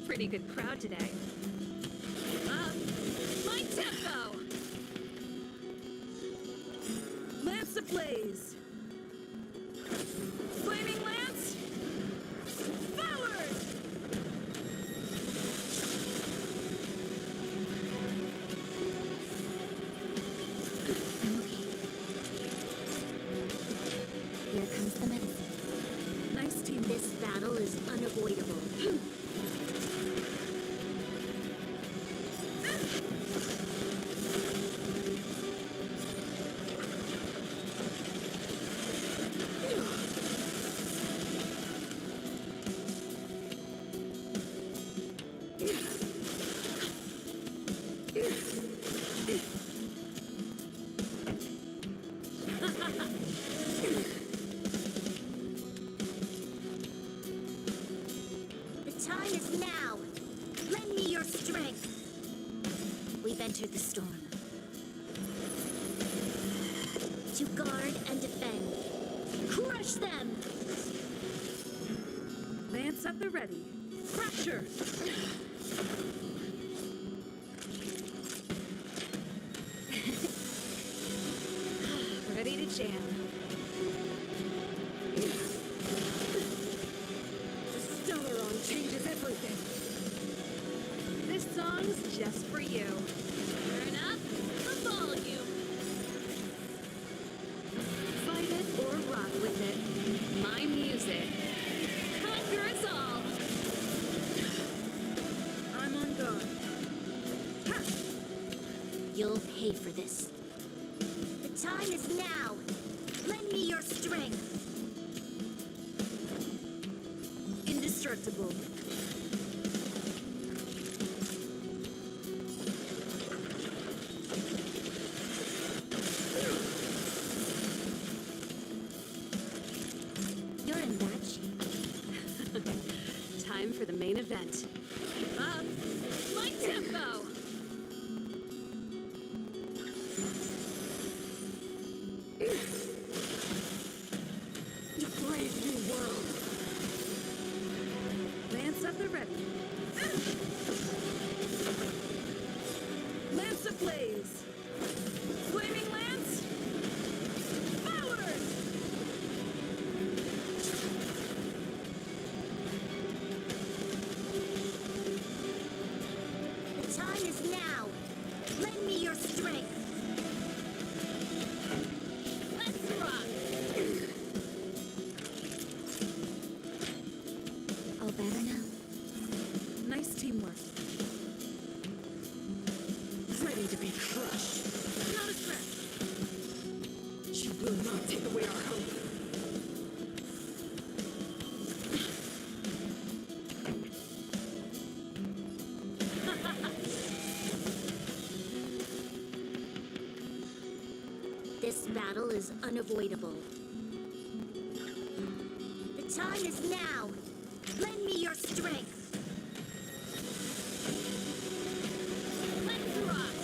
Pretty good crowd today. My tempo! Lance ablaze! Flaming lance! Forward! Here comes the medicine. Nice team. This battle is unavoidable. entered the storm. To guard and defend. Crush them! Lance at the ready. Fracture! Ready to jam. The Stellaron changes everything. This song's just for you. Turn up the volume. Fight it or rock with it. My music. Conquer us all. I'm on guard. Ha! You'll pay for this. The time is now. Lend me your strength. Indestructible. You're in bad shape. Time for the main event. Keep up. My tempo. To brave new world. Lance at the ready. Lance ablaze. Flaming lance. Forward! The time is now. Lend me your strength. Let's rock. All better now? Nice teamwork. Ready to be crushed. Not a threat. You will not take away our hope. This battle is unavoidable. The time is now. Lend me your strength. Let's rock.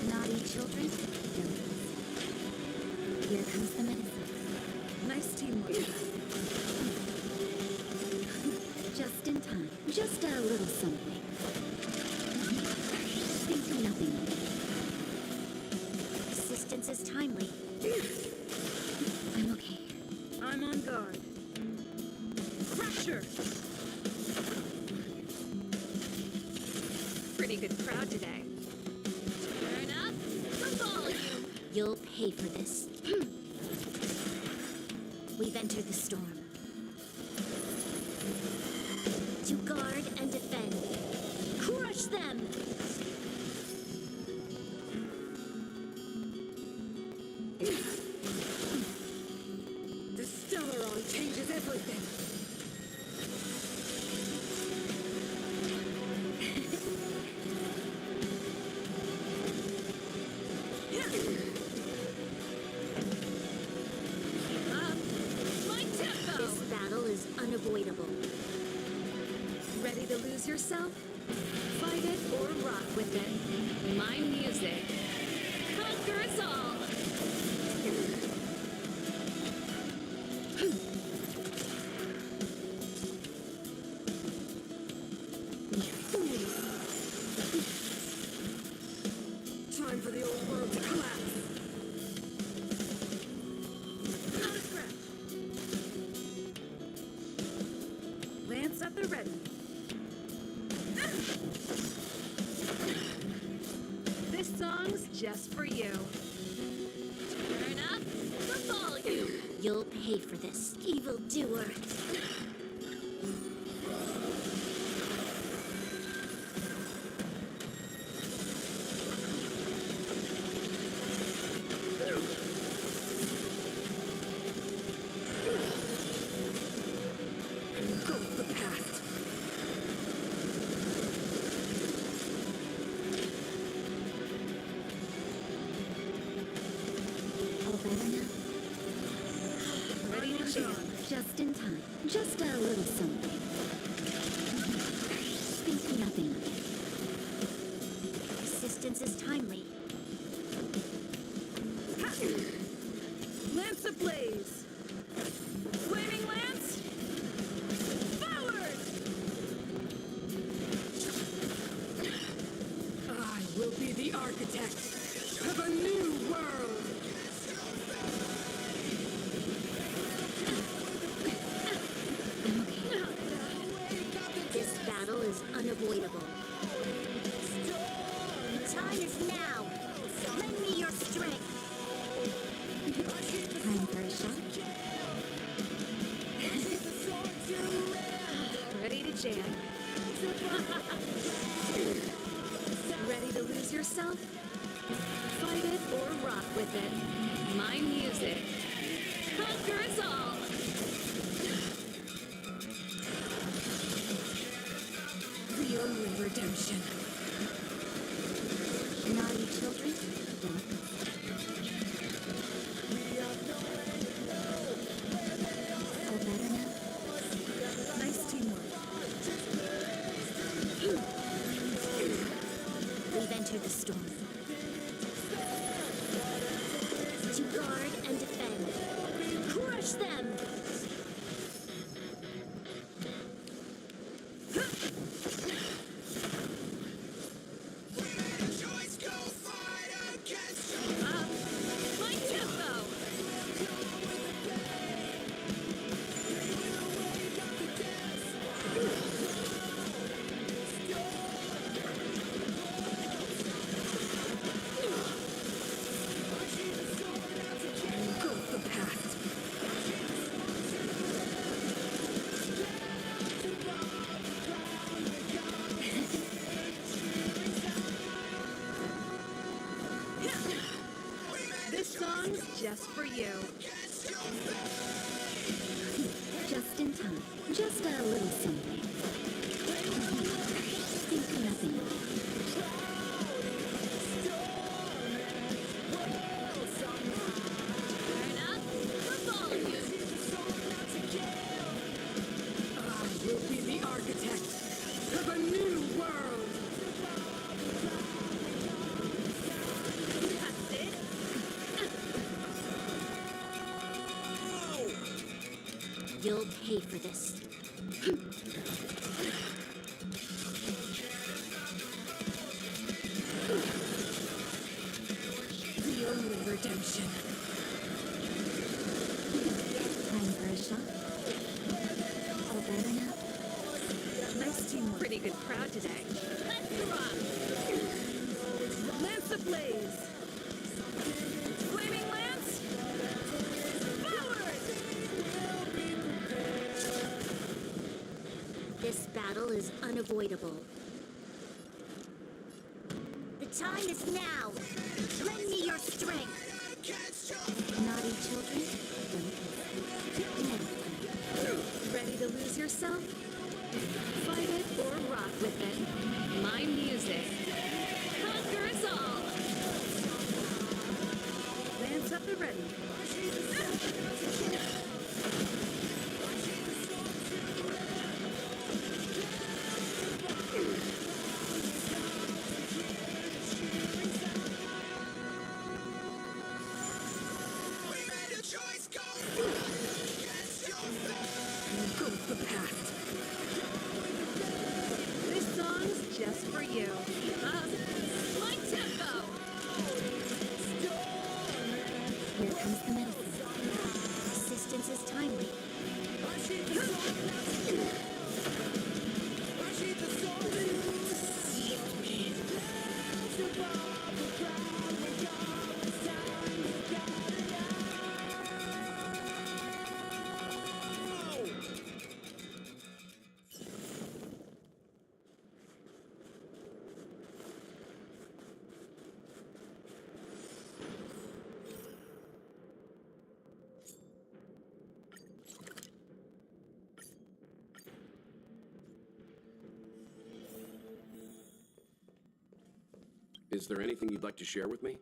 Naughty children, don't. Here comes the medicine. Nice teamwork. Just in time. Just a little something. Think nothing of it. Assistance is timely. I'm okay. I'm on guard. Fracture! Pretty good crowd today. Turn up the volume. You'll pay for this. We've entered the storm. To guard and defend. Crush them! The Stellaron changes everything. Keep up. My tempo. This battle is unavoidable. Ready to lose yourself? Fight it or rock with it. My music. Conquer us all. Time for the old world to collapse. Not a scratch. Lance at the ready. This song's just for you. Turn up the volume. You'll pay for this, evildoer. Engulf the past. All better now? Ready to jam. Just in jam. Ready to lose yourself? Fight it or rock with it. My music. Conquer us all! The only redemption. Naughty children, don't. Oh, better now? Nice teamwork. We've entered the storm. To guard and defend. Crush them! My tempo! Go with the past. This song's just for you. Just in time. Just a little something. Think nothing of it. Turn up the volume. I will be the architect of a new world. That's it. You'll pay for this. The only redemption. Time for a shot. All better now? Nice teamwork. Pretty good crowd today. Let's rock! Lance ablaze. Flaming lance! Forward! This battle is unavoidable. The time is now. Lend me your strength. Naughty children, don't. Ready to lose yourself? Fight it or rock with it. My music. Conquer us all! Lance up and ready. Go with the past. This song's just for you. My tempo! Here comes the medicine. Assistance is timely. Is there anything you'd like to share with me?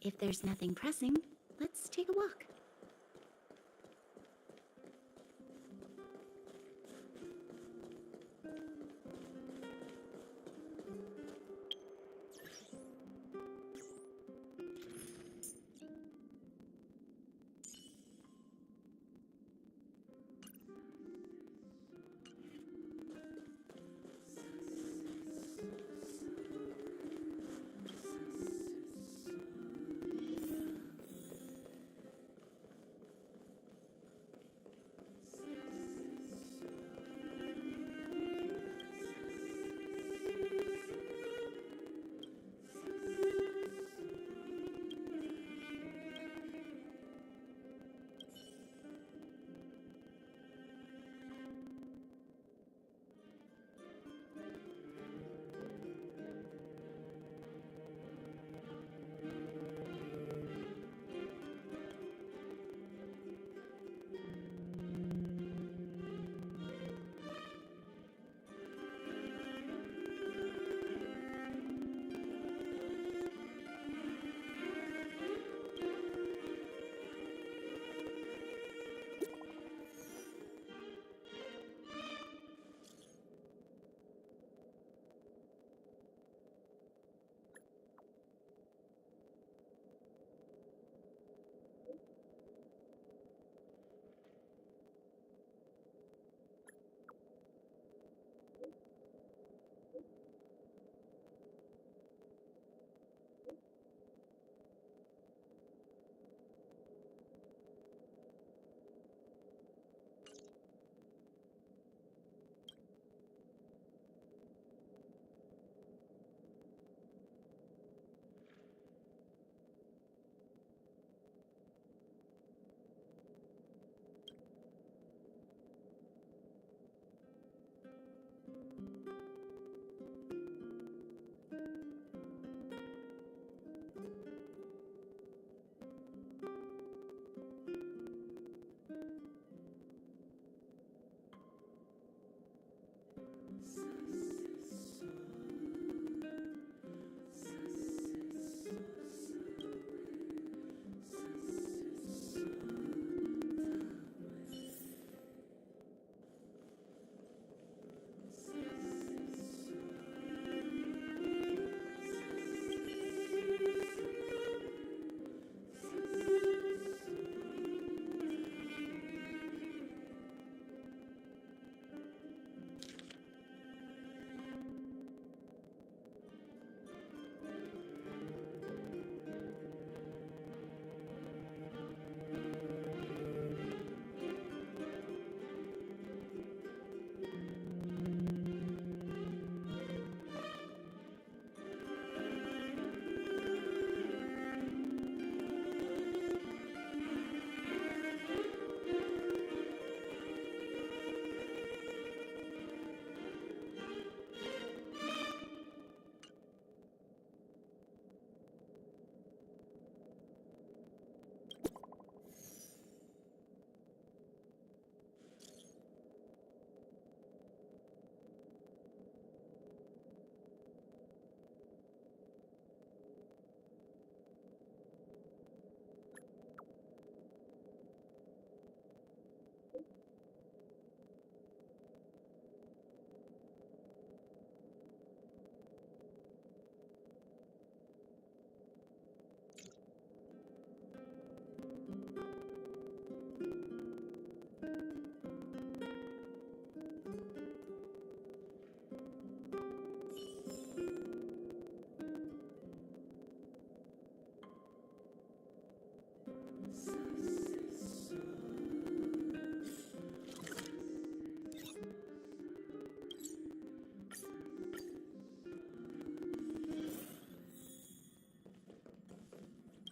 If there's nothing pressing, let's take a walk.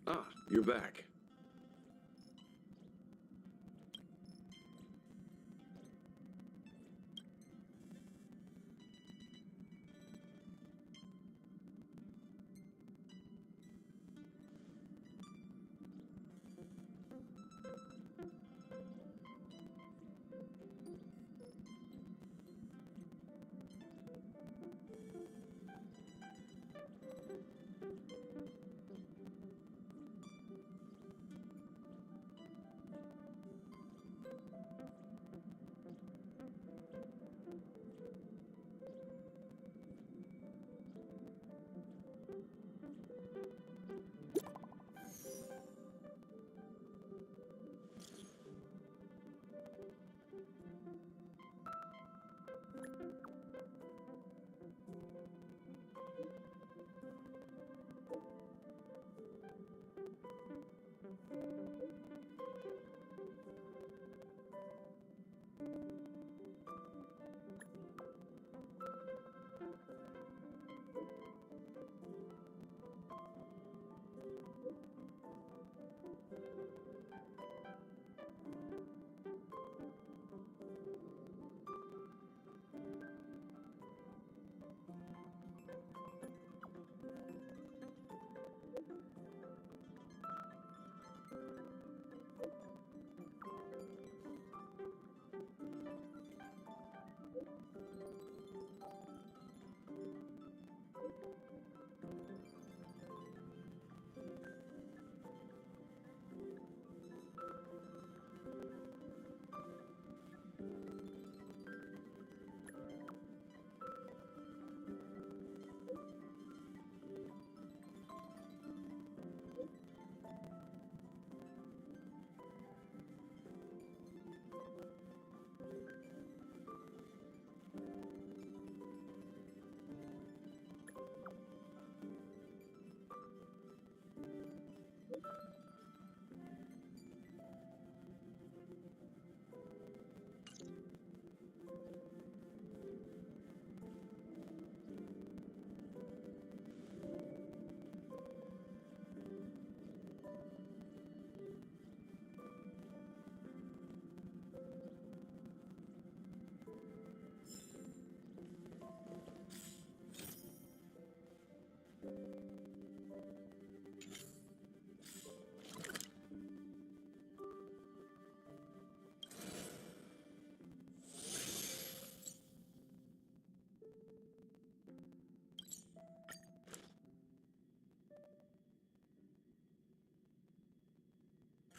Ah, you're back.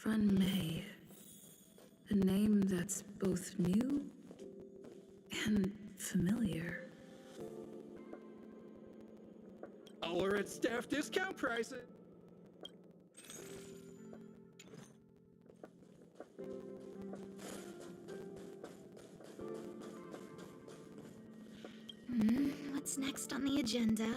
Run May. A name that's both new and familiar. All are at staff discount prices. What's next on the agenda?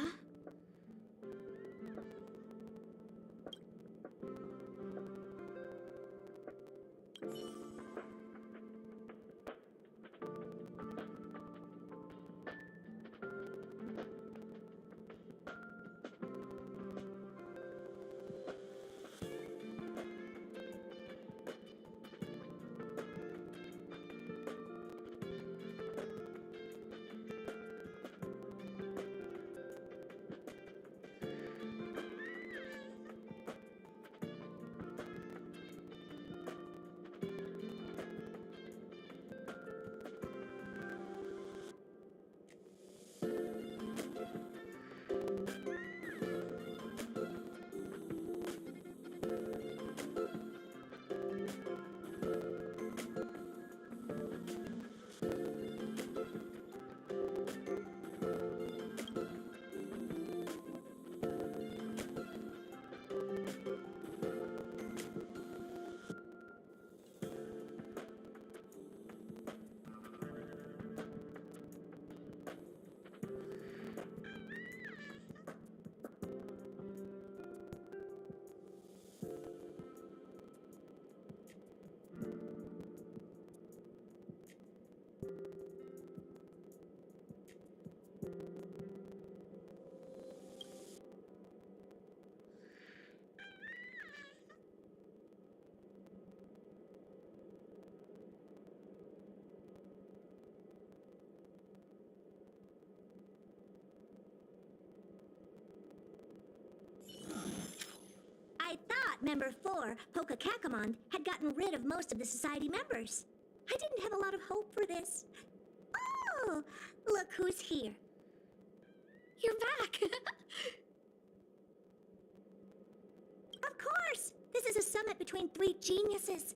I thought Member 4, Poka Kakamon, had gotten rid of most of the Society members. I didn't have a lot of hope for this. Oh, look who's here. You're back! Of course! This is a summit between three geniuses.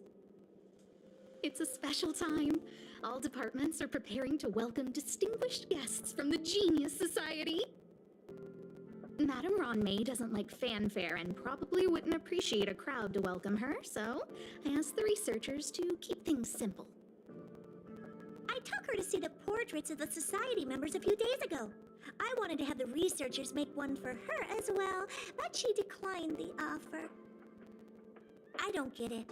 It's a special time. All departments are preparing to welcome distinguished guests from the Genius Society. Madame Ron May doesn't like fanfare and probably wouldn't appreciate a crowd to welcome her, so I asked the researchers to keep things simple. I took her to see the portraits of the Society members a few days ago. I wanted to have the researchers make one for her as well, but she declined the offer. I don't get it.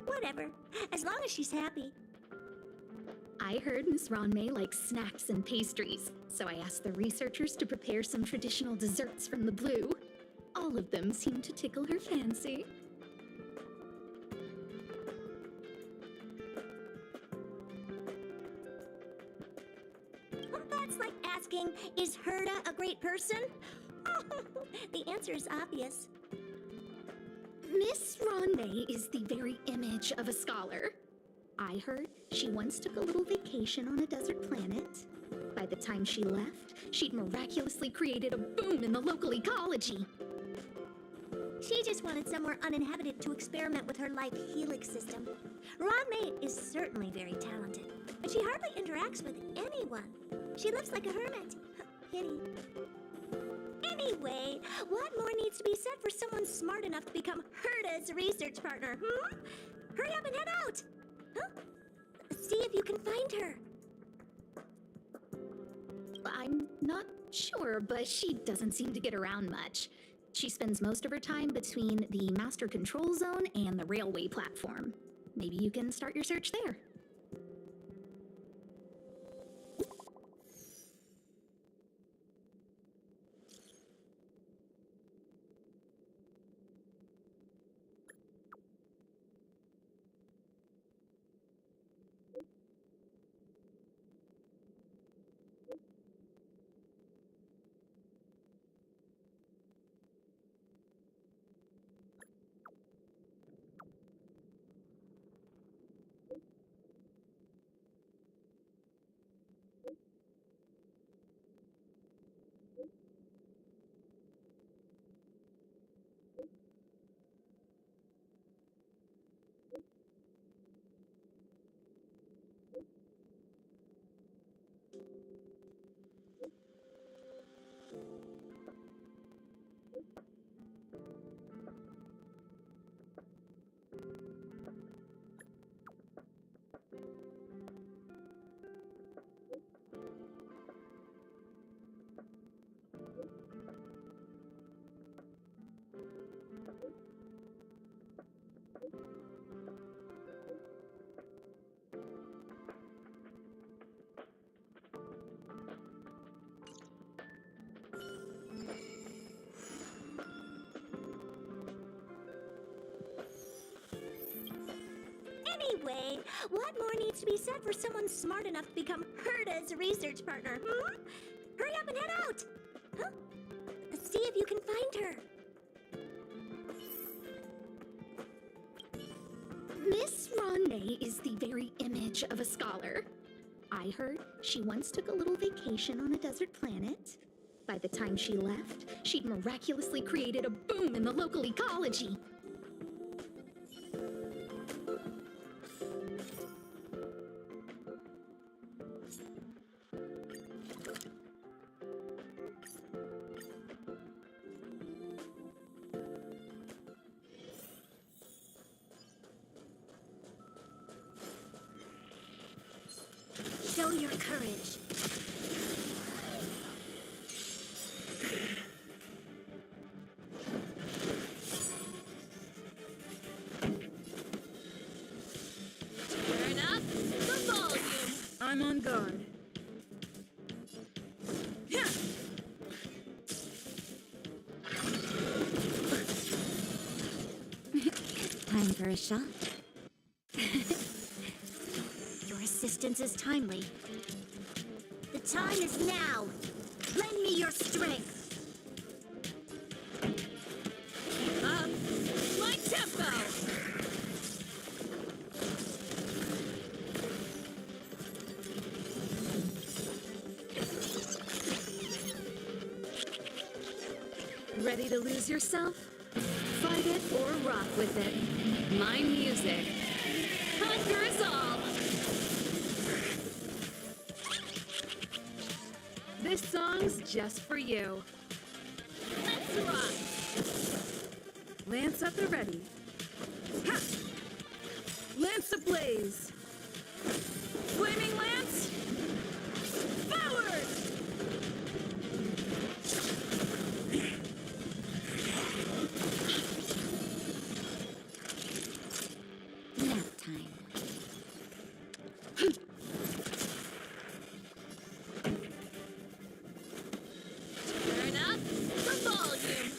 Whatever, as long as she's happy. I heard Miss Ron May likes snacks and pastries, so I asked the researchers to prepare some traditional desserts from the blue. All of them seemed to tickle her fancy. That's like asking, is Herda a great person? The answer is obvious. Miss Ron May is the very image of a scholar. I heard she once took a little vacation on a desert planet. By the time she left, she'd miraculously created a boom in the local ecology. She just wanted somewhere uninhabited to experiment with her life helix system. Ron May is certainly very talented, but she hardly interacts with anyone. She lives like a hermit. Pity. Anyway, what more needs to be said for someone smart enough to become Herda's research partner, Hurry up and head out! Huh? See if you can find her. I'm not sure, but she doesn't seem to get around much. She spends most of her time between the master control zone and the railway platform. Maybe you can start your search there. Anyway, what more needs to be said for someone smart enough to become Herta's research partner, hmm? Hurry up and head out! Huh? See if you can find her. Miss Ronde is the very image of a scholar. I heard she once took a little vacation on a desert planet. By the time she left, she'd miraculously created a boom in the local ecology. Show your courage. Turn up the volume. I'm on guard. Yeah. Time for a shot. Your assistance is timely. The time is now. Lend me your strength. Keep up my tempo. Ready to lose yourself? Fight it or rock with it. My music conquers all. This song's just for you. Let's rock! Lance at the ready. Ha! Lance ablaze! Flaming lance! Forward! Nap time. Turn up the volume.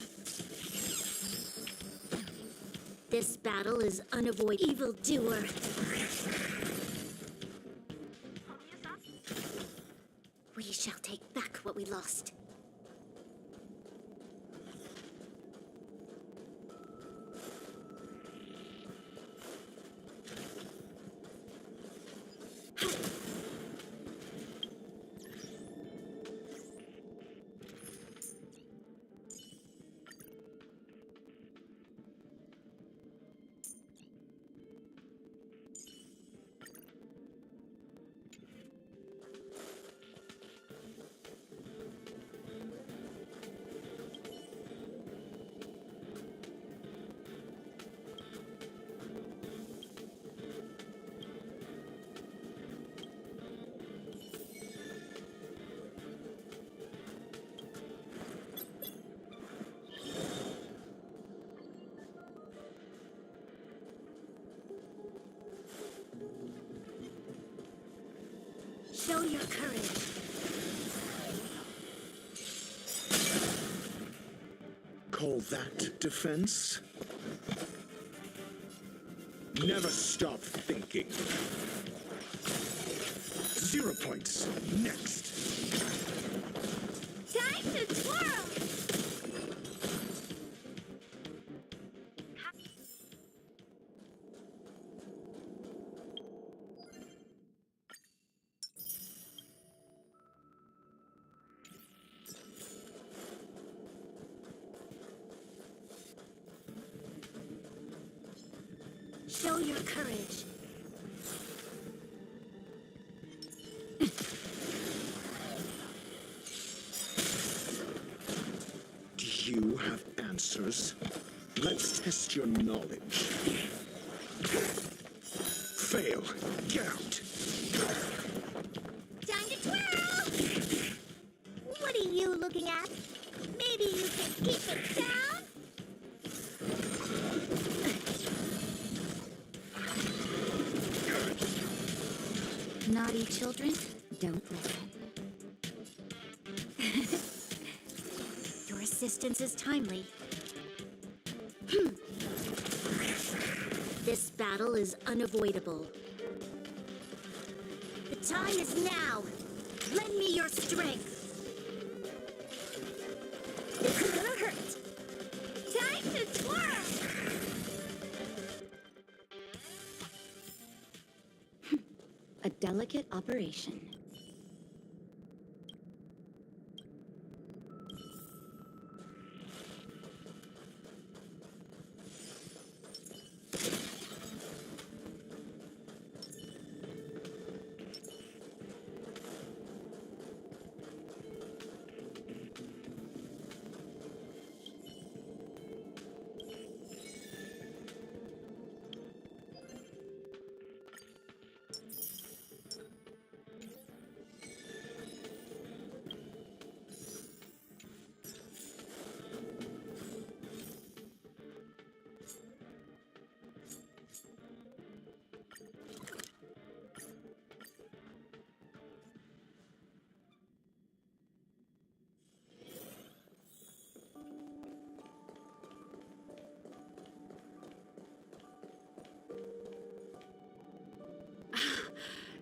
This battle is unavoidable. Evildoer. We shall take back what we lost. Show your courage. Call that defense? Never stop thinking. 0 points. Next. Time to twirl! Show your courage. Do you have answers? Let's test your knowledge. Fail. Get out. Time to twirl! What are you looking at? Maybe you can keep it down? Naughty children, don't listen. Your assistance is timely. This battle is unavoidable. The time is now. Lend me your strength. This is gonna hurt. Time to twerk! A delicate operation.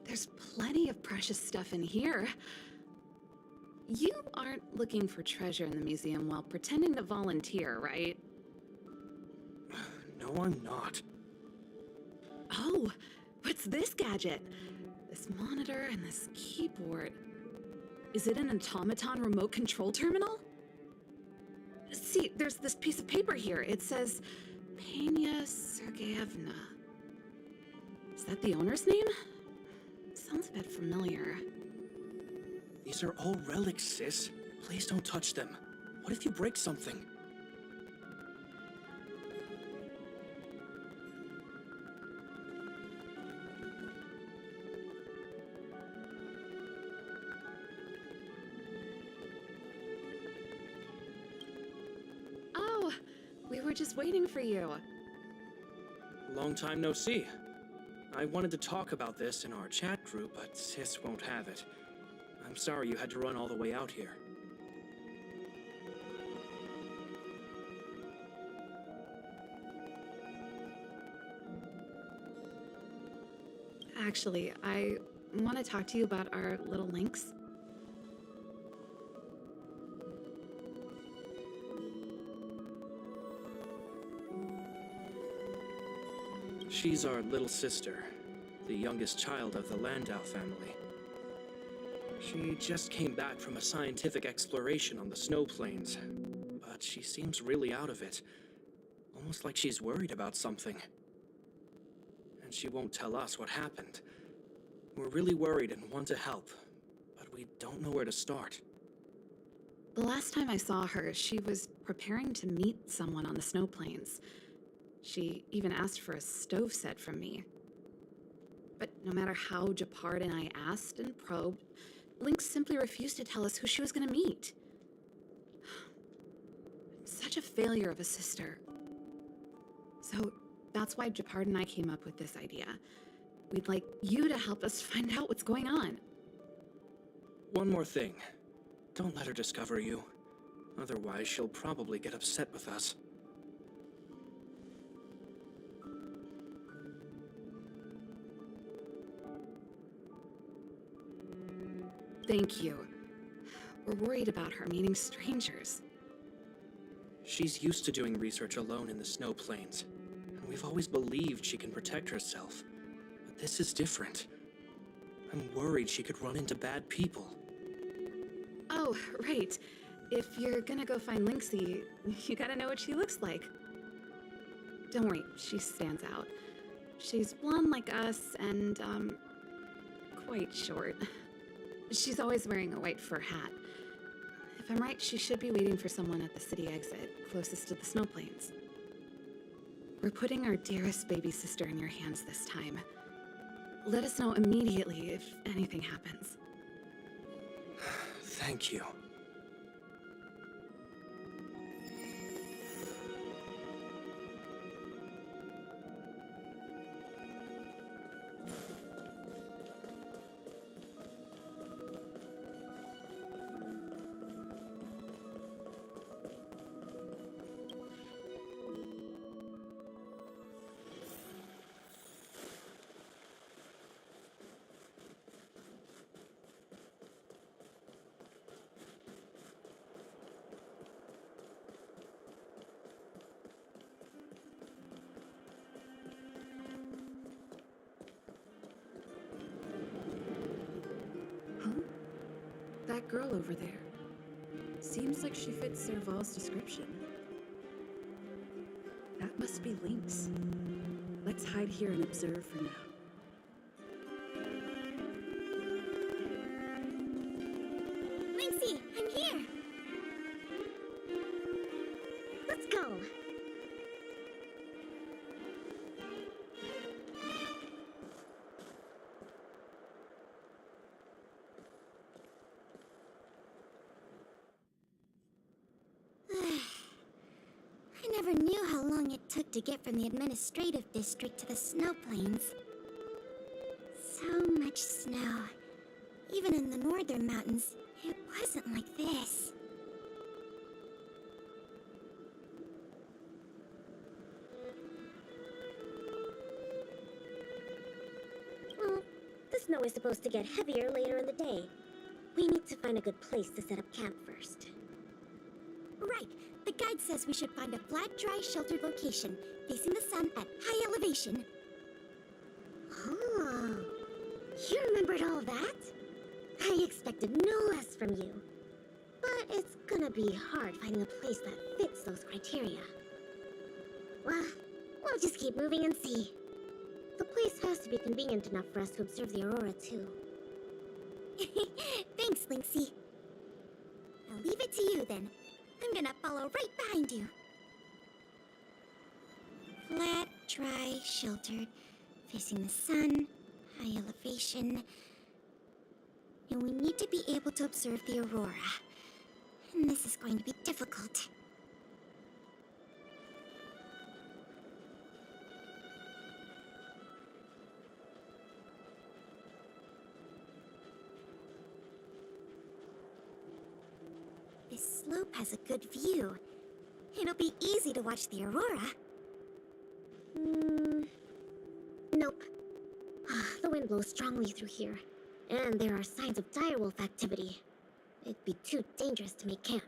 There's plenty of precious stuff in here. You aren't looking for treasure in the museum while pretending to volunteer, right? No, I'm not. Oh, what's this gadget? This monitor and this keyboard. Is it an automaton remote control terminal? See, there's this piece of paper here. It says Pena Sergeyevna. Is that the owner's name? Sounds a bit familiar. These are all relics, sis. Please don't touch them. What if you break something? Oh, we were just waiting for you. Long time no see. I wanted to talk about this in our chat group, but sis won't have it. I'm sorry you had to run all the way out here. Actually, I want to talk to you about our little Lynx. She's our little sister, the youngest child of the Landau family. She just came back from a scientific exploration on the snow plains, but she seems really out of it, almost like she's worried about something. And she won't tell us what happened. We're really worried and want to help, but we don't know where to start. The last time I saw her, she was preparing to meet someone on the snow plains. She even asked for a stove set from me. But no matter how Gepard and I asked and probed, Lynx simply refused to tell us who she was going to meet. Such a failure of a sister. So that's why Gepard and I came up with this idea. We'd like you to help us find out what's going on. One more thing. Don't let her discover you. Otherwise, she'll probably get upset with us. Thank you. We're worried about her meeting strangers. She's used to doing research alone in the snow plains, and we've always believed she can protect herself. But this is different. I'm worried she could run into bad people. Oh, right. If you're gonna go find Lynxie, you gotta know what she looks like. Don't worry, she stands out. She's blonde like us and, quite short. She's always wearing a white fur hat. If I'm right, she should be waiting for someone at the city exit, closest to the snow plains. We're putting our dearest baby sister in your hands this time. Let us know immediately if anything happens. Thank you. girl over there. Seems like she fits Serval's description. That must be Lynx. Let's hide here and observe for now. Lynxie, I'm here! Let's go! I never knew how long it took to get from the administrative district to the snow plains. So much snow. Even in the northern mountains, it wasn't like this. Well, the snow is supposed to get heavier later in the day. We need to find a good place to set up camp first. Right. The guide says we should find a flat, dry, sheltered location, facing the sun at high elevation. Oh, you remembered all that? I expected no less from you. But it's gonna be hard finding a place that fits those criteria. Well, we'll just keep moving and see. The place has to be convenient enough for us to observe the aurora, too. Thanks, Lynxie. I'll leave it to you, then. I'm gonna follow right behind you. Flat, dry, sheltered, facing the sun, high elevation. And we need to be able to observe the aurora. And this is going to be difficult. This slope has a good view. It'll be easy to watch the aurora. Nope. The wind blows strongly through here, and there are signs of direwolf activity. It'd be too dangerous to make camp.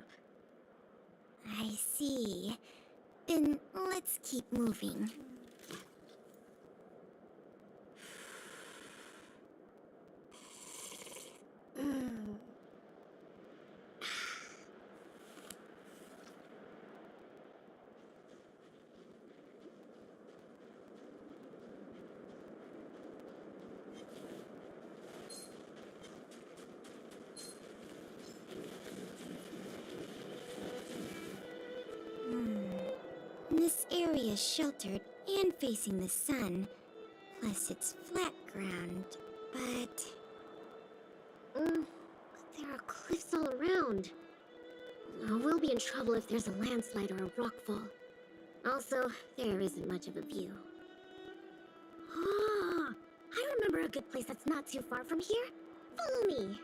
I see. Then let's keep moving. This area is sheltered and facing the sun. Plus, it's flat ground, but... There are cliffs all around. We'll be in trouble if there's a landslide or a rockfall. Also, there isn't much of a view. Ah, I remember a good place that's not too far from here. Follow me.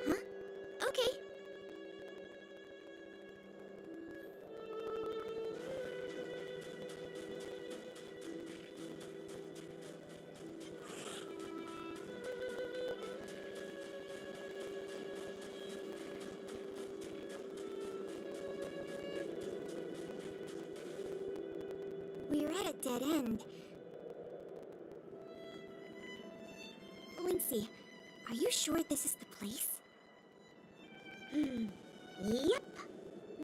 Huh? Okay. We're at a dead end. Lynxie, are you sure this is the place? Yep.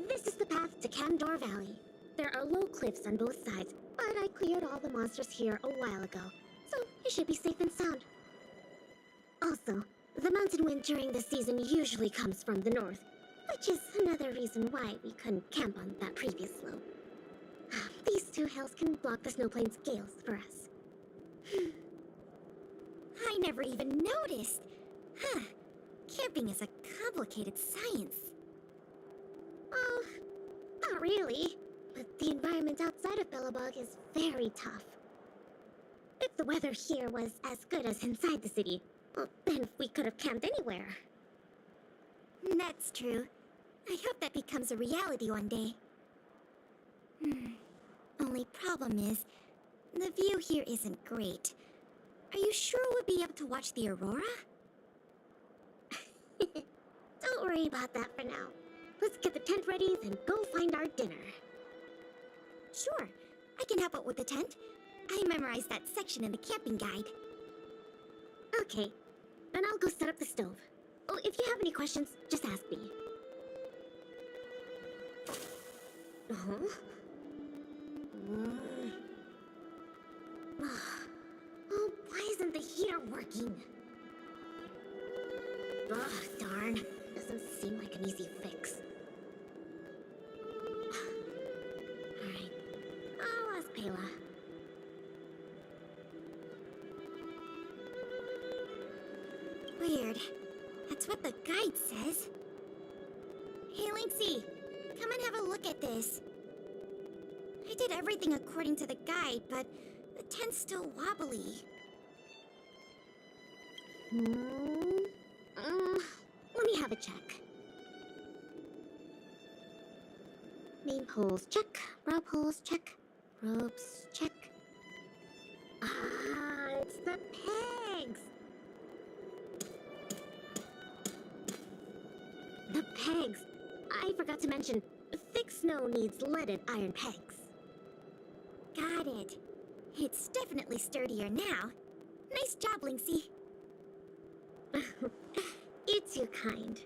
This is the path to Candor Valley. There are low cliffs on both sides, but I cleared all the monsters here a while ago, so it should be safe and sound. Also, the mountain wind during this season usually comes from the north, which is another reason why we couldn't camp on that previous slope. These two hills can block the snowplains' gales for us. I never even noticed. Huh. Camping is a complicated science. Oh, not really. But the environment outside of Bellabog is very tough. If the weather here was as good as inside the city, well, then we could have camped anywhere. That's true. I hope that becomes a reality one day. Only problem is, the view here isn't great. Are you sure we'll be able to watch the aurora? Don't worry about that for now. Let's get the tent ready, then go find our dinner. Sure, I can help out with the tent. I memorized that section in the camping guide. Okay, then I'll go set up the stove. Oh, if you have any questions, just ask me. Huh? Oh, why isn't the heater working? Ugh, darn. Doesn't seem like an easy fix. Alright. I'll ask Pela. Weird. That's what the guide says. Hey, Lynxie, come and have a look at this. I did everything according to the guide, but the tent's still wobbly. Let me have a check. Main poles, check. Row poles, check. Ropes, check. Ah, it's the pegs! The pegs! I forgot to mention, thick snow needs leaded iron pegs. Got it. It's definitely sturdier now. Nice job, Lynxie. It's your kind.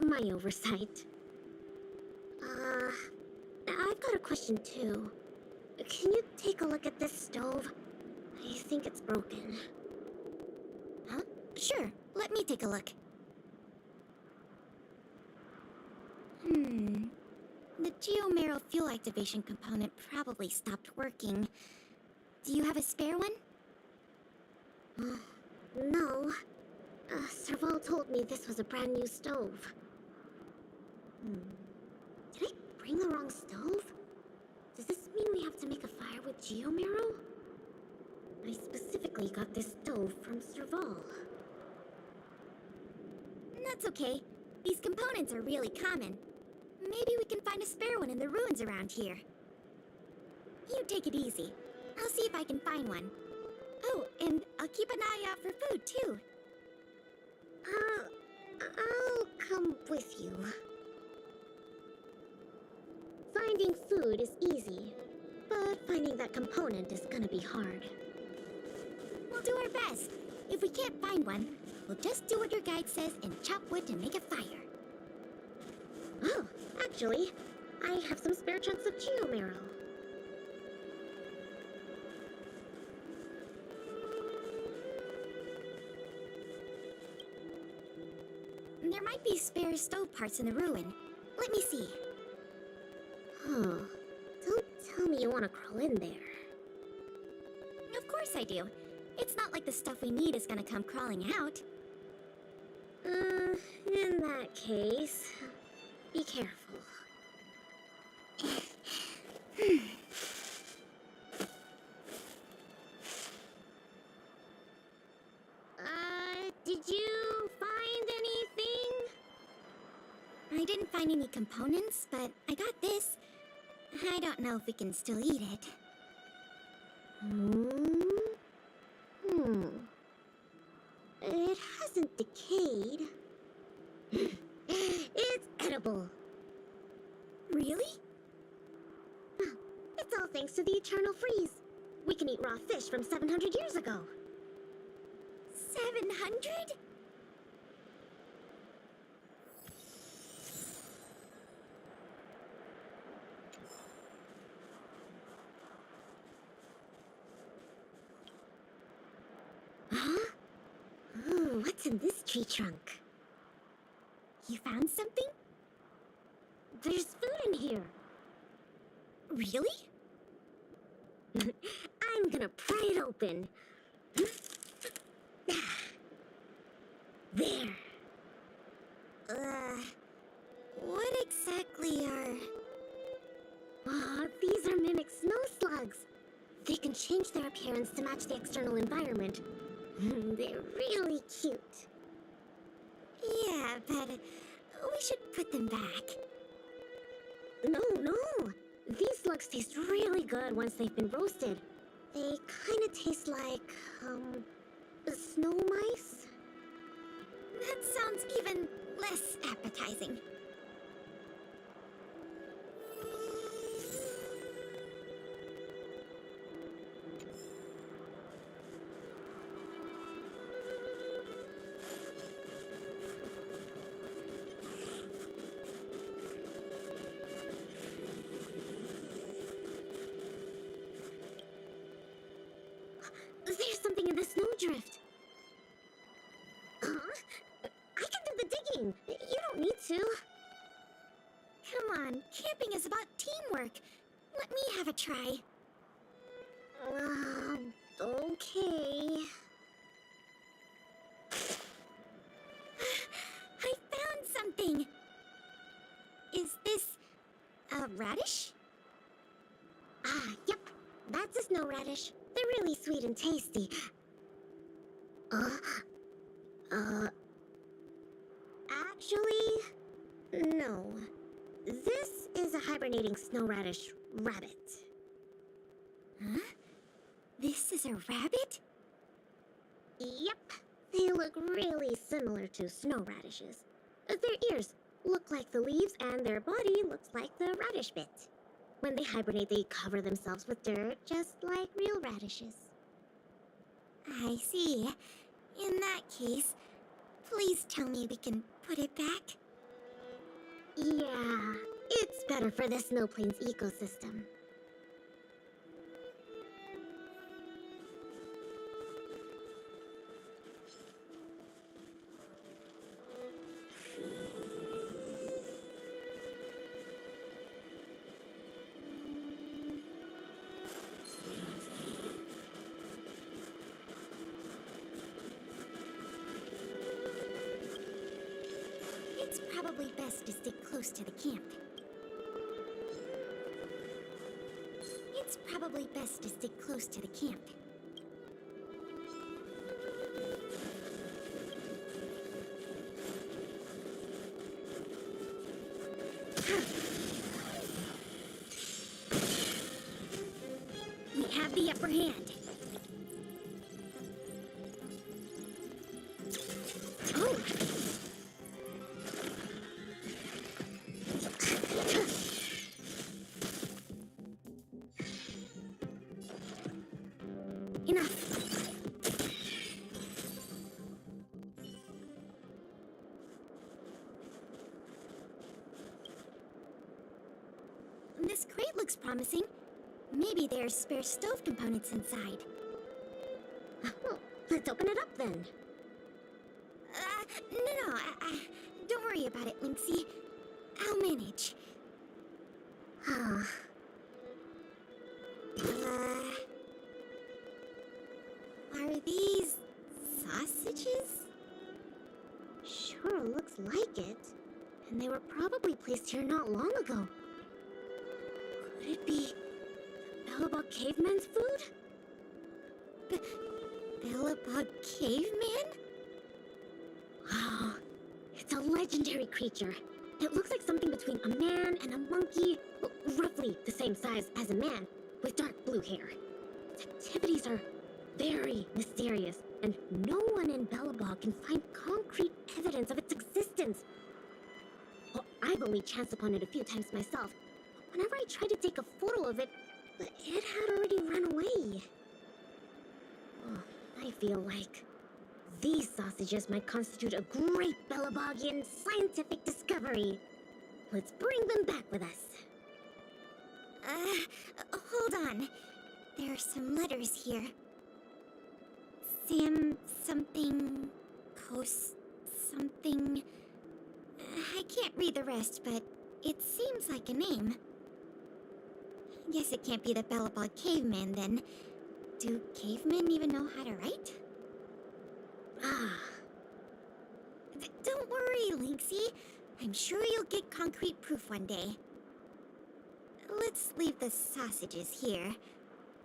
My oversight. I've got a question too. Can you take a look at this stove? I think it's broken. Huh? Sure, let me take a look. The geomarrow fuel activation component probably stopped working. Do you have a spare one? No. Serval told me this was a brand new stove. Did I bring the wrong stove? Does this mean we have to make a fire with geomarrow? I specifically got this stove from Serval. That's okay. These components are really common. Maybe we can find a spare one in the ruins around here. You take it easy. I'll see if I can find one. Oh, and I'll keep an eye out for food, too. I'll come with you. Finding food is easy, but finding that component is gonna be hard. We'll do our best. If we can't find one, we'll just do what your guide says and chop wood to make a fire. Oh, actually, I have some spare chunks of geomarrow. There might be spare stove parts in the ruin. Let me see. Oh, don't tell me you want to crawl in there. Of course I do. It's not like the stuff we need is gonna come crawling out. In that case, be careful. Did you find anything? I didn't find any components, but I got this. I don't know if we can still eat it. It hasn't decayed. It's edible. Really? It's all thanks to the eternal freeze. We can eat raw fish from 700 years ago. 700? Huh? Ooh, what's in this tree trunk? You found something? There's food in here. Really? I'm gonna pry it open. There. What exactly are... Oh, these are mimic snow slugs. They can change their appearance to match the external environment. They're really cute. Yeah, but we should put them back. No. These slugs taste really good once they've been roasted. They kind of taste like, snow mice? That sounds even less appetizing. snowdrift. Huh? I can do the digging. You don't need to. Come on, camping is about teamwork. Let me have a try. Okay. I found something. Is this a radish? Yep. That's a snow radish. They're really sweet and tasty. Actually, no. This is a hibernating snow radish rabbit. Huh? This is a rabbit? Yep. They look really similar to snow radishes. Their ears look like the leaves and their body looks like the radish bit. When they hibernate, they cover themselves with dirt, just like real radishes. I see. In that case, please tell me we can put it back. Yeah, it's better for the snow plains ecosystem. It's probably best to stick close to the camp. It's probably best to stick close to the camp. We have the upper hand. Oh! Enough. This crate looks promising. Maybe there's spare stove components inside. Well, let's open it up then. No. Don't worry about it, Lynxie. I'll manage. Are these sausages? Sure looks like it. And they were probably placed here not long ago. Could it be Bellabog Caveman's food? Bellabog caveman? Wow, it's a legendary creature. It looks like something between a man and a monkey, well, roughly the same size as a man, with dark blue hair. Its activities are very mysterious, and no one in Bellabog can find concrete evidence of its existence. Well, I've only chanced upon it a few times myself, but whenever I tried to take a photo of it, it had already run away. Oh, I feel like these sausages might constitute a great Bellabogian scientific discovery. Let's bring them back with us. Hold on. There are some letters here. Sam something, Coast something. I can't read the rest, but it seems like a name. Guess it can't be the Bellabog caveman then. Do cavemen even know how to write? Don't worry, Lynxie. I'm sure you'll get concrete proof one day. Let's leave the sausages here.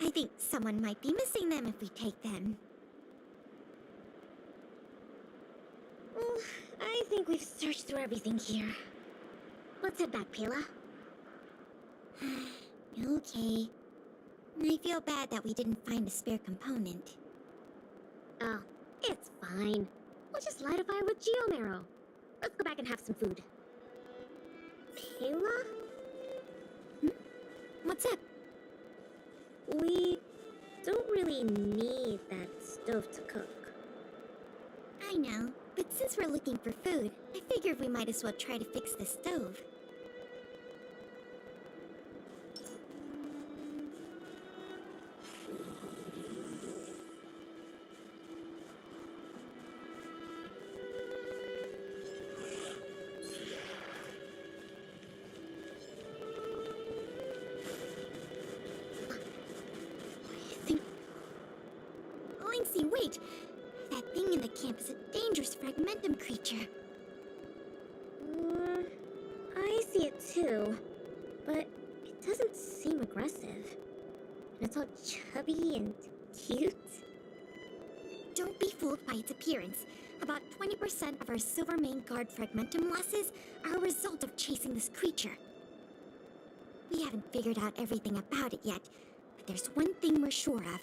I think someone might be missing them if we take them. I think we've searched through everything here. Let's head back, Pela. Okay. I feel bad that we didn't find a spare component. Oh, it's fine. We'll just light a fire with Geomarrow. Let's go back and have some food. Pela? What's up? We don't really need that stove to cook. I know, but since we're looking for food, I figured we might as well try to fix the stove. Lynxie, wait! That thing in the camp is a dangerous fragmentum creature. I see it too, but it doesn't seem aggressive. And it's all chubby and cute. Don't be fooled by its appearance. About 20% of our silver main guard fragmentum losses are a result of chasing this creature. We haven't figured out everything about it yet, but there's one thing we're sure of.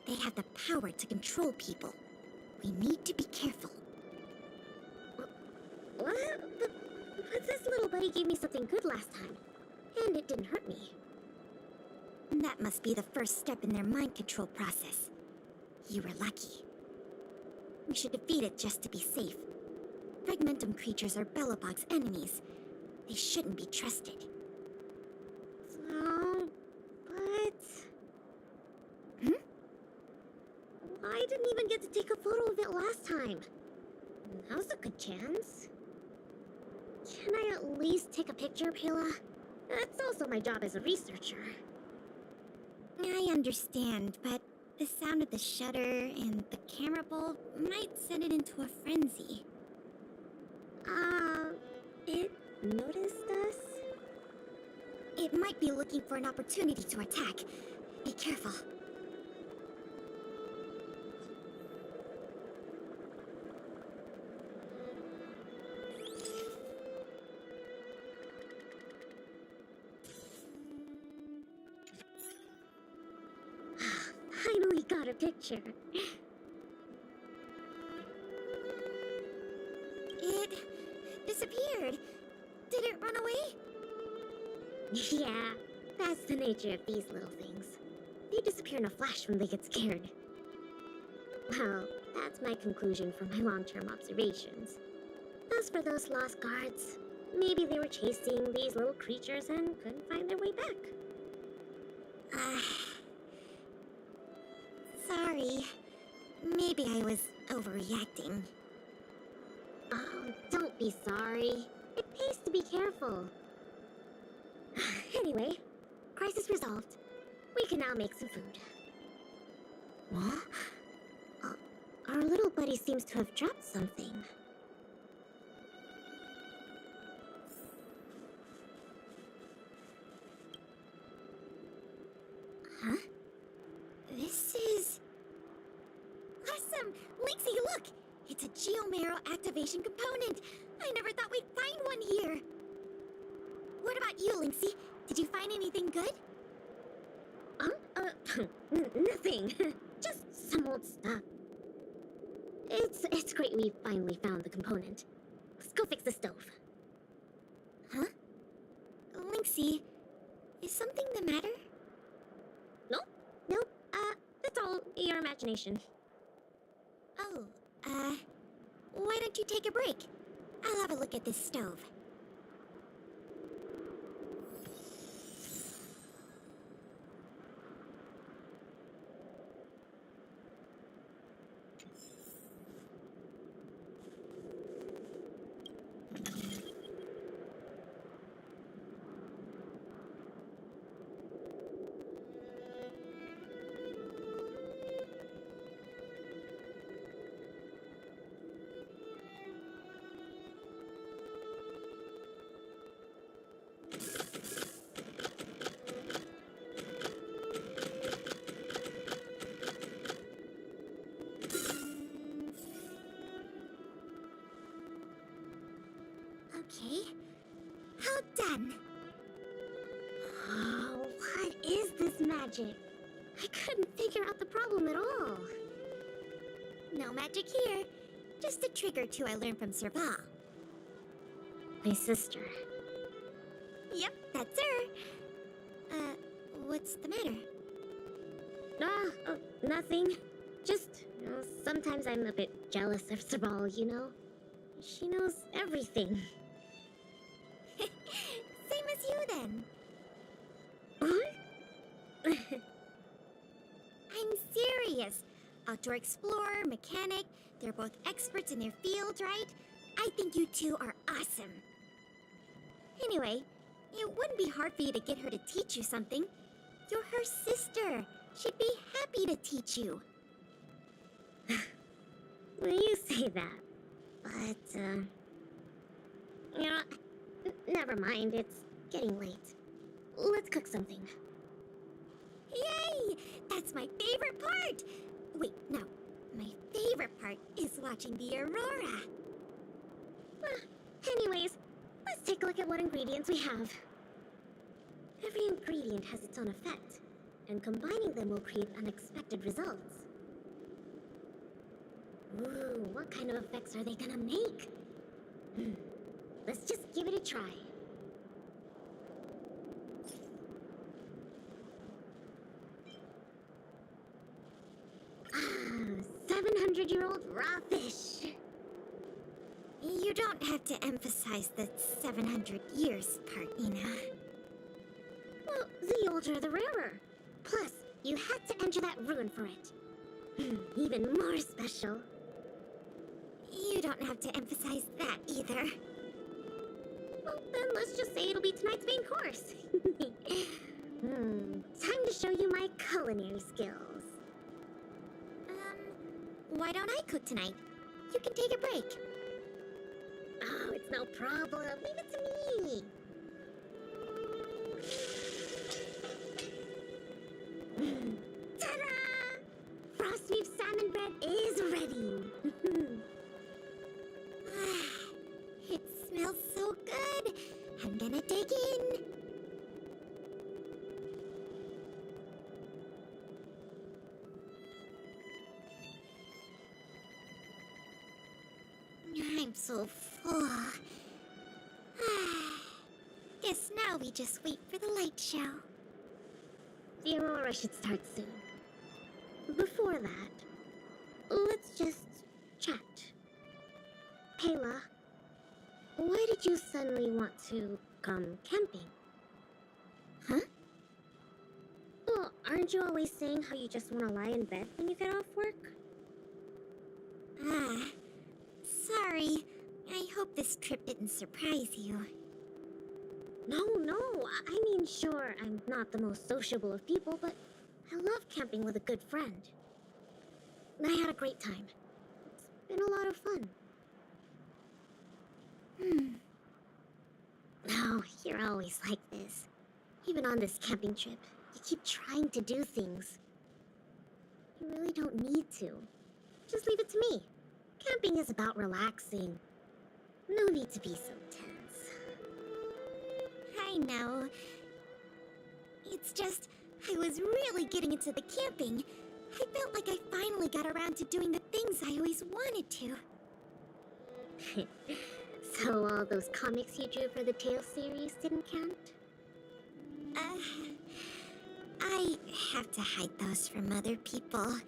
They have the power to control people. We need to be careful. What? But this little buddy gave me something good last time, and it didn't hurt me. That must be the first step in their mind control process. You were lucky. We should defeat it just to be safe. Fragmentum creatures are Bellabog's enemies. They shouldn't be trusted. But... I didn't even get to take a photo of it last time. Now's a good chance. Can I at least take a picture, Pela? That's also my job as a researcher. I understand, but the sound of the shutter and the camera bulb might send it into a frenzy. It noticed us? It might be looking for an opportunity to attack. Be careful. Finally got a picture. It disappeared. Did it run away? Yeah, that's the nature of these little things. They disappear in a flash when they get scared. Well, that's my conclusion from my long-term observations. As for those lost guards, maybe they were chasing these little creatures and couldn't find their way back. Sorry. Maybe I was overreacting. Oh, don't be sorry. It pays to be careful. Anyway, crisis resolved. We can now make some food. What? Our little buddy seems to have dropped something. Huh? This is... awesome! Lynxie, look! It's a geomarrow activation component! I never thought we'd find one here! What about you, Lynxie? Did you find anything good? Nothing. Just some old stuff. It's great we finally found the component. Let's go fix the stove. Huh? Lynxie, is something the matter? Nope. That's all your imagination. Oh, why don't you take a break? I'll have a look at this stove. Okay. How done? Oh, what is this magic? I couldn't figure out the problem at all. No magic here. Just a trick or two I learned from Serval. My sister. Yep, that's her. What's the matter? Nothing. Just, sometimes I'm a bit jealous of Serval, you know? She knows everything. Same as you then. Huh? I'm serious. Outdoor explorer, mechanic, they're both experts in their field, right? I think you two are awesome. Anyway, it wouldn't be hard for you to get her to teach you something. You're her sister. She'd be happy to teach you. Well, you say that, but, never mind, it's getting late. Let's cook something. Yay! That's my favorite part! Wait, no. My favorite part is watching the aurora. Anyways, let's take a look at what ingredients we have. Every ingredient has its own effect, and combining them will create unexpected results. Ooh, what kind of effects are they gonna make? Let's just give it a try. Ah, 700-year-old raw fish. You don't have to emphasize the 700 years part, Ina. Well, the older the rarer. Plus, you had to enter that rune for it. Even more special. You don't have to emphasize that either. Well, then let's just say it'll be tonight's main course. Time to show you my culinary skills. Why don't I cook tonight? You can take a break. Oh, it's no problem. Leave it to me. Ta-da! Frost beef salmon bread is ready. It smells so good. I'm gonna dig in. I'm so full. Guess now we just wait for the light show. The aurora should start soon. Before that, let's just chat. Kayla, why did you suddenly want to come camping? Huh? Well, aren't you always saying how you just want to lie in bed when you get off work? Sorry. I hope this trip didn't surprise you. No, I mean, sure, I'm not the most sociable of people, but I love camping with a good friend. I had a great time. It's been a lot of fun. Oh, you're always like this. Even on this camping trip, you keep trying to do things. You really don't need to. Just leave it to me. Camping is about relaxing. No need to be so tense. I know. It's just, I was really getting into the camping. I felt like I finally got around to doing the things I always wanted to. So all those comics you drew for the Tales series didn't count? I have to hide those from other people.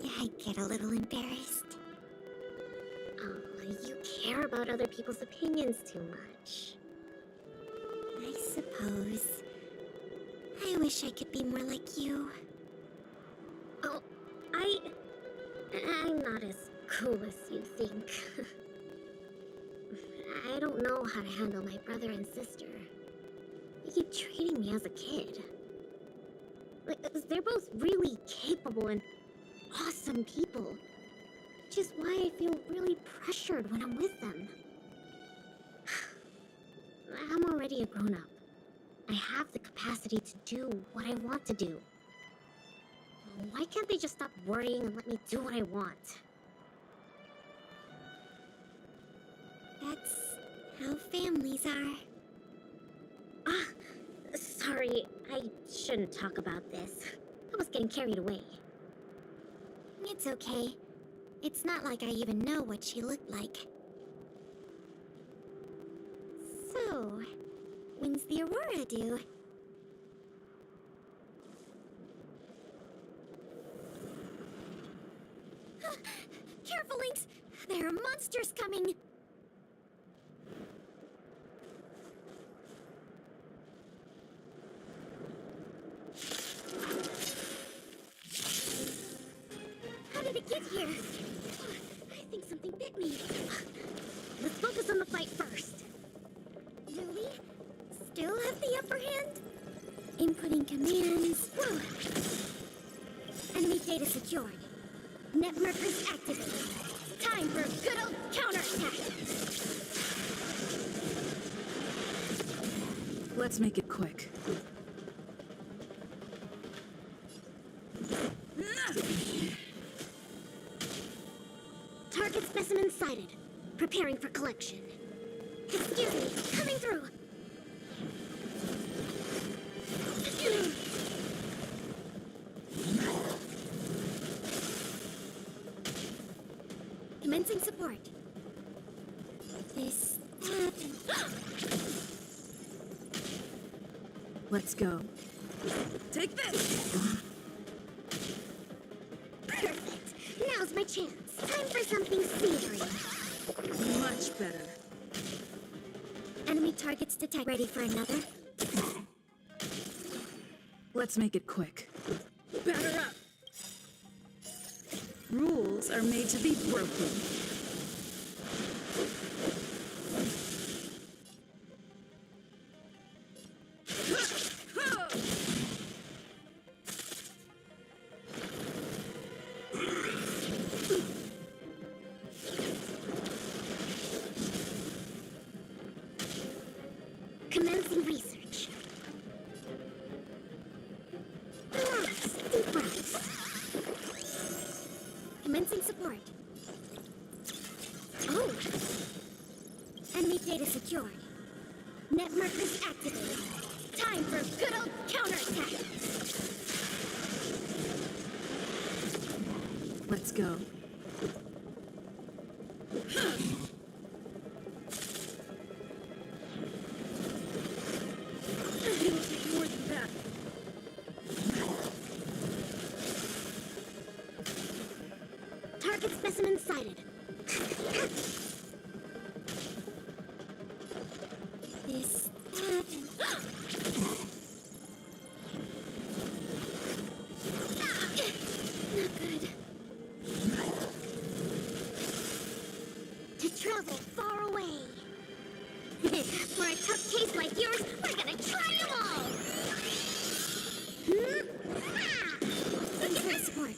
I get a little embarrassed. Oh, you care about other people's opinions too much. I suppose. I wish I could be more like you. Oh, I'm not as cool as you think. I don't know how to handle my brother and sister. They keep treating me as a kid. Like, they're both really capable and awesome people. Which is why I feel really pressured when I'm with them. I'm already a grown-up. I have the capacity to do what I want to do. Why can't they just stop worrying and let me do what I want? That's how families are. Sorry, I shouldn't talk about this. I was getting carried away. It's okay. It's not like I even know what she looked like. So, when's the aurora due? Careful, Lynx! There are monsters coming! How did it get here? I think something bit me. Let's focus on the fight first. Do we still have the upper hand? Inputting commands. Whoa. Enemy data secured. Net markers activated. Time for a good old counterattack. Let's make it quick. Target specimen sighted. Preparing for collection. Excuse me, coming through. Commencing support. This, that, Let's go. Take this! perfect. Now's my chance. Time for something savory. Much better. Enemy targets detect. Ready for another? Let's make it quick. Batter up! Rules are made to be broken. Commencing research. Relax, deep breaths. Commencing support. Oh! Enemy data secured. Net markers activated. Time for a good old counterattack. Let's go. More than that. Target specimen sighted. This, that, Not good. To travel far away. For a tough case like yours, we're gonna try them all! Thanks for the support.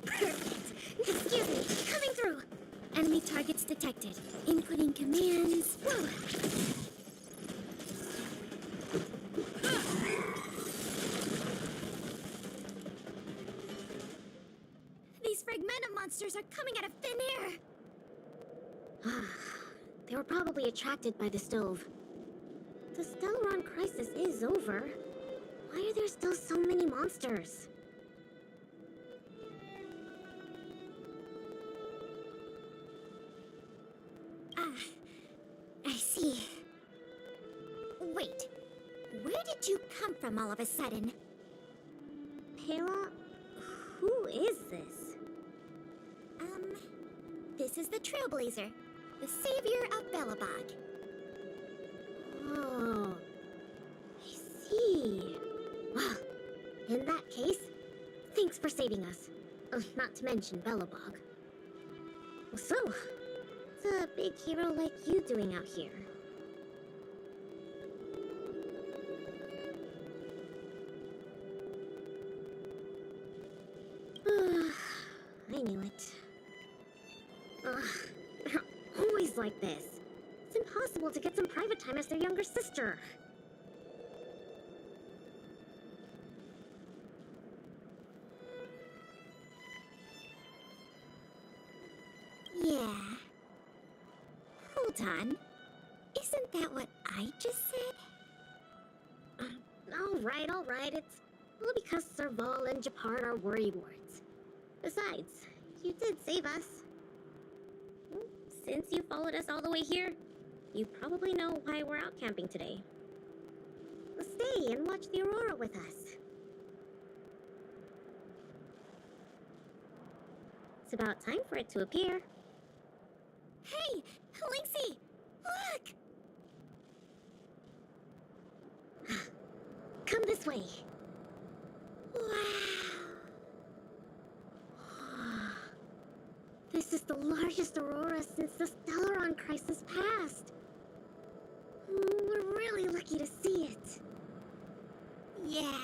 Perfect. Excuse me, coming through. Enemy targets detected. Inputting commands. Whoa. these fragmentum monsters are coming out of thin air. They were probably attracted by the stove. The Stellaron crisis is over. Why are there still so many monsters? I see. Wait, where did you come from all of a sudden? Pela? Who is this? This is the Trailblazer, the savior of Belobog. Oh, I see. Well, in that case, thanks for saving us. Not to mention Belobog. So, what's a big hero like you doing out here? I knew it. They're always like this. It's impossible to get some private time as their younger sister. Yeah. Hold on. Isn't that what I just said? All right. It's all because Serval and Japard are worrywarts. Besides, you did save us. Since you followed us all the way here, you probably know why we're out camping today. Stay and watch the aurora with us. It's about time for it to appear. Hey, Linksy! Look! Come this way. Wow! This is the largest aurora since the Stellaron crisis passed. We're really lucky to see it. Yeah.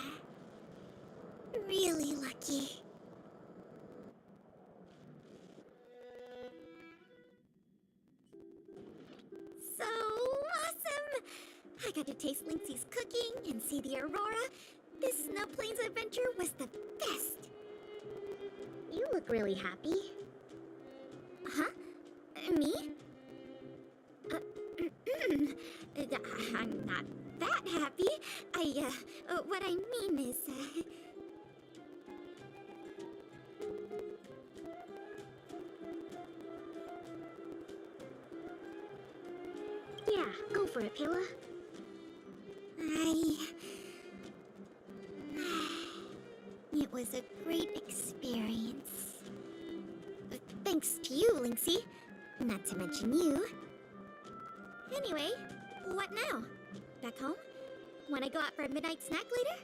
I got to taste Lynxie's cooking and see the aurora. This Snow Plains adventure was the best. You look really happy. Huh? Me? I'm not that happy. What I mean is, Yeah, go for it, Pila. It was a great experience. Thanks to you, Lynxie. Not to mention you. Anyway, what now? Back home? Wanna go out for a midnight snack later?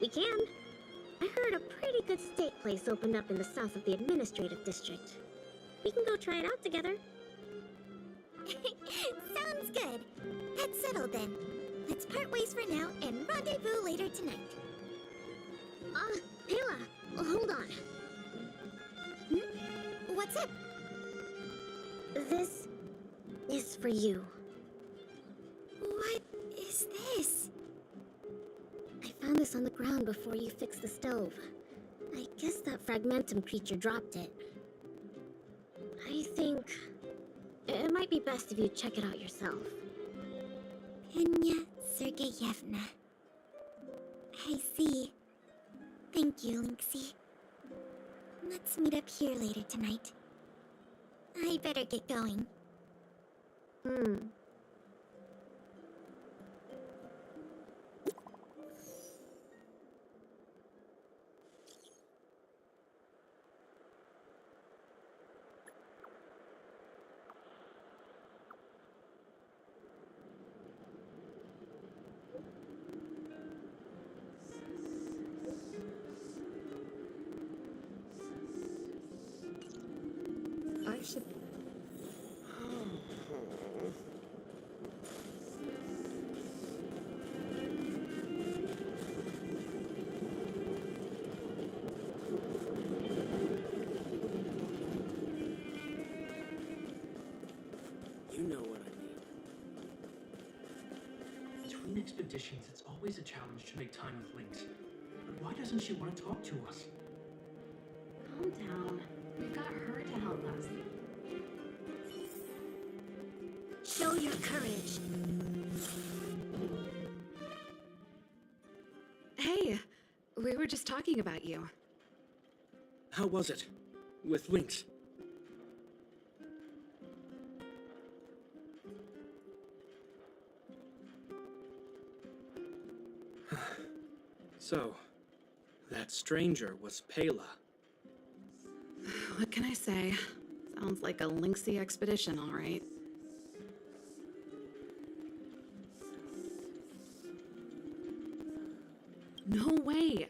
We can. I heard a pretty good steak place opened up in the south of the administrative district. We can go try it out together. Sounds good. That's settled then. Let's part ways for now and rendezvous later tonight. Pila, hold on. What's up? This is for you. What is this? I found this on the ground before you fixed the stove. I guess that fragmentum creature dropped it. I think it might be best if you check it out yourself. Penya Sergeyevna. I see. Thank you, Lynxie. Let's meet up here later tonight. I better get going. I should. You know what I mean. Between expeditions, it's always a challenge to make time with Lynx. But why doesn't she want to talk to us? Calm down. We've got her to help us. Show your courage. Hey, we were just talking about you. How was it? With Lynx? So, that stranger was Pela. What can I say? Sounds like a Lynxie expedition, all right. No way!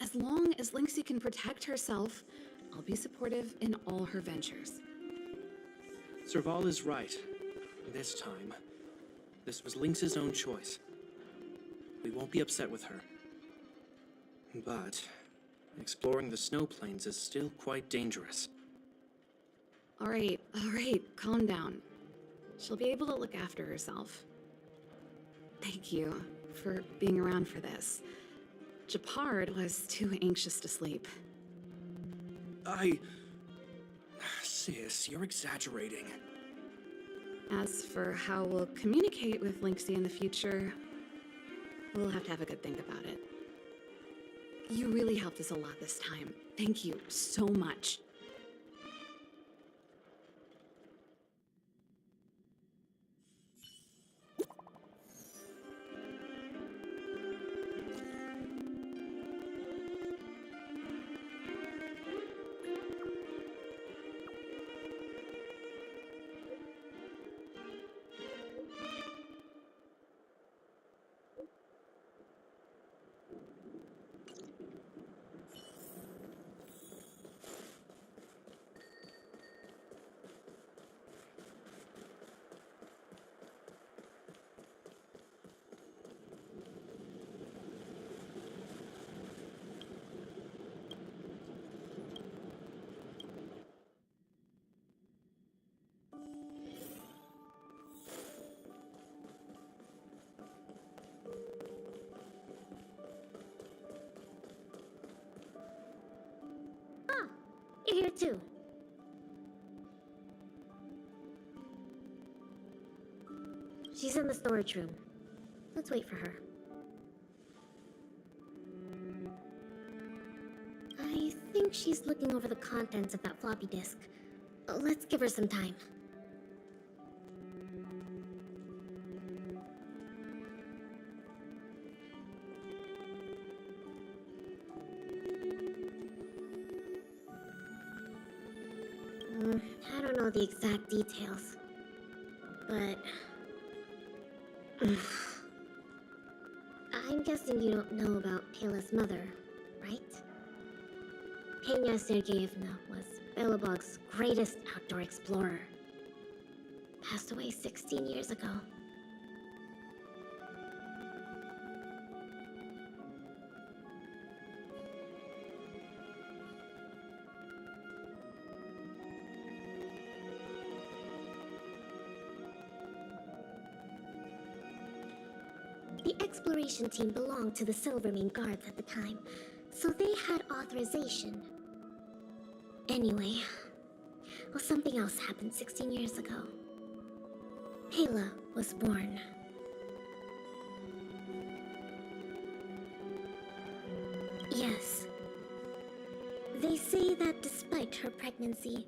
As long as Lynxie can protect herself, I'll be supportive in all her ventures. Serval is right. This time, this was Lynx's own choice. We won't be upset with her. But exploring the snow plains is still quite dangerous. All right, calm down. She'll be able to look after herself. Thank you for being around for this. Japard was too anxious to sleep. Sis, you're exaggerating. As for how we'll communicate with Lynxie in the future, we'll have to have a good think about it. You really helped us a lot this time. Thank you so much. She's in the storage room. Let's wait for her. I think she's looking over the contents of that floppy disk. Let's give her some time. I don't know the exact details, but I'm guessing you don't know about Pela's mother, right? Pena Sergeyevna was Belobog's greatest outdoor explorer. Passed away 16 years ago. The exploration team belonged to the Silvermane Guards at the time, so they had authorization. Anyway, well, something else happened 16 years ago. Pela was born. Yes. They say that despite her pregnancy,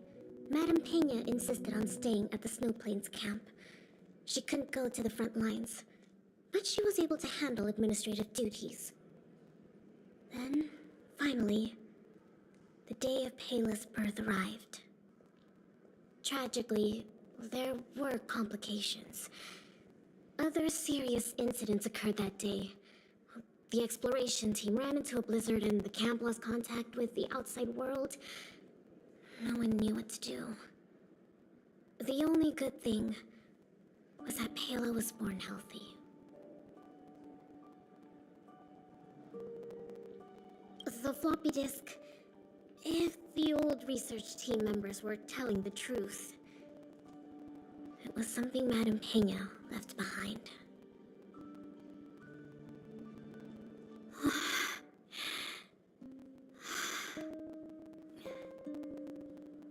Madame Pena insisted on staying at the Snow Plains camp. She couldn't go to the front lines, but she was able to handle administrative duties. Then, finally, the day of Pela's birth arrived. Tragically, there were complications. Other serious incidents occurred that day. The exploration team ran into a blizzard and the camp lost contact with the outside world. No one knew what to do. The only good thing was that Pela was born healthy. The floppy disk, if the old research team members were telling the truth, it was something Madame Pena left behind.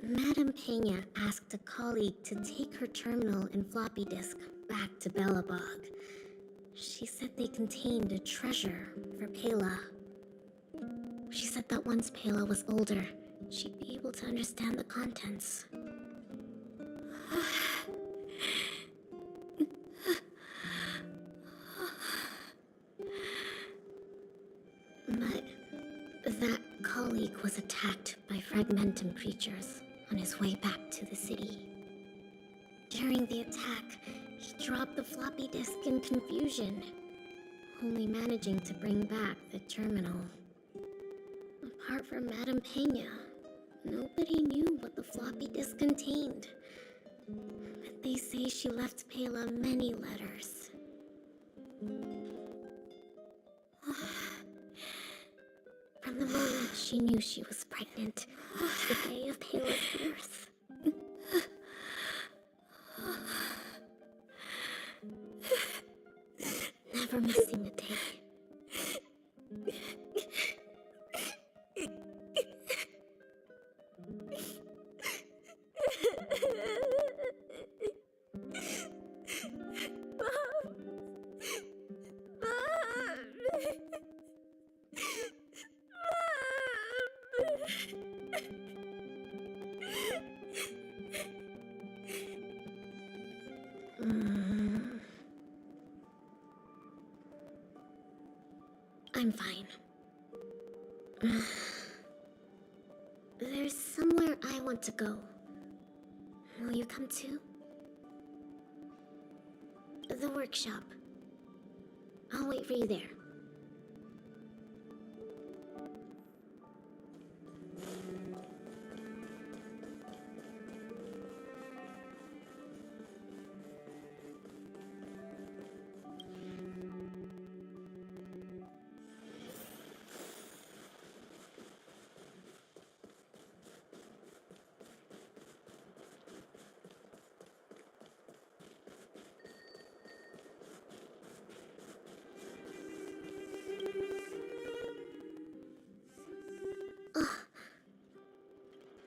Madame Pena asked a colleague to take her terminal and floppy disk back to Belobog. She said they contained a treasure for Pela. She said that once Pela was older, she'd be able to understand the contents. But that colleague was attacked by fragmentum creatures on his way back to the city. During the attack, he dropped the floppy disk in confusion, only managing to bring back the terminal. Apart from Madame Pena, nobody knew what the floppy disk contained. But they say she left Pela many letters. From the moment she knew she was pregnant to the day of Pela's birth. Never missing a day. I'm fine. There's somewhere I want to go. Will you come too? The workshop. I'll wait for you there.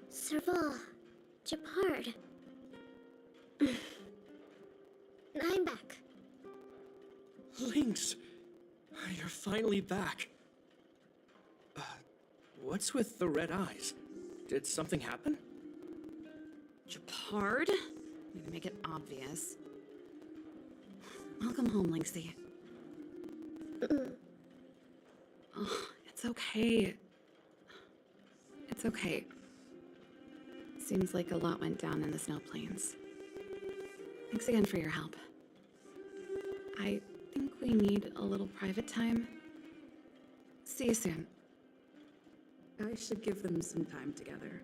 Serval, Japard. I'm back. Lynx! You're finally back. What's with the red eyes? Did something happen? Japard? Need to make it obvious. Welcome home, Lynxie. Oh, it's okay. It's okay. Seems like a lot went down in the snow plains. Thanks again for your help. I think we need a little private time. See you soon. I should give them some time together.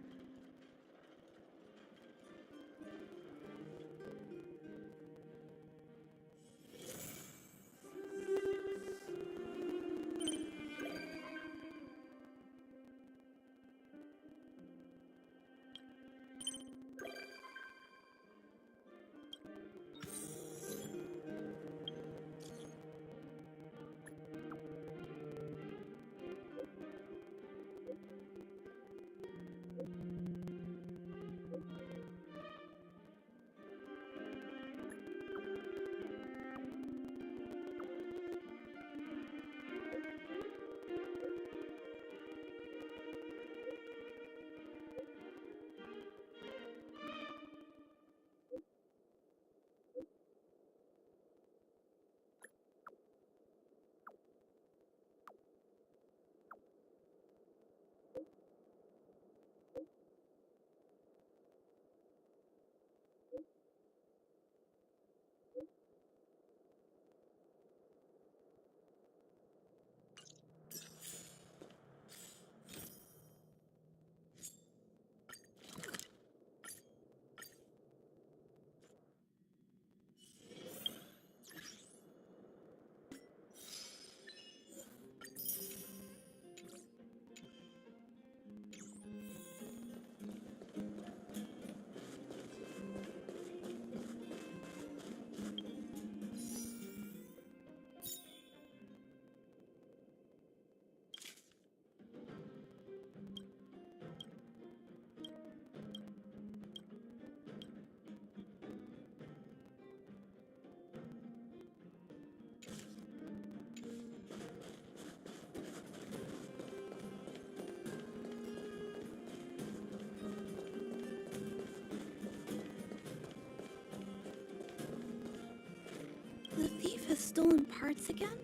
The thief has stolen parts again?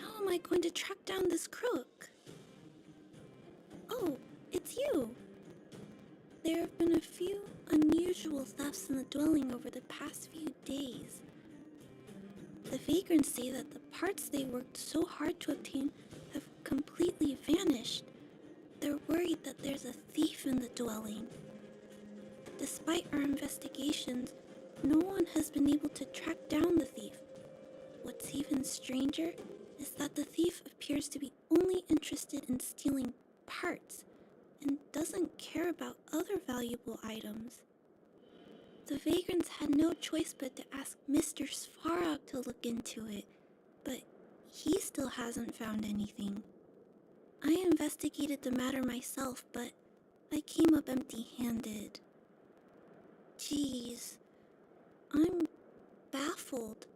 How am I going to track down this crook? Oh, it's you! There have been a few unusual thefts in the dwelling over the past few days. The vagrants say that the parts they worked so hard to obtain have completely vanished. They're worried that there's a thief in the dwelling. Despite our investigations, no one has been able to track down the thief. What's even stranger is that the thief appears to be only interested in stealing parts and doesn't care about other valuable items. The vagrants had no choice but to ask Mr. Svarog to look into it, but he still hasn't found anything. I investigated the matter myself, but I came up empty-handed. Jeez, I'm baffled.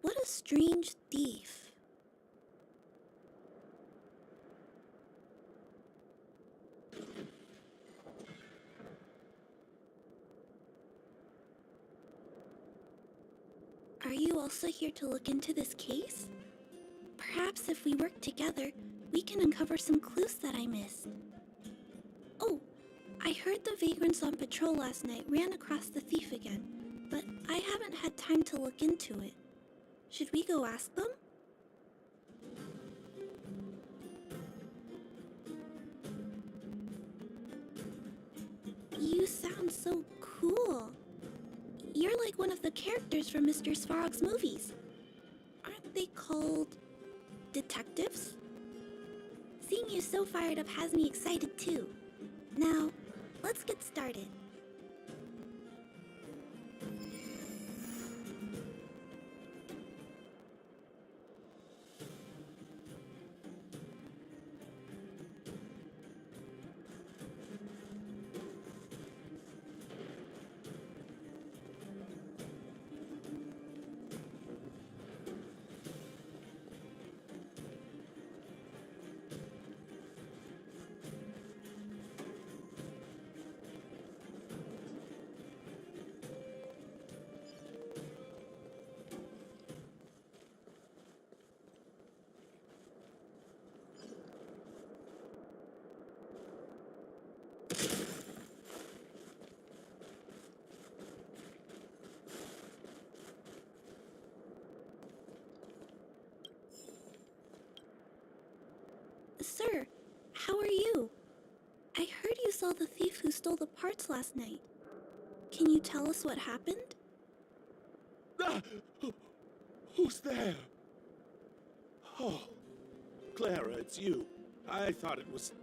What a strange thief. Are you also here to look into this case? Perhaps if we work together, we can uncover some clues that I missed. Oh, I heard the vagrants on patrol last night ran across the thief again, but I haven't had time to look into it. Should we go ask them? You sound so cool. You're like one of the characters from Mr. Svarog's movies. Aren't they called detectives? Seeing you so fired up has me excited too. Now, let's get started. Sir, how are you? I heard you saw the thief who stole the parts last night. Can you tell us what happened? Ah! Who's there? Oh, Clara, it's you. I thought it was...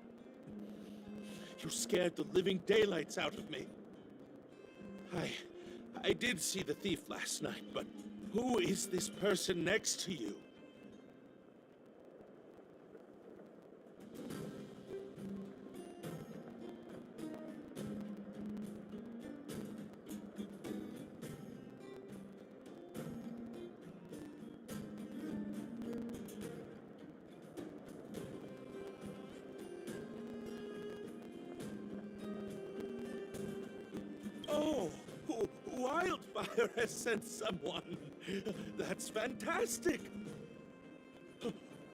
You scared the living daylights out of me. I did see the thief last night, but who is this person next to you? Oh, Wildfire has sent someone. That's fantastic.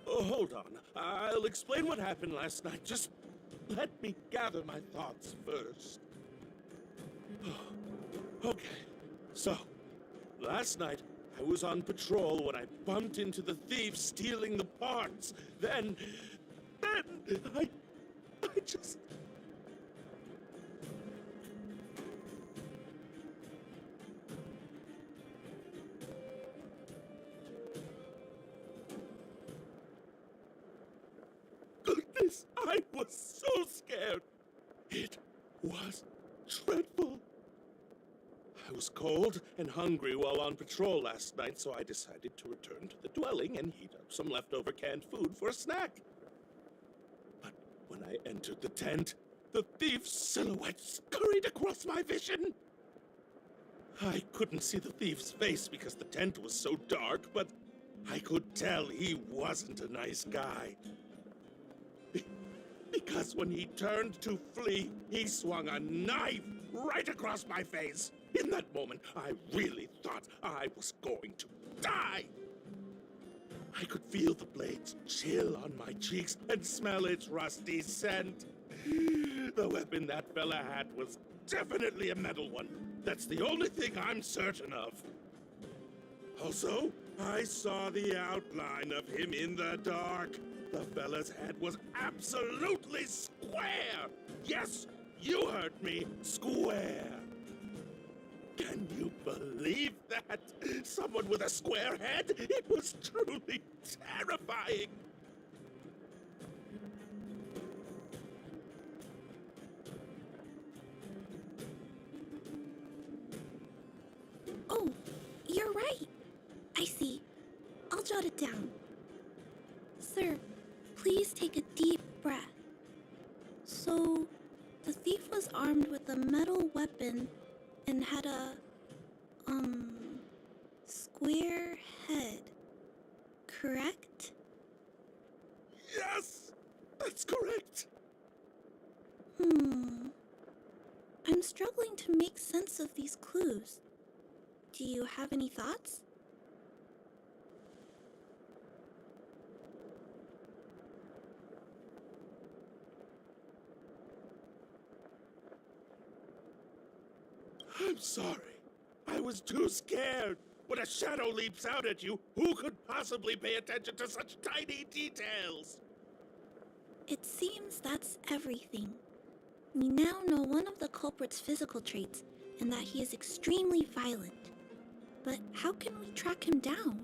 Oh, hold on. I'll explain what happened last night. Just let me gather my thoughts first. Okay, so last night I was on patrol when I bumped into the thief stealing the parts. Then I just... Goodness, I was so scared. It was dreadful. I was cold and hungry while on patrol last night, so I decided to return to the dwelling and heat up some leftover canned food for a snack. But when I entered the tent, the thief's silhouette scurried across my vision. I couldn't see the thief's face because the tent was so dark, but I could tell he wasn't a nice guy. Because when he turned to flee, he swung a knife right across my face. In that moment, I really thought I was going to die. I could feel the blades chill on my cheeks and smell its rusty scent. The weapon that fella had was definitely a metal one. That's the only thing I'm certain of. Also, I saw the outline of him in the dark. The fella's head was absolutely square! Yes, you heard me, square! Can you believe that? Someone with a square head? It was truly terrifying! Oh, you're right. I see. I'll jot it down. Sir, please take a deep breath. So, the thief was armed with a metal weapon and had a, square head, correct? Yes! That's correct! I'm struggling to make sense of these clues. Do you have any thoughts? I'm sorry. I was too scared. When a shadow leaps out at you, who could possibly pay attention to such tiny details? It seems that's everything. We now know one of the culprit's physical traits, and that he is extremely violent. But how can we track him down?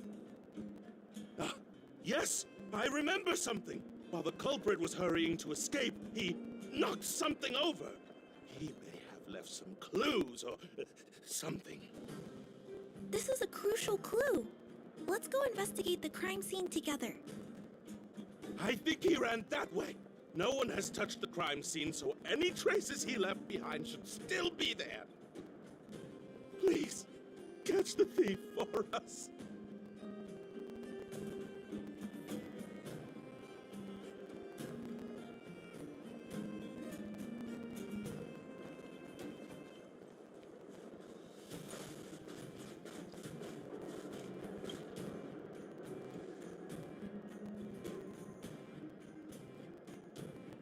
Ah, yes, I remember something. While the culprit was hurrying to escape, he knocked something over. He may have left some clues or something. This is a crucial clue. Let's go investigate the crime scene together. I think he ran that way. No one has touched the crime scene, so any traces he left behind should still be there. Please, catch the thief for us.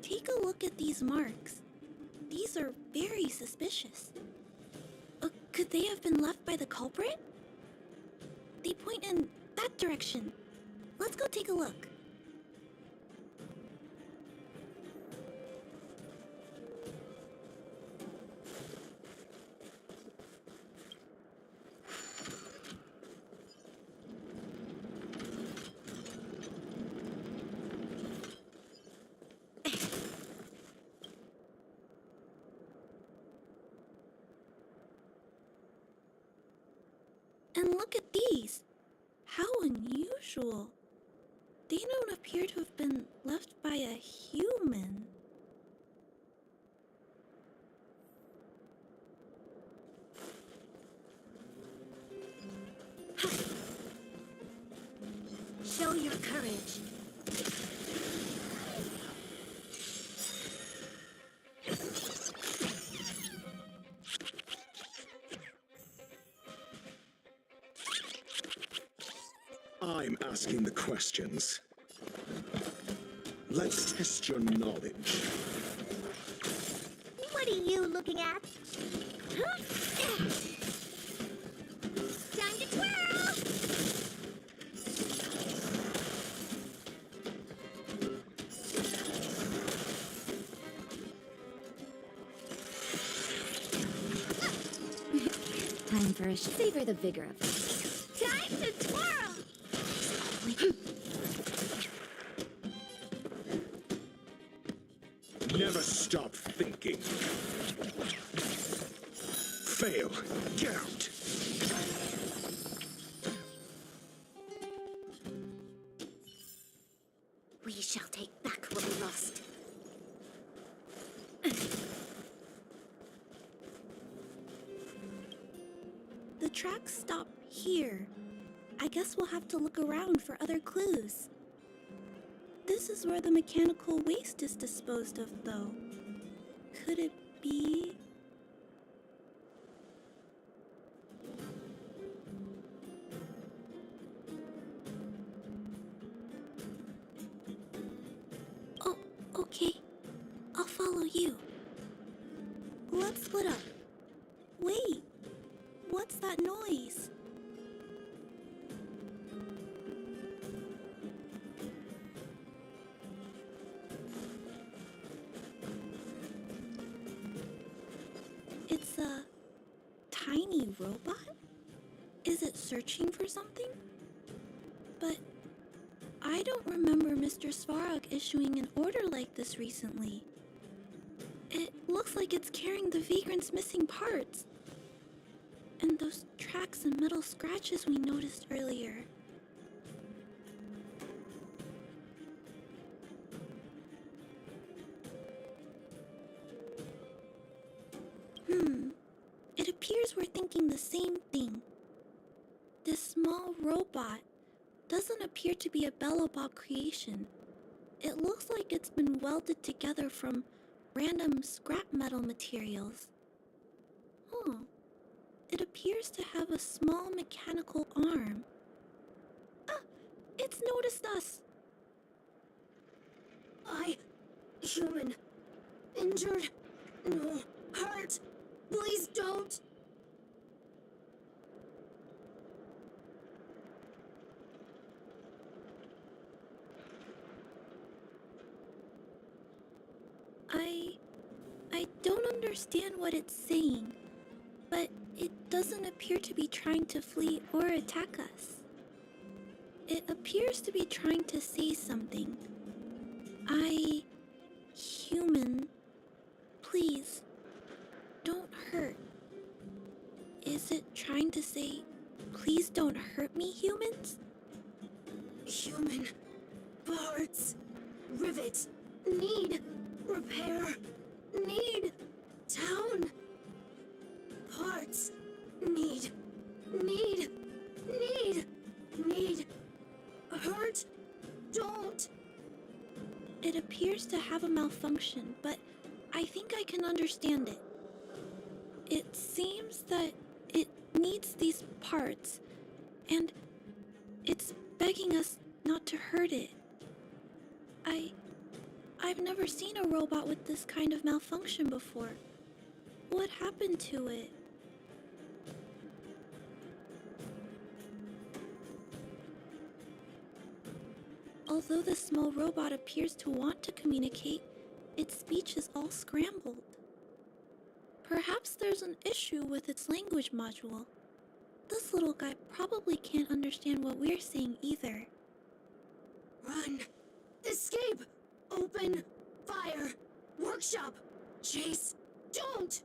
Take a look at these marks. These are very suspicious. Could they have been left by the culprit? They point in that direction. Let's go take a look. And look at these. How unusual. They don't appear to have been left by a human. Show your courage. I'm asking the questions. Let's test your knowledge. What are you looking at? Time to twirl! Time for a savor the vigor of it. Time to twirl! Never stop thinking. Fail. Get out. We shall take back what we lost. The tracks stop here. I guess we'll have to look around for other clues. This is where the mechanical waste is disposed of, though. Could it be? Oh, okay. I'll follow you. Let's split up. Wait, what's that noise? It's a tiny robot? Is it searching for something? But I don't remember Mr. Svarog issuing an order like this recently. It looks like it's carrying the vagrant's missing parts. And those tracks and metal scratches we noticed earlier. It appears we're thinking the same thing. This small robot doesn't appear to be a Belobot creation. It looks like it's been welded together from random scrap metal materials. It appears to have a small mechanical arm. Ah! It's noticed us! Human. Injured. No. Hurt. Please don't. I don't understand what it's saying, but it doesn't appear to be trying to flee or attack us. It appears to be trying to say something. Human, please, don't hurt. Is it trying to say, please don't hurt me, humans? Human. Parts. Rivet. Need. Repair. Need. Town. Parts. Need. Hurt. Don't. It appears to have a malfunction, but I think I can understand it. It seems that it needs these parts, and it's begging us not to hurt it. I've never seen a robot with this kind of malfunction before. What happened to it? Although the small robot appears to want to communicate, its speech is all scrambled. Perhaps there's an issue with its language module. This little guy probably can't understand what we're saying either. Run. Escape. Open. Fire. Workshop. Chase. Don't.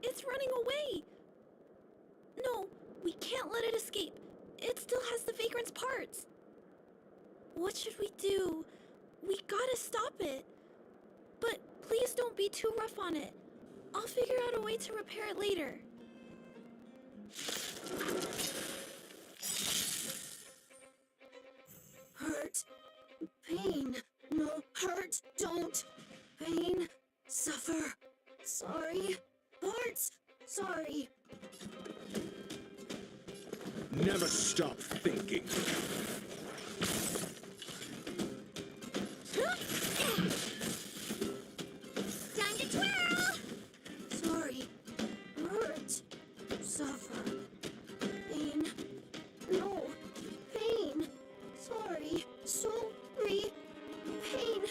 It's running away. We can't let it escape. It still has the Vagrant's parts. What should we do? We gotta stop it. But please don't be too rough on it. I'll figure out a way to repair it later. Hurt. Pain. No, hurt. Don't. Pain. Suffer. Sorry. Parts. Sorry. Never stop thinking. Time to twirl! Sorry. Hurt. Suffer. Pain. No. Pain. Sorry. Sorry. Pain.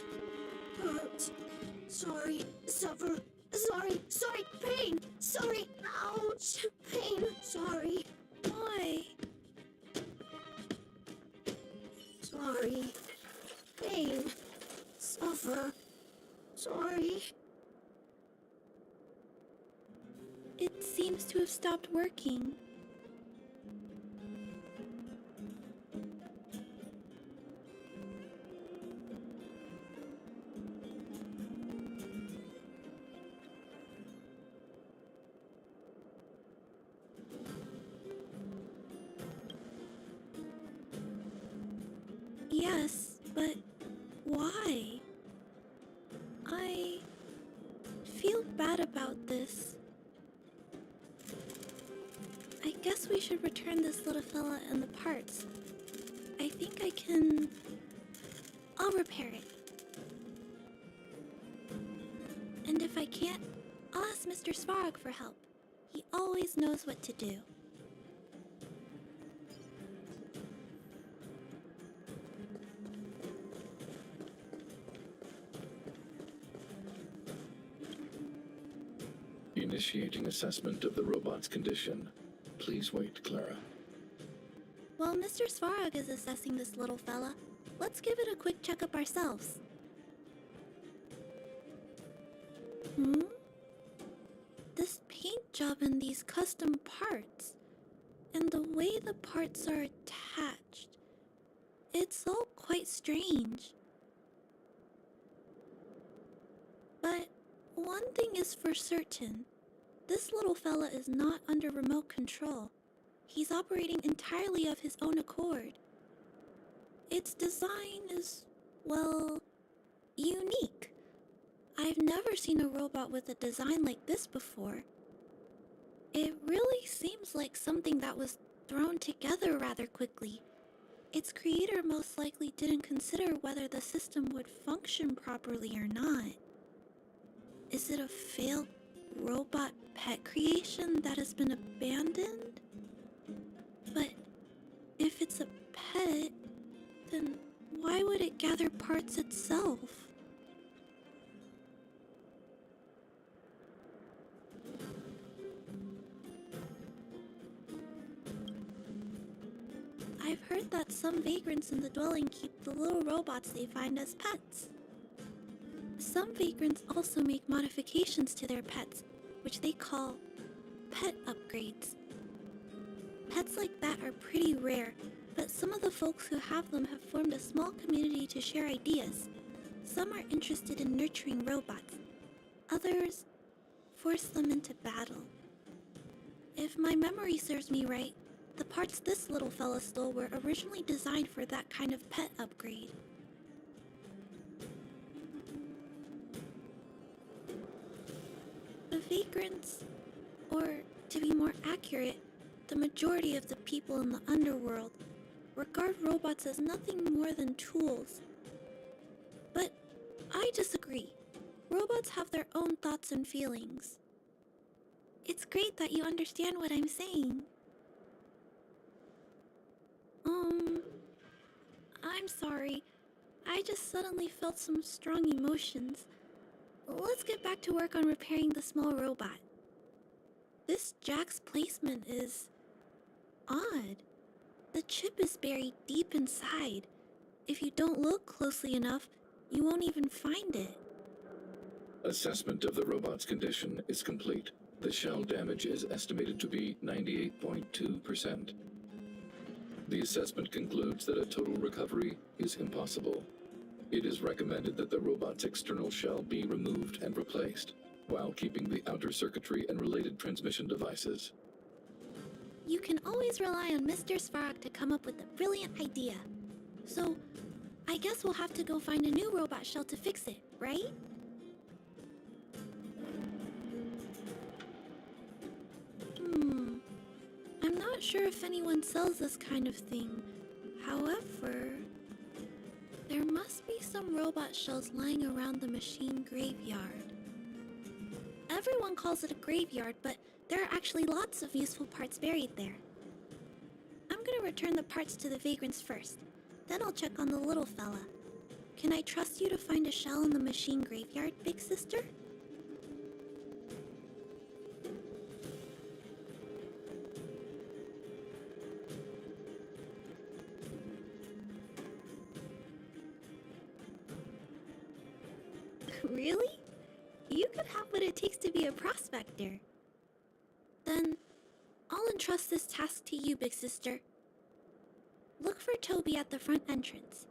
Hurt. Sorry. Suffer. Sorry. Sorry. Pain. Sorry. Ouch. Pain. Sorry. Why? Sorry. Pain. Suffer. Sorry. It seems to have stopped working. Yes, but why? I feel bad about this. I guess we should return this little fella and the parts. I think I can... I'll repair it. And if I can't, I'll ask Mr. Svarog for help. He always knows what to do. Initiating assessment of the robot's condition. Please wait, Clara. While Mr. Svarog is assessing this little fella, let's give it a quick checkup ourselves. This paint job and these custom parts, and the way the parts are attached, it's all quite strange. But one thing is for certain, this little fella is not under remote control. He's operating entirely of his own accord. Its design is, well, unique. I've never seen a robot with a design like this before. It really seems like something that was thrown together rather quickly. Its creator most likely didn't consider whether the system would function properly or not. Is it a failed robot pet creation that has been abandoned? But if it's a pet, then why would it gather parts itself? I've heard that some vagrants in the dwelling keep the little robots they find as pets. Some vagrants also make modifications to their pets, which they call pet upgrades. Pets like that are pretty rare, but some of the folks who have them have formed a small community to share ideas. Some are interested in nurturing robots. Others force them into battle. If my memory serves me right, the parts this little fella stole were originally designed for that kind of pet upgrade. The vagrants, or to be more accurate, the majority of the people in the underworld, regard robots as nothing more than tools. But I disagree. Robots have their own thoughts and feelings. It's great that you understand what I'm saying. I'm sorry. I just suddenly felt some strong emotions. Let's get back to work on repairing the small robot. This jack's placement is odd. The chip is buried deep inside. If you don't look closely enough, you won't even find it. Assessment of the robot's condition is complete. The shell damage is estimated to be 98.2%. The assessment concludes that a total recovery is impossible. It is recommended that the robot's external shell be removed and replaced, while keeping the outer circuitry and related transmission devices. You can always rely on Mr. Svarog to come up with a brilliant idea. So, I guess we'll have to go find a new robot shell to fix it, right? I'm not sure if anyone sells this kind of thing. However, there must be some robot shells lying around the machine graveyard. Everyone calls it a graveyard, but there are actually lots of useful parts buried there. I'm gonna return the parts to the vagrants first. Then I'll check on the little fella. Can I trust you to find a shell in the machine graveyard, big sister? Really? You could have what it takes to be a prospector. Then, I'll entrust this task to you, big sister. Look for Toby at the front entrance.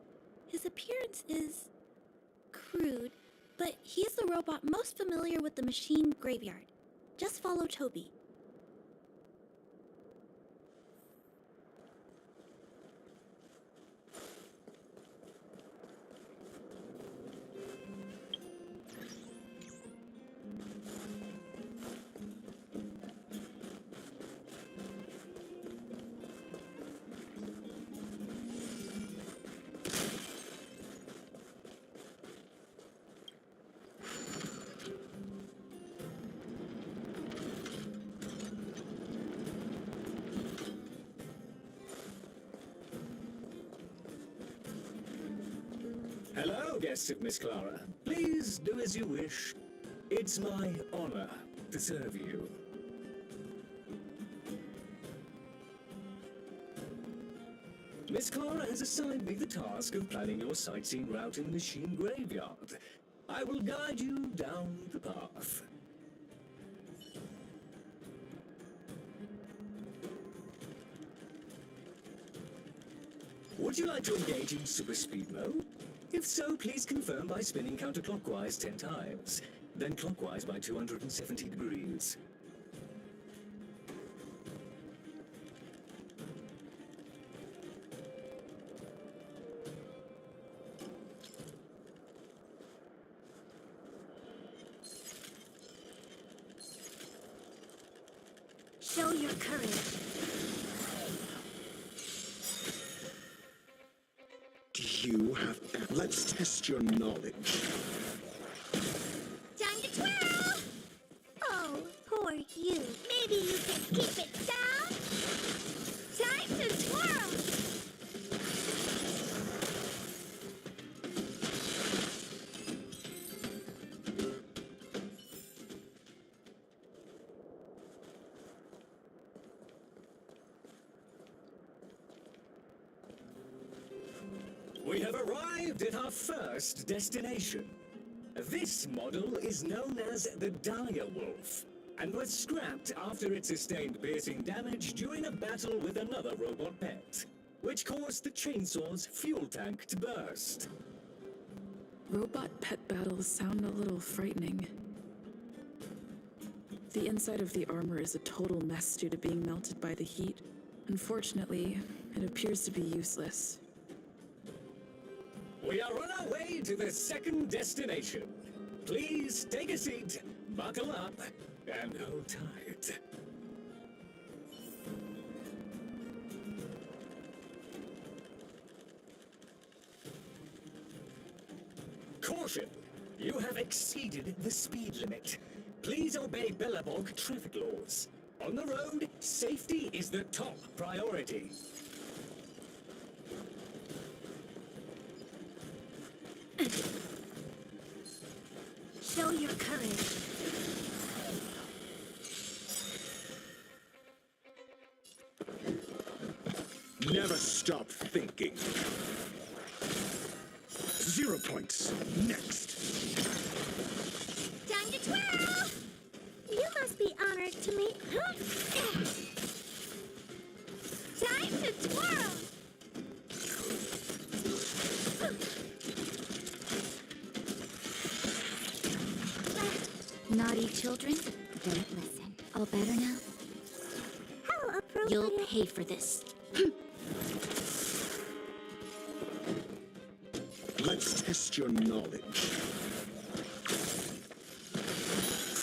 His appearance is crude, but he's the robot most familiar with the machine graveyard. Just follow Toby. Hello, guests of Miss Clara. Please do as you wish. It's my honor to serve you. Miss Clara has assigned me the task of planning your sightseeing route in the machine graveyard. I will guide you down the path. Would you like to engage in super speed mode? If so, please confirm by spinning counterclockwise 10 times, then clockwise by 270 degrees. Show your courage. You have... Let's test your knowledge. Time to twirl! Oh, poor you. Maybe you can keep it down? Time to twirl! We have arrived at our first destination. This model is known as the Dire Wolf, and was scrapped after it sustained piercing damage during a battle with another robot pet, which caused the chainsaw's fuel tank to burst. Robot pet battles sound a little frightening. The inside of the armor is a total mess due to being melted by the heat. Unfortunately, it appears to be useless. We are on our way to the second destination. Please take a seat, buckle up, and hold tight. Caution! You have exceeded the speed limit. Please obey Billabong traffic laws. On the road, safety is the top priority. Show your courage. Never stop thinking. 0 points. Next. Time to twirl! You must be honored to meet. Time to twirl! Naughty children, don't listen. All better now? How appropriate. You'll pay for this. Let's test your knowledge.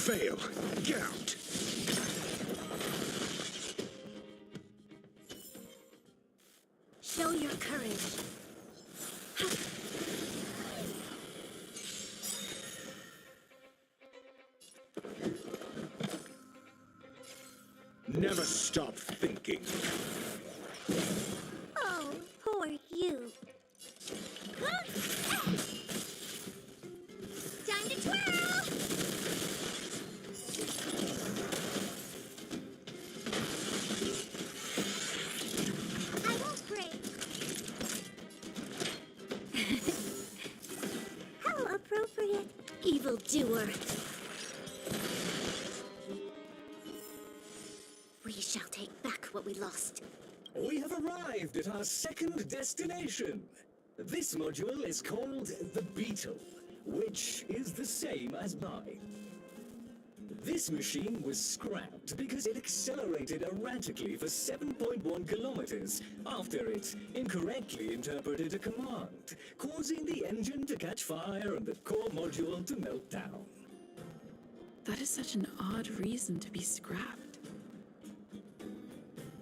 Fail. Get out. Show your courage. Never stop thinking. Oh, poor you. Time to twirl! I won't break. How appropriate. Evildoer. We shall take back what we lost. We have arrived at our second destination. This module is called the Beetle, which is the same as mine. This machine was scrapped because it accelerated erratically for 7.1 kilometers after it incorrectly interpreted a command, causing the engine to catch fire and the core module to melt down. That is such an odd reason to be scrapped.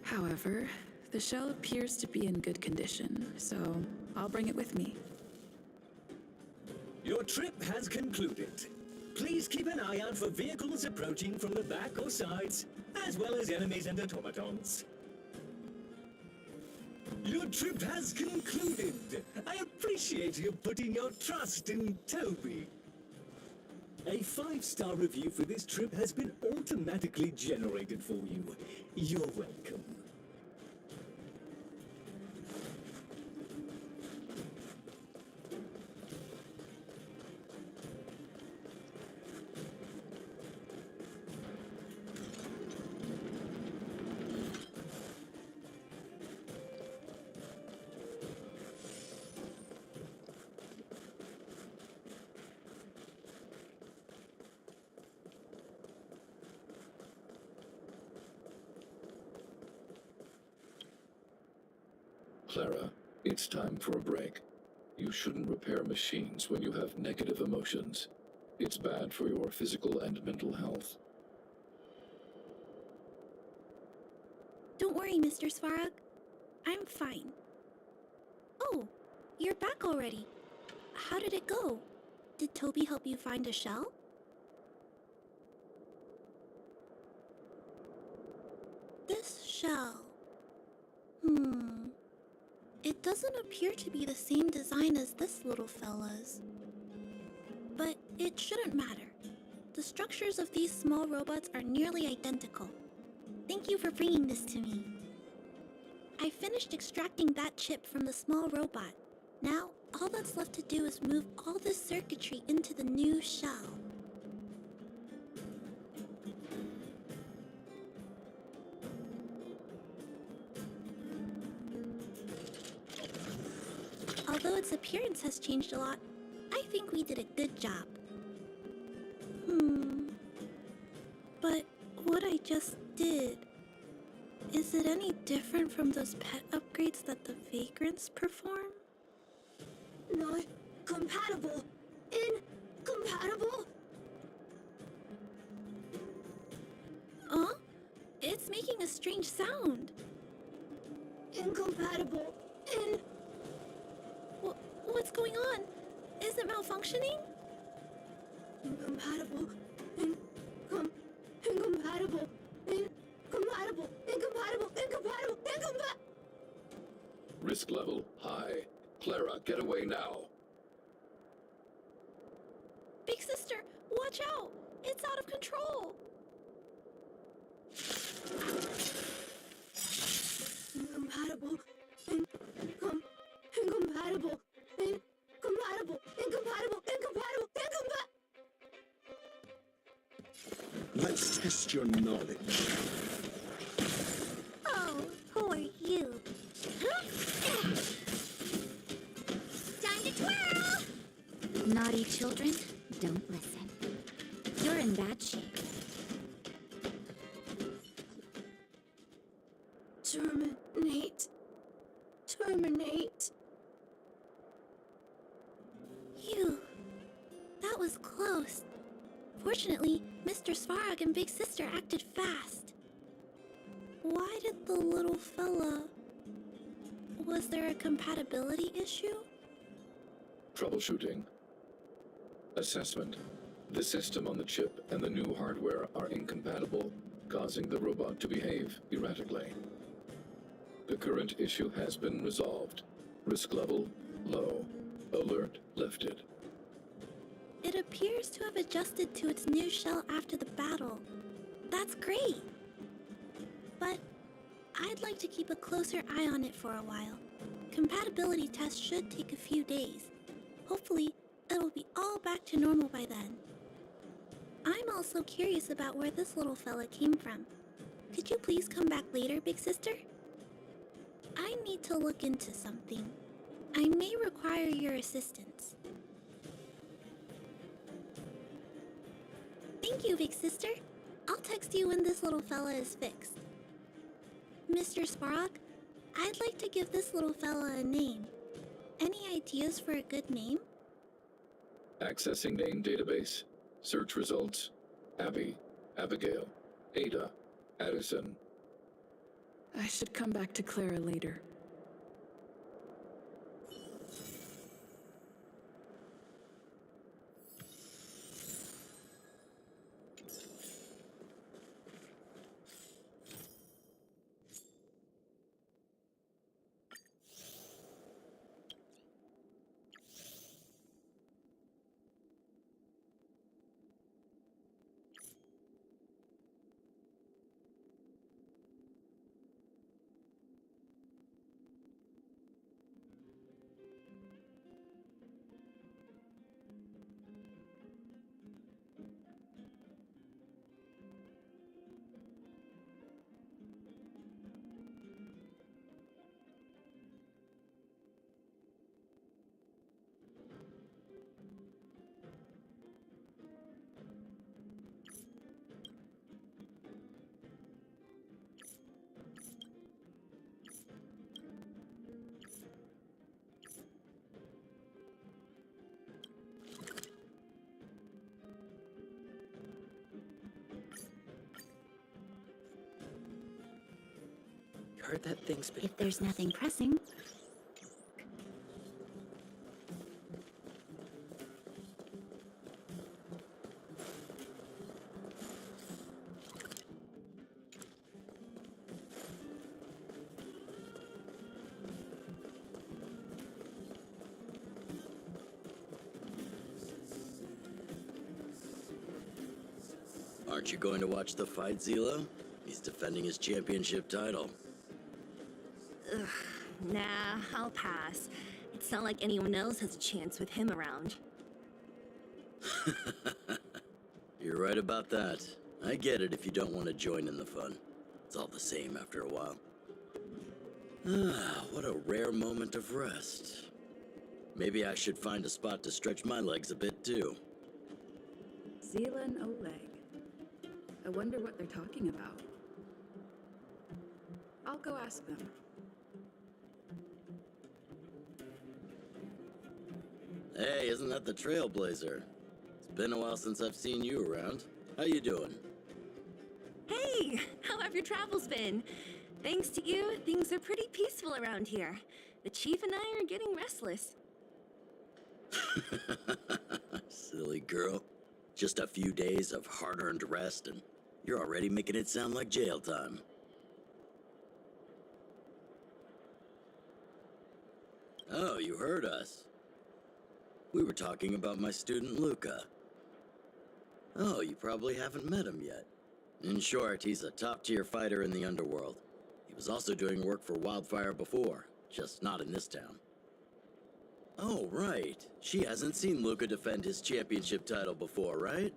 However, the shell appears to be in good condition, so I'll bring it with me. Your trip has concluded. Please keep an eye out for vehicles approaching from the back or sides, as well as enemies and automatons. Your trip has concluded. I appreciate you putting your trust in Toby. A 5-star review for this trip has been automatically generated for you. You're welcome. Clara, it's time for a break. You shouldn't repair machines when you have negative emotions. It's bad for your physical and mental health. Don't worry, Mr. Svarog. I'm fine. Oh, you're back already. How did it go? Did Toby help you find a shell? This shell. It doesn't appear to be the same design as this little fella's. But it shouldn't matter. The structures of these small robots are nearly identical. Thank you for bringing this to me. I finished extracting that chip from the small robot. Now, all that's left to do is move all this circuitry into the new shell. Although its appearance has changed a lot, I think we did a good job. But what I just did, is it any different from those pet upgrades that the Vagrants perform? Not compatible. Incompatible. Huh? It's making a strange sound. Incompatible. What's going on? Is it malfunctioning? Incompatible. Incompatible. Incompatible. Risk level high. Clara, get away now. Big sister, watch out! It's out of control! Incompatible. Incompatible. Incompatible. Let's test your knowledge. Oh, who are you? Time to twirl! Naughty children, don't listen. You're in bad shape. Terminate. Terminate. Phew. That was close. Fortunately, Mr. Svarog and Big Sister acted fast. Why did the little fella... Was there a compatibility issue? Troubleshooting. Assessment. The system on the chip and the new hardware are incompatible, causing the robot to behave erratically. The current issue has been resolved. Risk level, low. Alert lifted. It appears to have adjusted to its new shell after the battle. That's great. But I'd like to keep a closer eye on it for a while. Compatibility tests should take a few days. Hopefully, it'll be all back to normal by then. I'm also curious about where this little fella came from. Could you please come back later, Big Sister? I need to look into something. I may require your assistance. Thank you, Big Sister. I'll text you when this little fella is fixed. Mr. Svarog, I'd like to give this little fella a name. Any ideas for a good name? Accessing name database. Search results. Abby, Abigail, Ada, Addison. I should come back to Clara later. Heard that thing's been... If there's nothing pressing. Aren't you going to watch the fight, Zelo? He's defending his championship title. Ugh, nah, I'll pass. It's not like anyone else has a chance with him around. You're right about that. I get it if you don't want to join in the fun. It's all the same after a while. Ah, what a rare moment of rest. Maybe I should find a spot to stretch my legs a bit too. Zila and Oleg. I wonder what they're talking about. I'll go ask them. Hey, isn't that the Trailblazer? It's been a while since I've seen you around. How you doing? Hey, how have your travels been? Thanks to you, things are pretty peaceful around here. The Chief and I are getting restless. Silly girl. Just a few days of hard-earned rest and you're already making it sound like jail time. Oh, you heard us. We were talking about my student Luca. Oh, you probably haven't met him yet. In short, he's a top-tier fighter in the underworld. He was also doing work for Wildfire before, just not in this town. Oh, right. She hasn't seen Luca defend his championship title before, right?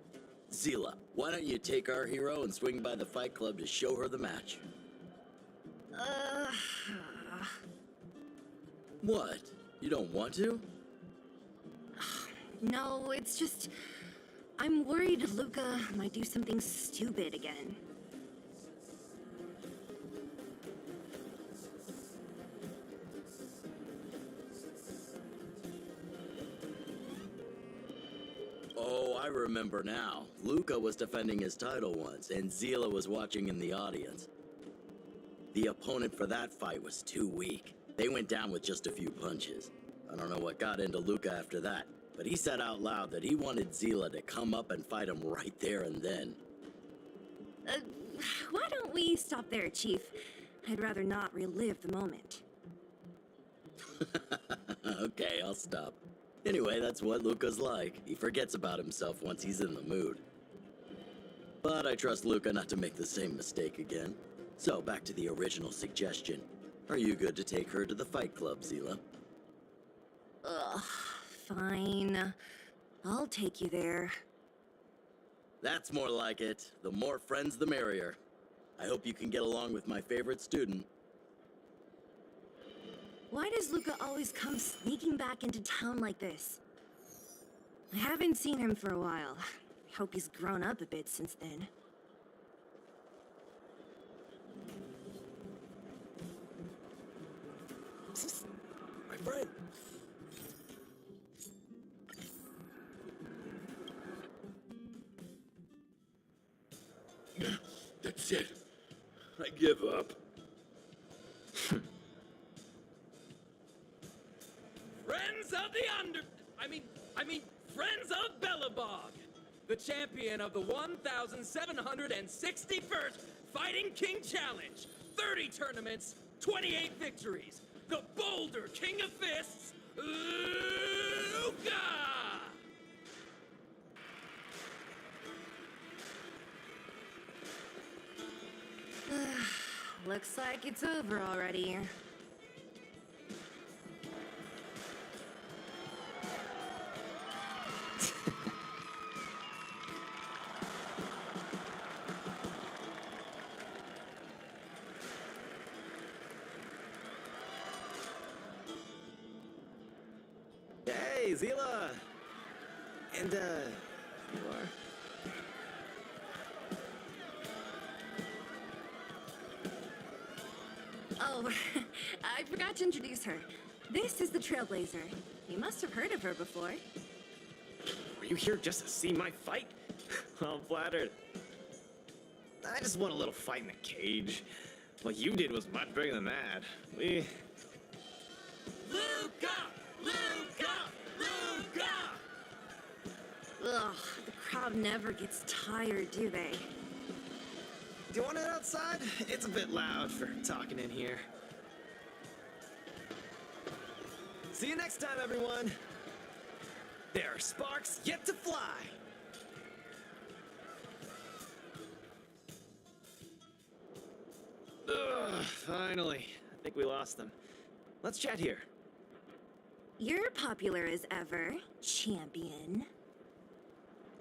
Zila, why don't you take our hero and swing by the Fight Club to show her the match? What? You don't want to? No, it's just... I'm worried Luca might do something stupid again. Oh, I remember now. Luca was defending his title once, and Zila was watching in the audience. The opponent for that fight was too weak. They went down with just a few punches. I don't know what got into Luca after that, but he said out loud that he wanted Zila to come up and fight him right there and then. Why don't we stop there, Chief? I'd rather not relive the moment. Okay, I'll stop. Anyway, that's what Luca's like. He forgets about himself once he's in the mood. But I trust Luca not to make the same mistake again. So, back to the original suggestion. Are you good to take her to the Fight Club, Zila? Ugh, fine. I'll take you there. That's more like it. The more friends, the merrier. I hope you can get along with my favorite student. Why does Luca always come sneaking back into town like this? I haven't seen him for a while. I hope he's grown up a bit since then. My friend! That's it. I give up. Friends of the I mean, Friends of Bellabog, the champion of the 1,761st Fighting King Challenge, 30 tournaments, 28 victories, the Boulder King of Fists, Luca! Looks like it's over already. Hey, Zila! And, you are? Oh, I forgot to introduce her. This is the Trailblazer. You must have heard of her before. Were you here just to see my fight? I'm flattered. I just want a little fight in the cage. What you did was much bigger than that. Luca! Luca! Luca! Ugh, the crowd never gets tired, do they? Do you want it outside? It's a bit loud for talking in here. See you next time, everyone. There are sparks yet to fly. Ugh, finally. I think we lost them. Let's chat here. You're popular as ever, champion.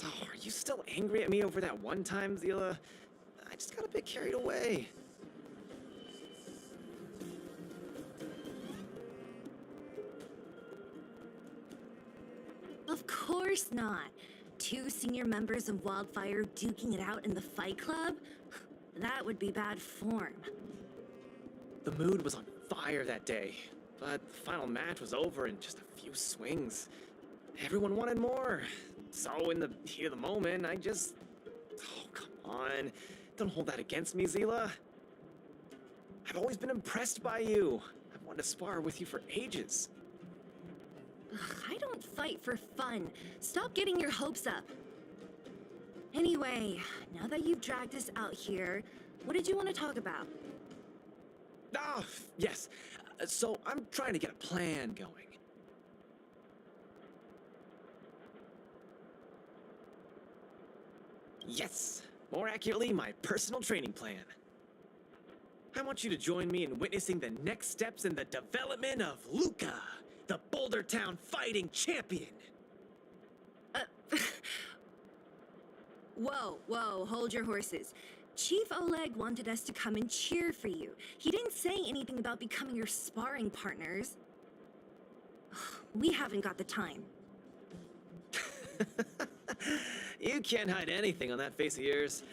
Oh, are you still angry at me over that one time, Zila? I just got a bit carried away. Of course not. Two senior members of Wildfire duking it out in the Fight Club? That would be bad form. The mood was on fire that day, but the final match was over in just a few swings. Everyone wanted more. So in the heat of the moment, I just... Oh, come on. Don't hold that against me, Zila. I've always been impressed by you. I've wanted to spar with you for ages. Ugh, I don't fight for fun. Stop getting your hopes up. Anyway, now that you've dragged us out here, what did you want to talk about? Oh, yes. So I'm trying to get a plan going. Yes, more accurately, my personal training plan. I want you to join me in witnessing the next steps in the development of Luca, the Boulder Town fighting champion. Whoa, hold your horses. Chief Oleg wanted us to come and cheer for you. He didn't say anything about becoming your sparring partners. We haven't got the time. You can't hide anything on that face of yours.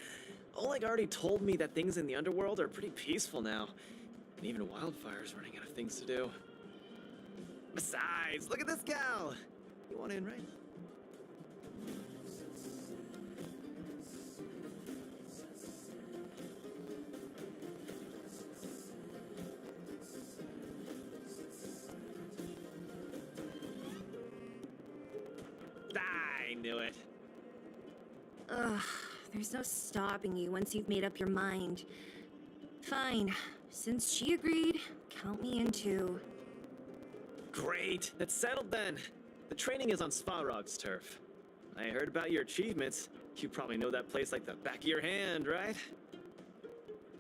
Oleg already told me that things in the underworld are pretty peaceful now. And even Wildfire's running out of things to do. Besides, look at this gal! You want in, right? I knew it. Ugh, there's no stopping you once you've made up your mind. Fine. Since she agreed, count me in too. Great, that's settled then. The training is on Svarog's turf. I heard about your achievements. You probably know that place like the back of your hand, right?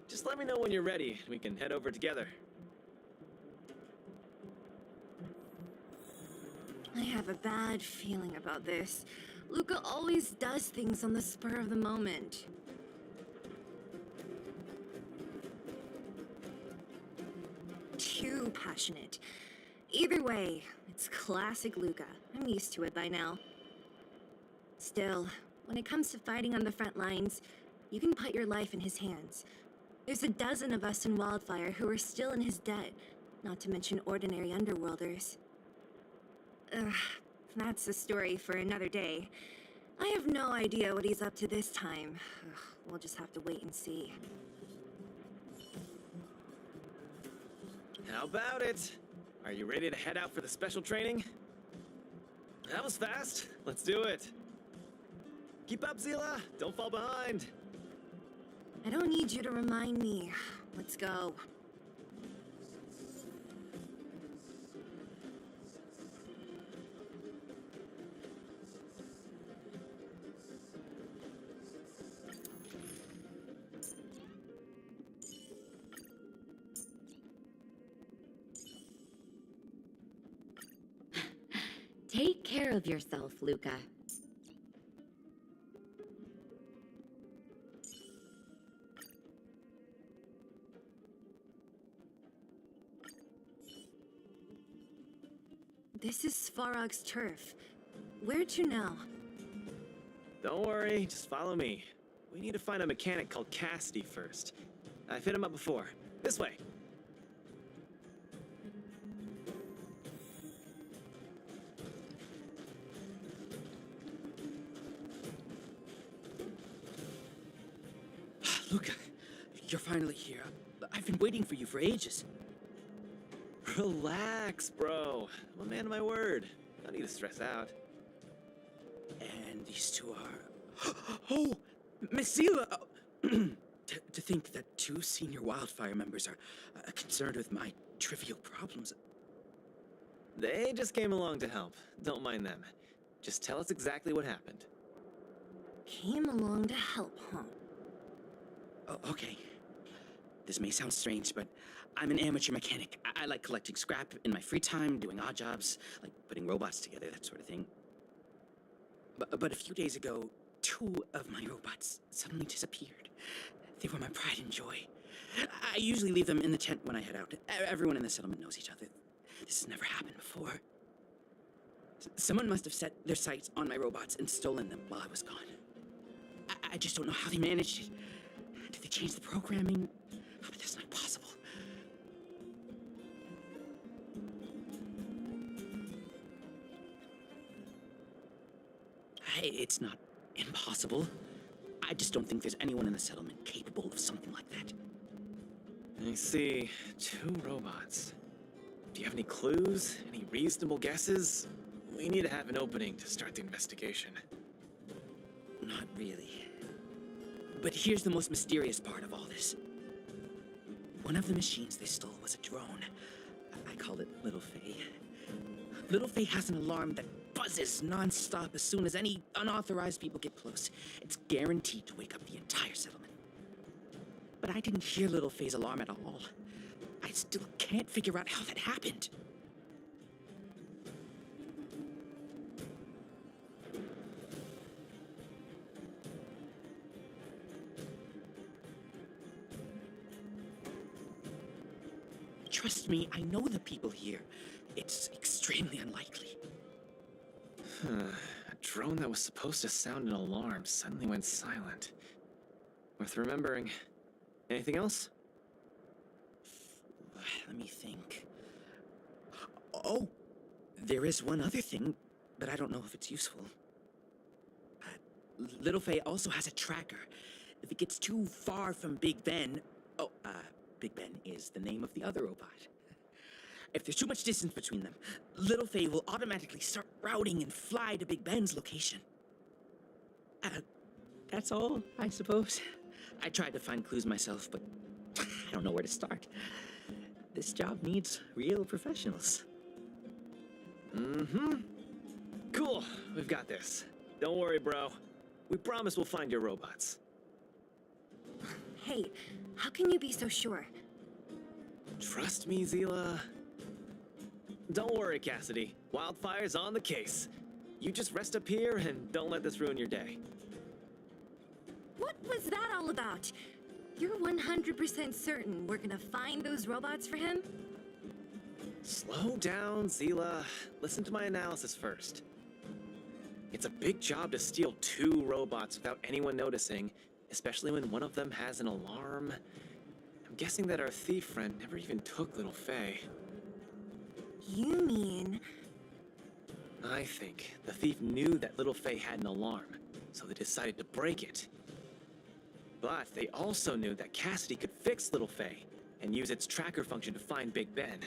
Just let me know when you're ready, and we can head over together. I have a bad feeling about this. Luca always does things on the spur of the moment. Too passionate. Either way, it's classic Luca. I'm used to it by now. Still, when it comes to fighting on the front lines, you can put your life in his hands. There's a dozen of us in Wildfire who are still in his debt, not to mention ordinary underworlders. Ugh, that's a story for another day. I have no idea what he's up to this time. Ugh, we'll just have to wait and see. How about it? Are you ready to head out for the special training? That was fast. Let's do it. Keep up, Zila. Don't fall behind. I don't need you to remind me. Let's go. Take care of yourself, Luca. This is Svarog's turf. Where to now? Don't worry, just follow me. We need to find a mechanic called Cassidy first. I've hit him up before. This way. Luca, you're finally here. I've been waiting for you for ages. Relax, bro. I'm a man of my word. No need to stress out. And these two are... Oh! Miss Zila! To think that two senior Wildfire members are concerned with my trivial problems. They just came along to help. Don't mind them. Just tell us exactly what happened. Came along to help, huh? Oh, okay. This may sound strange, but I'm an amateur mechanic. I like collecting scrap in my free time, doing odd jobs, like putting robots together, that sort of thing. But a few days ago, two of my robots suddenly disappeared. They were my pride and joy. I usually leave them in the tent when I head out. Everyone in the settlement knows each other. This has never happened before. Someone must have set their sights on my robots and stolen them while I was gone. I just don't know how they managed it. Did they change the programming? But that's not possible. Hey, it's not impossible. I just don't think there's anyone in the settlement capable of something like that. I see. Two robots. Do you have any clues? Any reasonable guesses? We need to have an opening to start the investigation. Not really. But here's the most mysterious part of all this. One of the machines they stole was a drone. I called it Little Faye. Little Faye has an alarm that buzzes non-stop as soon as any unauthorized people get close. It's guaranteed to wake up the entire settlement. But I didn't hear Little Faye's alarm at all. I still can't figure out how that happened. Trust me, I know the people here. It's extremely unlikely. A drone that was supposed to sound an alarm suddenly went silent. Worth remembering. Anything else? Let me think. Oh, there is one other thing, but I don't know if it's useful. Little Faye also has a tracker. If it gets too far from Big Ben... Big Ben is the name of the other robot. If there's too much distance between them, Little Faye will automatically start routing and fly to Big Ben's location. That's all, I suppose. I tried to find clues myself, but I don't know where to start. This job needs real professionals. Mm-hmm. Cool, we've got this. Don't worry, bro. We promise we'll find your robots. Hey, how can you be so sure? Trust me, Zila. Don't worry, Cassidy. Wildfire's on the case. You just rest up here and don't let this ruin your day. What was that all about? You're 100% certain we're gonna find those robots for him? Slow down, Zila. Listen to my analysis first. It's a big job to steal 2 robots without anyone noticing, especially when one of them has an alarm. I'm guessing that our thief friend never even took Little Faye. You mean... I think the thief knew that Little Faye had an alarm, so they decided to break it. But they also knew that Cassidy could fix Little Faye and use its tracker function to find Big Ben.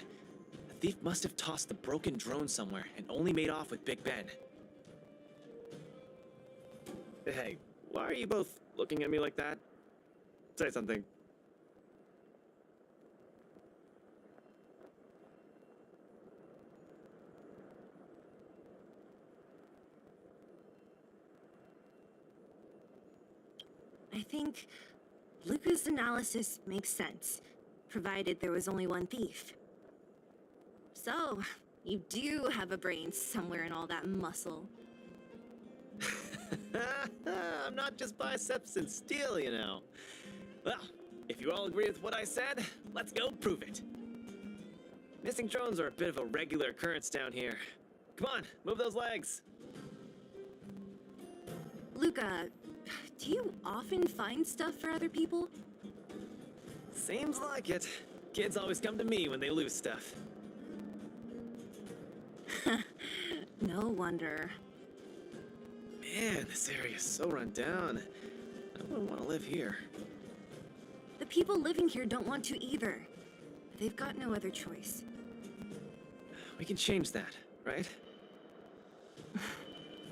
The thief must have tossed the broken drone somewhere and only made off with Big Ben. Hey, why are you both looking at me like that? Say something. I think Luca's analysis makes sense, provided there was only one thief. So, you do have a brain somewhere in all that muscle. I'm not just biceps and steel, you know. Well, if you all agree with what I said, let's go prove it. Missing drones are a bit of a regular occurrence down here. Come on, move those legs. Luca, do you often find stuff for other people? Seems like it. Kids always come to me when they lose stuff. No wonder. Man, this area is so run down. I wouldn't want to live here. The people living here don't want to either. They've got no other choice. We can change that, right?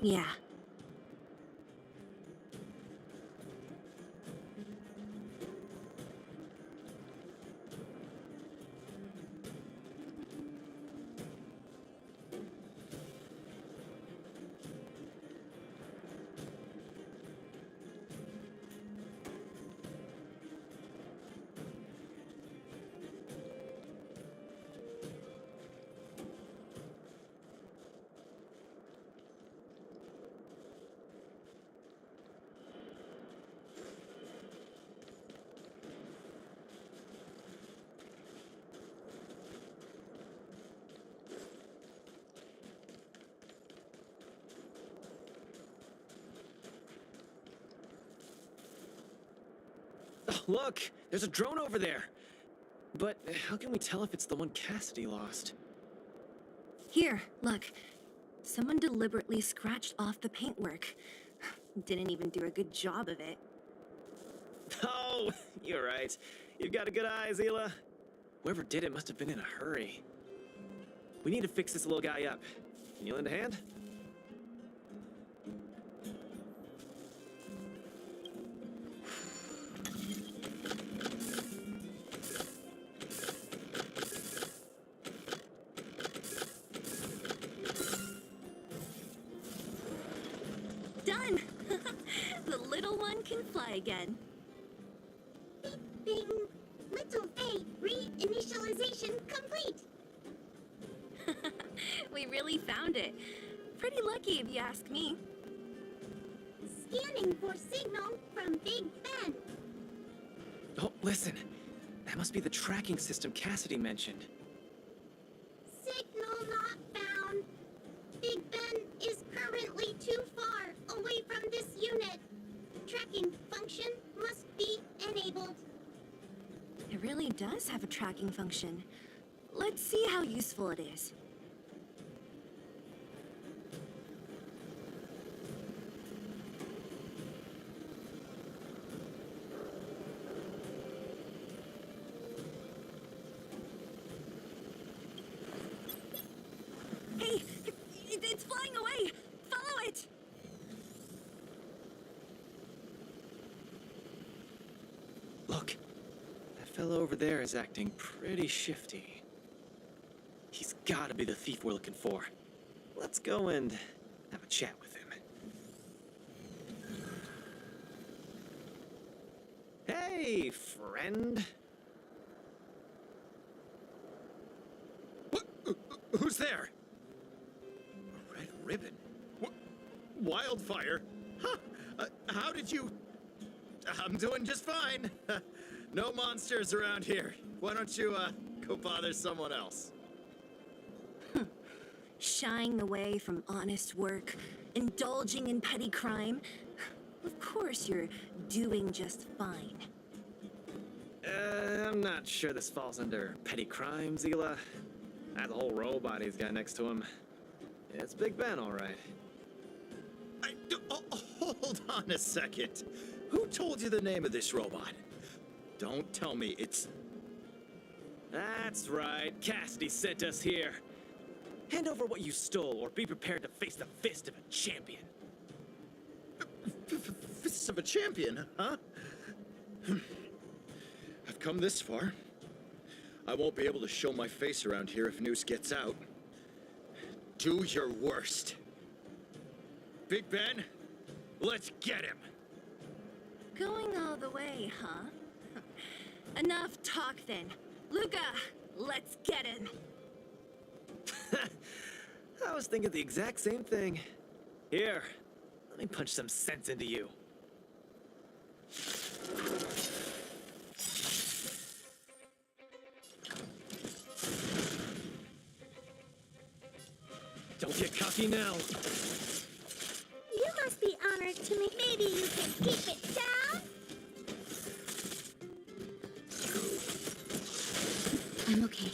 Yeah. Oh, look! There's a drone over there! But how can we tell if it's the one Cassidy lost? Here, look. Someone deliberately scratched off the paintwork. Didn't even do a good job of it. Oh, you're right. You've got a good eye, Zila. Whoever did it must have been in a hurry. We need to fix this little guy up. Can you lend a hand? Done! The little one can fly again. Bing! Little Faye, reinitialization complete! We really found it. Pretty lucky if you ask me. Scanning for signal from Big Ben. Oh, listen. That must be the tracking system Cassidy mentioned. Signal not found. Big Ben is currently too far away from this unit. Tracking function must be enabled. It really does have a tracking function. Let's see how useful it is. Hey, it's flying away! Follow it! Look, that fellow over there is acting pretty shifty. He's gotta be the thief we're looking for. Let's go and have a chat with him. Hey, friend. Who's there? A red ribbon? Wildfire? Huh? How did you... I'm doing just fine. No monsters around here. Why don't you, go bother someone else? Shying away from honest work, indulging in petty crime. Of course you're doing just fine. I'm not sure this falls under petty crime, Zila. That whole robot he's got next to him. It's Big Ben, all right. Hold on a second. Who told you the name of this robot? Don't tell me it's... That's right. Cassidy sent us here. Hand over what you stole, or be prepared to face the fist of a champion. Fists of a champion, huh? I've come this far. I won't be able to show my face around here if news gets out. Do your worst. Big Ben, let's get him. Going all the way, huh? Enough talk then. Luca, let's get him. I was thinking the exact same thing. Here, let me punch some sense into you. Don't get cocky now. You must be honored to me. Maybe you can keep it down? I'm okay.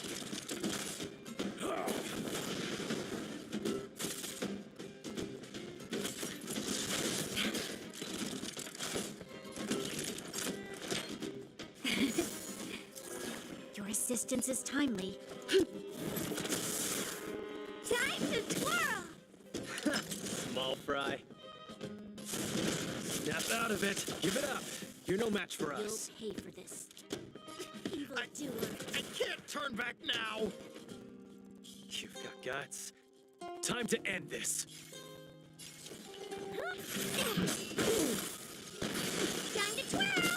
Your assistance is timely. Time to twirl! Small fry. Snap out of it. Give it up. You're no match for us. You'll pay for this. Evildoer. I can't turn back now. You've got guts. Time to end this. Time to twirl!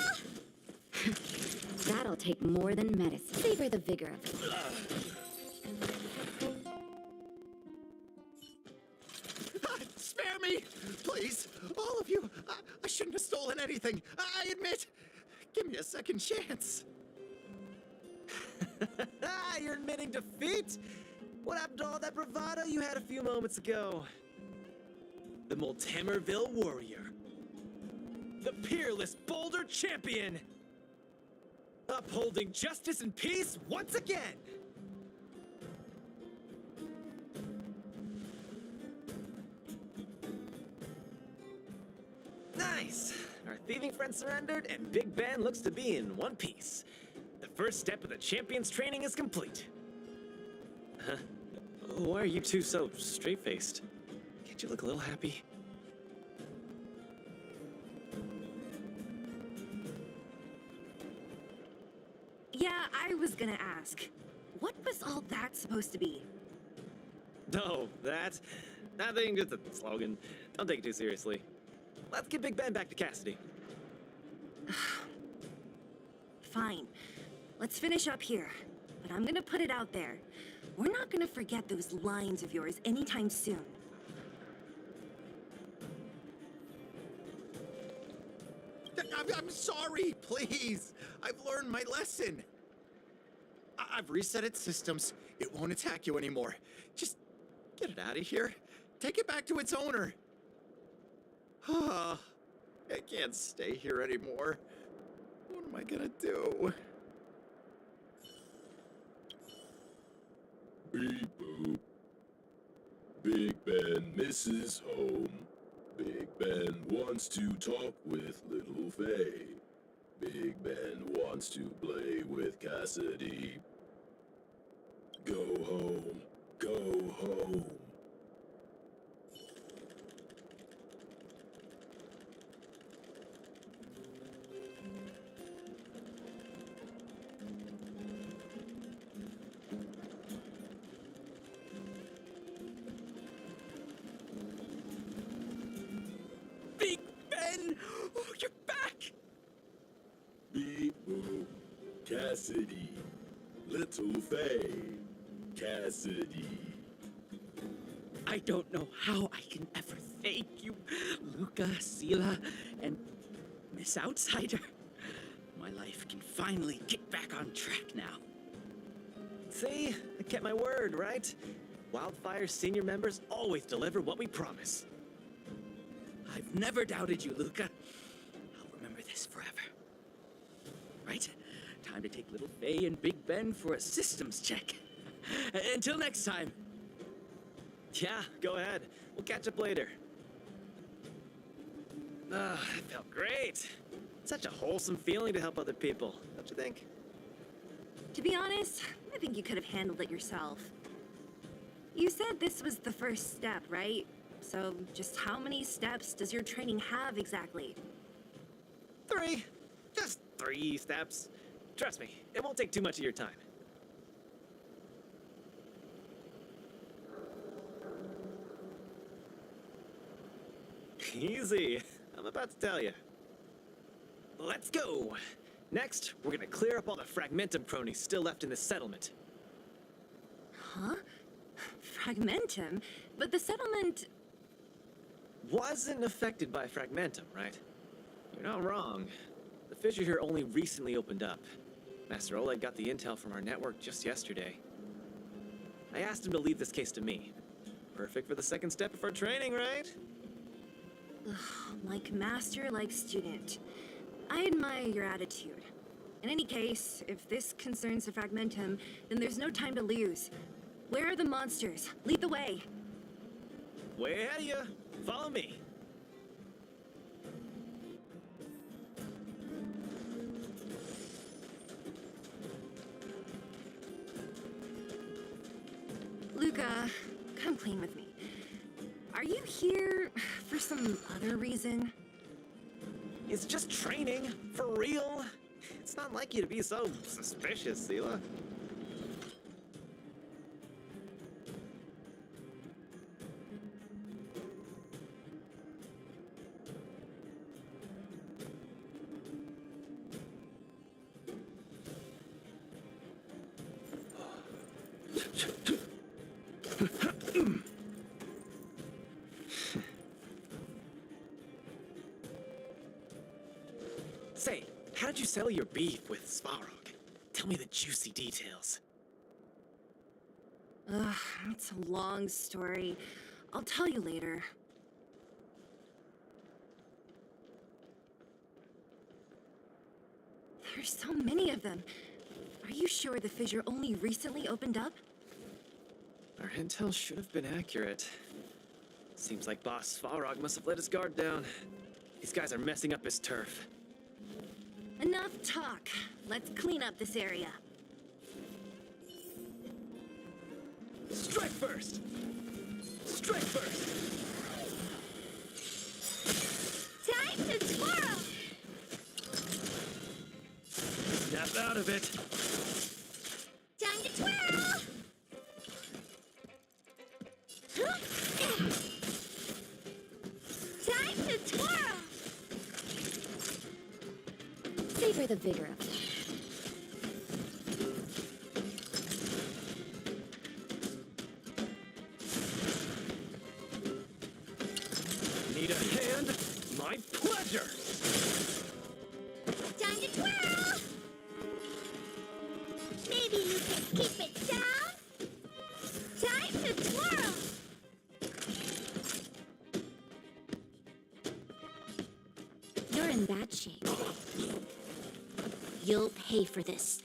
That'll take more than medicine. Savor the vigor of it. Spare me! Please, all of you. I shouldn't have stolen anything. I admit. Give me a second chance. You're admitting defeat? What happened to all that bravado you had a few moments ago? The Multamerville warrior. The peerless Boulder champion. Upholding justice and peace once again. Nice. Our thieving friend surrendered, and Big Ben looks to be in one piece. The first step of the champion's training is complete. Huh? Why are you two so straight-faced? Can't you look a little happy? Yeah, I was gonna ask. What was all that supposed to be? No, that... Nothing, just a slogan. Don't take it too seriously. Let's get Big Ben back to Cassidy. Fine. Let's finish up here. But I'm gonna put it out there. We're not gonna forget those lines of yours anytime soon. I'm sorry, please. I've learned my lesson. I've reset its systems. It won't attack you anymore. Just get it out of here. Take it back to its owner. I can't stay here anymore. What am I gonna do? Beep boop. Big Ben misses home. Big Ben wants to talk with Little Faye. Big Ben wants to play with Cassidy. Go home. Go home. Big Ben! Oh, you're back! Beep boop. Cassidy. Little Faye. Cassidy. I don't know how I can ever thank you, Luca, Sela, and Miss Outsider. My life can finally get back on track now. See? I kept my word, right? Wildfire's senior members always deliver what we promise. I've never doubted you, Luca. I'll remember this forever. Right? Time to take little Faye and Big Ben for a systems check. Until next time. Yeah, go ahead. We'll catch up later. Ah, that felt great. Such a wholesome feeling to help other people, don't you think? To be honest, I think you could have handled it yourself. You said this was the first step, right? So just how many steps does your training have exactly? 3. Just 3 steps. Trust me, it won't take too much of your time. Easy. I'm about to tell you. Let's go. Next, we're gonna clear up all the Fragmentum cronies still left in this settlement. Huh? Fragmentum? But the settlement... Wasn't affected by Fragmentum, right? You're not wrong. The fissure here only recently opened up. Master Oleg got the intel from our network just yesterday. I asked him to leave this case to me. Perfect for the second step of our training, right? Ugh, like master, like student. I admire your attitude. In any case, if this concerns the Fragmentum, then there's no time to lose. Where are the monsters? Lead the way. Way ahead of you. Follow me. Luca, come clean with me. Are you here for some other reason? It's just training, for real. It's not like you to be so suspicious, Sela. Say, how did you settle your beef with Svarog? Tell me the juicy details. Ugh, it's a long story. I'll tell you later. There's so many of them. Are you sure the fissure only recently opened up? Our intel should have been accurate. Seems like Boss Svarog must have let his guard down. These guys are messing up his turf. Enough talk. Let's clean up this area. Strike first! Strike first! Time to twirl! Snap out of it! Time to twirl! Time to twirl! Savor the vigor of it. Need a hand? My pleasure! Time to twirl! Maybe you can appreciate. You'll pay for this.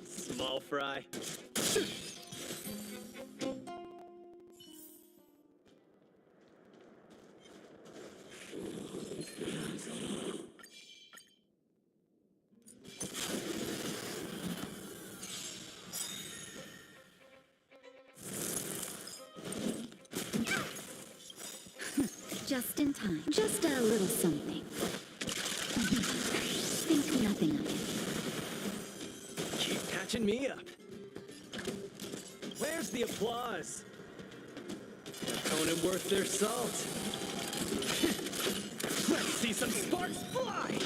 Small fry. Just in time. Just a little something. Think nothing of it. Keep catching me up. Where's the applause? Opponent worth their salt. Let's see some sparks fly!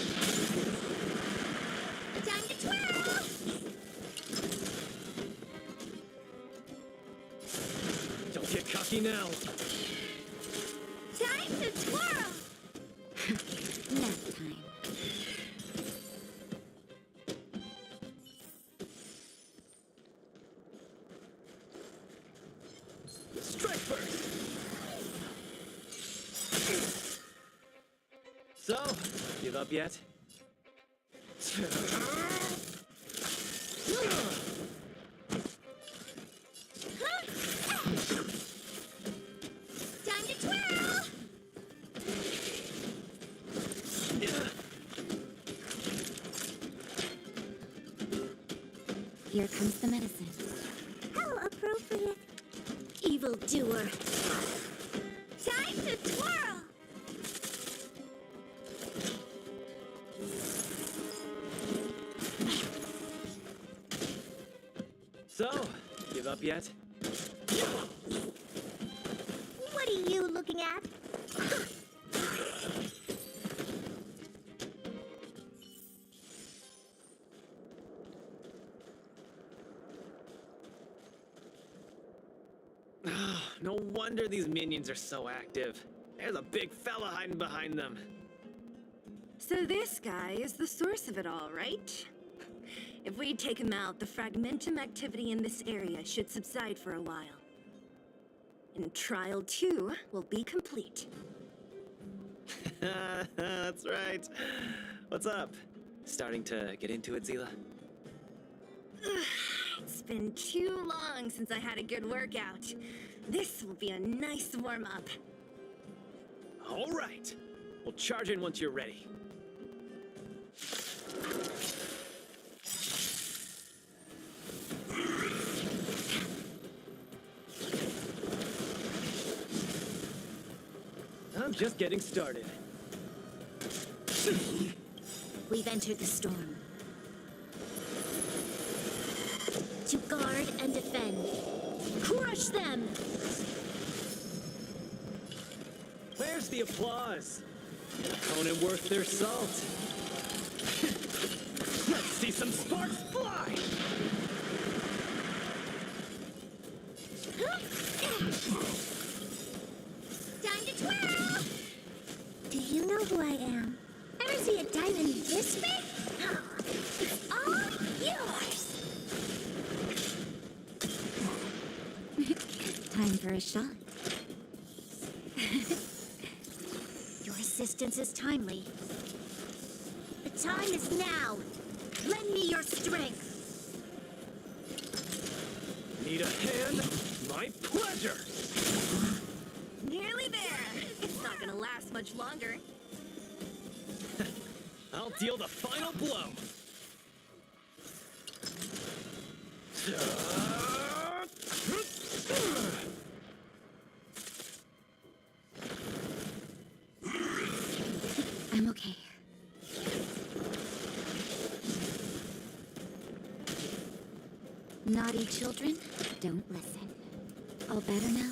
Time to twirl! Don't get cocky now. Time to twirl! Nap time. Strike burst! So, give up yet? Time to twirl! Here comes the medicine. How appropriate. Evildoer. Time to twirl! So, give up yet? What are you looking at? No wonder these minions are so active. There's a big fella hiding behind them. So this guy is the source of it all, right? If we take him out, the fragmentum activity in this area should subside for a while. And Trial 2 will be complete. That's right. What's up? Starting to get into it, Zila? It's been too long since I had a good workout. This will be a nice warm-up. All right. We'll charge in once you're ready. I'm just getting started. We've entered the storm. To guard and defend. Crush them! Where's the applause? Opponent worth their salt. Let's see some sparks fly! Time to twirl! Do you know who I am? Ever see a diamond this big? It's all yours! Time for a shot. Your assistance is timely. The time is now. Lend me your strength. Need a hand? My pleasure! Nearly there. It's not gonna last much longer. I'll deal the final blow. I'm okay. Naughty children, don't listen. All better now?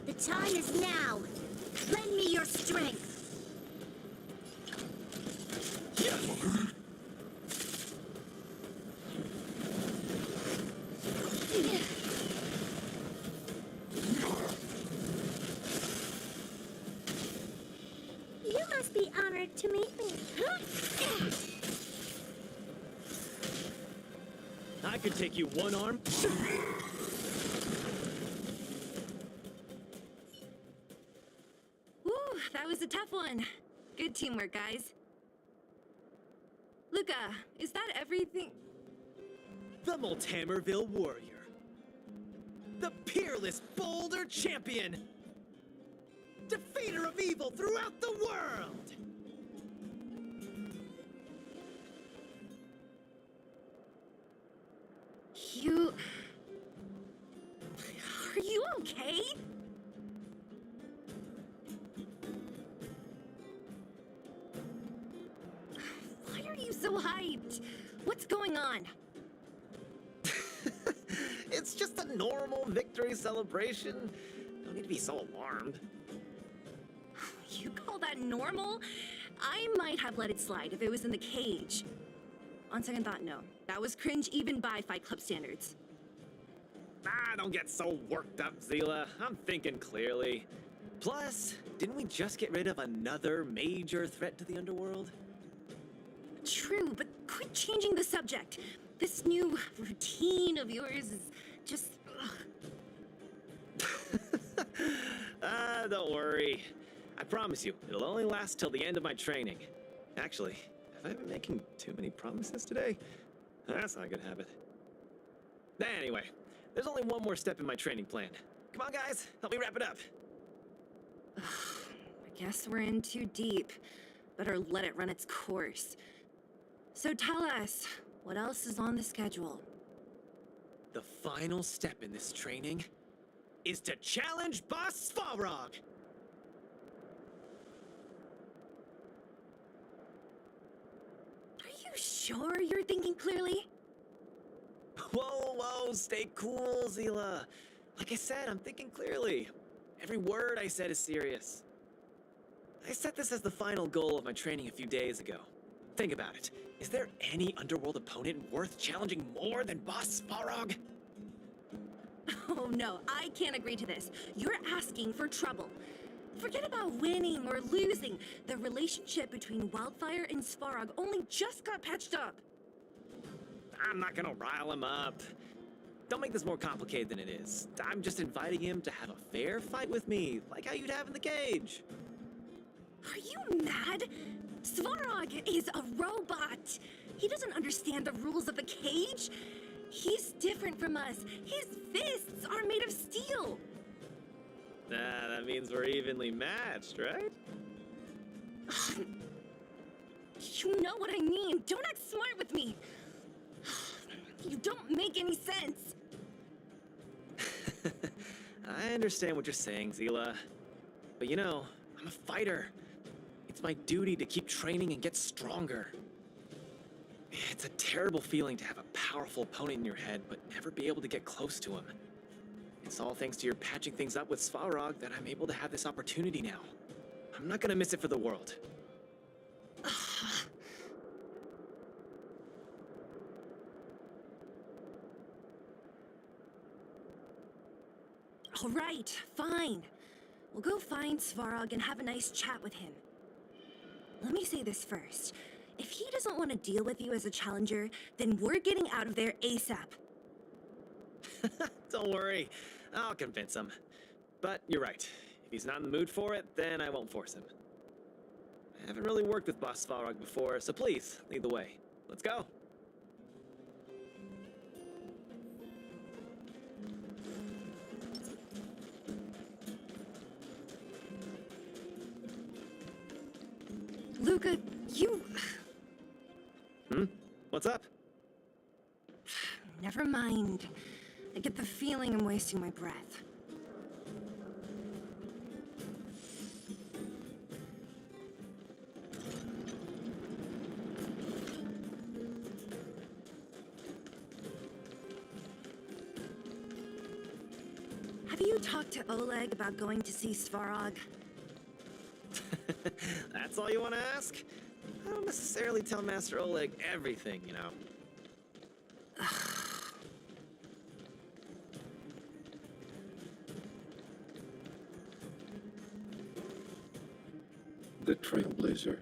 The time is now. Lend me your strength. You must be honored to meet me. I could take you one arm. Woo, that was a tough one. Good teamwork, guys. Luca, is that everything? The Multamerville Warrior. The peerless Boulder Champion. Defeater of evil throughout the world. You... Are you okay? Why are you so hyped? What's going on? It's just a normal victory celebration. Don't need to be so alarmed. You call that normal? I might have let it slide if it was in the cage. On second thought, no. That was cringe even by Fight Club standards. Ah, don't get so worked up, Zila. I'm thinking clearly. Plus, didn't we just get rid of another major threat to the underworld? True, but quit changing the subject. This new routine of yours is just... Don't worry. I promise you, it'll only last till the end of my training. Actually, have I been making too many promises today? That's not a good habit. Anyway, there's only one more step in my training plan. Come on, guys, help me wrap it up. I guess we're in too deep. Better let it run its course. So tell us, what else is on the schedule? The final step in this training is to challenge Boss Svarog! Are you sure you're thinking clearly? Whoa, stay cool, Zila. Like I said, I'm thinking clearly. Every word I said is serious. I set this as the final goal of my training a few days ago. Think about it. Is there any underworld opponent worth challenging more than Boss Svarog? Oh no, I can't agree to this. You're asking for trouble. Forget about winning or losing. The relationship between Wildfire and Svarog only just got patched up. I'm not gonna rile him up. Don't make this more complicated than it is. I'm just inviting him to have a fair fight with me, like how you'd have in the cage. Are you mad? Svarog is a robot. He doesn't understand the rules of the cage. He's different from us. His fists are made of steel. That means we're evenly matched, right? You know what I mean. Don't act smart with me. You don't make any sense. I understand what you're saying, Zila. But you know, I'm a fighter. It's my duty to keep training and get stronger. It's a terrible feeling to have a powerful opponent in your head, but never be able to get close to him. It's all thanks to your patching things up with Svarog that I'm able to have this opportunity now. I'm not gonna miss it for the world. All right, fine. We'll go find Svarog and have a nice chat with him. Let me say this first. If he doesn't want to deal with you as a challenger, then we're getting out of there ASAP. Don't worry, I'll convince him. But you're right. If he's not in the mood for it, then I won't force him. I haven't really worked with Boss Svarog before, so please, lead the way. Let's go. Luca, you... What's up? Never mind. I get the feeling I'm wasting my breath. Have you talked to Oleg about going to see Svarog? That's all you want to ask? I don't necessarily tell Master Oleg everything, you know. The Trailblazer,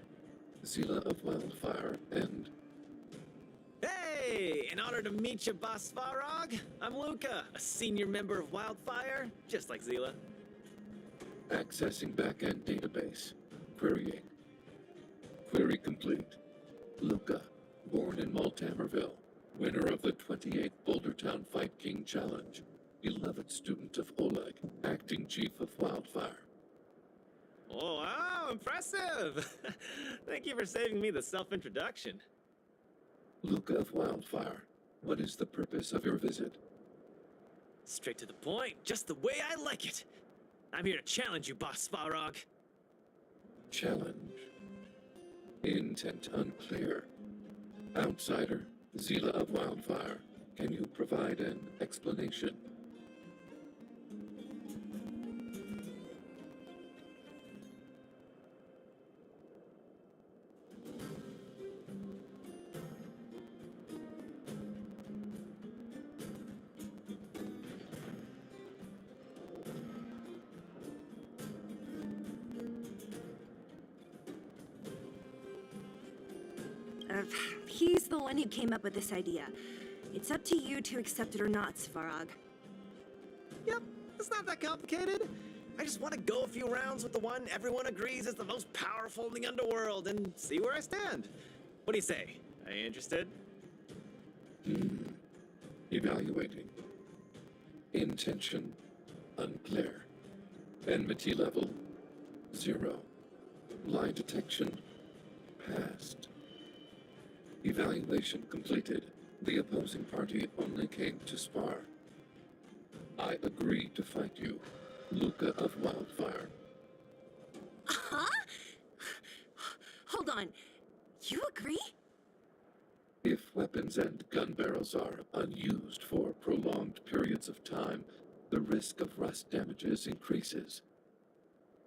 Zila of Wildfire, and... Hey! An honor to meet you, Boss Svarog. I'm Luca, a senior member of Wildfire, just like Zila. Accessing backend database. Querying. Query complete. Luca, born in Multamerville, winner of the 28th Bouldertown Fight King Challenge, beloved student of Oleg, acting chief of Wildfire. Oh, wow, impressive! Thank you for saving me the self-introduction. Luca of Wildfire, what is the purpose of your visit? Straight to the point, just the way I like it. I'm here to challenge you, Boss Svarog. Challenge. Intent unclear. Outsider, Zila of Wildfire, can you provide an explanation? He's the one who came up with this idea. It's up to you to accept it or not, Svarog. Yep, it's not that complicated. I just want to go a few rounds with the one everyone agrees is the most powerful in the underworld and see where I stand. What do you say? Are you interested? Evaluating. Intention unclear. Enmity level 0. Lie detection passed. Evaluation completed. The opposing party only came to spar. I agree to fight you, Luca of Wildfire. Huh? Hold on. You agree? If weapons and gun barrels are unused for prolonged periods of time, the risk of rust damages increases.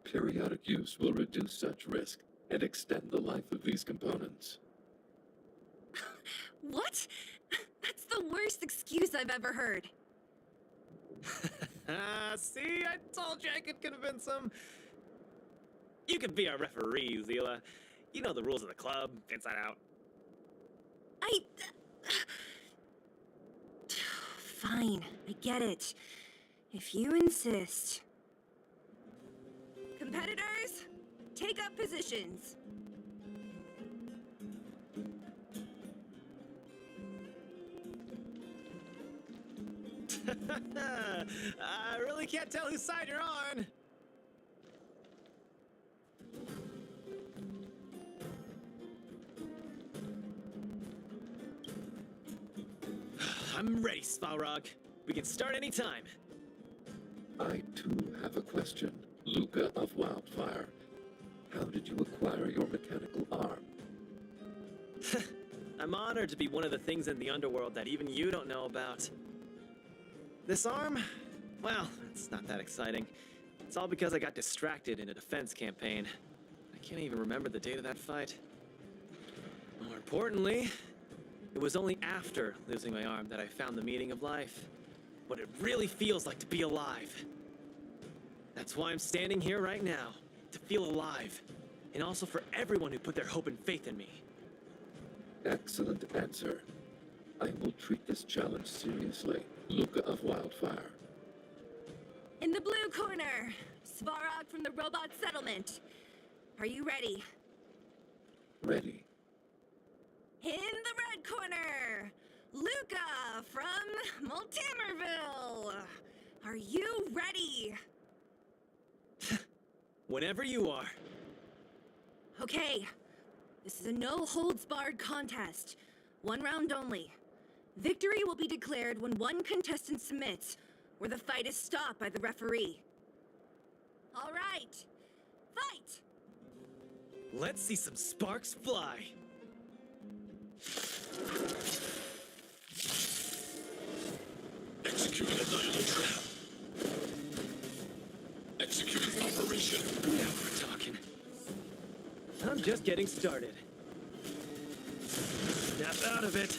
Periodic use will reduce such risk and extend the life of these components. What? That's the worst excuse I've ever heard. See, I told you I could convince him. You could be our referee, Zila. You know the rules of the club, inside out. Fine, I get it. If you insist. Competitors, take up positions. I really can't tell whose side you're on. I'm ready, Svarog. We can start anytime. I too have a question, Luca of Wildfire. How did you acquire your mechanical arm? I'm honored to be one of the things in the underworld that even you don't know about. This arm? Well, it's not that exciting. It's all because I got distracted in a defense campaign. I can't even remember the date of that fight. More importantly, it was only after losing my arm that I found the meaning of life. What it really feels like to be alive. That's why I'm standing here right now, to feel alive. And also for everyone who put their hope and faith in me. Excellent answer. I will treat this challenge seriously, Luca of Wildfire. In the blue corner, Svarog from the robot settlement. Are you ready? Ready. In the red corner, Luca from Multamerville. Are you ready? Whenever you are. Okay. This is a no-holds-barred contest. 1 round only. Victory will be declared when one contestant submits, or the fight is stopped by the referee. All right. Fight! Let's see some sparks fly. Executing annihilation. Executing operation. Now we're talking. I'm just getting started. Snap out of it.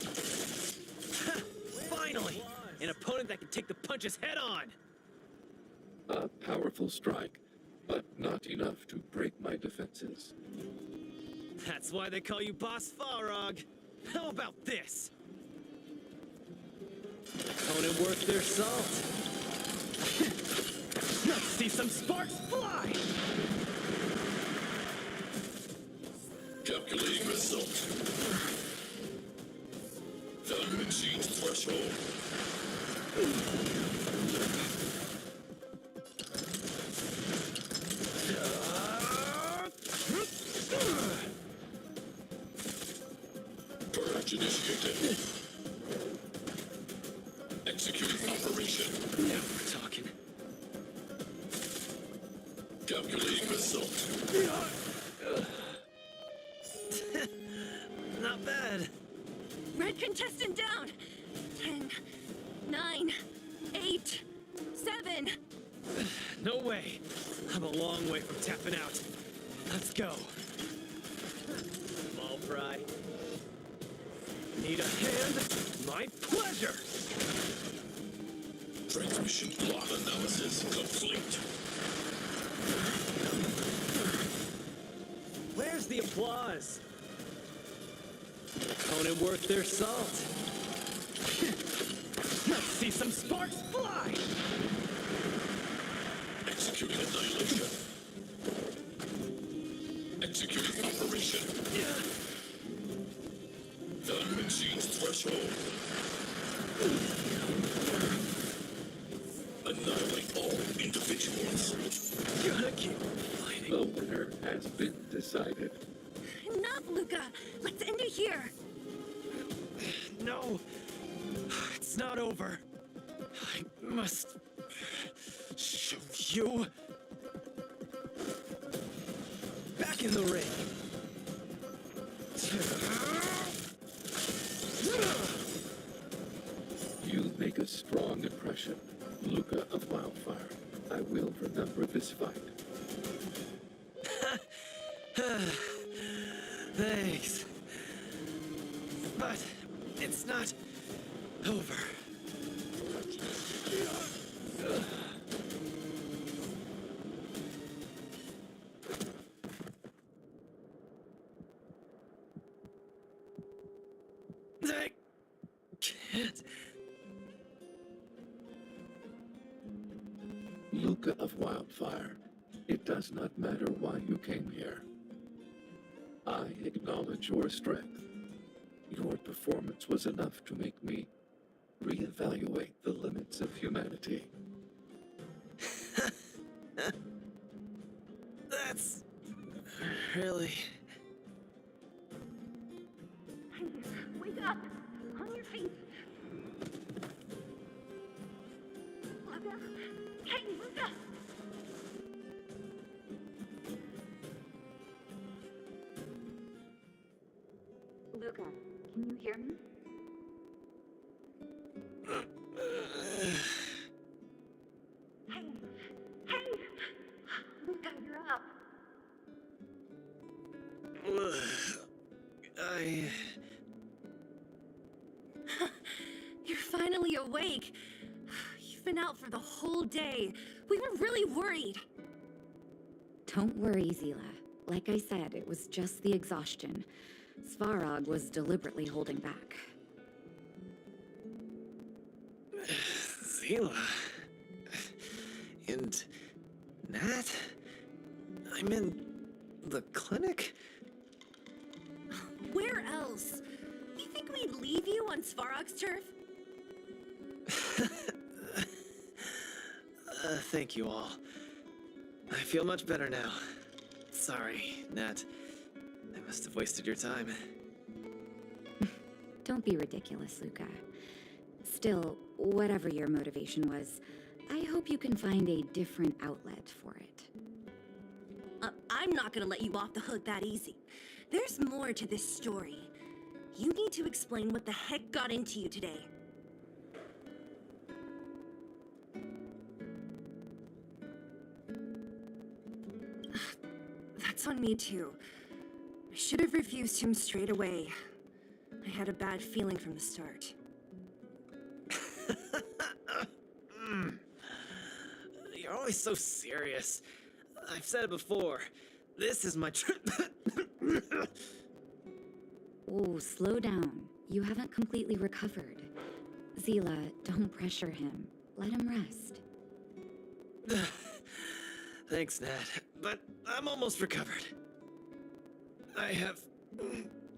Finally! An opponent that can take the punches head on! A powerful strike, but not enough to break my defenses. That's why they call you Boss Svarog. How about this? Opponent worth their salt. Let's see some sparks fly! Calculating result. Value exceeds threshold. Purge initiated. Executing operation. Now we're talking. Calculating result. Not bad. Red contestant down. 10, 9, 8, 7. No way. I'm a long way from tapping out. Let's go. Small fry. Need a hand? My pleasure! Transmission plot analysis complete. Where's the applause? Opponent worth their salt. Let's see some sparks fly! Executing annihilation. Executing operation. Value exceeds threshold. Annihilate all individuals. Gotta keep fighting. The winner has been decided. Enough, Luca! Let's end it here! No! It's not over. I must show you. Back in the ring. You make a strong impression, Luca of Wildfire. I will remember this fight. Thanks. But it's not over. I can't. Luca of Wildfire, it does not matter why you came here. I acknowledge your strength. Your performance was enough to make me reevaluate the limits of humanity. That's really... Wake up! On your feet! Luca! Hey, Luca! Luca, can you hear me? Hey! Hey! Luca, you're up! You're finally awake! You've been out for the whole day. We were really worried. Don't worry, Zila. Like I said, it was just the exhaustion. Svarog was deliberately holding back. Zila... And... Nat? I'm in... the clinic? Where else? You think we'd leave you on Svarog's turf? Thank you all. I feel much better now. Sorry, Nat. I must have wasted your time. Don't be ridiculous, Luca. Still, whatever your motivation was, I hope you can find a different outlet for it. I'm not gonna let you off the hook that easy. There's more to this story. You need to explain what the heck got into you today. That's on me too. I should have refused him straight away. I had a bad feeling from the start. You're always so serious. I've said it before. This is my Oh, slow down. You haven't completely recovered. Zila, don't pressure him. Let him rest. Thanks, Nat, but I'm almost recovered. I have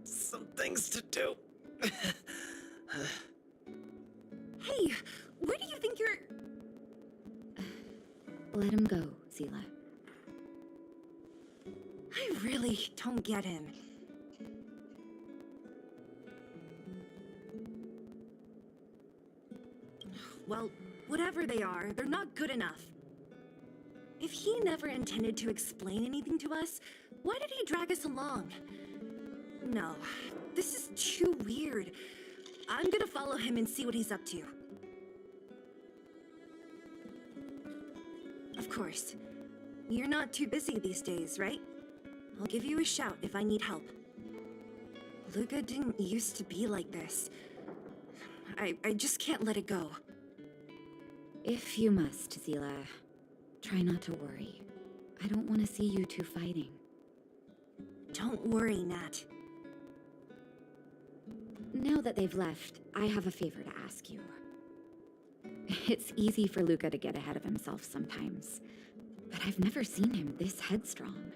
some things to do. Hey, where do you think you're... Let him go, Zila. I really don't get him. Well, whatever they are, they're not good enough. If he never intended to explain anything to us, why did he drag us along? No, this is too weird. I'm gonna follow him and see what he's up to. Of course. You're not too busy these days, right? I'll give you a shout if I need help. Luca didn't used to be like this. I just can't let it go. If you must, Zila, try not to worry. I don't want to see you two fighting. Don't worry, Nat. Now that they've left, I have a favor to ask you. It's easy for Luca to get ahead of himself sometimes, but I've never seen him this headstrong.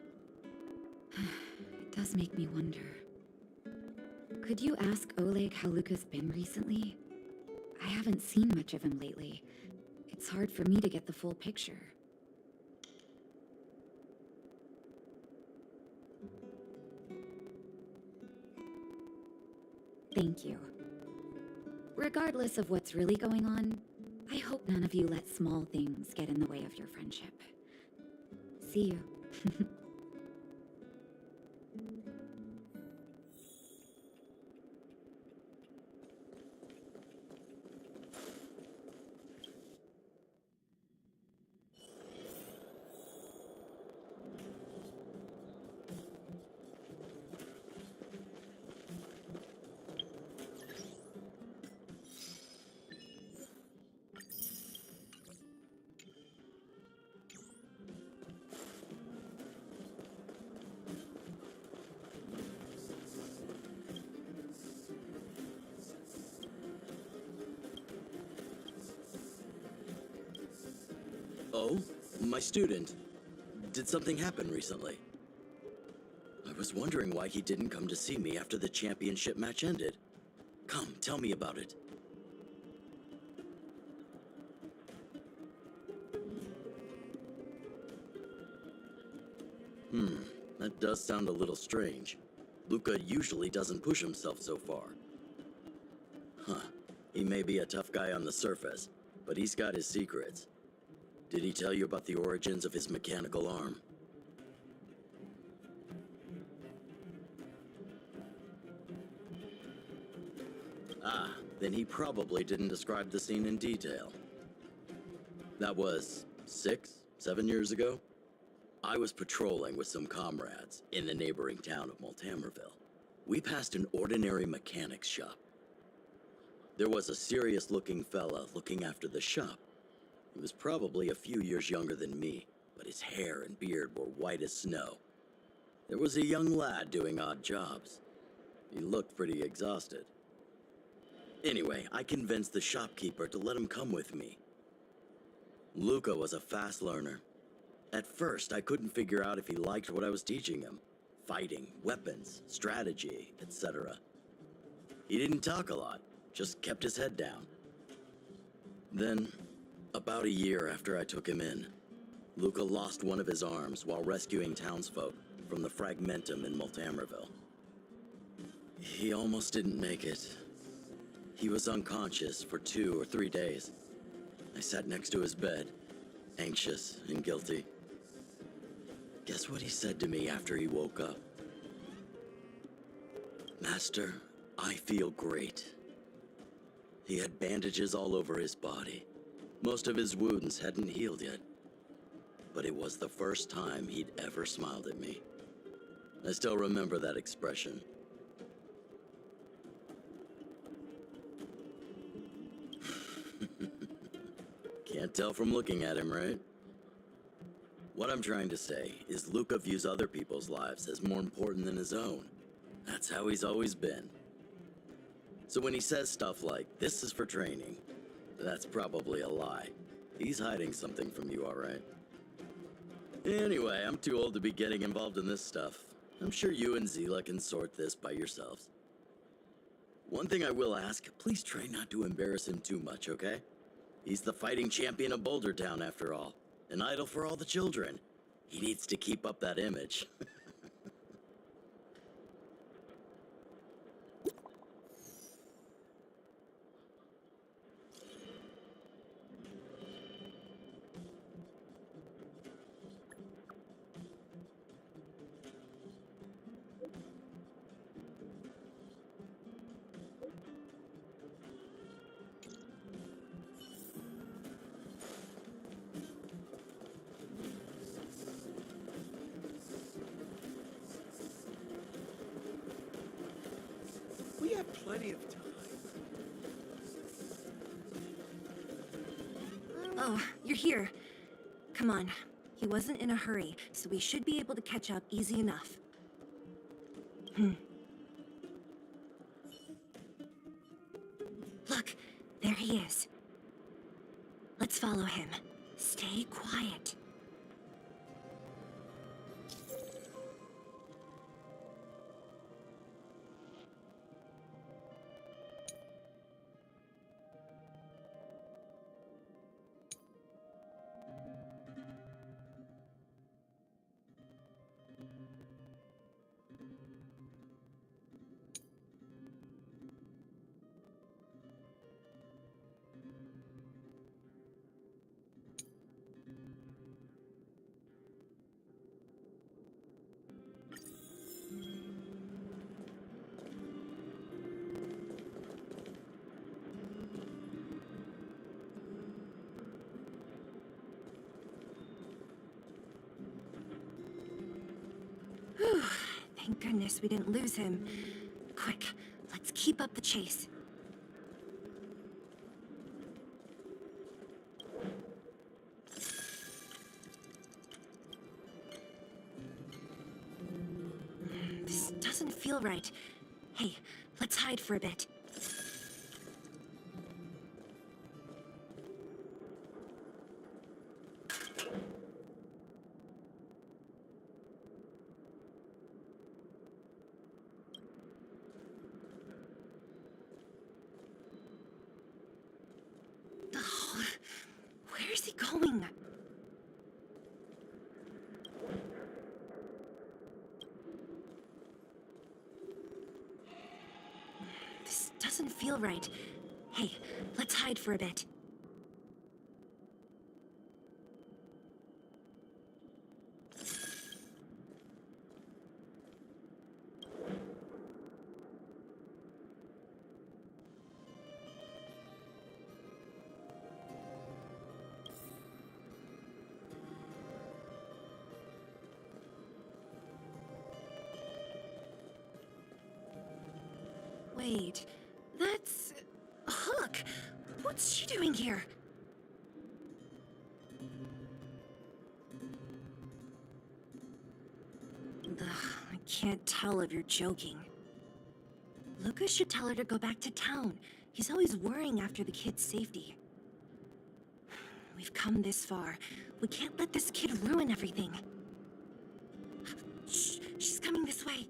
It does make me wonder. Could you ask Oleg how Luca's been recently? I haven't seen much of him lately. It's hard for me to get the full picture. Thank you. Regardless of what's really going on, I hope none of you let small things get in the way of your friendship. See you. Oh, my student. Did something happen recently? I was wondering why he didn't come to see me after the championship match ended. Come, tell me about it. That does sound a little strange. Luca usually doesn't push himself so far. Huh. He may be a tough guy on the surface, but he's got his secrets. Did he tell you about the origins of his mechanical arm? Ah, then he probably didn't describe the scene in detail. That was 6, 7 years ago? I was patrolling with some comrades in the neighboring town of Multamerville. We passed an ordinary mechanic's shop. There was a serious-looking fella looking after the shop. He was probably a few years younger than me, but his hair and beard were white as snow. There was a young lad doing odd jobs. He looked pretty exhausted. Anyway, I convinced the shopkeeper to let him come with me. Luca was a fast learner. At first, I couldn't figure out if he liked what I was teaching him. Fighting, weapons, strategy, etc. He didn't talk a lot, just kept his head down. Then, about a year after I took him in, Luca lost one of his arms while rescuing townsfolk from the Fragmentum in Multamerville. He almost didn't make it. He was unconscious for 2 or 3 days. I sat next to his bed, anxious and guilty. Guess what he said to me after he woke up? "Master, I feel great." He had bandages all over his body. Most of his wounds hadn't healed yet. But it was the first time he'd ever smiled at me. I still remember that expression. Can't tell from looking at him, right? What I'm trying to say is Luca views other people's lives as more important than his own. That's how he's always been. So when he says stuff like, "This is for training," that's probably a lie. He's hiding something from you, all right? Anyway, I'm too old to be getting involved in this stuff. I'm sure you and Zila can sort this by yourselves. One thing I will ask, please try not to embarrass him too much, okay? He's the fighting champion of Boulder Town, after all. An idol for all the children. He needs to keep up that image. We have plenty of time. Oh, you're here. Come on. He wasn't in a hurry, so we should be able to catch up easy enough. Look, there he is. Let's follow him. Stay quiet. Whew. Thank goodness we didn't lose him. Quick, let's keep up the chase. This doesn't feel right. Hey, let's hide for a bit. Oh, where is he going? This doesn't feel right. Hey, let's hide for a bit. Wait, that's Hook. What's she doing here? Ugh, I can't tell if you're joking. Lucas should tell her to go back to town. He's always worrying after the kid's safety. We've come this far. We can't let this kid ruin everything. Shh, she's coming this way.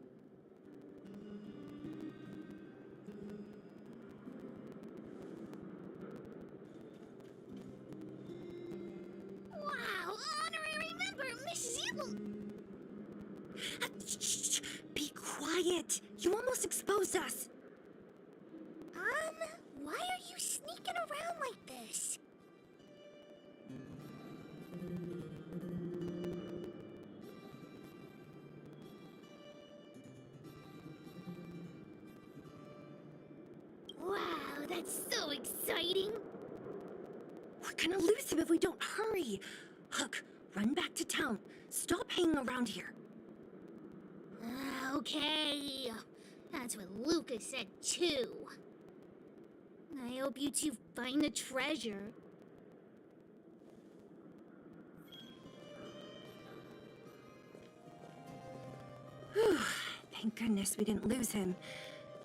Wow, honorary member, Miss Zila. Shh, be quiet. You almost exposed us. Why are you sneaking around like this? Wow, that's so exciting. We're gonna lose him if we don't hurry. Hook, run back to town. Stop hanging around here. Okay. That's what Lucas said too. I hope you two find the treasure. Whew, thank goodness we didn't lose him.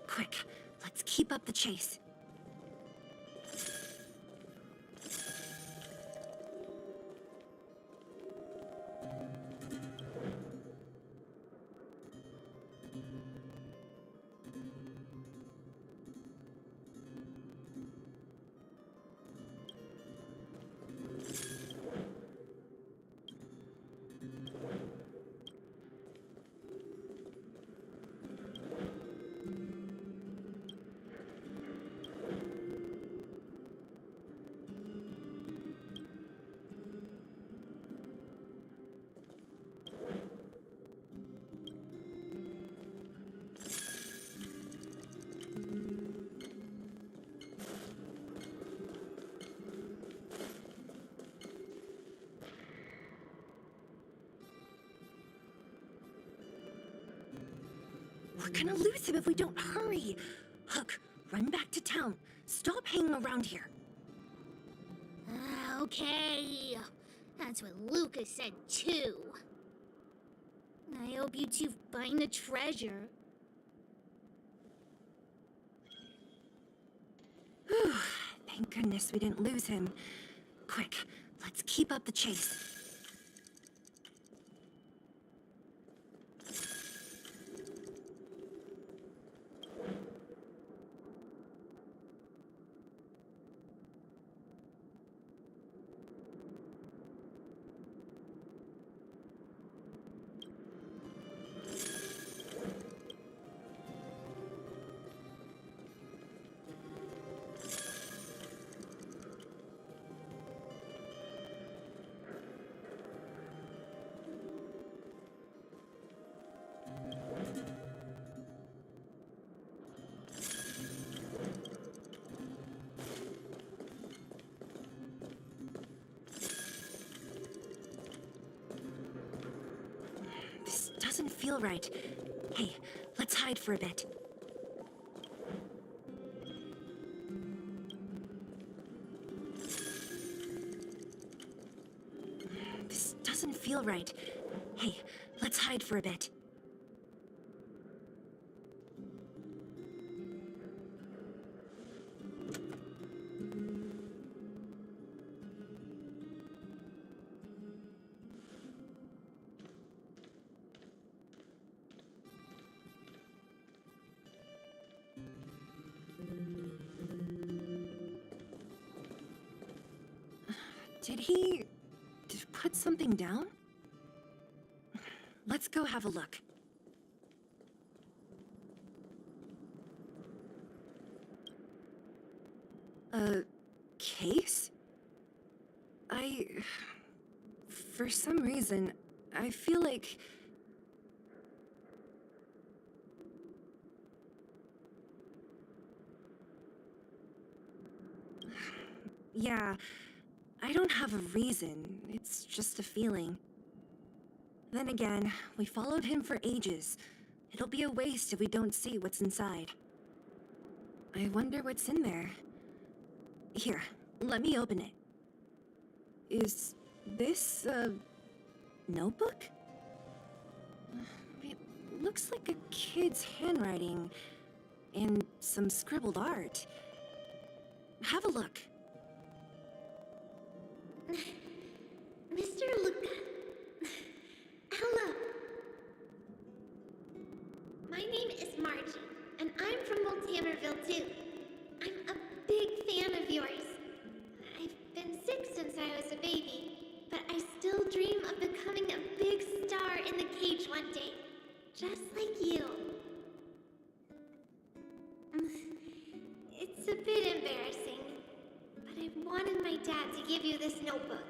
Quick, Let's keep up the chase. We're gonna lose him if we don't hurry. Hook, run back to town. Stop hanging around here. Okay. That's what Lucas said too. I hope you two find the treasure. Whew, thank goodness we didn't lose him. Quick, let's keep up the chase. Doesn't feel right. Hey, let's hide for a bit. This doesn't feel right. Hey, let's hide for a bit. Did he put something down? Let's go have a look. A case? For some reason, I feel like... Yeah, I don't have a reason. It's just a feeling. Then again, we followed him for ages. It'll be a waste if we don't see what's inside. I wonder what's in there. Here, let me open it. Is this a notebook? It looks like a kid's handwriting and some scribbled art. Have a look. Mr. Luca. Hello. My name is Margie, and I'm from Multamerville too. I'm a big fan of yours. I've been sick since I was a baby, but I still dream of becoming a big star in the cage one day, just like you. It's a bit embarrassing, but I wanted my dad to give you this notebook.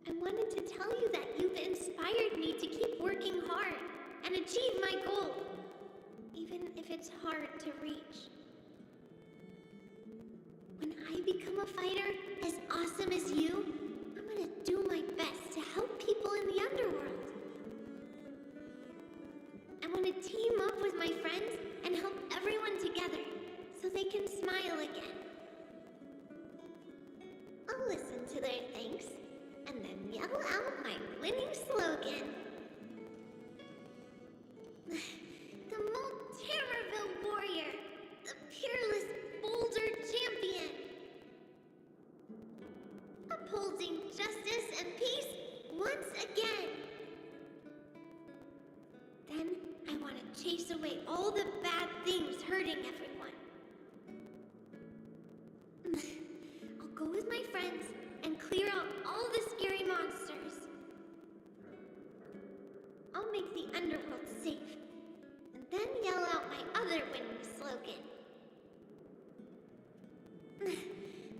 I wanted to tell you that you've inspired me to keep working hard and achieve my goal, even if it's hard to reach. When I become a fighter as awesome as you, I'm gonna do my best to help people in the underworld. I want to team up with my friends and help everyone together so they can smile again. I'll listen to their thanks and then yell out my winning slogan. The Multamerville takes away all the bad things hurting everyone. I'll go with my friends and clear out all the scary monsters. I'll make the underworld safe, and then yell out my other winning slogan.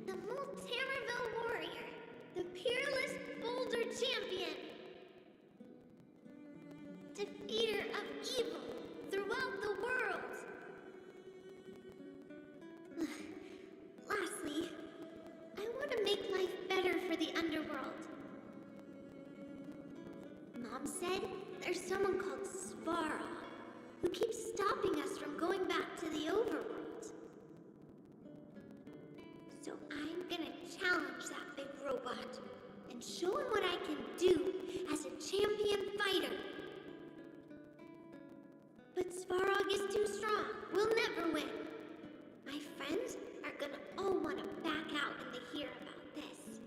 The Molterraville Warrior, the peerless boulder champion, defeater of evil throughout the world. Lastly, I want to make life better for the underworld. Mom said there's someone called Svarog who keeps stopping us from going back to the overworld. So I'm gonna challenge that big robot and show him what I can do as a champion fighter. But Svarog is too strong. We'll never win. My friends are gonna all want to back out when they hear about this.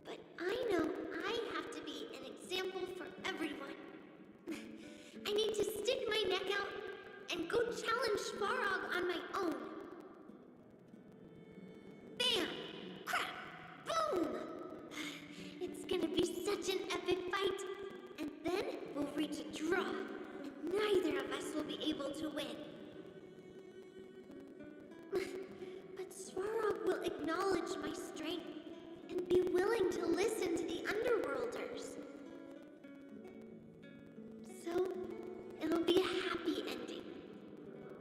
But I know I have to be an example for everyone. I need to stick my neck out and go challenge Svarog on my own. Bam! Crap! Boom! It's gonna be such an epic fight. And then we'll reach a draw, and neither of us will be able to win. But Svarog will acknowledge my strength and be willing to listen to the Underworlders. So, it'll be a happy ending.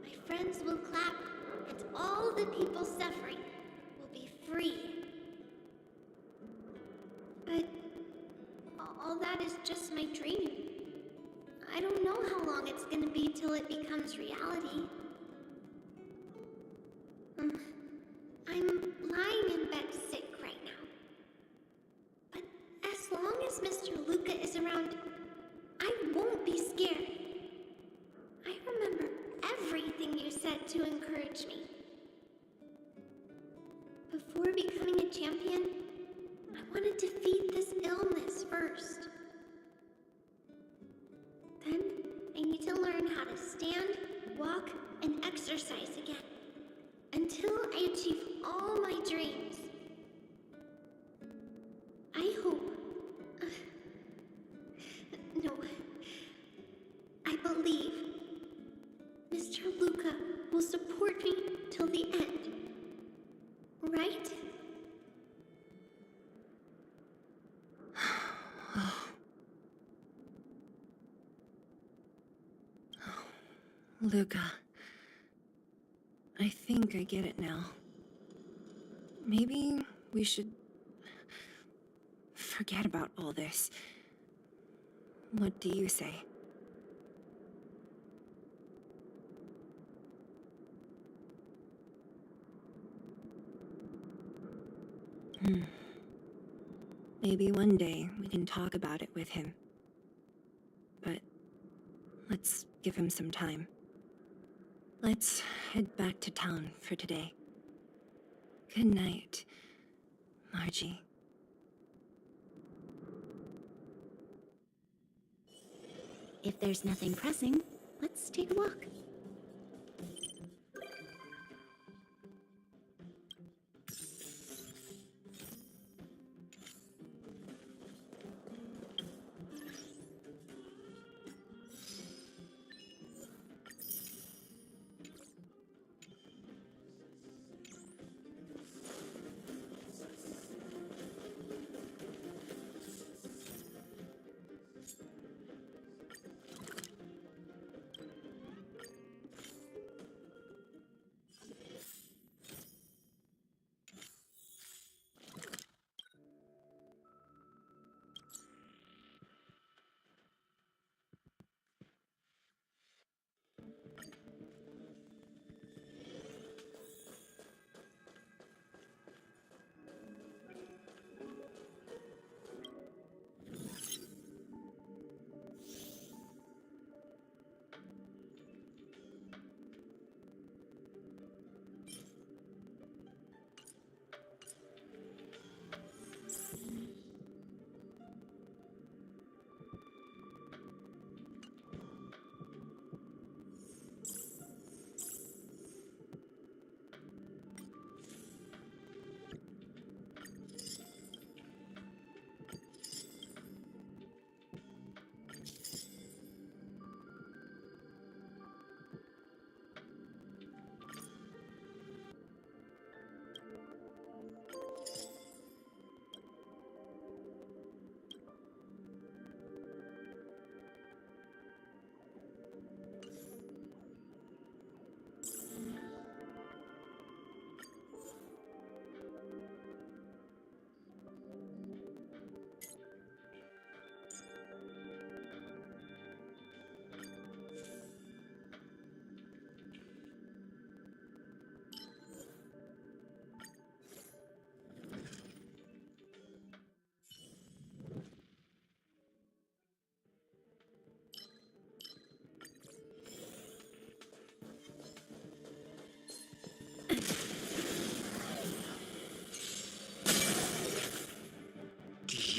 My friends will clap, and all the people suffering will be free. But all that is just my dream. I don't know how long it's gonna be till it becomes reality. I'm lying in bed sick right now. But as long as Mr. Luca is around, I won't be scared. I remember everything you said to encourage me. Before becoming a champion, I want to defeat this illness first. Then, I need to learn how to stand, walk, and exercise again. Until I achieve all my dreams. I hope... no. I believe Mr. Luca will support me till the end. Right? Luca. I think I get it now. Maybe we should forget about all this. What do you say? Maybe one day we can talk about it with him. But let's give him some time. Let's head back to town for today. Good night, Margie. If there's nothing pressing, let's take a walk.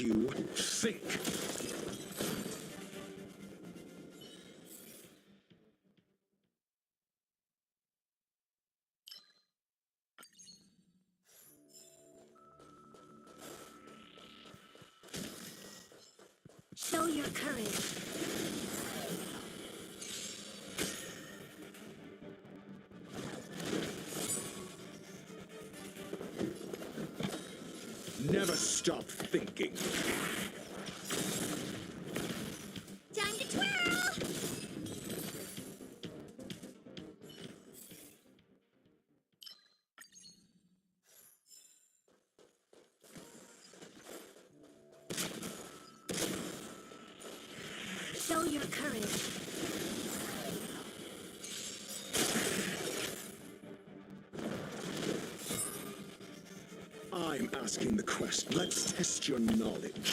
you think? Show your courage. Never stop thinking. Time to twirl! Show your courage. I'm asking the question. Let's test your knowledge.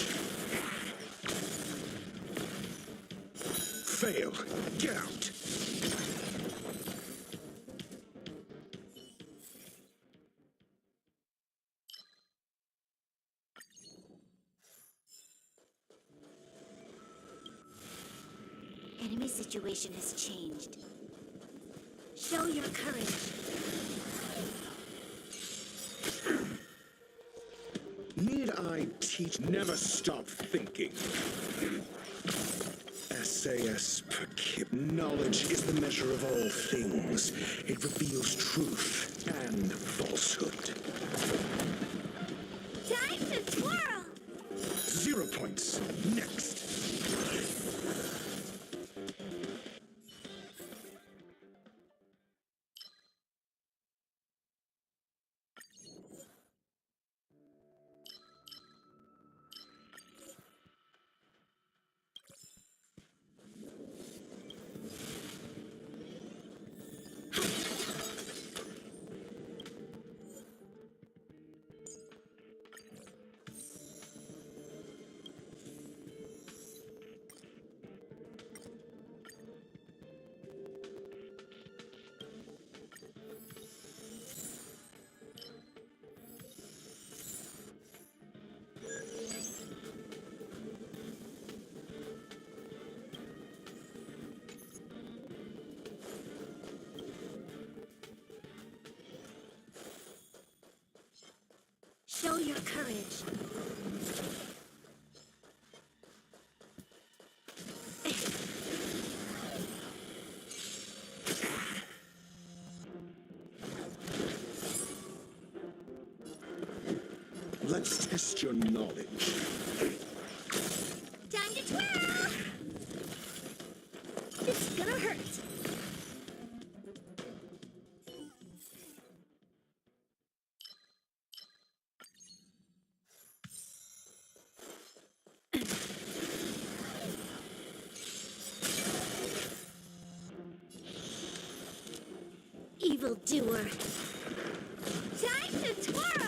Fail. Get out. Enemy situation has changed. Show your courage. Need I teach? Never stop thinking. SAS per kip. Knowledge is the measure of all things. It reveals truth and falsehood. Time to twirl! 0 points. Next. Show your courage. Let's test your knowledge. Time to twirl! It's gonna hurt. Evildoer. Time to twirl!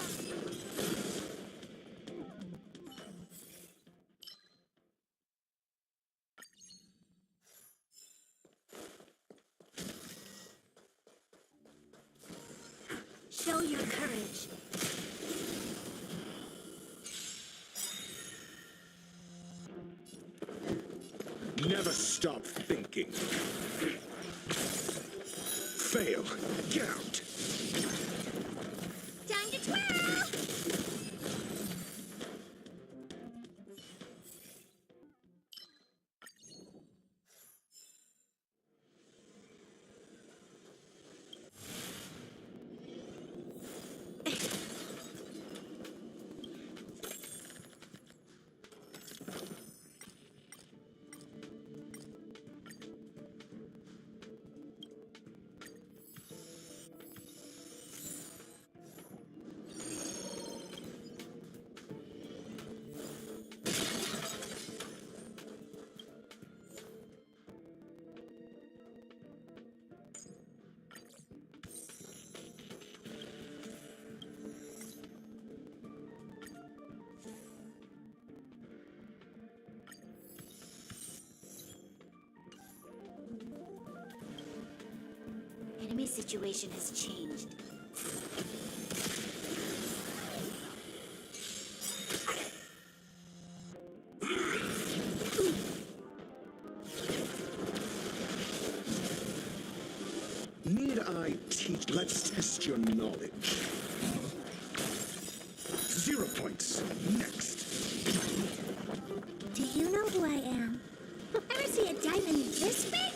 Show your courage. Never stop thinking. Fail. Get out. Time to twirl! Enemy situation has changed. Let's test your knowledge. 0 points. Next. Do you know who I am? Ever see a diamond this big?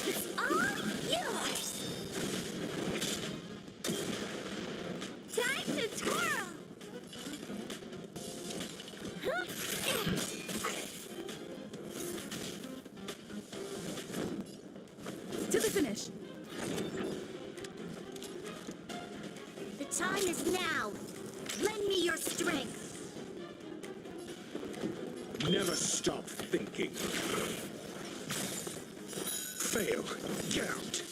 It's all yours. Time to twirl. To the finish. The time is now. Lend me your strength. Never stop thinking. Fail. Get out.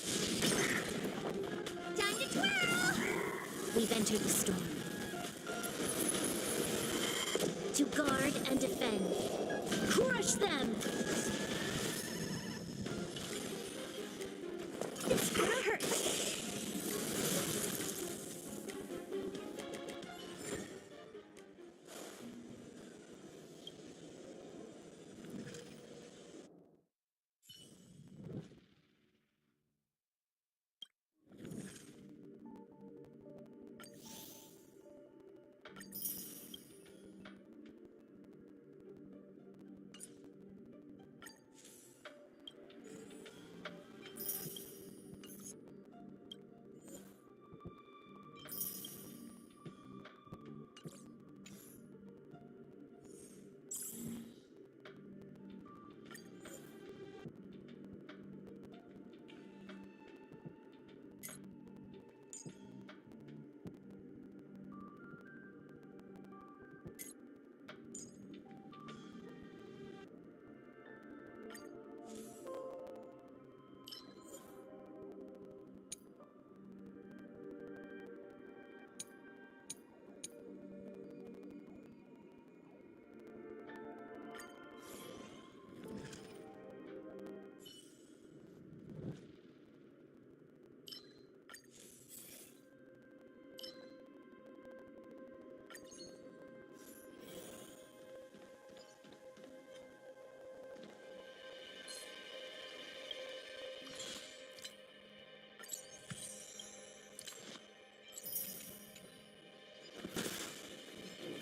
Time to twirl. We've entered the storm. To guard and defend. Crush them! It's gonna hurt.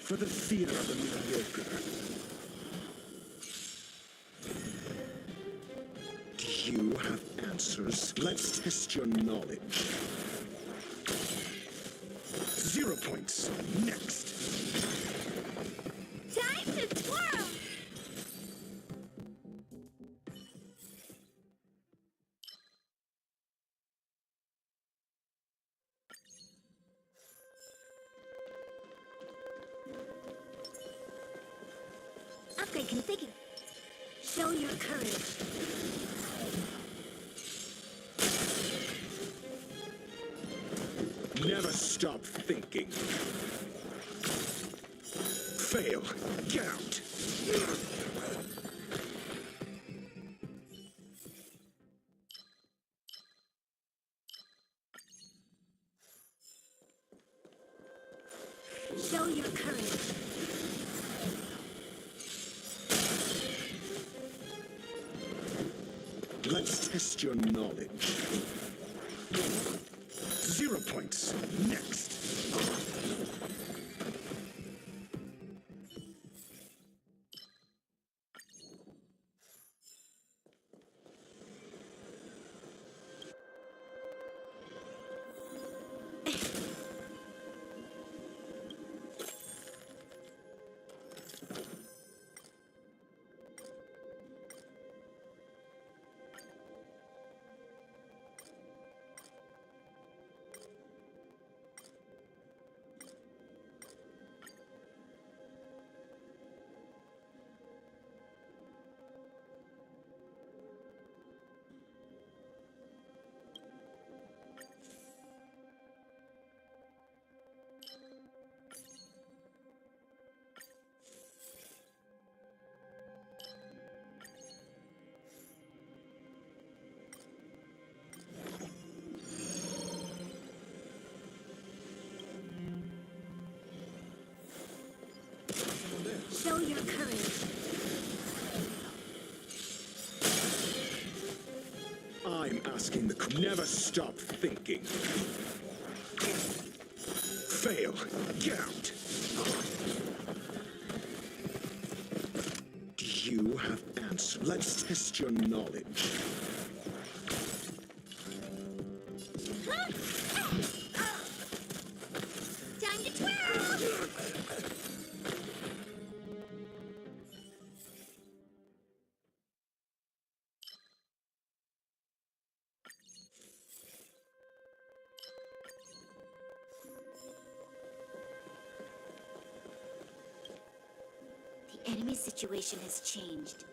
For the fear of the mediocre. Do you have answers? Let's test your knowledge. 0 points. Next. Time to twirl. Upgrade configured. Show your courage. Never stop thinking. Fail. Get out. Show your courage. Let's test your knowledge. 0 points. Next. Show your courage. I'm asking the never stop thinking. Fail. Get out. Do you have answers? Let's test your knowledge. Time to twirl! The enemy situation has changed.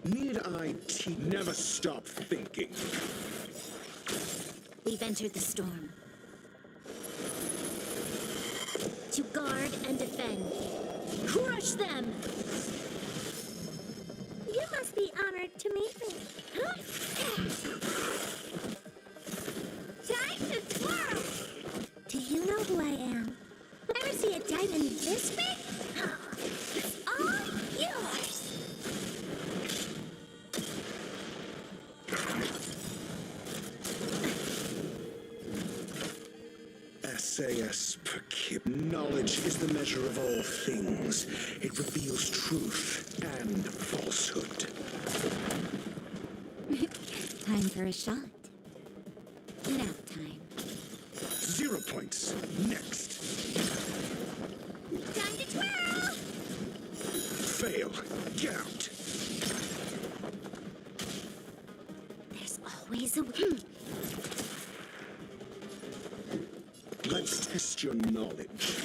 Need I never stop thinking. We've entered the storm. To guard and defend. Crush them! You must be honored to meet me. Huh? Time to twirl! Do you know who I am? Ever see a diamond this big? It's all yours! SAS per kib. Knowledge is the measure of all things. It reveals truth and falsehood. Time for a shot. Nap time. 0 points. Next. Time to twirl! Fail. Get out. There's always a way. Let's test your knowledge.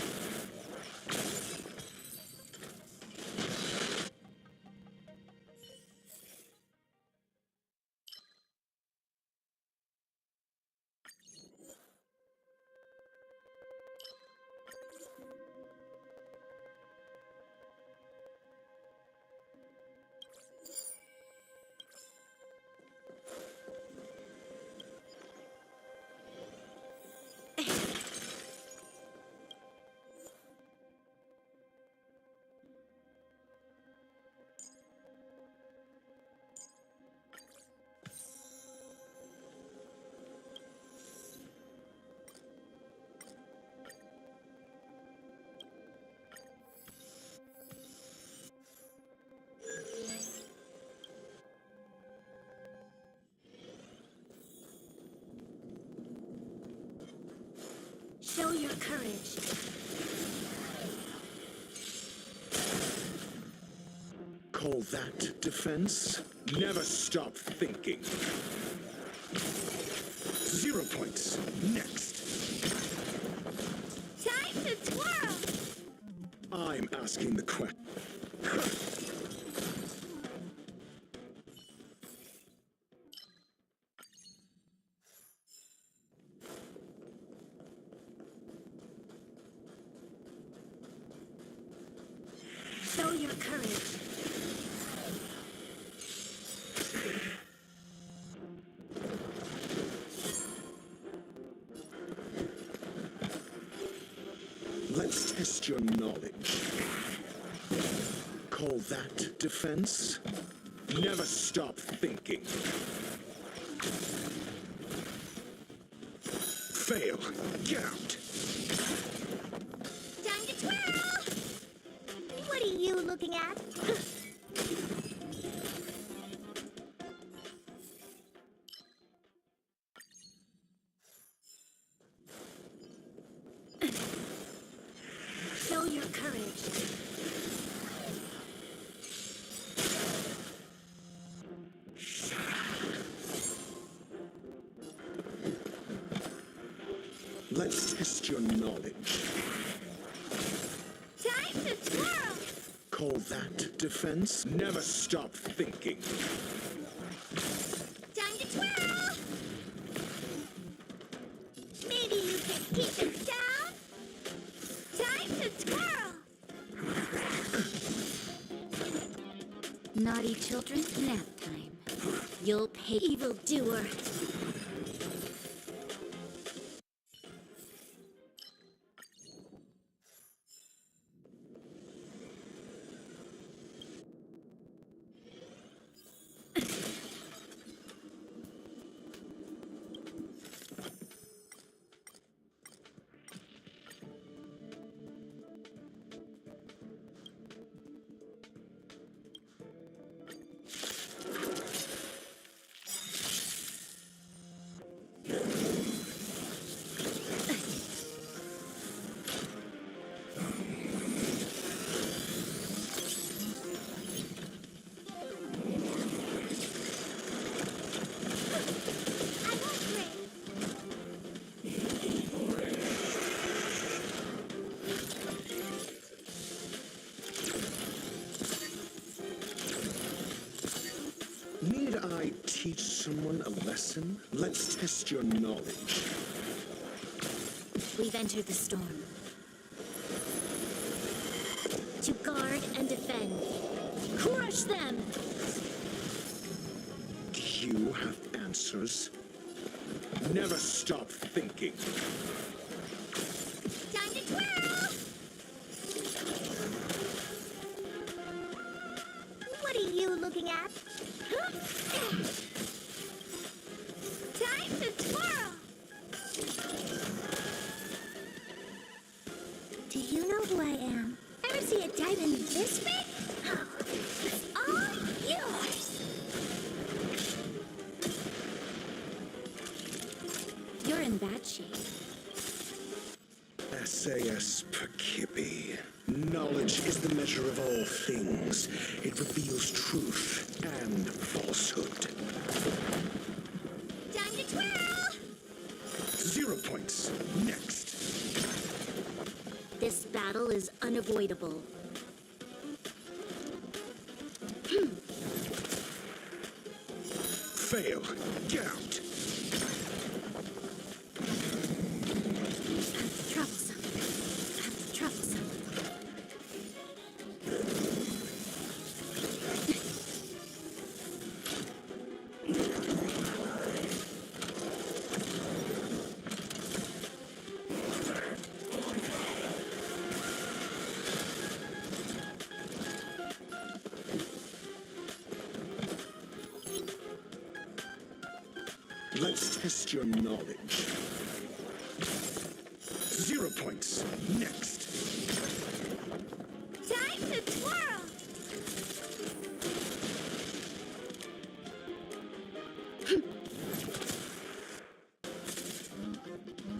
Show your courage. Call that defense? Never stop thinking. 0 points. Next. Time to twirl! I'm asking the question. Show your courage. Let's test your knowledge. Call that defense? Never stop thinking. Fail. Get out. Time to twirl! What are you looking at? Show your courage. Let's test your knowledge. Time to twirl! Call that defense? Never stop thinking. Time to twirl! Maybe you can keep it down? Time to twirl! Naughty children, nap time. You'll pay, evildoer. someone a lesson? Let's test your knowledge. We've entered the storm. To guard and defend. Crush them! Do you have answers? Never stop thinking. Time to twirl! What are you looking at? Time to twirl! Do you know who I am? Ever see a diamond this big? It's all yours! You're in bad shape. SAS Perkibi. Knowledge is the measure of all things. It reveals truth and falsehood. Time to twirl! 0 points. Next. This battle is unavoidable. Fail. Get out. Troublesome. Troublesome. Let's test your knowledge. 0 points. Next. Time to twirl!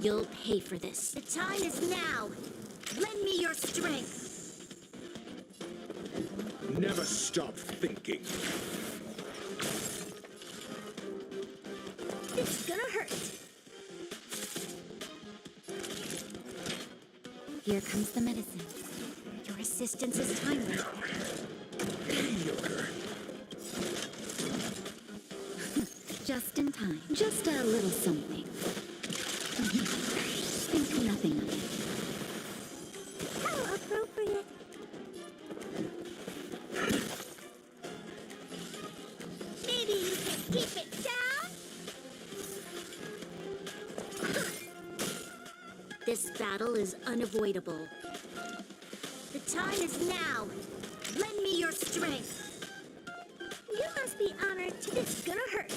You'll pay for this. The time is now. Lend me your strength. Never stop thinking. It's gonna hurt. Here comes the medicine. Your assistance is timely. Just in time. Just a little something. Think nothing of it. How appropriate. Maybe you can keep it down? This battle is unavoidable. The time is now. Lend me your strength. You must be honored. It's gonna hurt.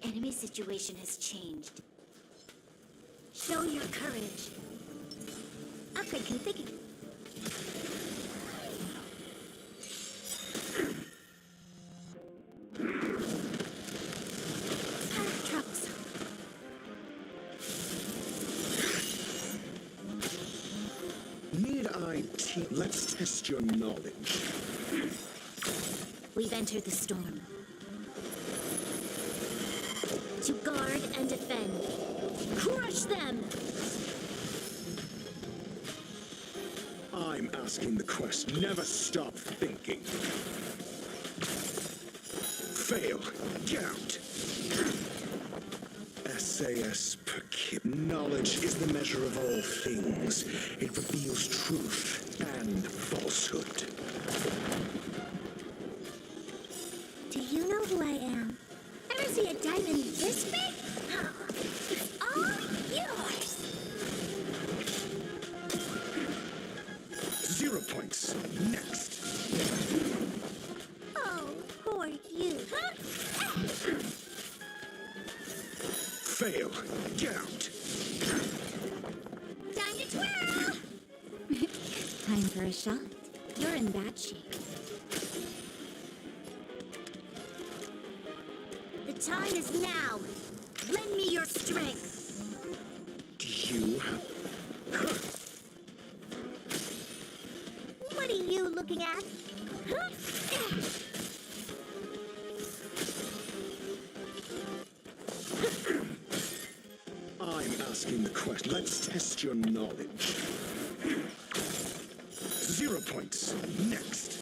Enemy situation has changed. Show your courage. Upgrade configured. Troublesome. Need I teach? Let's test your knowledge. We've entered the storm. To guard and defend. Crush them! I'm asking the question. Never stop thinking. Fail. Get out. SAS Perkib. Knowledge is the measure of all things. It reveals truth and falsehood. Do you know who I am? Ever see a diamond this big? It's all yours. 0 points. Next. Oh, poor you. Fail. Get out. Time to twirl. Time for a shot. You're in bad shape. The time is now. Lend me your strength. Do you have... What are you looking at? asking the question. Let's test your knowledge. 0 points. Next.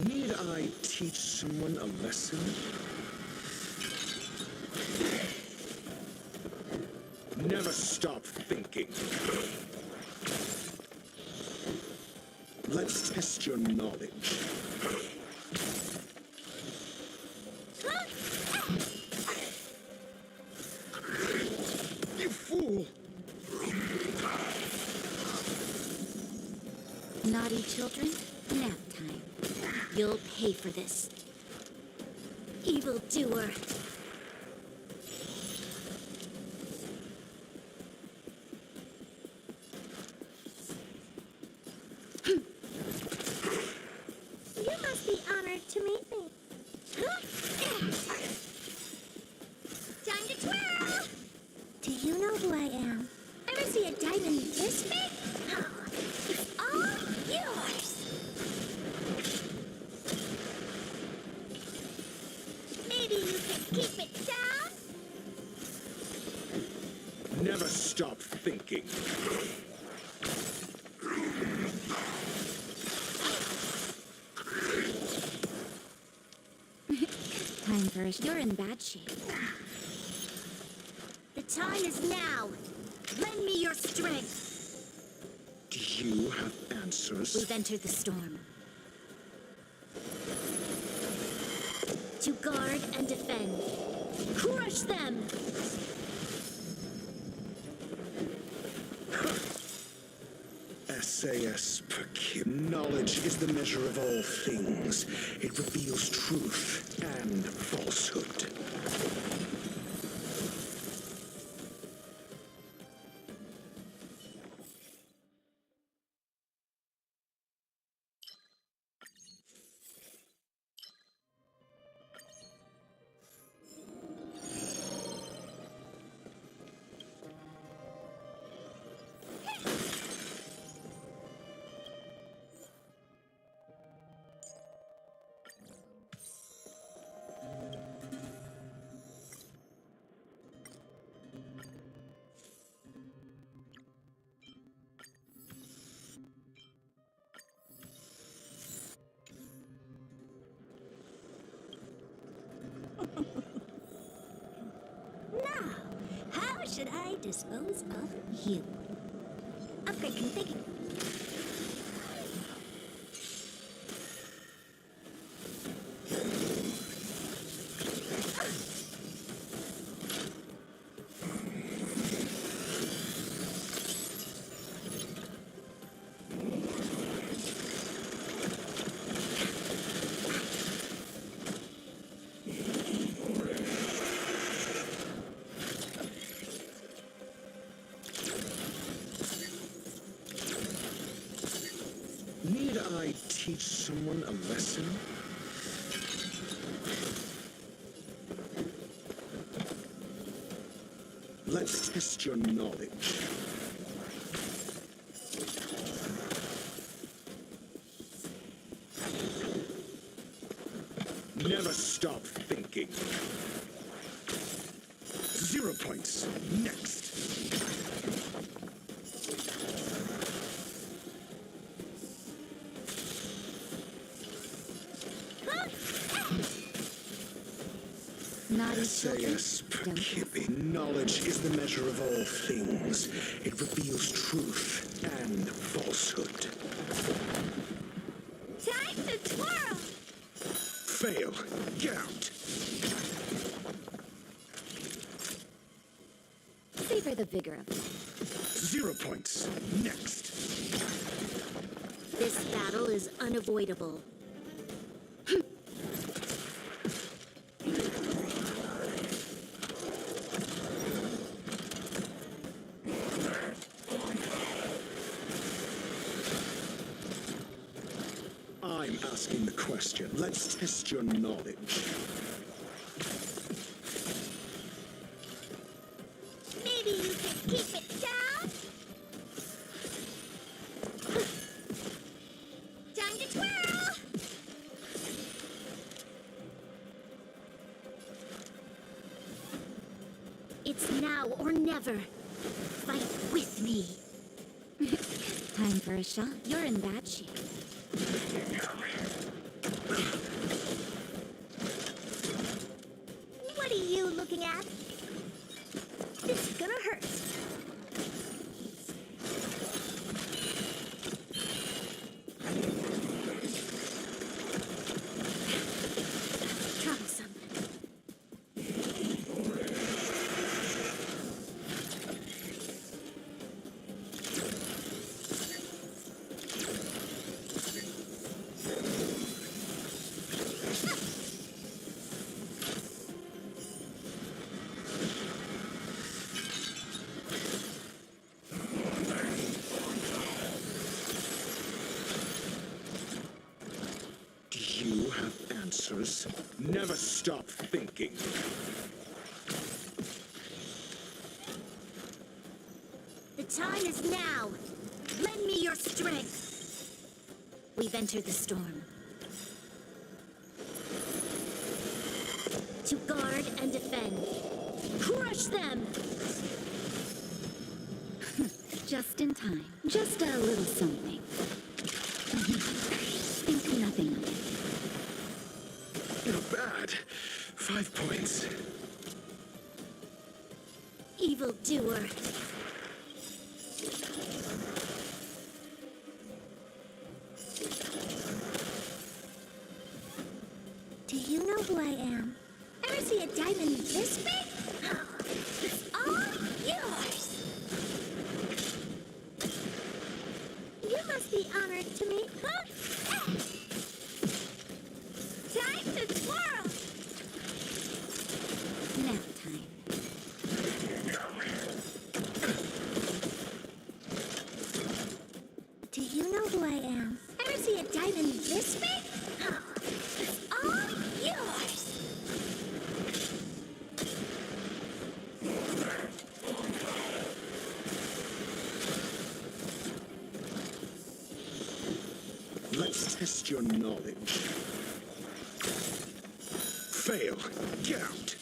Need I teach someone a lesson? Never stop thinking. Let's test your knowledge. You fool! Naughty children, nap time. You'll pay for this. Evildoer. You must be honored to meet me. Time to twirl! Do you know who I am? Ever see a diamond this big? It's all yours! Maybe you can keep it down? Never stop thinking. Time for a... You're in bad shape. The time is now. Lend me your strength. Do you have answers? We've entered the storm. To guard and defend. Crush them! SAS per kib. Knowledge is the measure of all things. It reveals truth and falsehood. Now, how should I dispose of you? Upgrade configured. I teach someone a lesson? Let's test your knowledge. Never stop thinking. 0 points. Next. Naughty SAS Knowledge is the measure of all things. It reveals truth and falsehood. Time to twirl! Fail. Get out. Savor the vigor of it. 0 points. Next. This battle is unavoidable. I'm asking the question. Let's test your knowledge. Maybe you can keep it down? Time to twirl! It's now or never. Fight with me. Time for a shot. You're in bad shape. What are you looking at? This is gonna hurt. Troublesome. Do you have answers? Never stop thinking. The time is now. Lend me your strength. We've entered the storm. To guard and defend. Crush them! Just in time. Just a little something. Think nothing of it. Not bad. 5 points. Evildoer. Do you know who I am? Ever see a diamond this big? It's all yours! You must be honored to me. Time to twirl! Nap time. Do you know who I am? Ever see a diamond this big? It's all yours! Let's test your knowledge. Fail. Get out.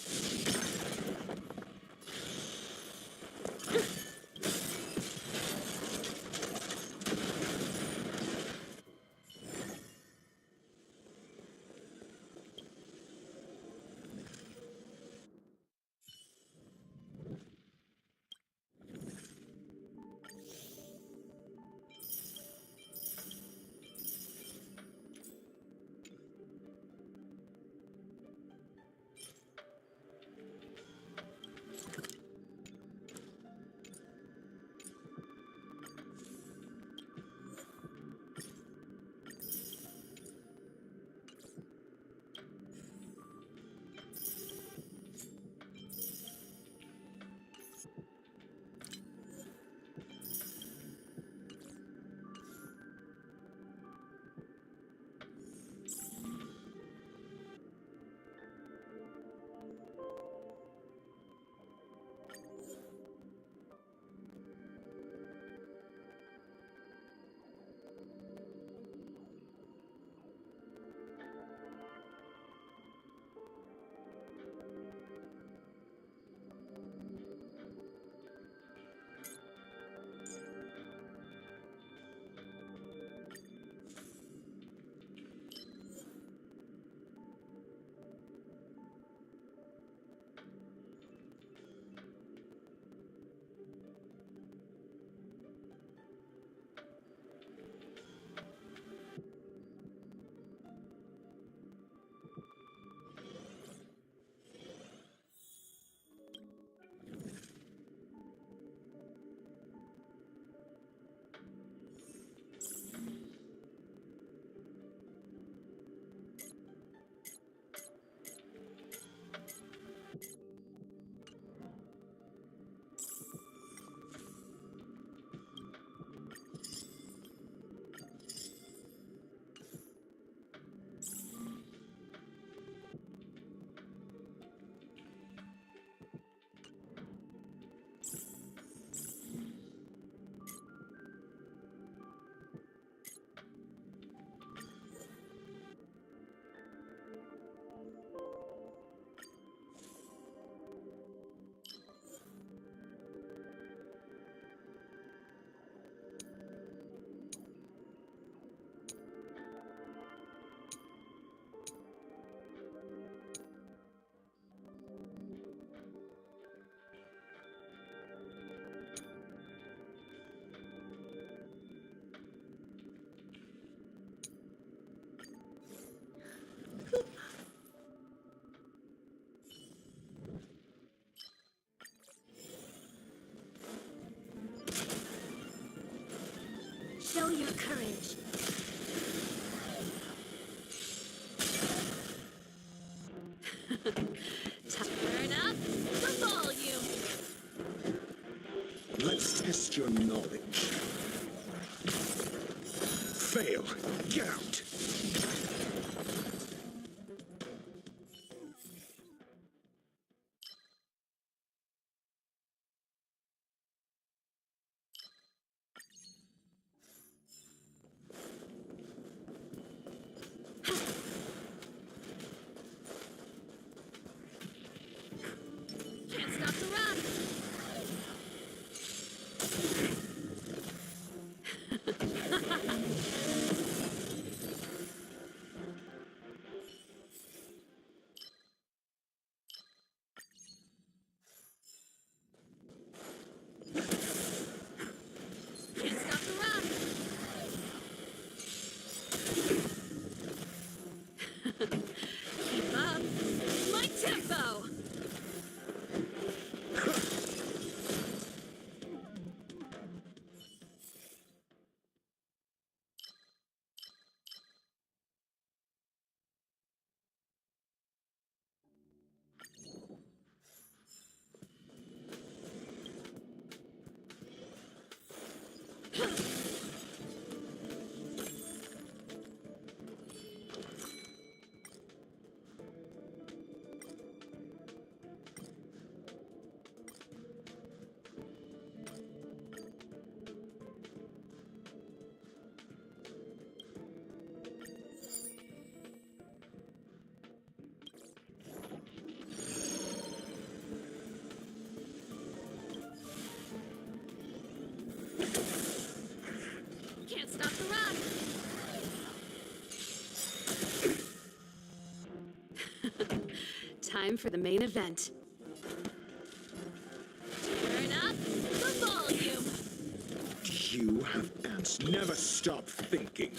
Show your courage. Turn up the volume. Let's test your knowledge. Fail. Get out. Can't stop the run. Can't stop the run. Keep up. My tempo. Can't stop the run. Time for the main event. Turn up the volume. You have answered. Never stop thinking.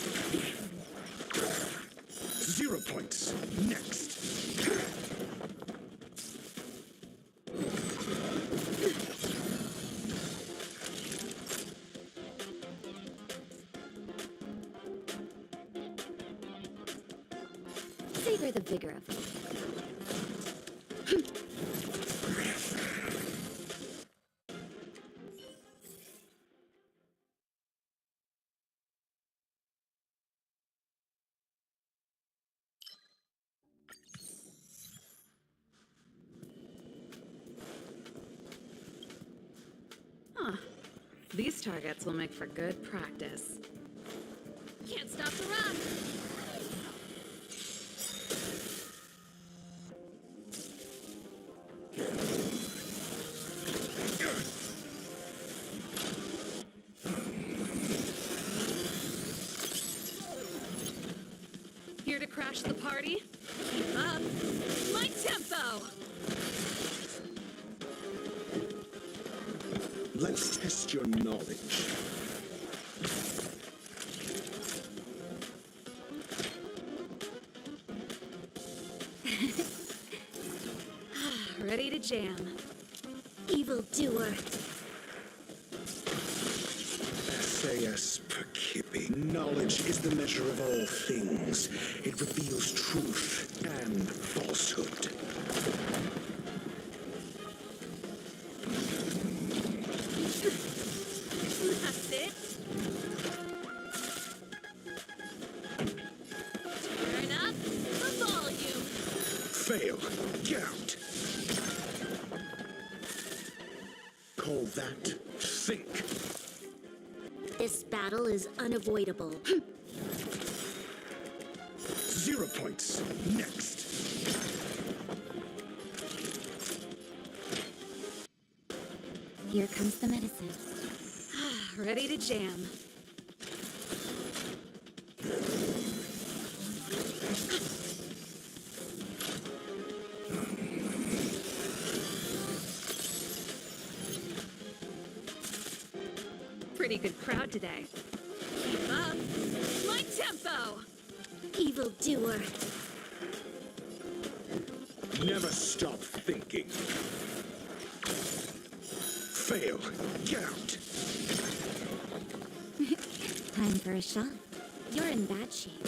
0 points. Next. Savor the vigor of life. Huh. These targets will make for good practice. Can't stop the run. Here to crash the party? Keep up. My tempo. Let's test your knowledge. Ready to jam. Evildoer. SAS Perkippy. Knowledge is the measure of all things. It reveals truth and falsehood. That's it. Turn up the volume. Fail. Get out. Call that think. This battle is unavoidable. 0 points. Next. Here comes the medicine. Ready to jam. Pretty good crowd today. Keep up. My tempo. Evildoer. Never stop thinking. Fail. Get out. Time for a shot. You're in bad shape.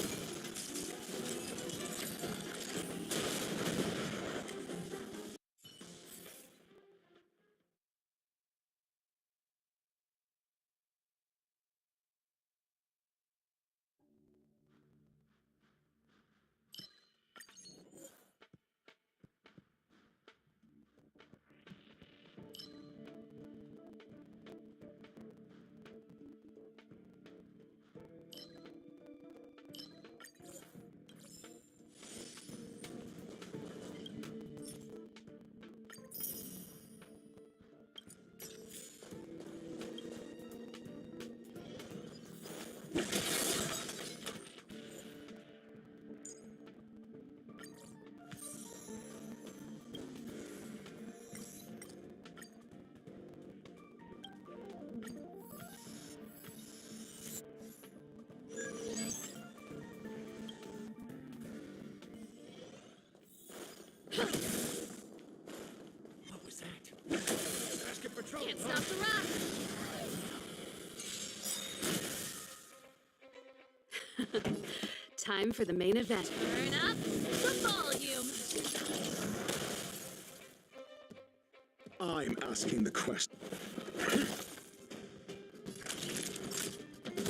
What was that? Basket patrol. Can't stop the rock. Time for the main event. Turn up the volume. I'm asking the question.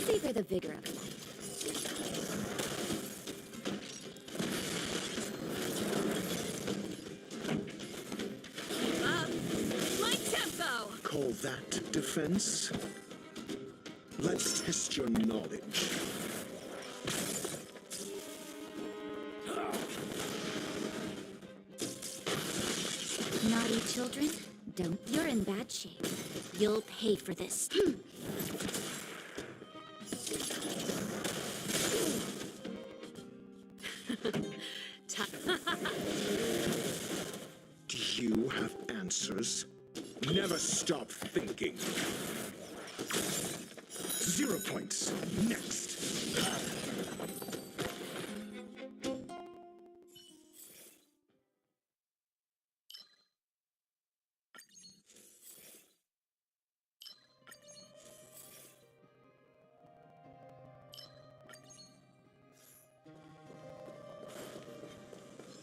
Savor the vigor of life. Keep up my tempo. Call that defense? Let's test your knowledge. Naughty children, don't. You're in bad shape. You'll pay for this. Do you have answers? Never stop thinking. 0 points. Next.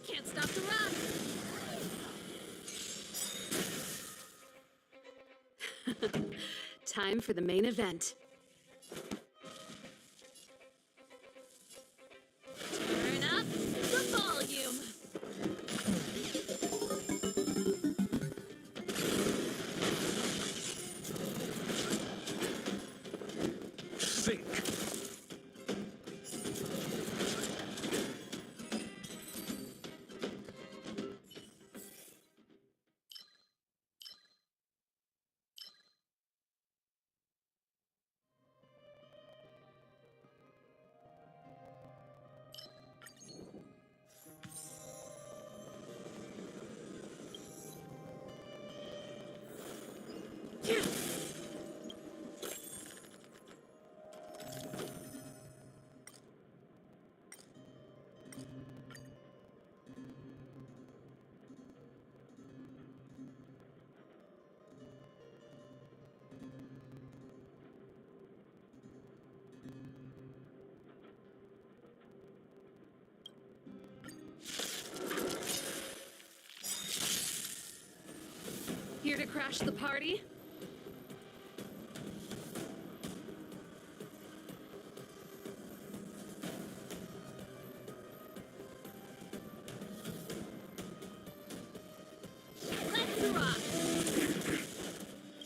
Can't stop the rock. Time for the main event. Turn up the volume. Think. Here to crash the party? Let's rock.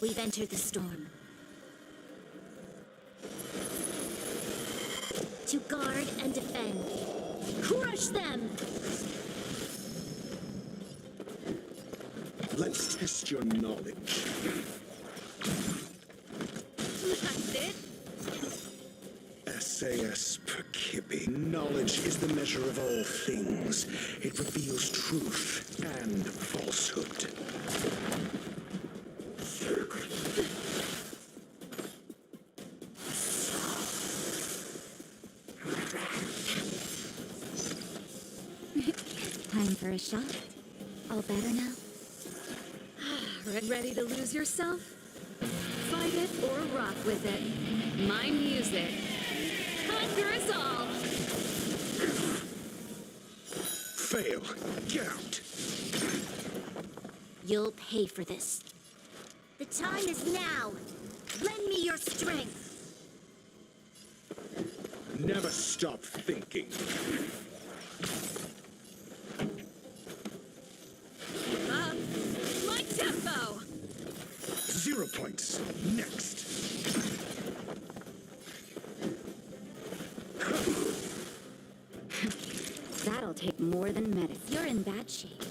We've entered the storm. To guard and defend. Crush them! Let's test your knowledge. That's it. SAS per Kibbe. Knowledge is the measure of all things. It reveals truth and falsehood. Time for a shot. All better now? Ready to lose yourself? Fight it or rock with it. My music Conquer us all! Fail. Get out. You'll pay for this. The time is now. Lend me your strength. Never stop thinking. My tempo! 0 points. Next. That'll take more than medicine. You're in bad shape.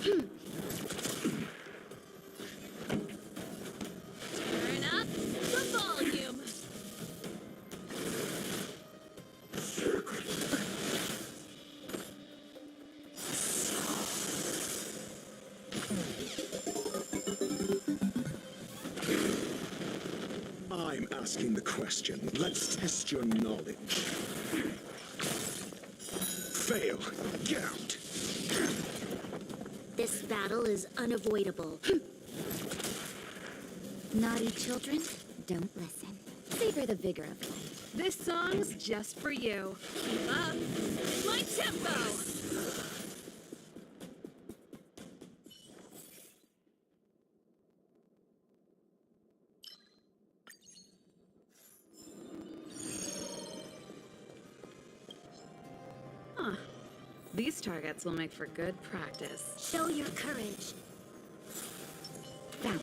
Turn up the volume! I'm asking the question. Let's test your knowledge. Fail. Get out. This battle is unavoidable. Naughty children, don't listen. Savor the vigor of life. This song's just for you. Keep up my tempo! Huh. These targets will make for good practice. Show your courage. Found.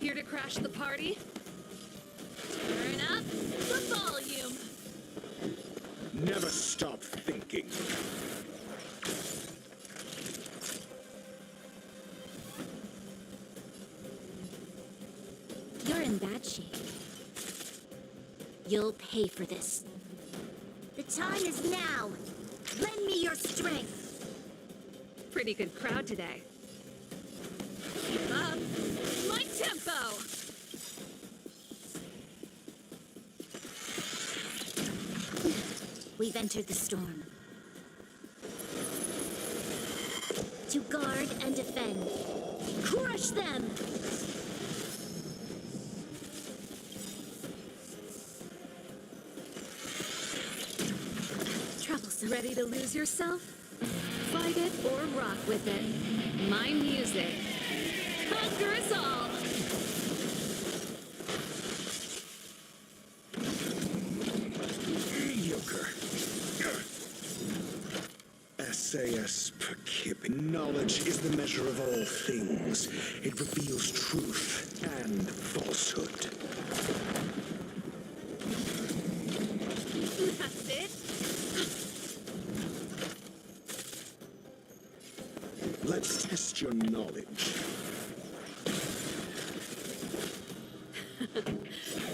Here to crash the party? Turn up the volume! Never stop thinking. You're in bad shape. You'll pay for this. The time is now. Lend me your strength. Pretty good crowd today. Keep up my tempo! We've entered the storm. To guard and defend. Crush them! Troublesome. Ready to lose yourself? Fight it or rock with it. My music. Conquer us all! Mediocre. SAS per kip. Knowledge is the measure of all things. It reveals truth and falsehood. That's it? Let's test your knowledge.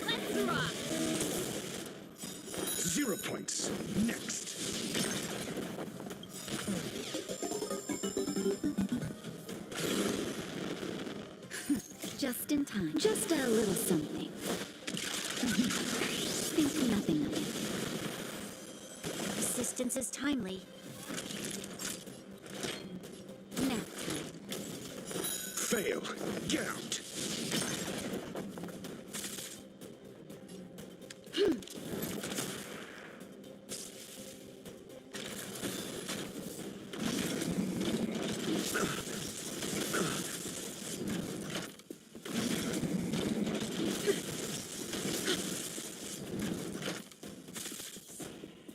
Let's rock! 0 points. Next. Just in time. Just a little something. Think nothing of it. Assistance is timely. Nap time. Fail. Get out.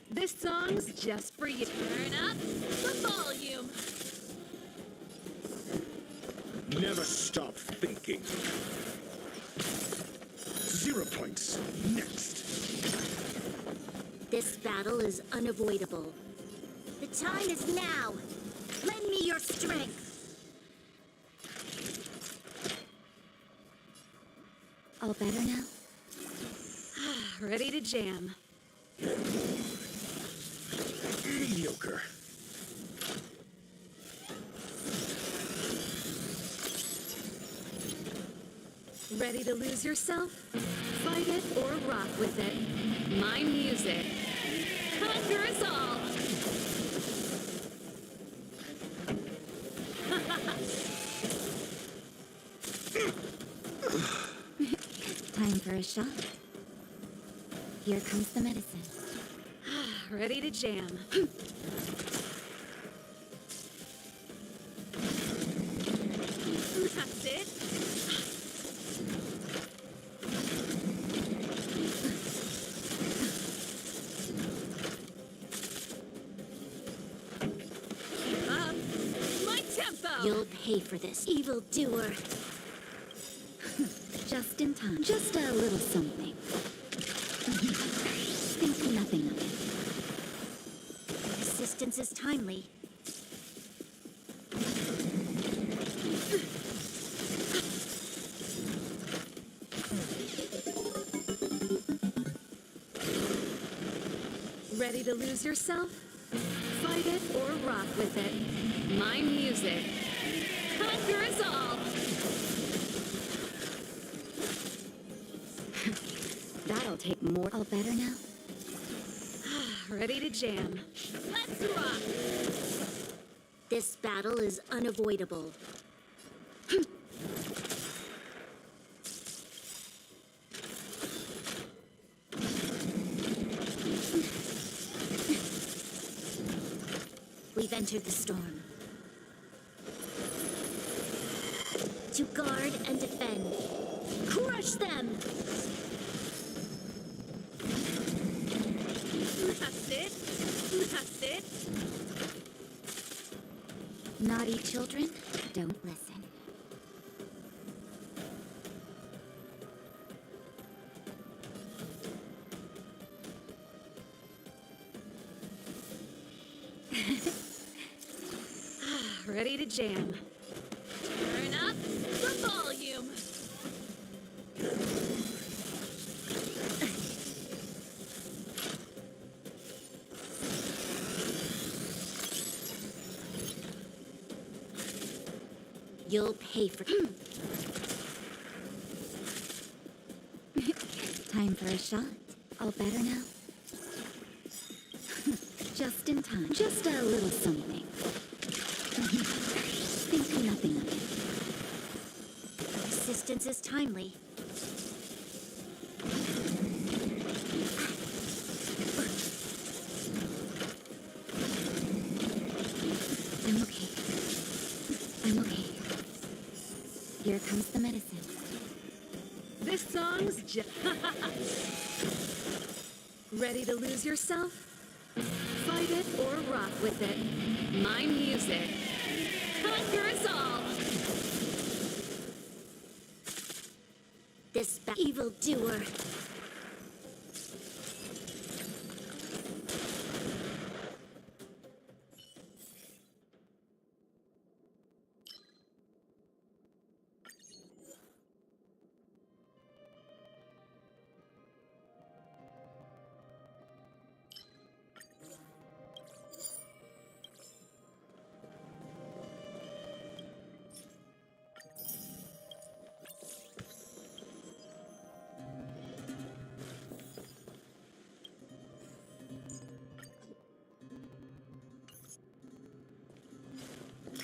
This song's just for you. Turn up the volume! Never stop thinking. 0 points. Next. This battle is unavoidable. The time is now. Lend me your strength. All better now? Ready to jam. Mediocre. Ready to lose yourself? Fight it or rock with it. My music. Conquer us all! Time for a shot. Here comes the medicine. Ready to jam. That's it. Keep up. My tempo. You'll pay for this, evildoer. Just in time. Just a little something. Think nothing of it. Assistance is timely. Ready to lose yourself? Fight it or rock with it. My music. Conquer us all! That'll take more. All better now? Ready to jam. Let's rock! This battle is unavoidable. We've entered the storm. To guard and defend. Crush them! That's it. That's it. Naughty children, don't listen. Ready to jam. Turn up the volume. You'll pay for... Time for a shot. All better now? Just in time. Just a little something. Think nothing of it. Assistance is timely. I'm okay. I'm okay. Here comes the medicine. This song's just... Ready to lose yourself? Fight it or rock with it. My music. Conquer us all! This evildoer.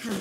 Come.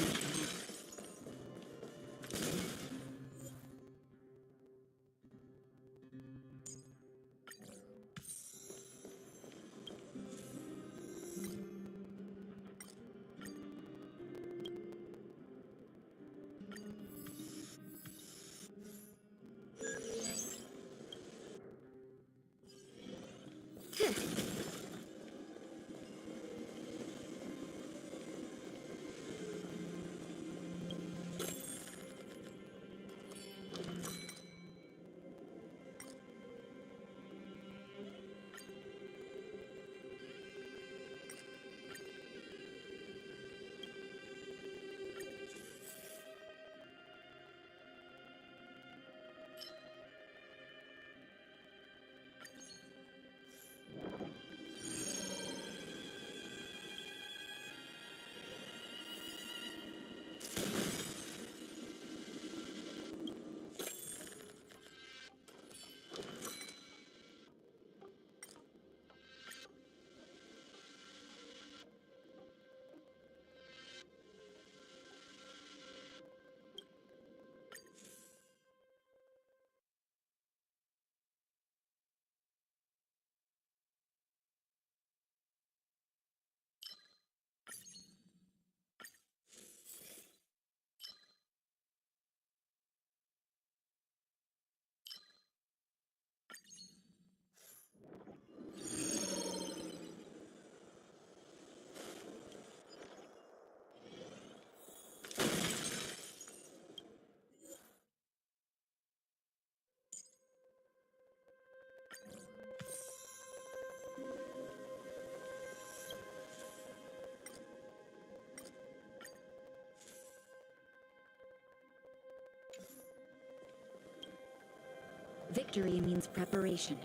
victory means preparation.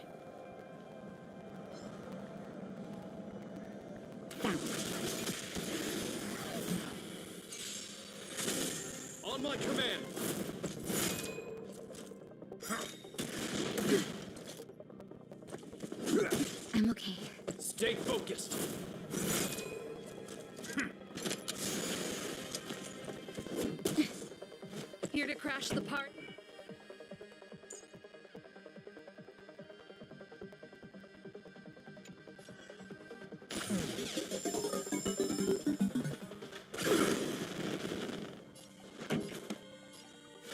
Found. On my command! I'm okay. Stay focused! Here to crash the part.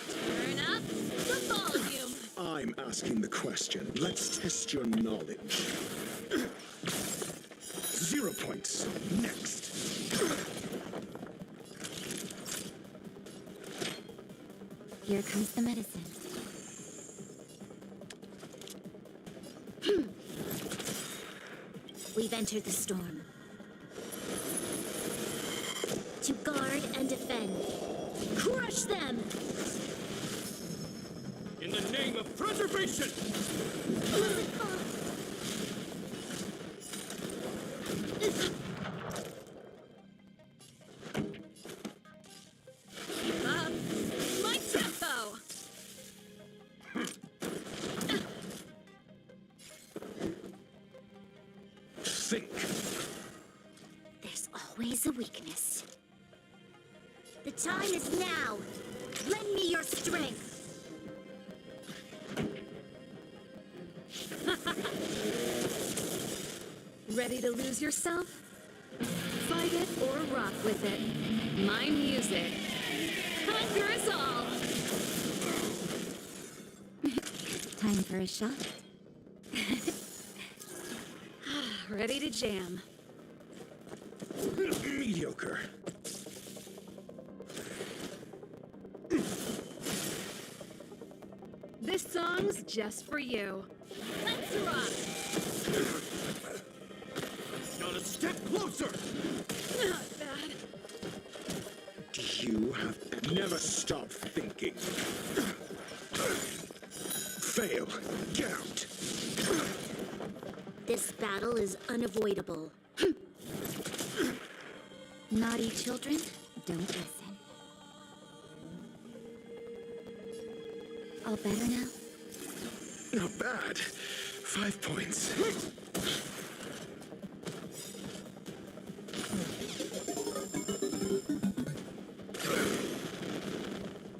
Turn up the volume. I'm asking the question. Let's test your knowledge. 0 points. Next. Here comes the medicine. We've entered the storm. To guard and defend. Crush them! In the name of preservation! Keep up. My tempo! Think. There's always a weakness. The time is now. Lend me your strength. Ready to lose yourself? Fight it or rock with it. My music. Conquer us all! Time for a shot. Ready to jam. Mediocre. This song's just for you. Let's rock! Not a step closer! Not bad. You have never stop thinking. Fail. Get out. This battle is unavoidable. Naughty children, don't listen. All better now? Not bad. 5 points.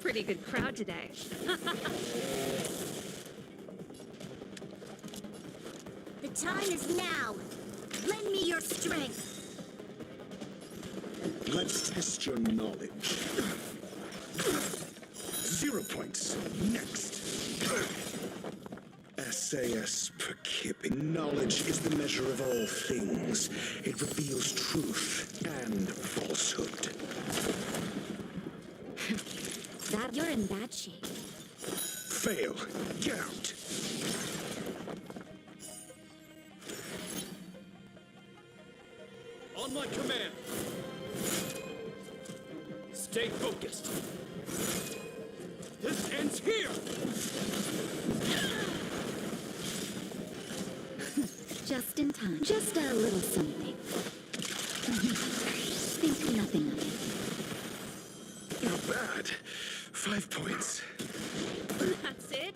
Pretty good crowd today. The time is now. Lend me your strength. Let's test your knowledge. 0 points. Next. SAS per kip. Knowledge is the measure of all things. It reveals truth and falsehood. You're in bad shape. Fail. Get out. On my command! Stay focused! This ends here! Just in time. Just a little something. Think nothing of it. Not bad. 5 points. That's it.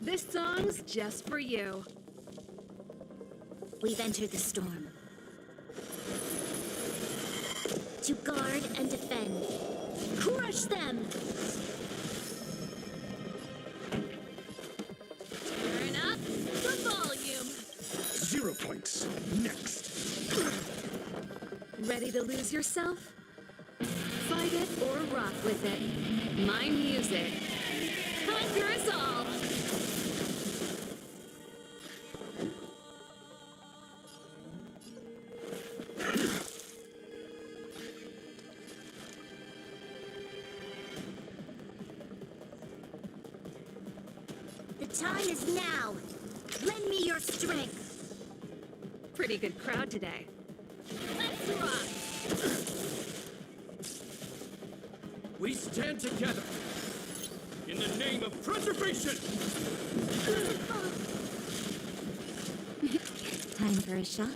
This song's just for you. We've entered the storm. To guard and defend. Crush them! Turn up the volume. 0 points. Next. Ready to lose yourself? Fight it or rock with it. My music. Conquer us all! The time is now. Lend me your strength. Pretty good crowd today. Let's rock. We stand together. In In the name of preservation! Time for a shot.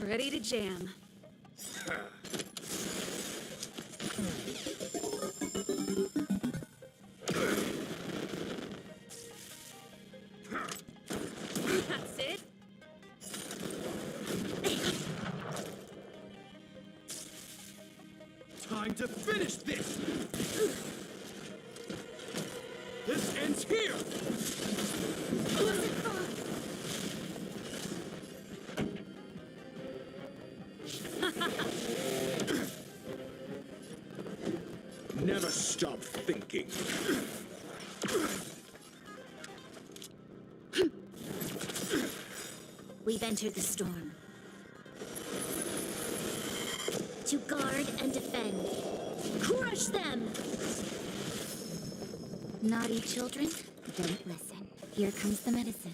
Ready to jam. That's it. Time to finish this! This ends here! Never stop thinking. We've entered the storm. To guard and defend. Crush them! Naughty children, don't listen. Here comes the medicine.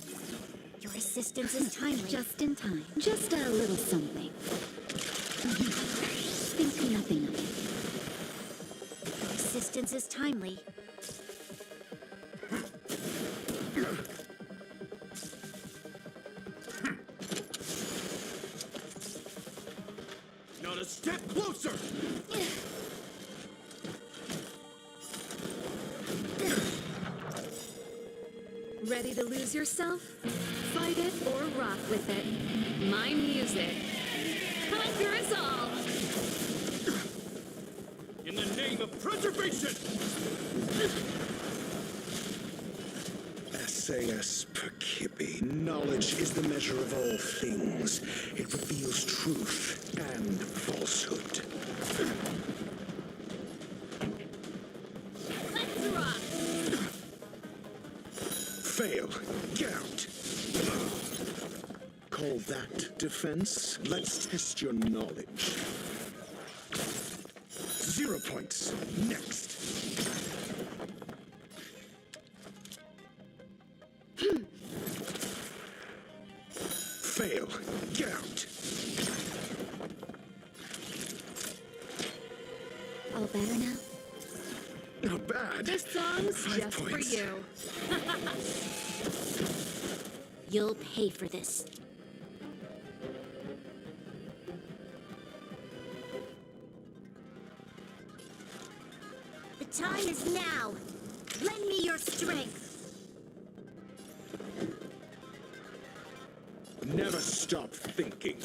Your assistance is timely. Just in time. Just a little something. Think nothing of it. Your assistance is timely. Not a step closer! Ready to lose yourself? Fight it or rock with it. My music. Conquer us all. In the name of preservation! SAS Percipi. Knowledge is the measure of all things. It reveals truth and falsehood. Let's rock. Fail. Get out. Call that defense? Let's test your knowledge. 0 points. Next. Fail. Get out. All better now? Not bad. This song's 5 just points. for you. You'll pay for this. The time is now. Lend me your strength. Never stop thinking.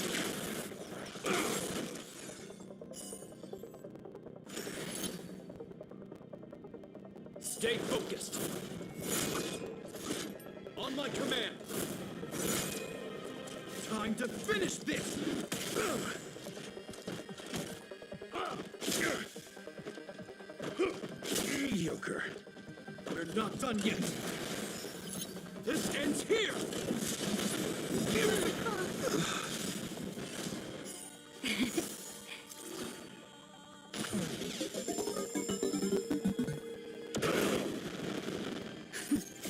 Stay focused! On my command! Time to finish this! Mediocre. We're not done yet! This ends here!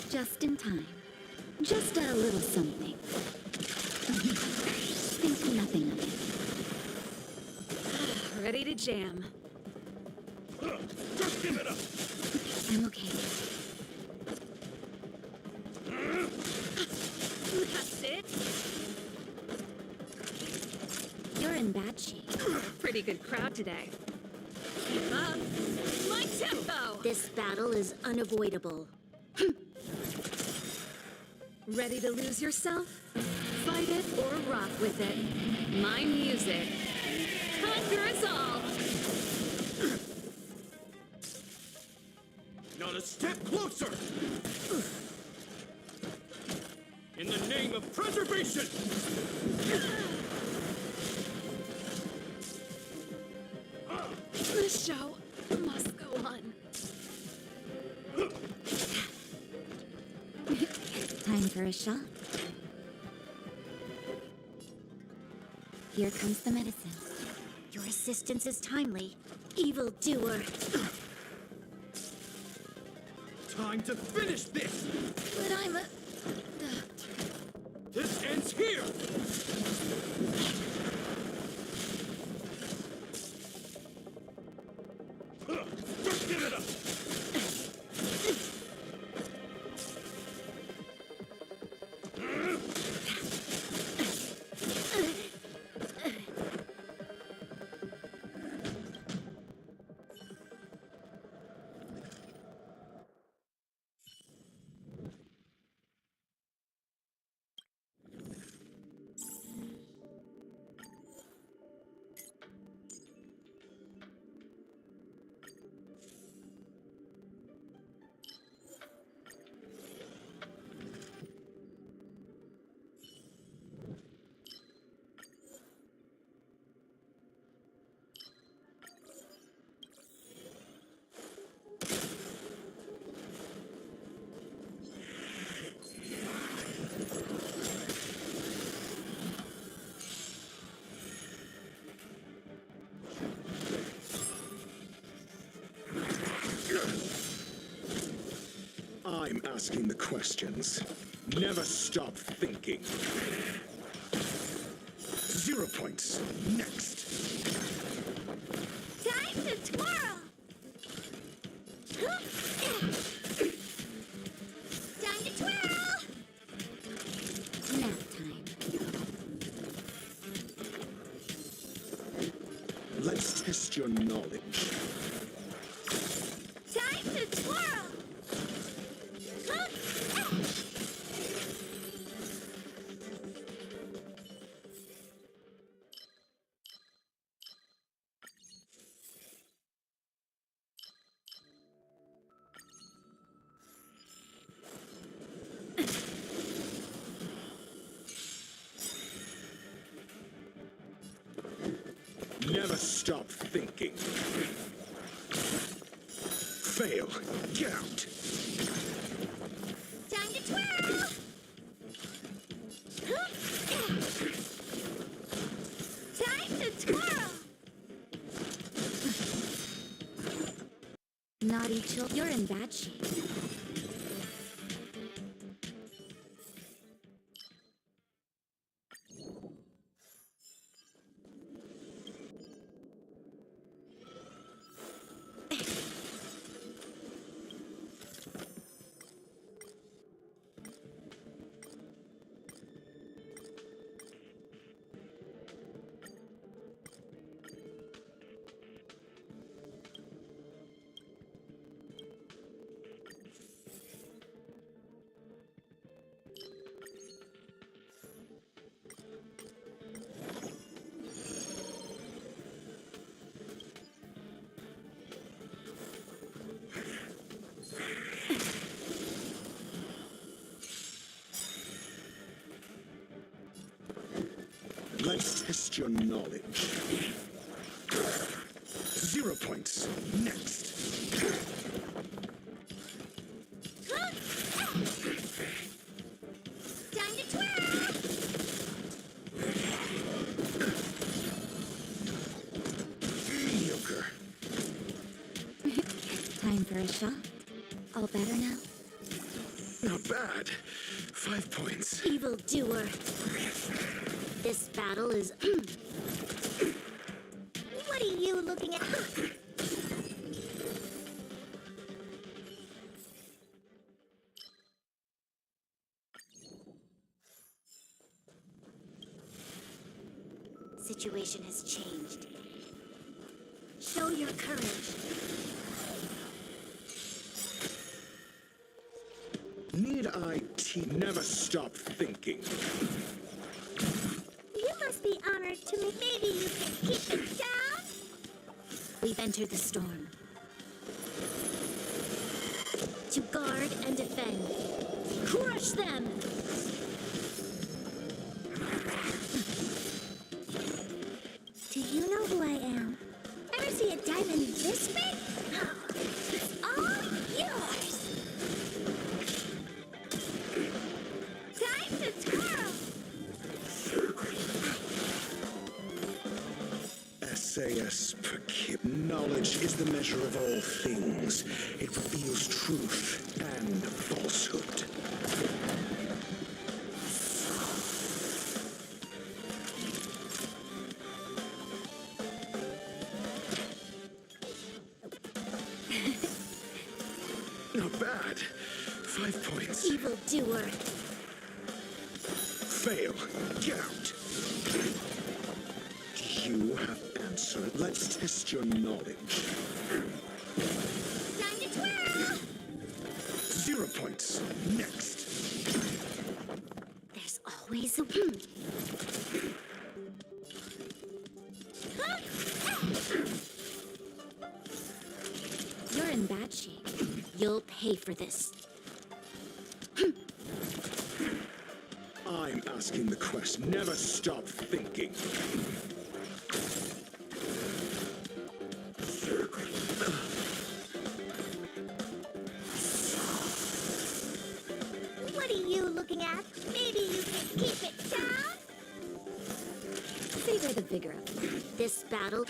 Just in time. Just a little something. Think nothing of it. Ready to jam. Just give it up! I'm okay. That's it. You're in bad shape. Pretty good crowd today. Keep up. My tempo. This battle is unavoidable. Ready to lose yourself? Fight it or rock with it. My music. Conquer us all. Not a step closer! In the name of preservation! The show must go on. Time for a shot. Here comes the medicine. Your assistance is timely. Evildoer. Time to finish this! But I'm a... This ends here! Just give I'm asking the questions. Never stop thinking. 0 points. Next. Time to twirl! Time to twirl! Nap time. Let's test your knowledge. Time to twirl! Never stop thinking. Fail. Get out. Time to twirl! Time to twirl! Naughty children, you're in bad shape. Let's test your knowledge. 0 points. Next. Time to twirl! Mediocre. Time for a shot. All better now? Not bad. 5 points. Evildoer. This battle is... What are you looking at? Situation has changed. Show your courage. Need I never stop thinking. You must be honored to me. Maybe you can keep it down? We've entered the storm. To guard and defend. Crush them! Do you know who I am? Ever see a diamond this big? It's all yours! Time to twirl! SAS per kib. Knowledge is the measure of all things. It reveals truth and falsehood. Not bad. 5 points. Evildoer. Fail. Get out. You have answered. Let's test your knowledge. Time to twirl! 0 points. Next. There's always a... You're in bad shape. You'll pay for this. I'm asking the question. Never stop thinking. What are you looking at? Maybe you can keep it down? Savor the vigor of it. This battle...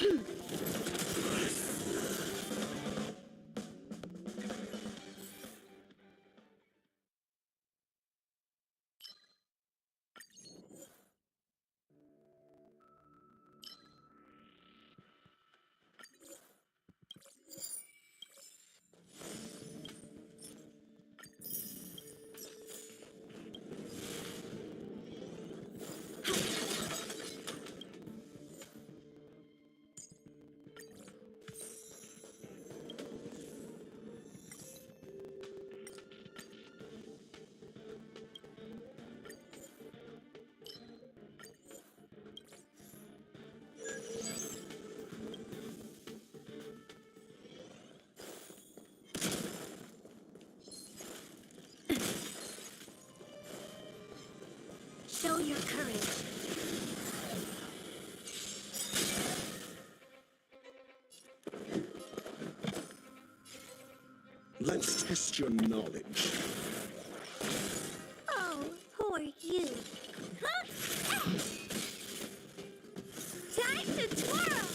Let's test your knowledge. Oh, poor you. Time to twirl!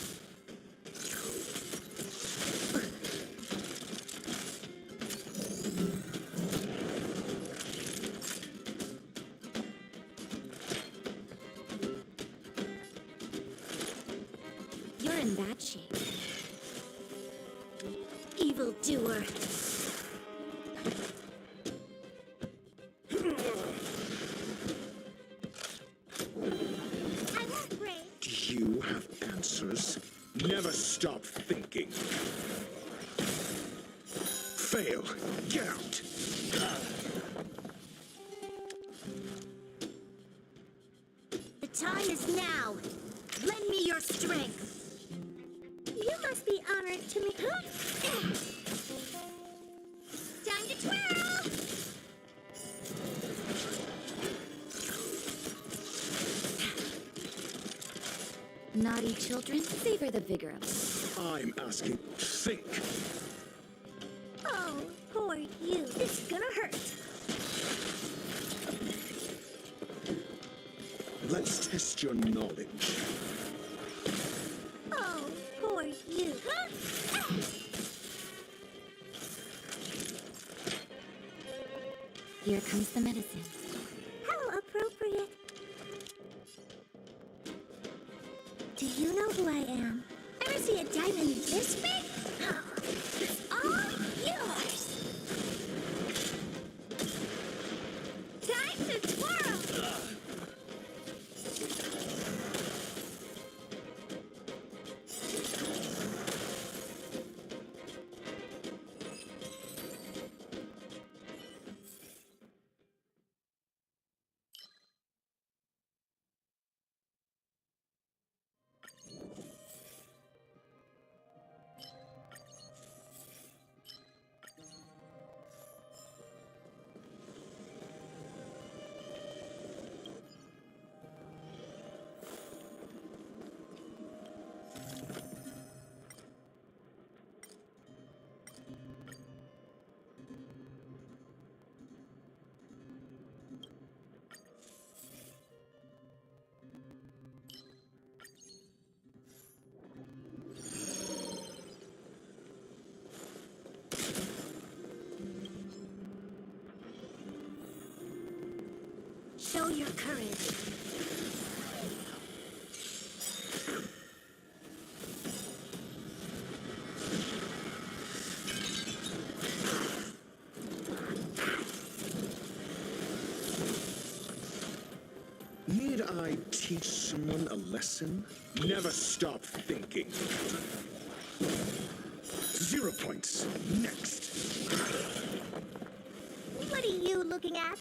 You're in bad shape. Evildoer. I won't break. Do you have answers? Never stop thinking. Fail. Get out. The time is now. Lend me your strength. You must be honored to me. Time to twirl! Naughty children, savor the vigor of it. I'm asking. Think. Oh, poor you. It's gonna hurt. Let's test your knowledge. Oh, poor you. Here comes the medicine. How appropriate. Do you know who I am? Ever see a diamond this big? It's all yours. Time to twirl. Show your courage. Need I teach someone a lesson? Never stop thinking. 0 points. Next. What are you looking at?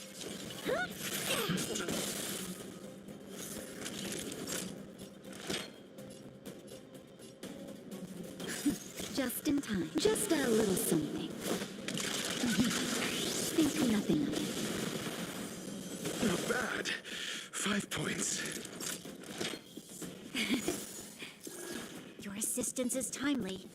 Just in time. Just a little something. Think nothing of it. Not bad. 5 points. Your assistance is timely.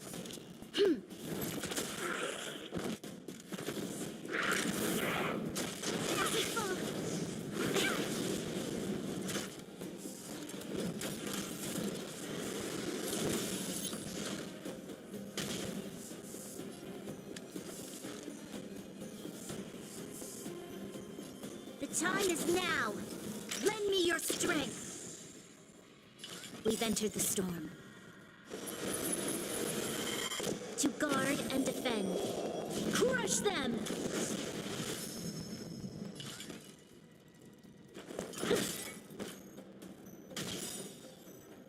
The time is now. Lend me your strength. We've entered the storm. To guard and defend. Crush them!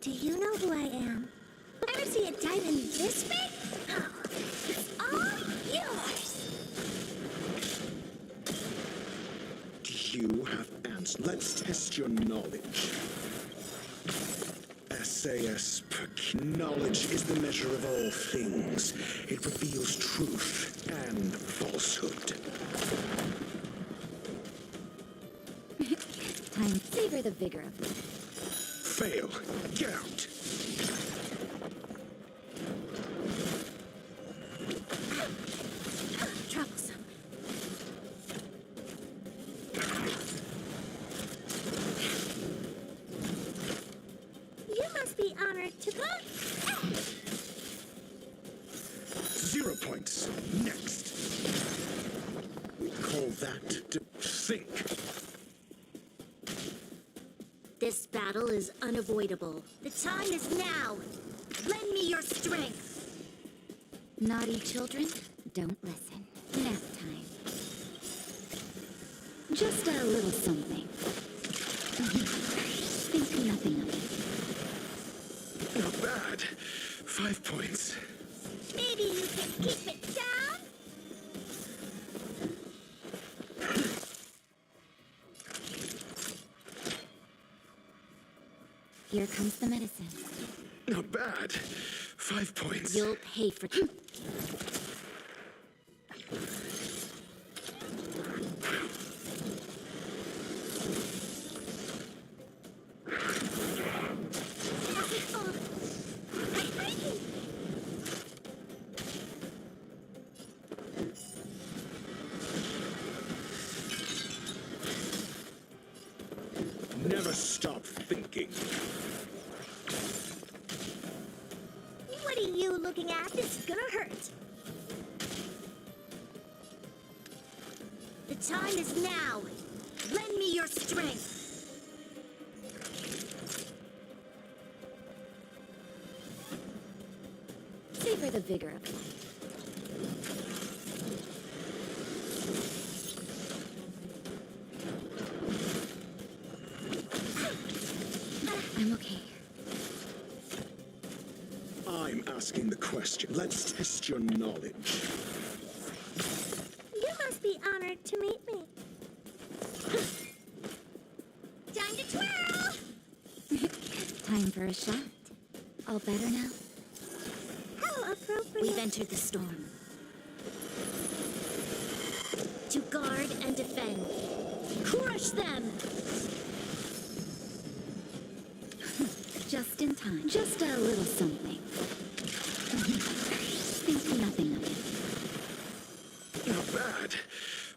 Do you know who I am? Ever see a diamond this big? It's all yours! Do you have answers? Let's test your knowledge. SAS knowledge is the measure of all things. It reveals truth and falsehood. Time. Savor the vigor of it. Fail. Get out. Drop all that to think. This battle is unavoidable. The time is now. Lend me your strength. Naughty children, don't listen. Nap time. Just a little something. Think nothing of it. Not bad. 5 points. Maybe you can keep it down? Here comes the medicine. Not bad. 5 points. You'll pay for... Never stop thinking. What are you looking at? This is gonna hurt. The time is now. Lend me your strength. Savor the vigor of life. I'm okay. I'm asking the question. Let's test your knowledge. You must be honored to meet me. Time to twirl! Time for a shot. All better now? How appropriate. We've entered the storm. To guard and defend. Crush them! Just in time. Just a little something. Think nothing of it. Not bad.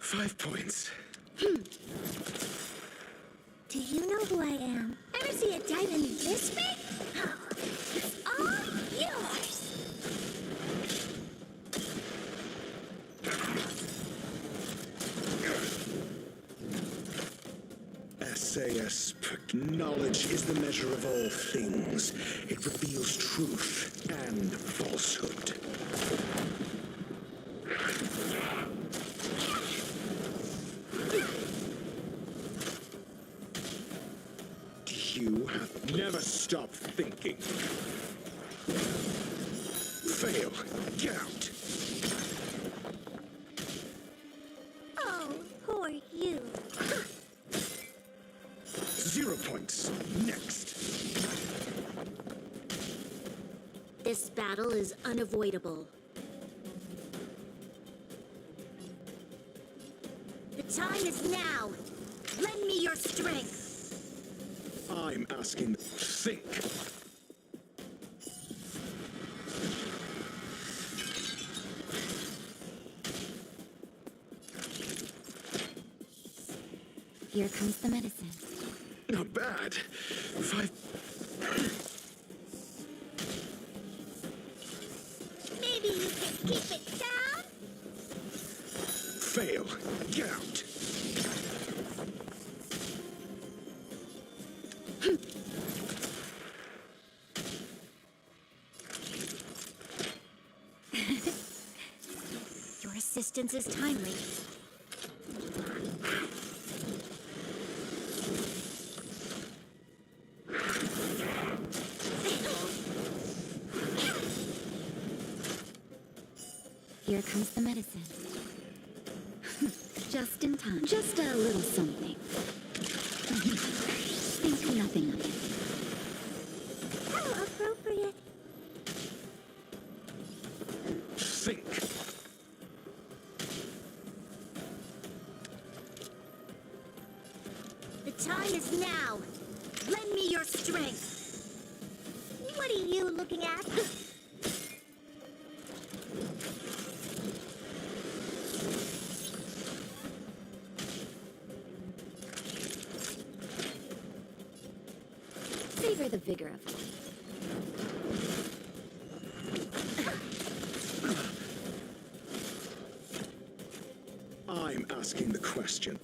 5 points. Do you know who I am? Ever see a diamond this big? It's all yours! SAS. Knowledge is the measure of all things. It reveals truth and falsehood. You have never stopped thinking. Fail. Get out. Oh, poor you. 0 points. Next. This battle is unavoidable. The time is now. Lend me your strength. I'm asking. Think. Here comes the medicine. Not bad. 5. Maybe you can keep it down? Fail. Get out. Your assistance is timely. Here comes the medicine. Just in time. Just a little something. Think nothing of it. How appropriate. Think. The time is now. Lend me your strength. What are you looking at? Savor the vigor of life. I'm asking the question.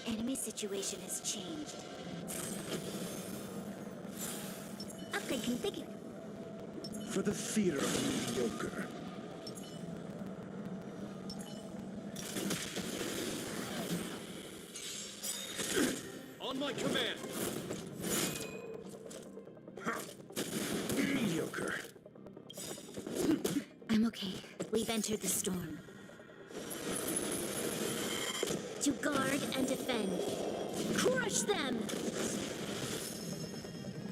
The enemy situation has changed. Upgrade configured. For the fear of mediocre. On my command. Mediocre. I'm okay. We've entered the storm. To guard and defend. Crush them!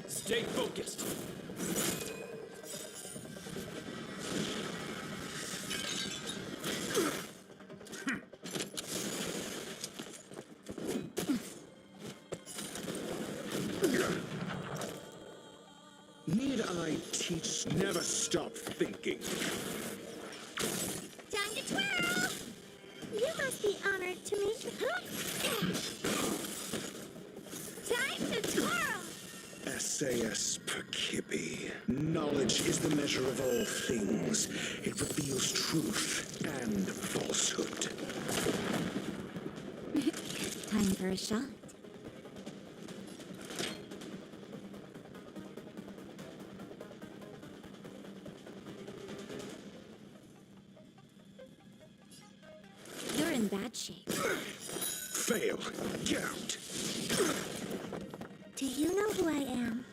Stay focused. Need I teach? Never stop thinking. Time to twirl! You must be honored to meet Time to twirl! SAS Perkibi. Knowledge is the measure of all things. It reveals truth and falsehood. Time for a shot. You're in bad shape. Fail. Get out. Do you know who I am?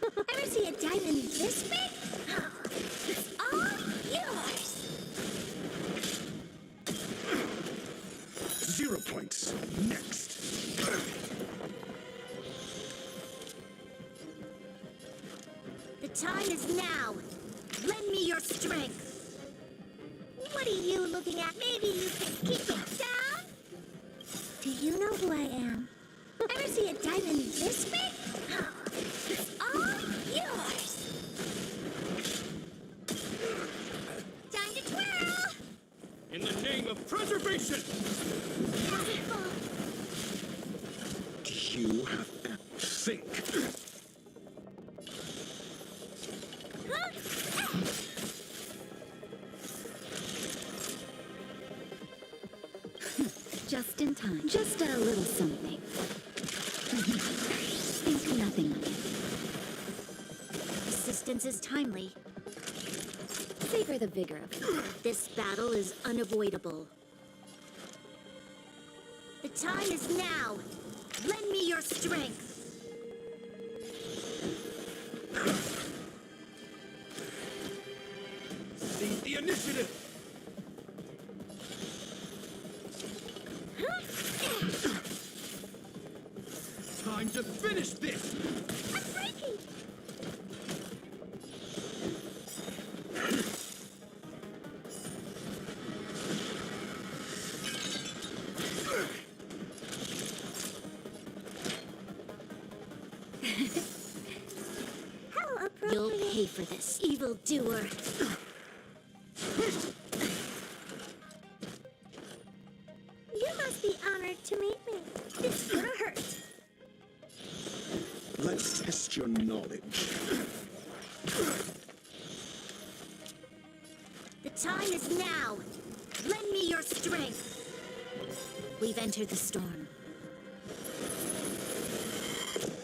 Ever see a diamond this big? It's all yours! 0 points. Next. The time is now. Lend me your strength. What are you looking at? Maybe you can keep it down? Do you know who I am? Ever see a diamond this big? It's all yours! Time to twirl! In the name of preservation! You have to think. Just in time. Just a little something. Think nothing of it. Assistance is timely. Savor the vigor of it. This battle is unavoidable. The time is now. Lend me your strength. How appropriate. You'll pay for this, evildoer. You must be honored to meet me. This is gonna hurt. Let's test your knowledge. The time is now. Lend me your strength. We've entered the storm.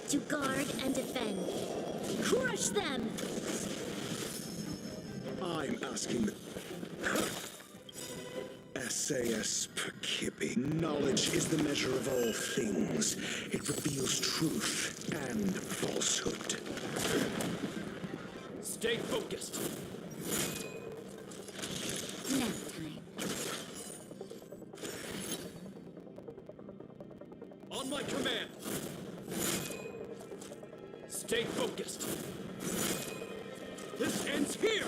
To guard and defend. Crush them! I'm asking the... SAS Perkibi. Knowledge is the measure of all things. It reveals truth and falsehood. Stay focused. Nap time. On my command. Stay focused. This ends here.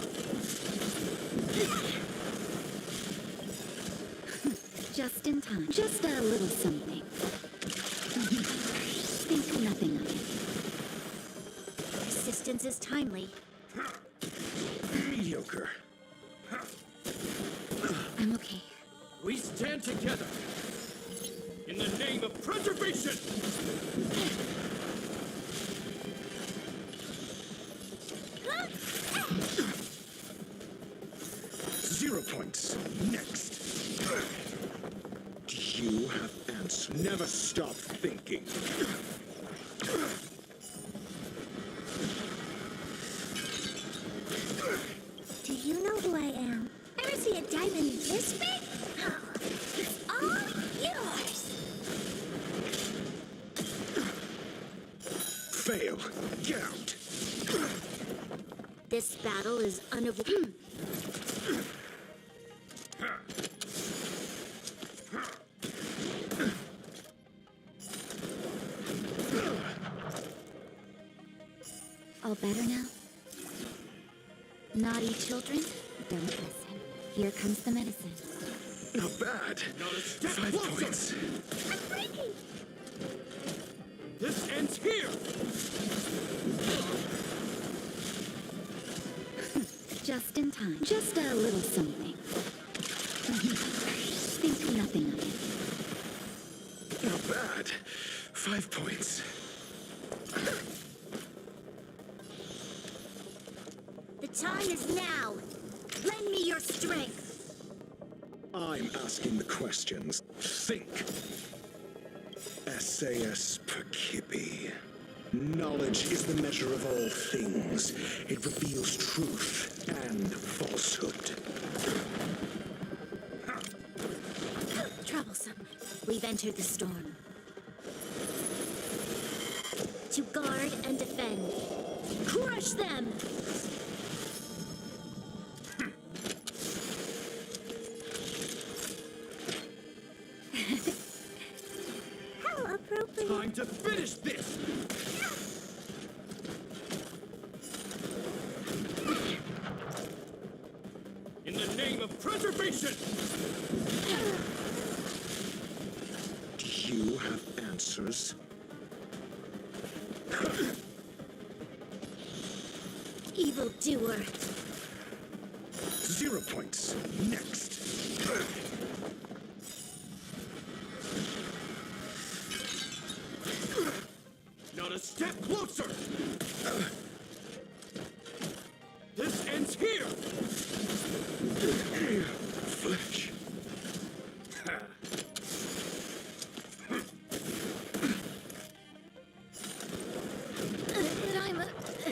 Just in time. Just a little something. Think nothing of it. Persistence is timely. Mediocre. I'm okay. We stand together. In the name of preservation. 0 points. Next. Do you have answers? Never stop thinking. Do you know who I am? Ever see a diamond this big? Oh, it's all yours. Fail. Get out. This battle is unavoidable. All better now? Naughty children, don't listen. Here comes the medicine. Not bad. 5 points. I'm breaking. This ends here. Just in time. Just a little something. Think nothing of it. Not bad. 5 points. The time is now. Lend me your strength. I'm asking the questions. Think. SAS Perkibi. Knowledge is the measure of all things. It reveals truth and falsehood. Troublesome. We've entered the storm. To guard and defend. Crush them! How appropriate. Time to finish this. In the name of preservation. Do you have answers? Evildoer. 0 points. Next. Not a step closer. This ends here. Flesh. But I'm a doctor.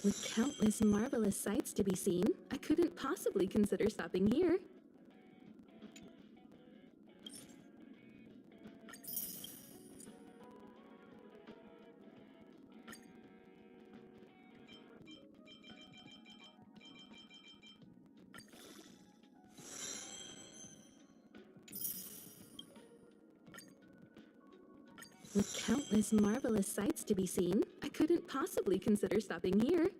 With countless marvelous sights to be seen, I couldn't possibly consider stopping here. With countless marvelous sights to be seen, I couldn't possibly consider stopping here.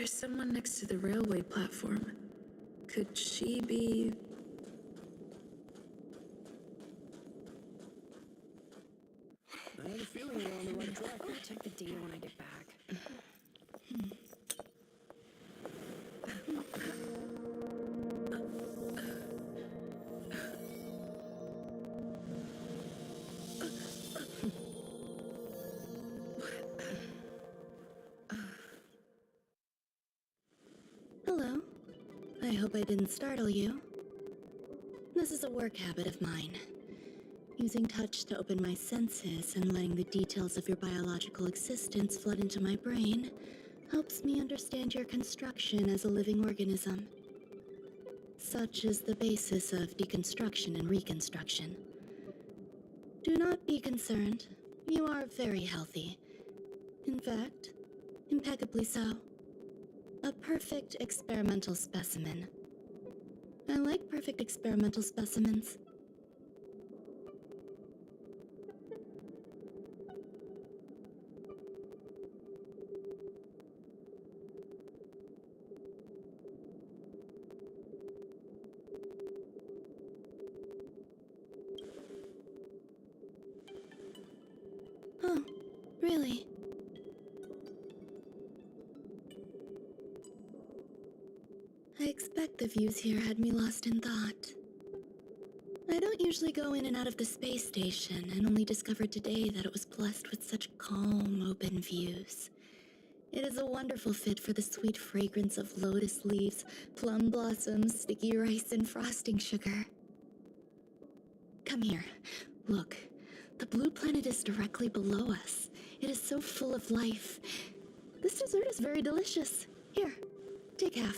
There's someone next to the railway platform. Could she be... I have a feeling we're on the right track. I'll check the data when I get back. Hello. I hope I didn't startle you. This is a work habit of mine. Using touch to open my senses and letting the details of your biological existence flood into my brain helps me understand your construction as a living organism. Such is the basis of deconstruction and reconstruction. Do not be concerned. You are very healthy. In fact, impeccably so. A perfect experimental specimen. I like perfect experimental specimens. Oh, really? I expect the views here had me lost in thought. I don't usually go in and out of the space station, and only discovered today that it was blessed with such calm, open views. It is a wonderful fit for the sweet fragrance of lotus leaves, plum blossoms, sticky rice, and frosting sugar. Come here. Look. The blue planet is directly below us. It is so full of life. This dessert is very delicious. Here, take half.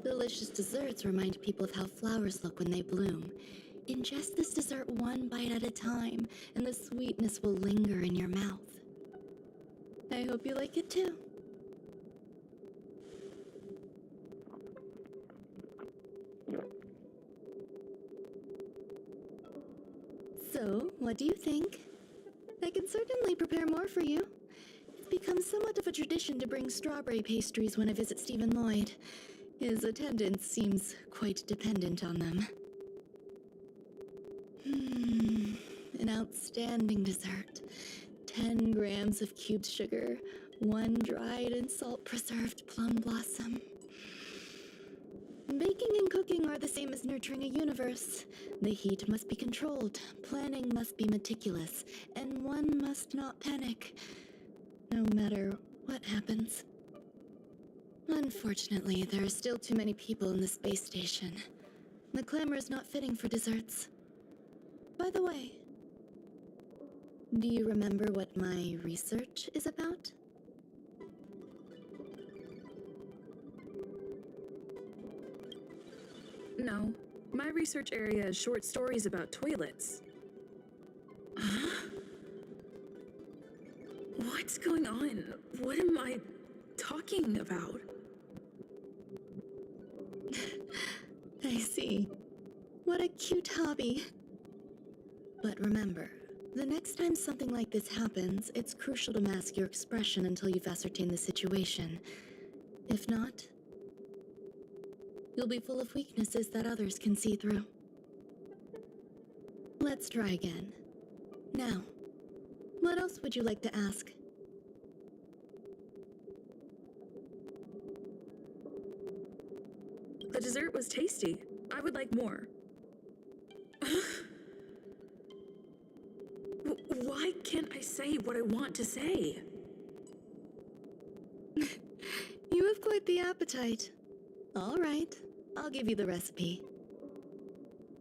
Delicious desserts remind people of how flowers look when they bloom. Ingest this dessert one bite at a time, and the sweetness will linger in your mouth. I hope you like it too. So, what do you think? I can certainly prepare more for you. It's become somewhat of a tradition to bring strawberry pastries when I visit Stephen Lloyd. His attendance seems quite dependent on them. An outstanding dessert. 10 grams of cubed sugar, 1 dried and salt-preserved plum blossom. Baking and cooking are the same as nurturing a universe. The heat must be controlled, planning must be meticulous, and one must not panic, no matter what happens. Unfortunately, there are still too many people in the space station. The clamor is not fitting for desserts. By the way, do you remember what my research is about? No. My research area is short stories about toilets. What's going on? What am I talking about? I see. What a cute hobby. But remember, the next time something like this happens, it's crucial to mask your expression until you've ascertained the situation. If not, you'll be full of weaknesses that others can see through. Let's try again. Now, what else would you like to ask? The dessert was tasty. I would like more. Why can't I say what I want to say? You have quite the appetite. All right, I'll give you the recipe.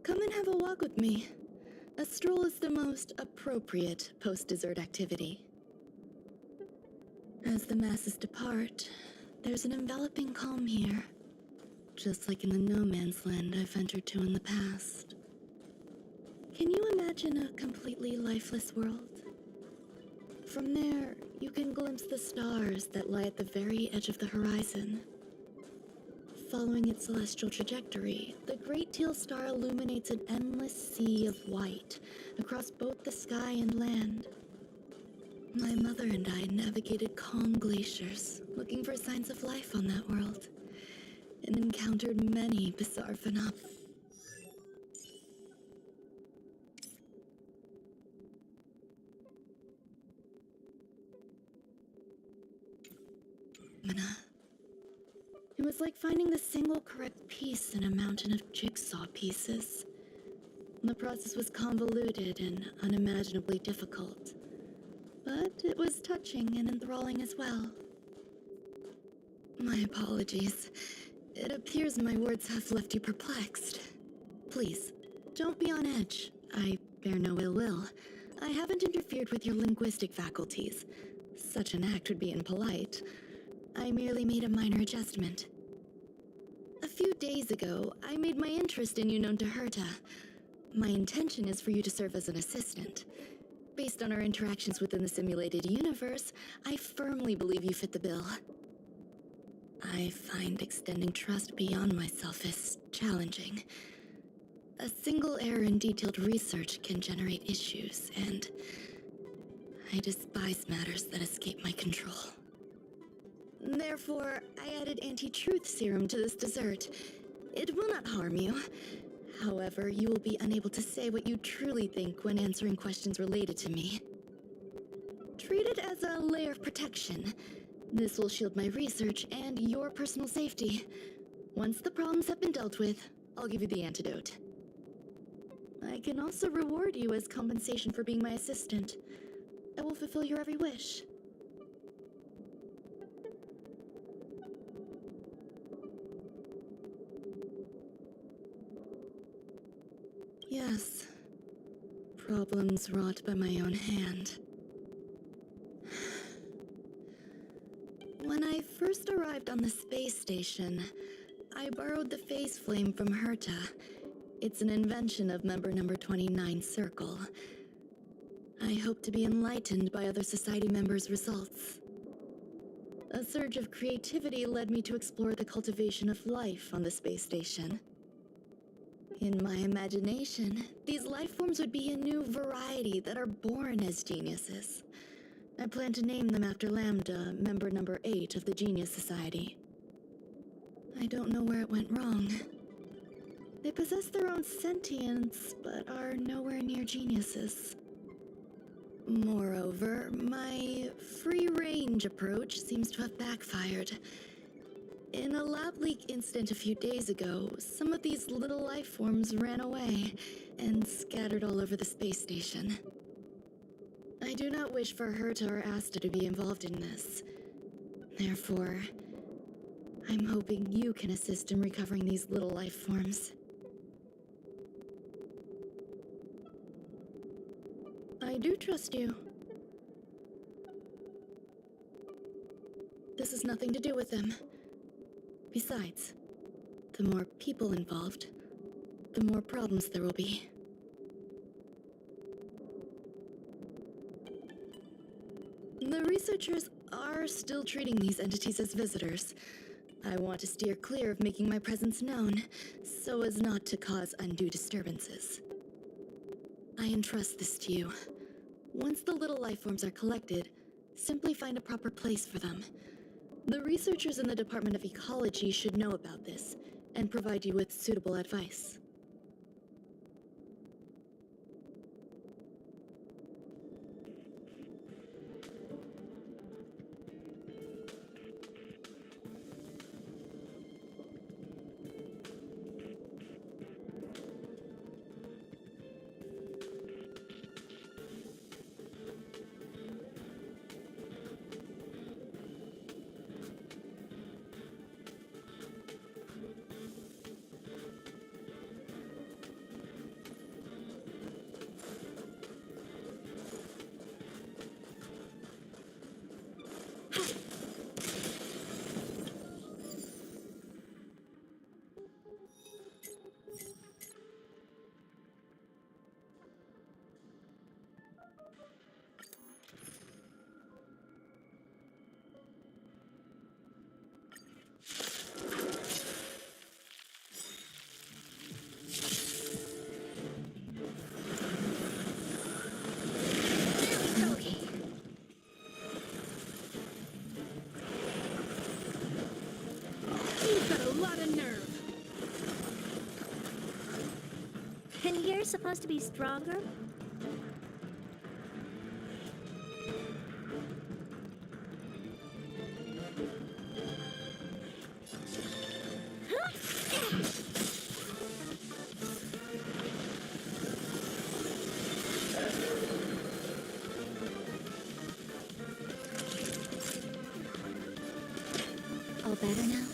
Come and have a walk with me. A stroll is the most appropriate post-dessert activity. As the masses depart, there's an enveloping calm here, just like in the no-man's land I've ventured to in the past. Can you imagine a completely lifeless world? From there, you can glimpse the stars that lie at the very edge of the horizon. Following its celestial trajectory, the Great Teal Star illuminates an endless sea of white across both the sky and land. My mother and I navigated calm glaciers, looking for signs of life on that world, and encountered many bizarre phenomena. It was like finding the single correct piece in a mountain of jigsaw pieces. The process was convoluted and unimaginably difficult, but it was touching and enthralling as well. My apologies. It appears my words have left you perplexed. Please, don't be on edge. I bear no ill will. I haven't interfered with your linguistic faculties. Such an act would be impolite. I merely made a minor adjustment. A few days ago, I made my interest in you known to Herta. My intention is for you to serve as an assistant. Based on our interactions within the simulated universe, I firmly believe you fit the bill. I find extending trust beyond myself is challenging. A single error in detailed research can generate issues, and I despise matters that escape my control. Therefore, I added anti-truth serum to this dessert. It will not harm you. However, you will be unable to say what you truly think when answering questions related to me. Treat it as a layer of protection. This will shield my research and your personal safety. Once the problems have been dealt with, I'll give you the antidote. I can also reward you as compensation for being my assistant. I will fulfill your every wish. Yes. Problems wrought by my own hand. When I first arrived on the space station, I borrowed the phase flame from Herta. It's an invention of member number 29 Circle. I hope to be enlightened by other society members' results. A surge of creativity led me to explore the cultivation of life on the space station. In my imagination, these life forms would be a new variety that are born as geniuses. I plan to name them after Lambda, member number 8 of the Genius Society. I don't know where it went wrong. They possess their own sentience, but are nowhere near geniuses. Moreover, my free-range approach seems to have backfired. In a lab leak incident a few days ago, some of these little life forms ran away and scattered all over the space station. I do not wish for Herta or Asta to be involved in this. Therefore, I'm hoping you can assist in recovering these little life forms. I do trust you. This has nothing to do with them. Besides, the more people involved, the more problems there will be. The researchers are still treating these entities as visitors. I want to steer clear of making my presence known, so as not to cause undue disturbances. I entrust this to you. Once the little life forms are collected, simply find a proper place for them. The researchers in the Department of Ecology should know about this, and provide you with suitable advice. you're supposed to be stronger? All better now?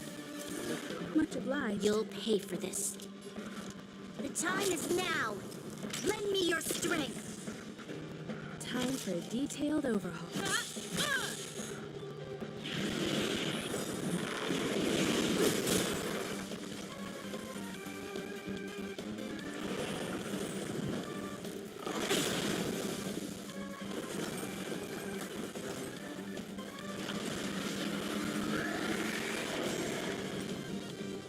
Much obliged. You'll pay for this. The time is now. Lend me your strength. Time for a detailed overhaul.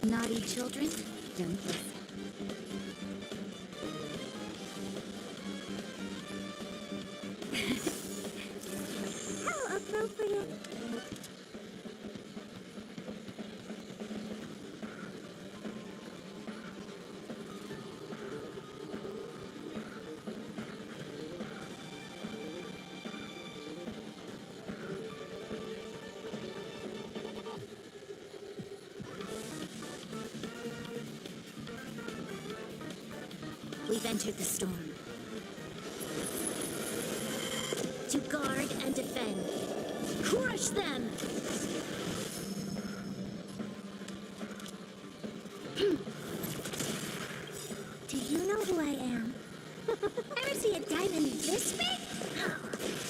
Naughty children, don't listen. How appropriate. We've entered the storm. To guard and defend. Crush them! Do you know who I am? Ever see a diamond this big?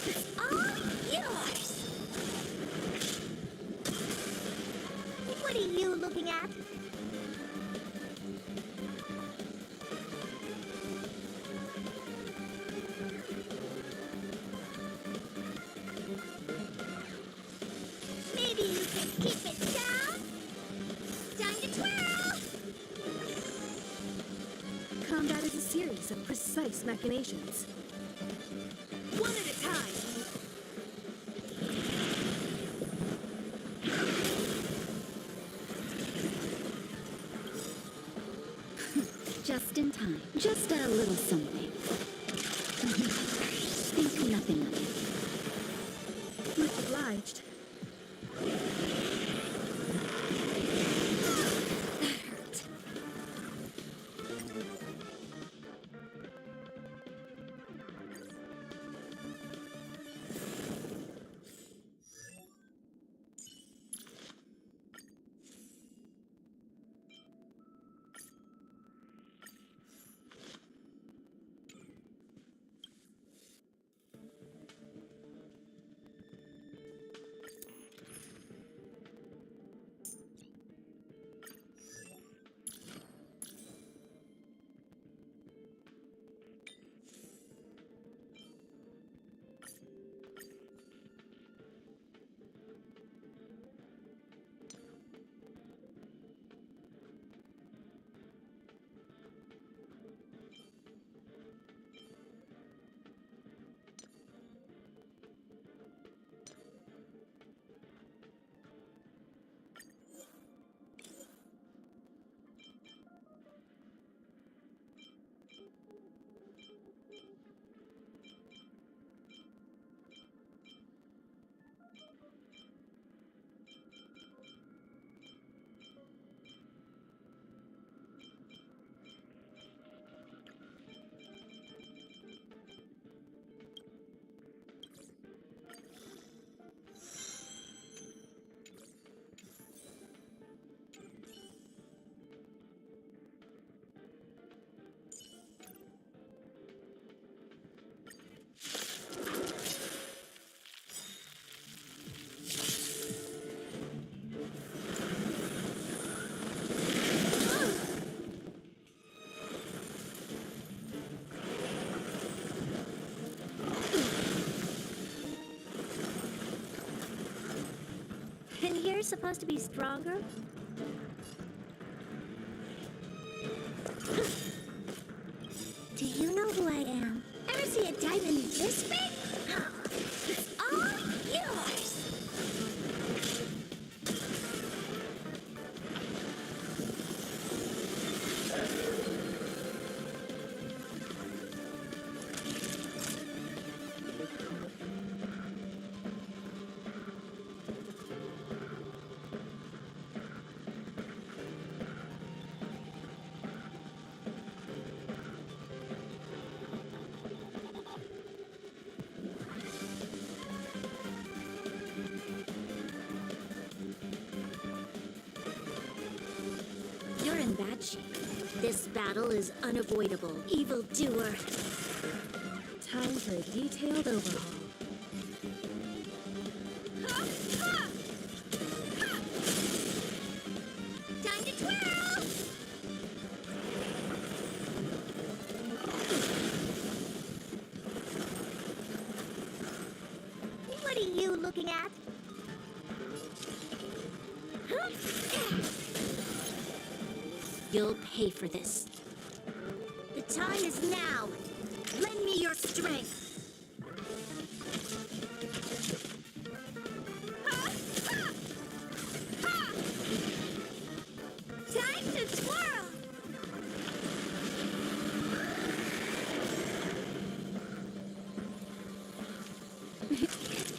It's all yours! What are you looking at? Maybe you can keep it down? Time to twirl! Combat is a series of precise machinations. One at a time. Just in time. Just a little something. Think nothing of it. Much obliged. And you're supposed to be stronger? Do you know who I am? Ever see a diamond this big? It's all yours! acknowledge. This battle is unavoidable, evildoer. Time for a detailed overhaul. Time to twirl! What are you looking at? You'll pay for this. The time is now. Lend me your strength. Time to twirl!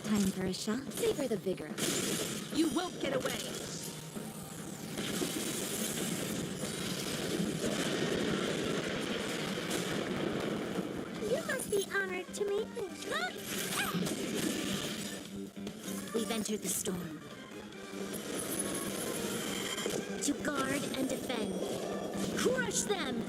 Time for a shot. Savor the vigor of it. You won't get away. You must be honored to meet me. We've entered the storm. To guard and defend. Crush them!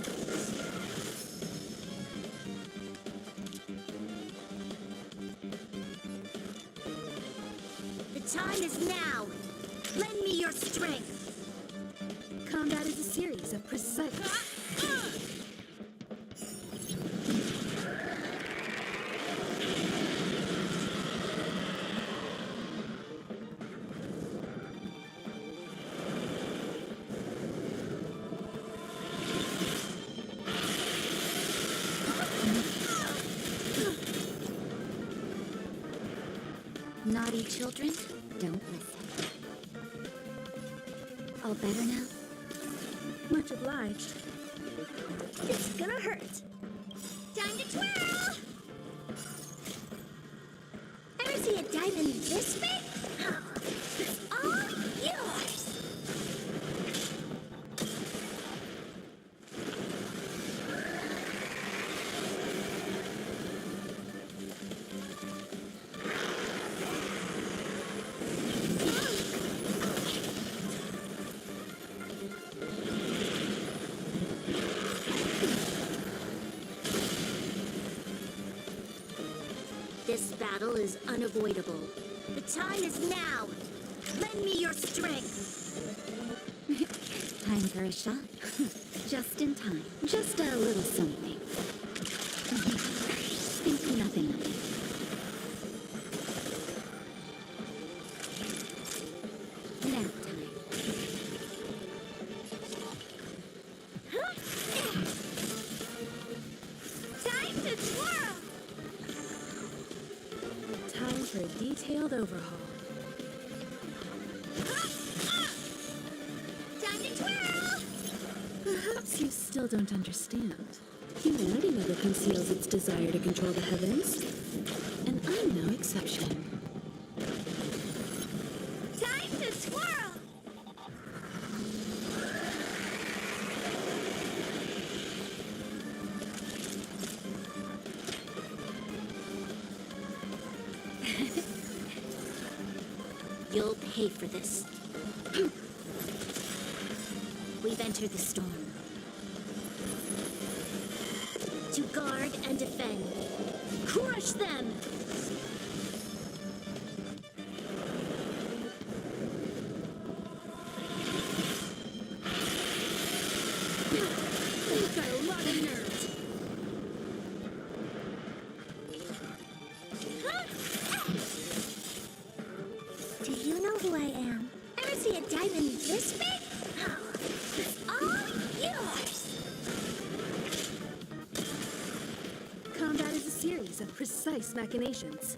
The time is now. Lend me your strength. Combat is a series of precise... Naughty children, don't listen. All better now? Much obliged. It's gonna hurt. Time to twirl! Ever see a diamond this big? It's all yours! This battle is unavoidable. The time is now. Lend me your strength. Time for a shot? Just in time. Just a little something. Think nothing of it. Nap time. Time to twirl! Time for a detailed overhaul. Time to twirl! Perhaps you still don't understand. Humanity never conceals its desire to control the heavens. And I'm no exception. Time to twirl! You'll pay for this. We've entered the storm. To guard and defend. Crush them! You've got a lot of nerves. Do you know who I am? Ever see a diamond this big? It's all yours! Combat is a series of precise machinations.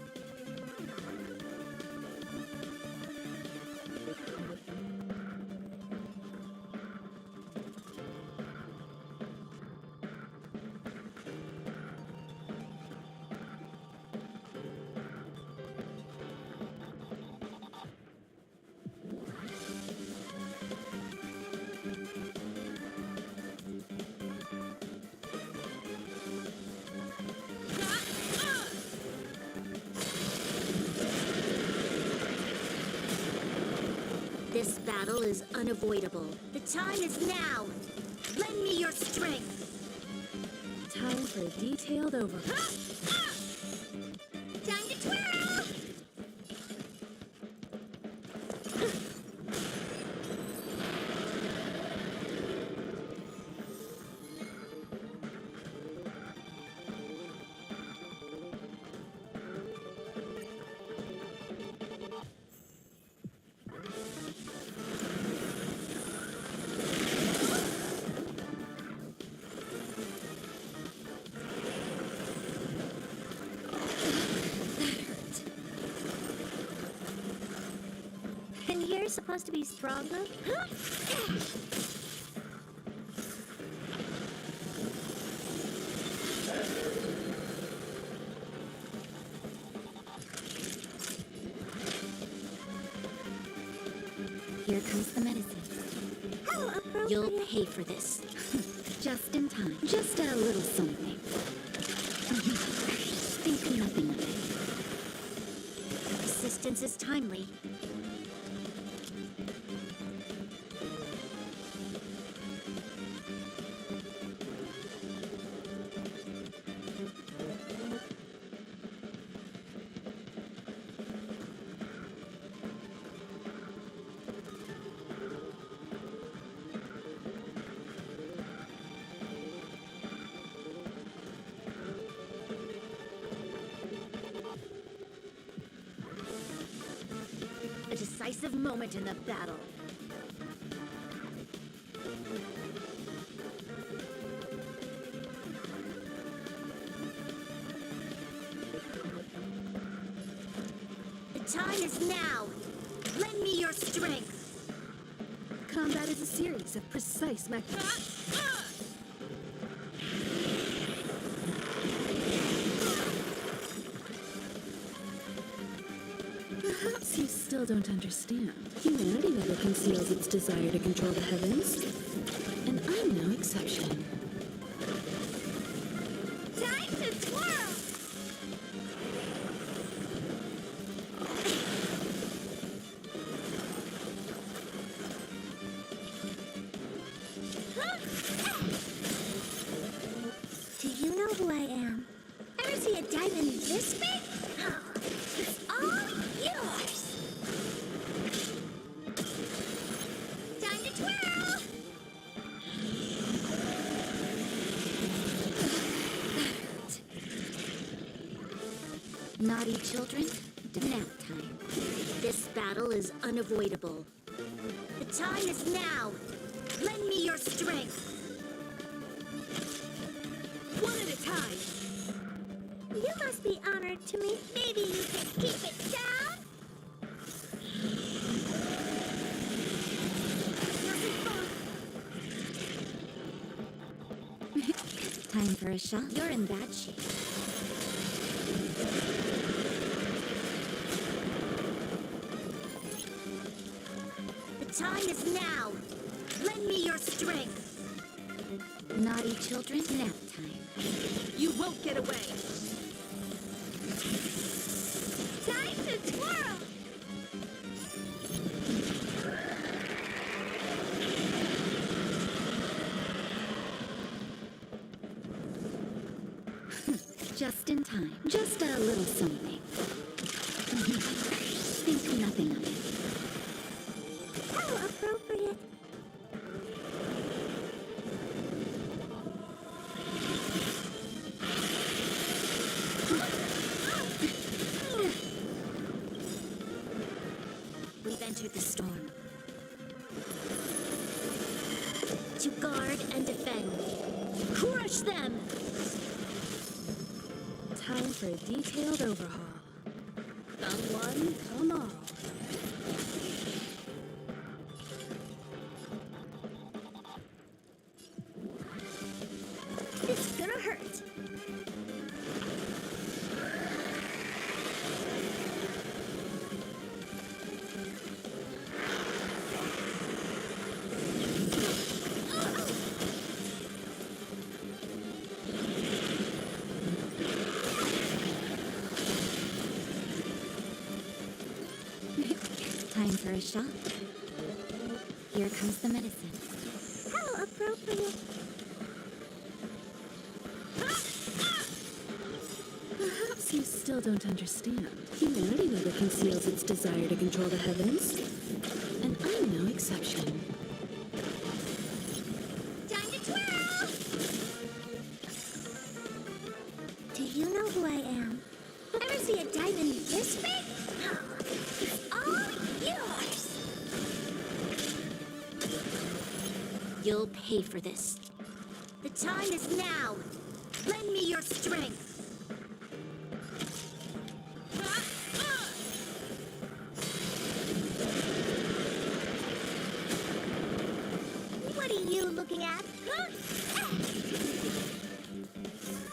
This battle is unavoidable. The time is now. me your strength. Time for a detailed overhaul. Time to twirl! And you're supposed to be stronger? Here comes the medicine. How appropriate. You'll pay for this. Just in time. Just a little something. Think nothing of it. Assistance is timely. A decisive moment in the battle. The time is now. Lend me your strength. Combat is a series of precise mechanisms. Perhaps you still don't understand. Humanity never conceals its desire to control the heavens. And I'm no exception. Time to twirl! Do you know who I am? Ever see a diamond this big? It's all yours! Time to twirl! Naughty children, nap time. This battle is unavoidable. The time is now. Lend me your strength. One at a time. You must be honored to me. Maybe you can keep it down? Time for a shot. You're in bad shape. The time is now. Lend me your strength. Naughty children, nap time. You won't get away. Time to twirl! Just in time. Just a little something. Think nothing of it. How appropriate. We've entered the storm. To guard and defend. Crush them! Time for a detailed overhaul. Come one, come all. It's gonna hurt. Time for a shot. Here comes the medicine. How appropriate. guess you still don't understand. Humanity never conceals its desire to control the heavens. And I'm no exception. Time to twirl! Do you know who I am? Ever see a diamond this big? It's all yours! You'll pay for this. The time is now. Lend me your strength. What are you looking at?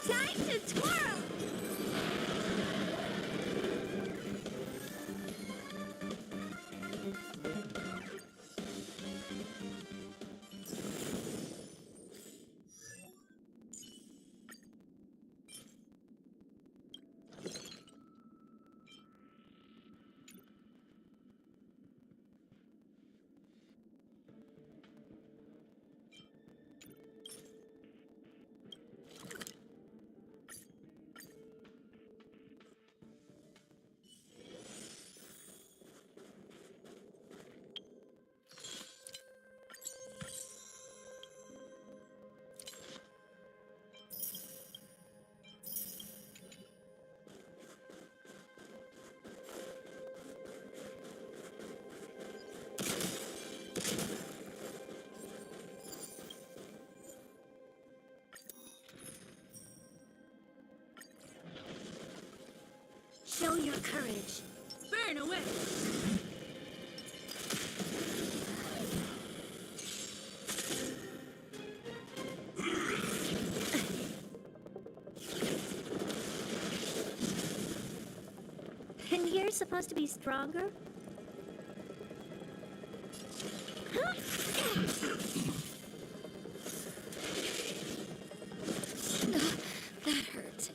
Time to twirl! Show your courage. Burn away! And you're supposed to be stronger? That hurt.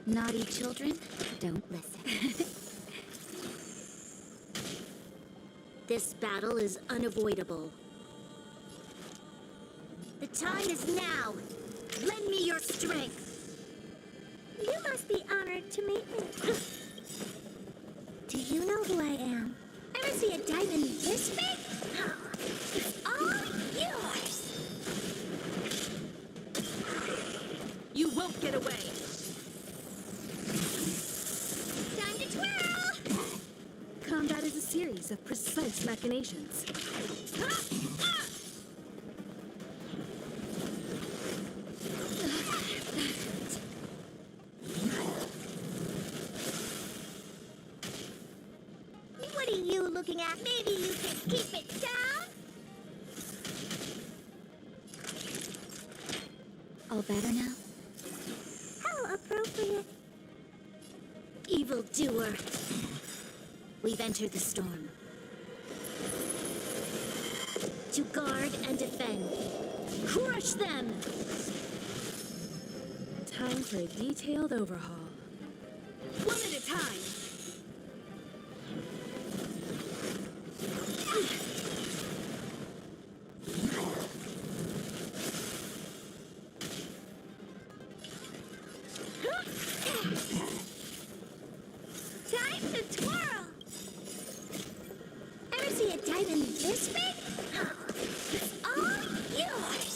Naughty children, don't listen. This battle is unavoidable. The time is now. Lend me your strength. You must be honored to meet me. Do you know who I am? Ever see a diamond this big? It's all yours. You won't get away. Time to twirl! Combat is a series of precise machinations. What are you looking at? Maybe you can keep it down? All better now? How appropriate. Evildoer. We've entered the storm. To guard and defend. Crush them! Time for a detailed overhaul. One at a time. Time to twirl! Ever see a diamond this big? It's all yours!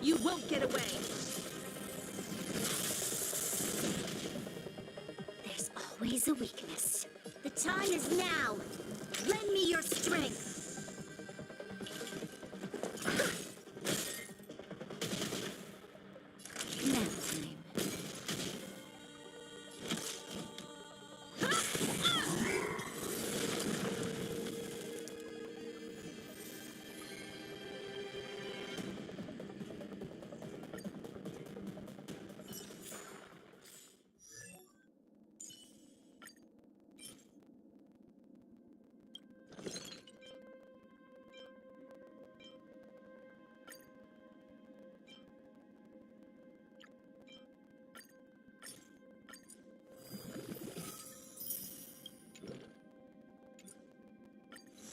You won't get away.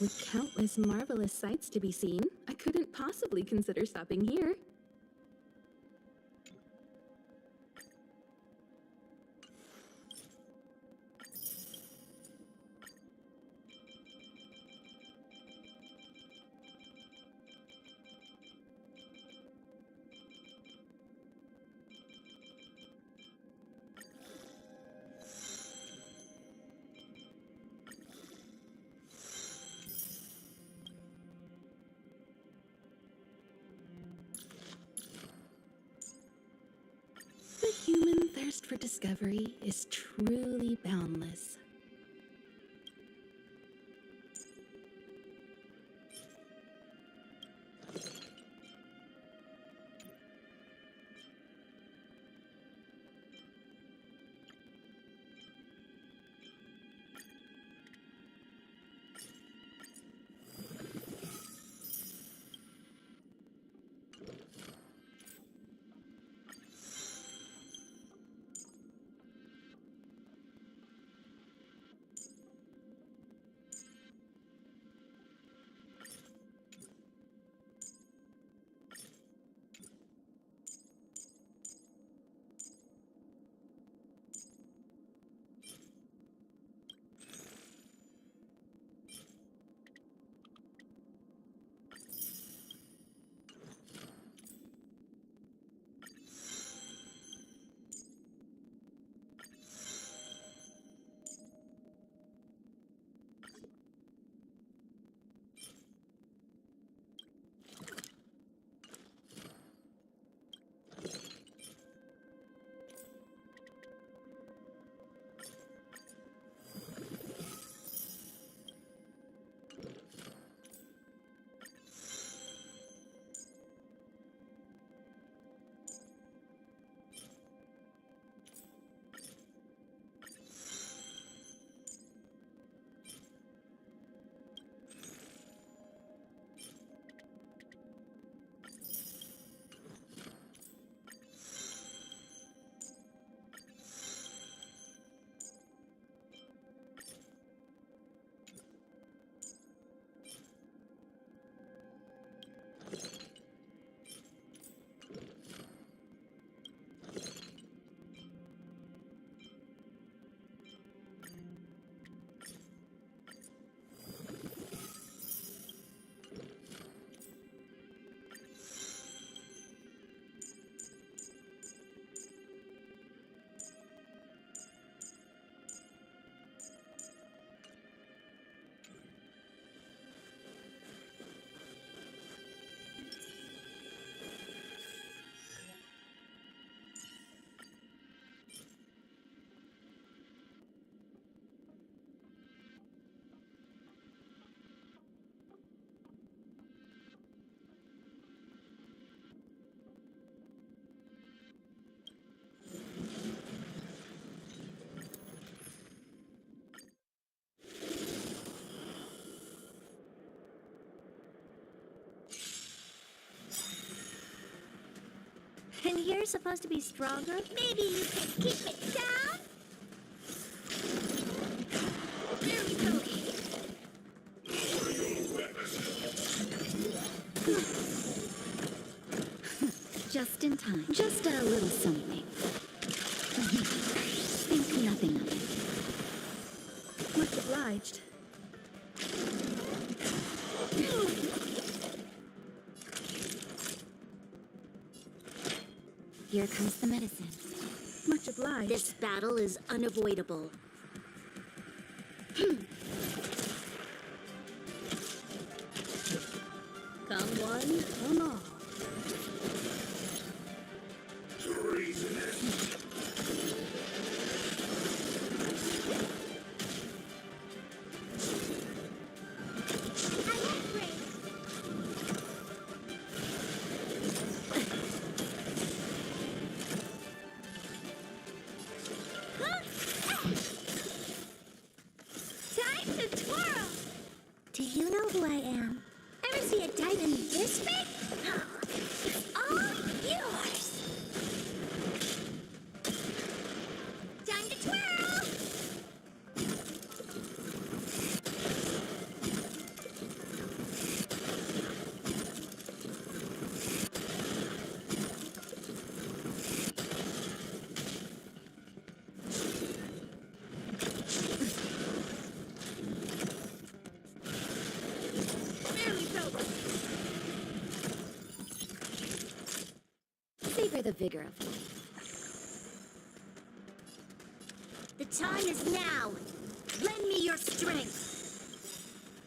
With countless marvelous sights to be seen, I couldn't possibly consider stopping here. The human thirst for discovery is truly boundless. And you're supposed to be stronger? Maybe you can keep it down? There we go. Just in time. Just a little something. Think nothing of it. Much obliged. Here comes the medicine. Much obliged. This battle is unavoidable. Come one, come all. Time to twirl! Do you know who I am? Ever see a diamond this big? It's all yours! Time to twirl! Savor the vigor of life. The time is now. Lend me your strength.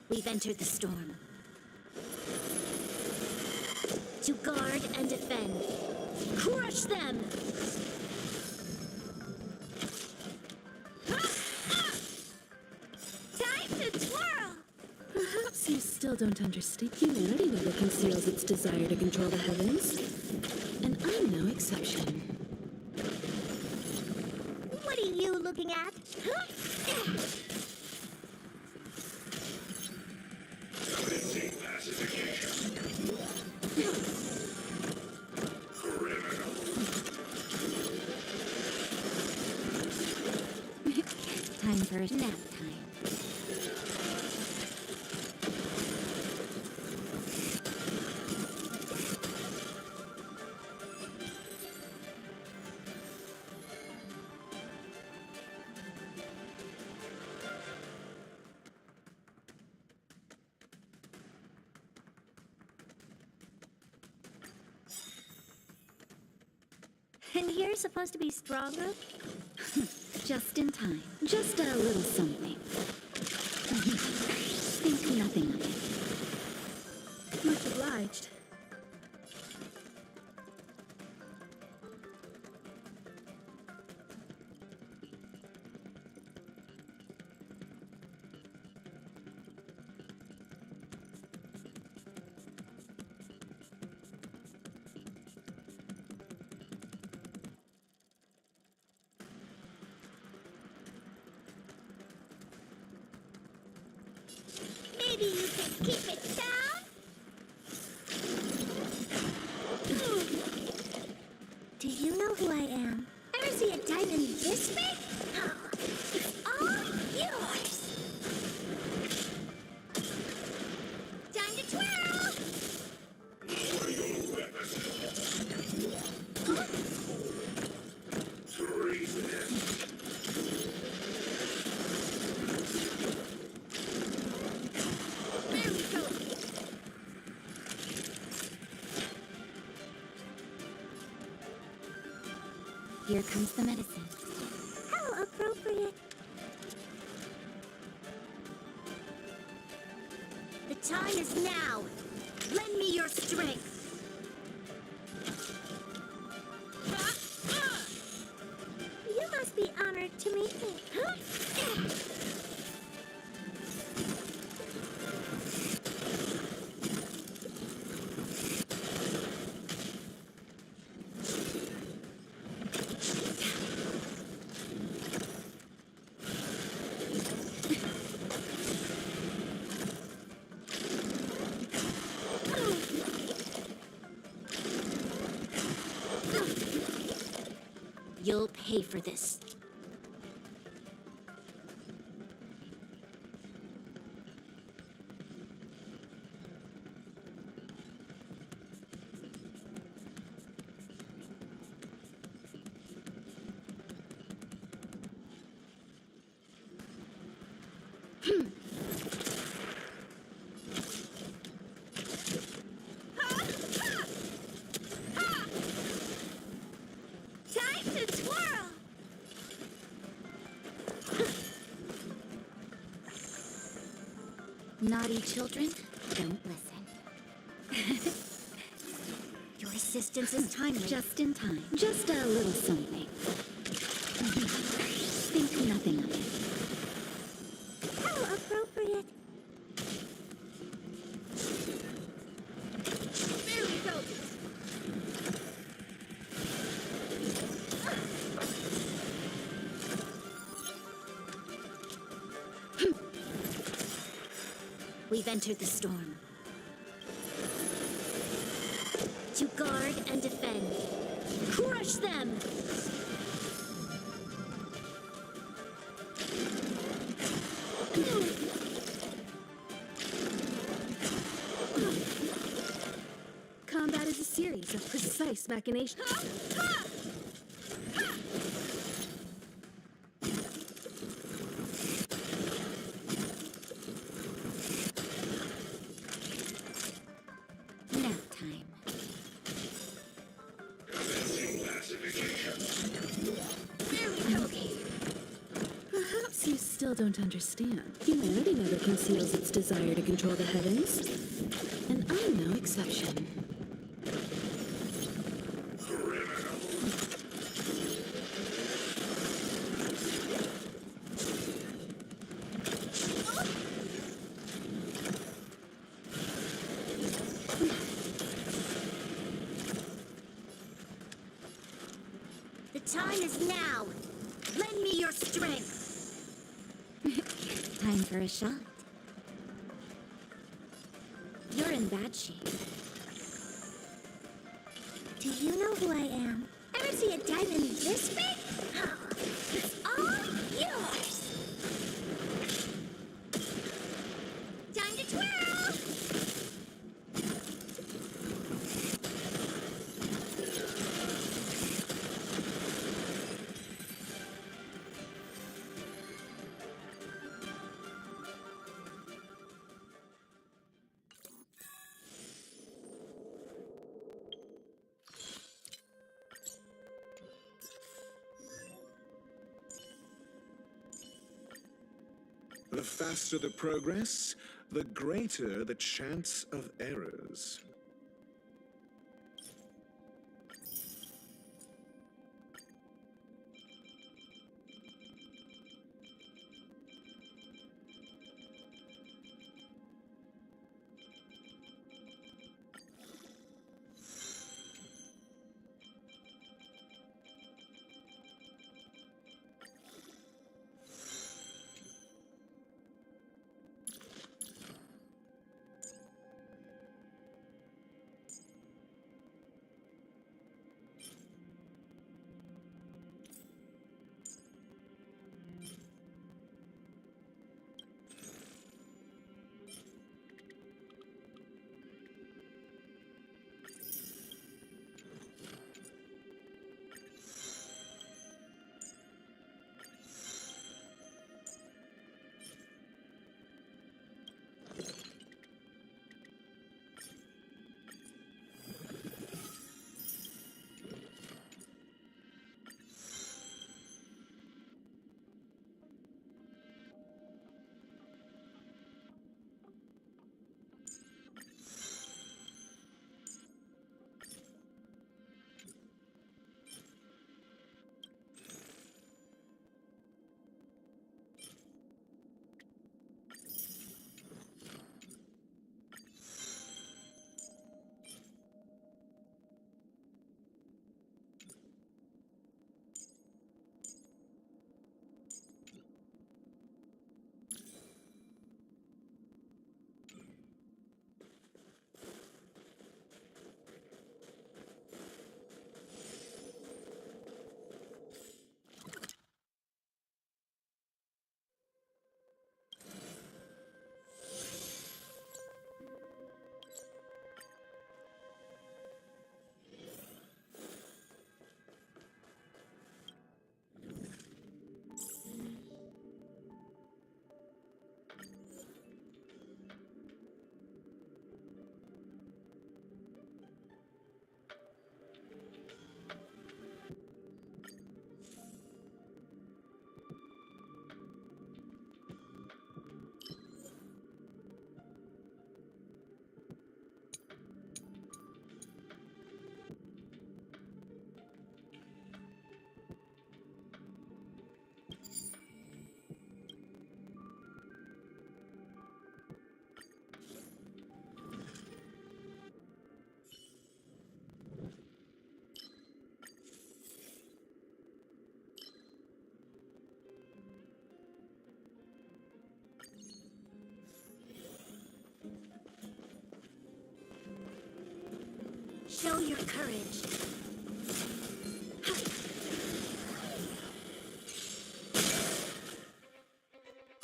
We've entered the storm. To guard and defend. Crush them! Time to twirl! Perhaps you still don't understand. Humanity never conceals its desire to control the heavens. And I'm no exception. What are you looking at? Commencing pacification. Criminal. Time for a nap time. And you're supposed to be stronger? Just in time. Just a little something. Think nothing of it. Much obliged. Maybe you can keep it down? Do you know who I am? Ever see a diamond this big? It's all yours! Time to twirl! Lower your weapons. Treason. There we go! Here comes the medicine. How appropriate. The time is now. Lend me your strength. You must be honored to meet me. You'll pay for this. Time to twirl! Naughty children, don't listen. Your assistance is timely. Just in time. Just a little something. Think nothing of it. How appropriate. There we go. We've entered the storm. To guard and defend. Crush them! Combat is a series of precise machinations. still don't understand. Humanity never conceals its desire to control the heavens. And I'm no exception. The time is now. Lend me your strength. Time for a shot. You're in bad shape. Do you know who I am? Ever see a diamond this big? It's all yours. Time to twirl. The faster the progress, the greater the chance of errors. Show your courage.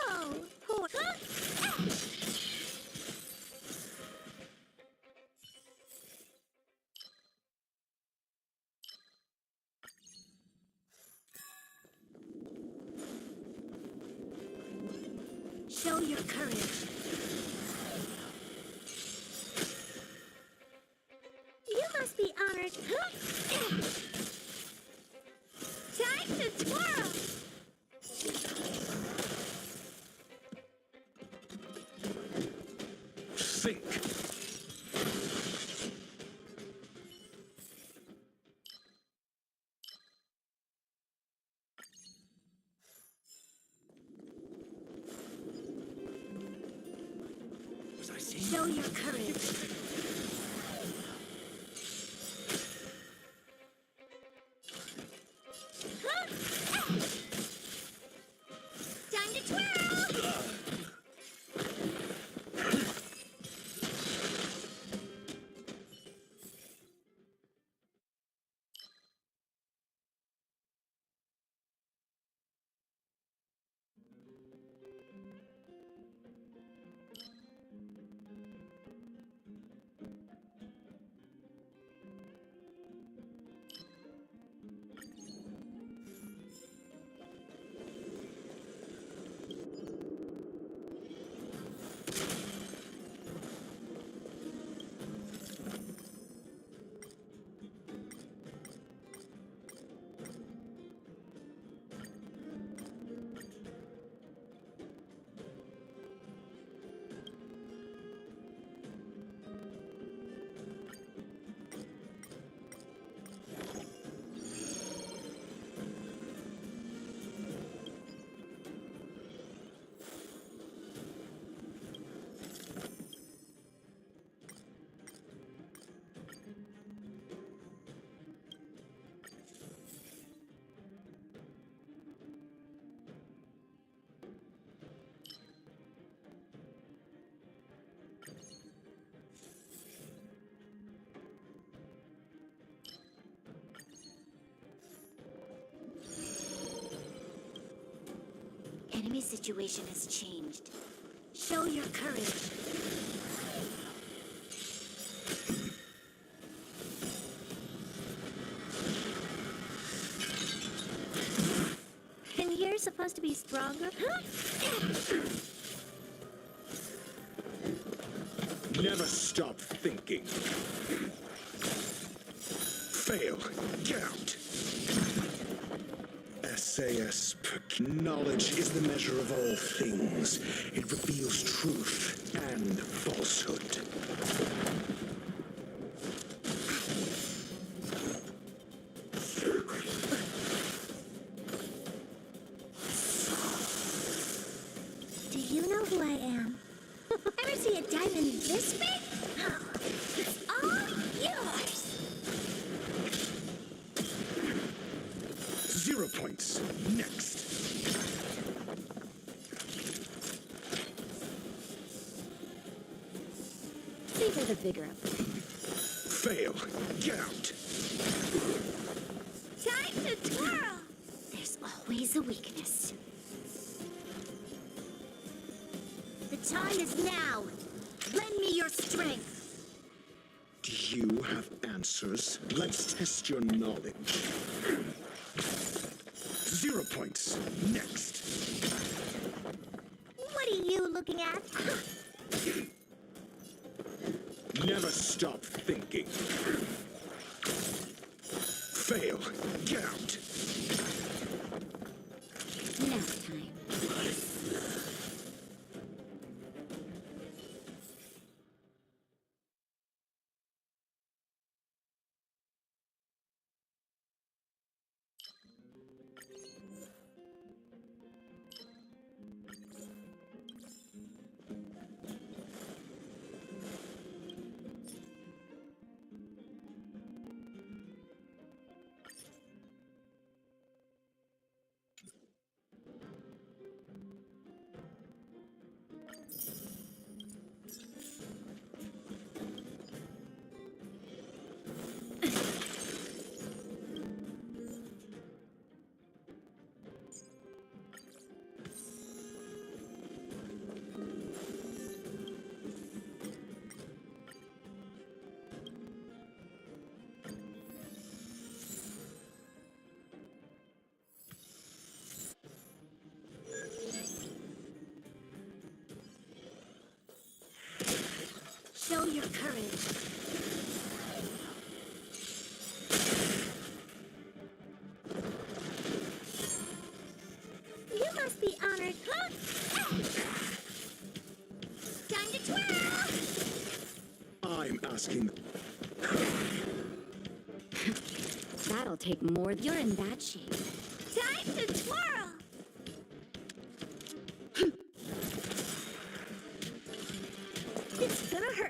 Oh, poor. Show your courage. You must be honored. Time to twirl. your courage. Time to twirl! Enemy situation has changed. Show your courage. And you're supposed to be stronger? Never stop thinking. Fail. Get out. SAS knowledge is the measure of all things. It reveals truth and falsehood. Do you know who I am? Ever see a diamond this big? It's all yours! 0 points. Next. Savor the vigor of it. Fail. Get out. Time to twirl! There's always a weakness. The time is now! Lend me your strength! Do you have answers? Let's test your knowledge. 0 points. Next. What are you looking at? Never stop thinking. Fail. Get out. Nap time. Show your courage. You must be honored, huh? Time to twirl! I'm asking. That'll take more. You're in bad shape. Time to twirl! It's gonna hurt.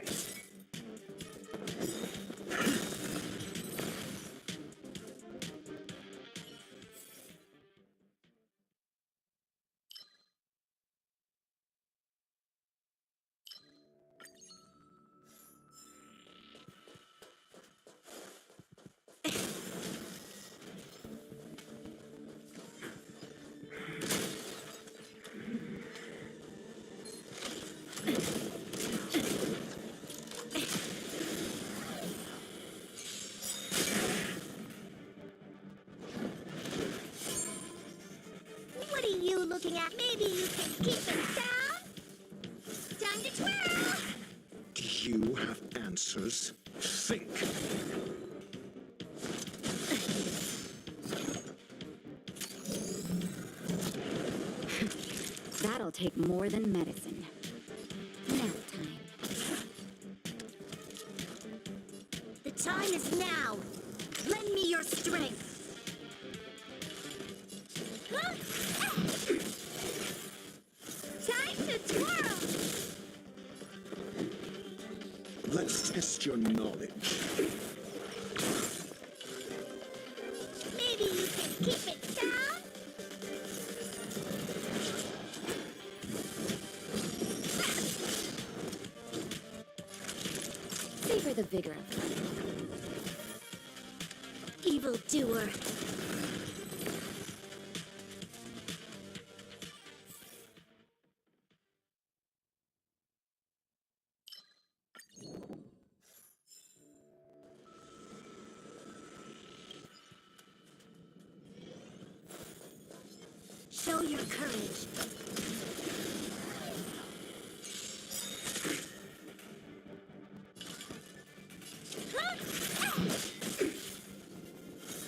Maybe you can keep it down. Time to twirl. Do you have answers? Think. That'll take more than medicine. Nap time. The time is now. Lend me your strength. Time to twirl. Let's test your knowledge. Maybe you can keep it down. Savor the vigor of life. Evildoer. Show your courage.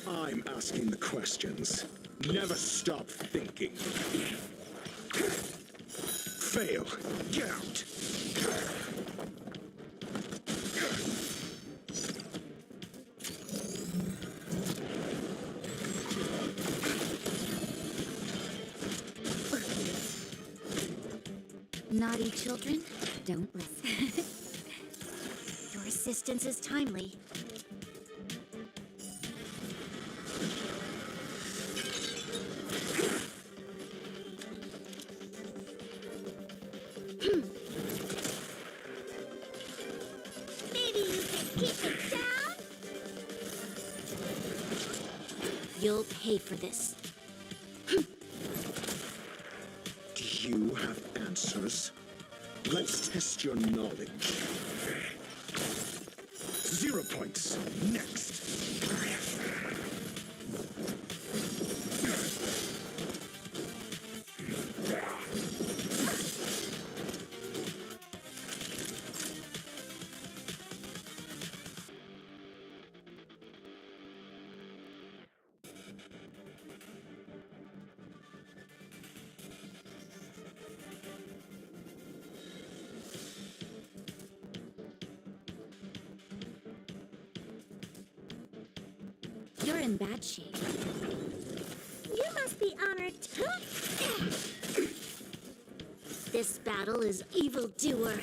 I'm asking the questions. Never stop thinking. Fail. Get out. Naughty children, don't listen. Your assistance is timely. Maybe you can keep it down. You'll pay for this. Do you have answers? Let's test your knowledge. 0 points. Next. You're in bad shape. You must be honored. This battle is evildoer.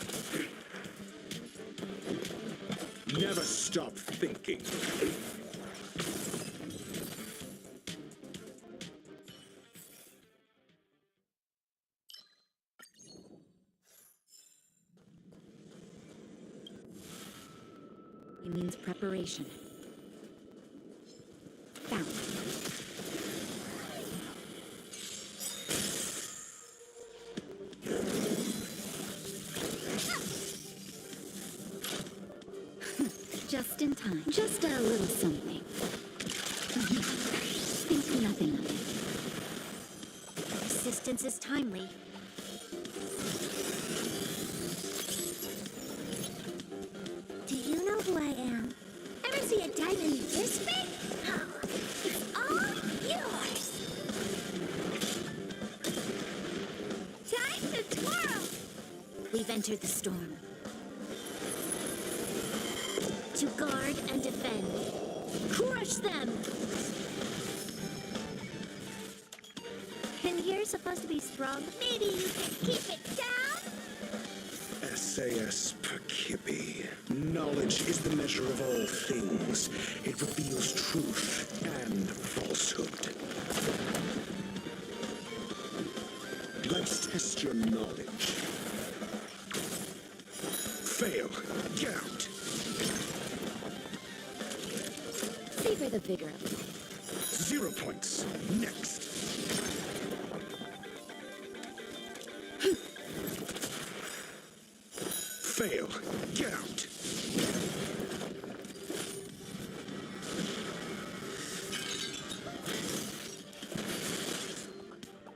Never stop thinking. It means preparation. Found. Just in time. Just a little something. Think nothing of it. Assistance is timely. Do you know who I am? Ever see a diamond this big? It's all yours. Time to twirl. We've entered the storm. To guard and defend. Crush them! And you're supposed to be strong. Maybe you can keep it down? SAS Perkibi. Knowledge is the measure of all things. It reveals truth and falsehood. Let's test your knowledge. Fail. Get out. Savor the vigor of life. 0 points. Next. Fail. Get out.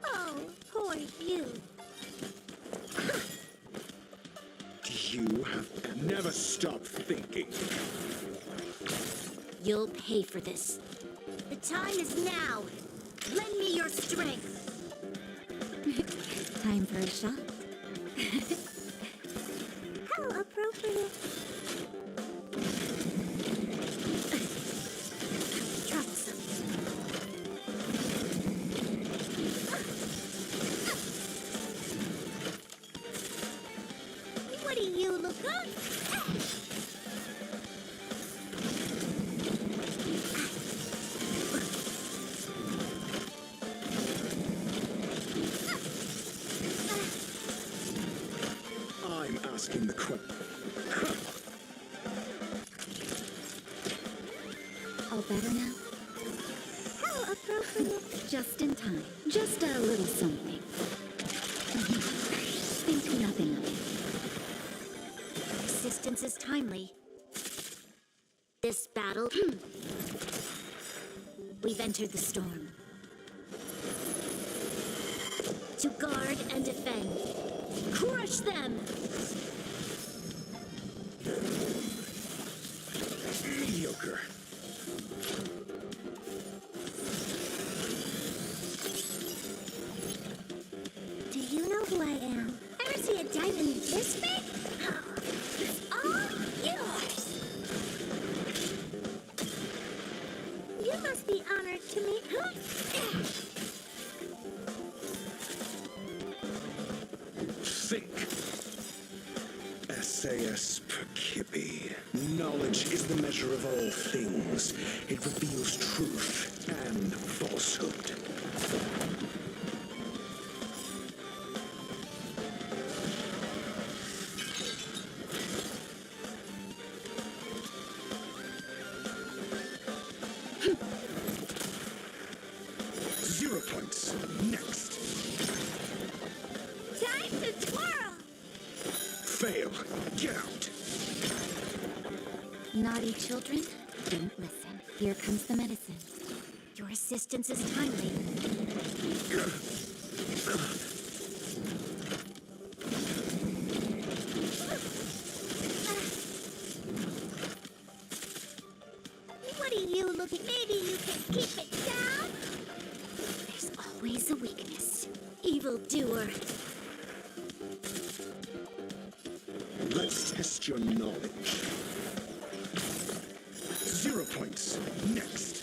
Oh, poor stop thinking. You'll pay for this. The time is now. Lend me your strength. Time for a shot. How appropriate. Troublesome. What do you look like? I'm asking the question. All better now? How appropriate. Just in time. Just a little something. Think nothing of it. Persistence is timely. This battle... We've entered the storm. To guard and defend. Crush them! Mediocre. Do you know who I am? Ever see a diamond this big? It's all yours. You must be honored to meet who? Think. SAS Percipi. Knowledge is the measure of all things. It reveals truth and falsehood. Zero points. Next. Time to twirl. Fail. Get out. Naughty children, don't listen. Here comes the medicine. Your assistance is timely. What do you look at? Maybe you can keep it down? There's always a weakness. Evildoer. Let's test your knowledge. 0 points. Next.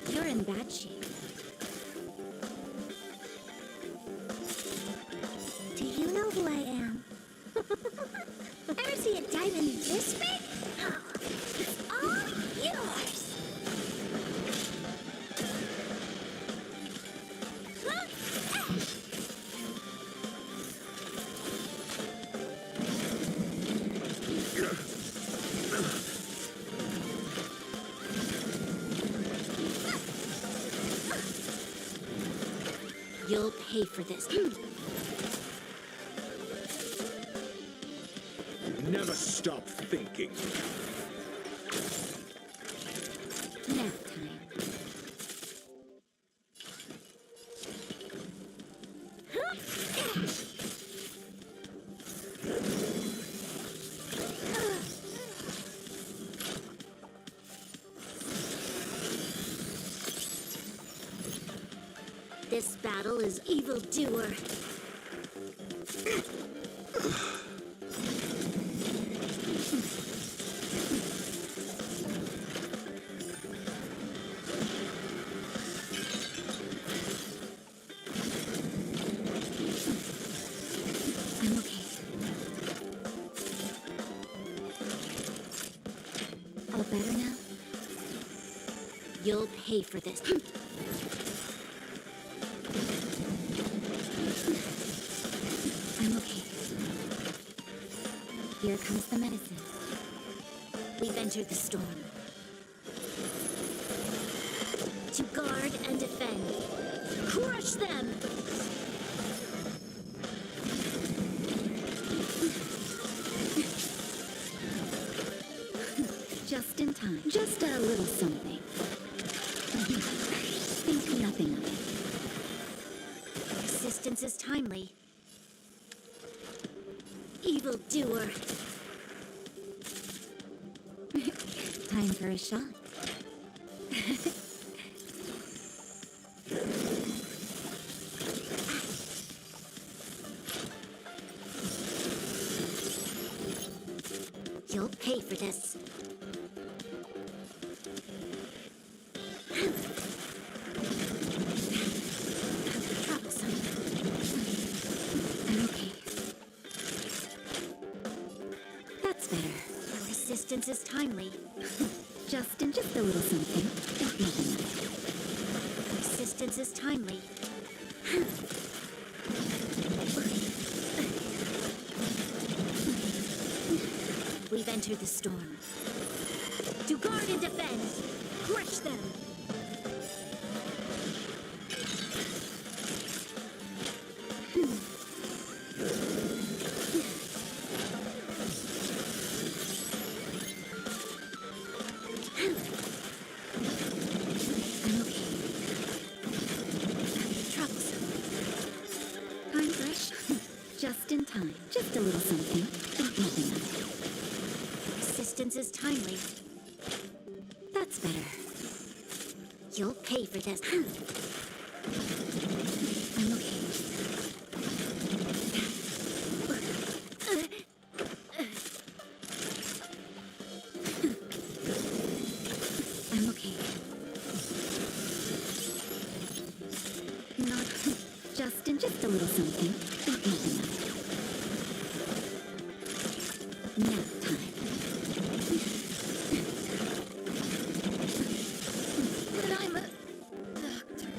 You're in bad shape. Do you know who I am? Ever see a diamond this big? It's all yours. You'll pay for this. Never stop thinking. Nap time. This battle is evildoer. I'm okay. All better now? You'll pay for this. I'm okay. Here comes the medicine. We've entered the storm. To guard and defend. Crush them! Just in time. Just a little something. Think nothing of it. Assistance is timely. evildoer. Time for a shot. You'll pay for this. Troublesome. I'm okay. That's better. Your resistance is timely. Just a little something. Nothing. Resistance is timely. We've entered the storm. To guard and defend. Crush them. Time fresh. Just in time. Just a little something. Nothing else. Resistance is timely. That's better. You'll pay for this. I'm okay. I'm okay. Not just a little something. Nothing else. Nap time. But I'm a doctor.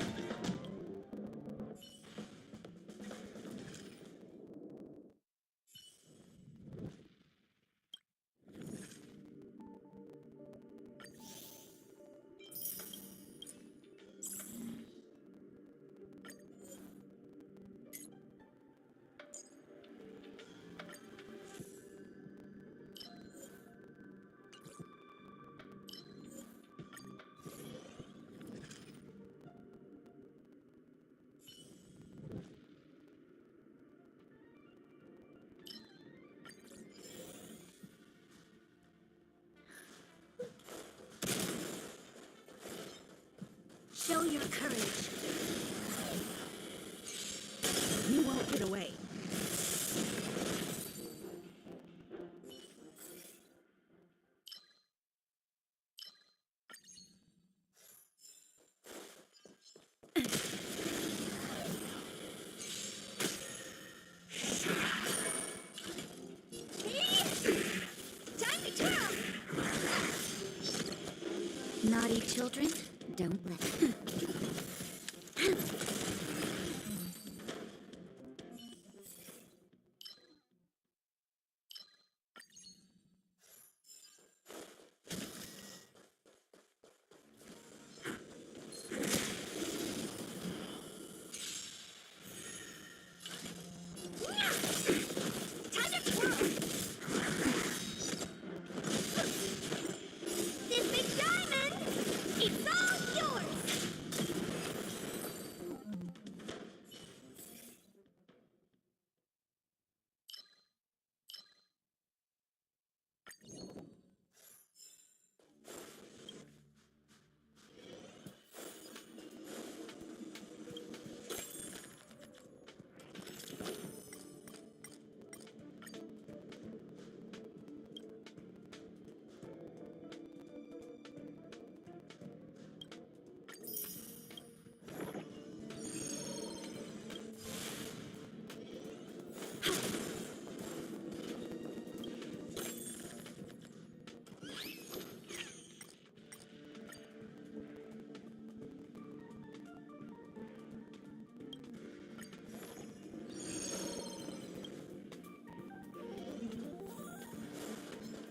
Show your courage. You won't get away. Time to twirl. Naughty children, don't let them. Time to twirl. This big diamond, it's all yours.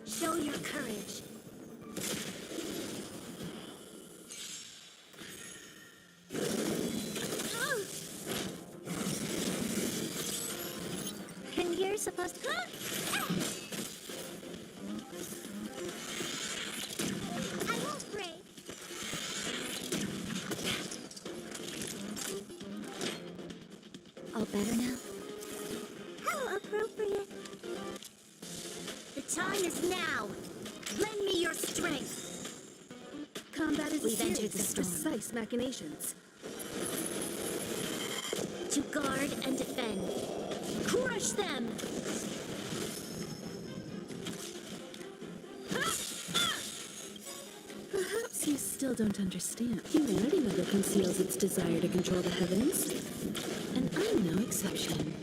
Show your courage. And you're supposed to... I won't break. All better now? How appropriate. time is now. Lend me your strength. Combat is a We've entered series the of storm. precise machinations. To guard and defend. Crush them! Perhaps you still don't understand. Humanity never conceals its desire to control the heavens. And I'm no exception.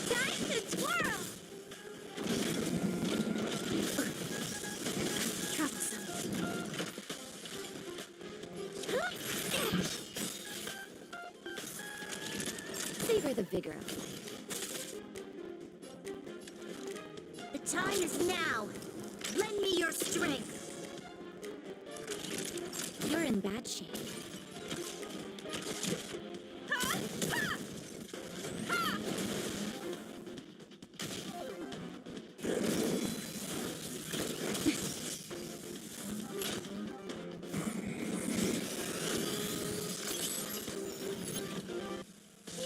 Time to twirl! Savor the vigor of life. The time is now. Lend me your strength. You're in bad shape.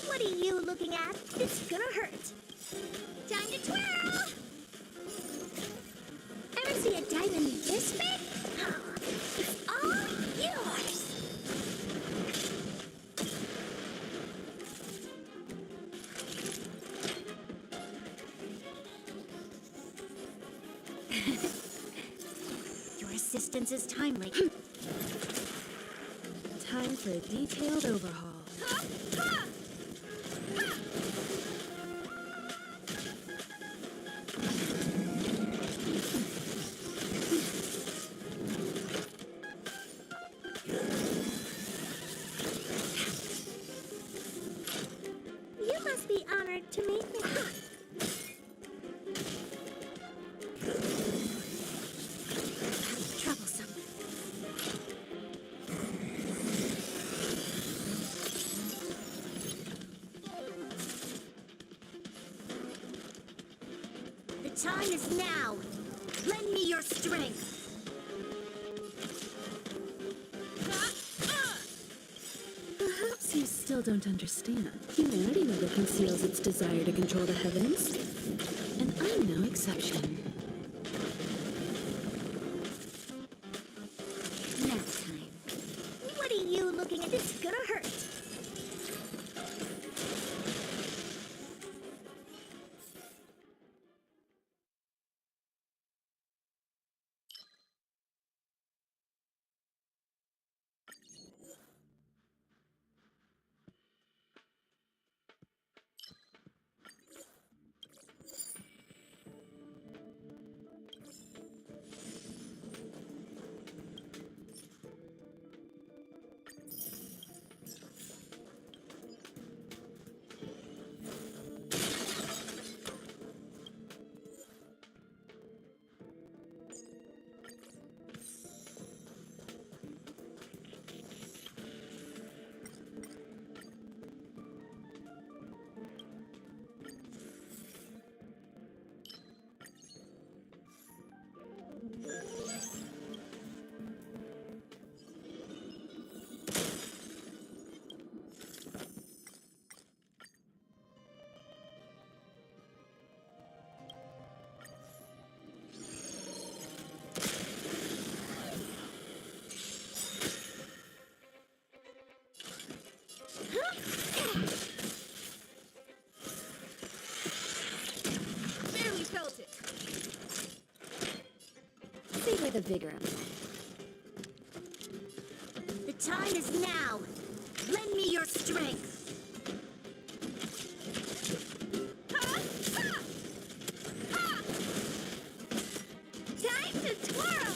What are you looking at? It's gonna hurt. Time to twirl! Ever see a diamond this big? It's all yours! Your assistance is timely. Time for a detailed overhaul. You must be honored to meet me. Troublesome. The time is now. Lend me your strength. Perhaps you still don't understand. Humanity never conceals its desire to control the heavens. And I'm no exception. Nap time. What are you looking at? It's gonna hurt. Barely felt it. Savor the vigor of life. The time is now. Lend me your strength. Time to twirl!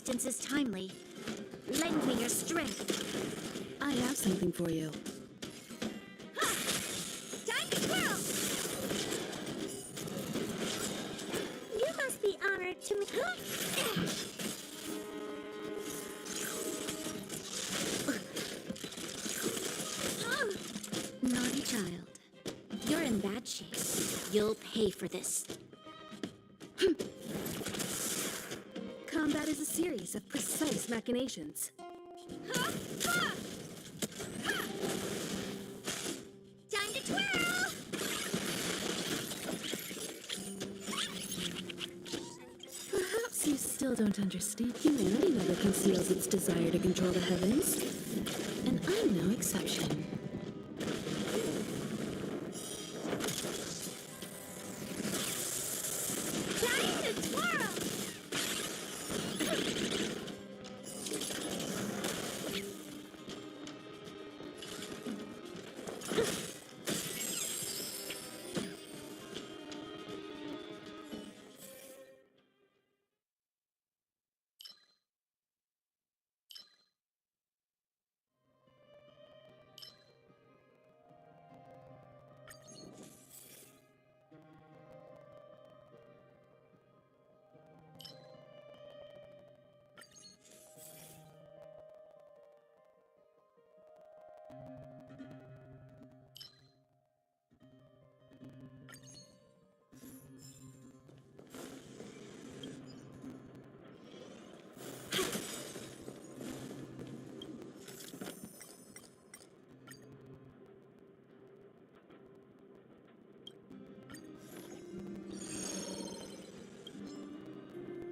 resistance is timely. Lend me your strength. I have something for you. Time to twirl! You must be honored to me. Naughty child. You're in bad shape. You'll pay for this. Combat is a series of precise machinations. Time to twirl! Perhaps you still don't understand. Humanity never conceals its desire to control the heavens. And I'm no exception. Time to twirl!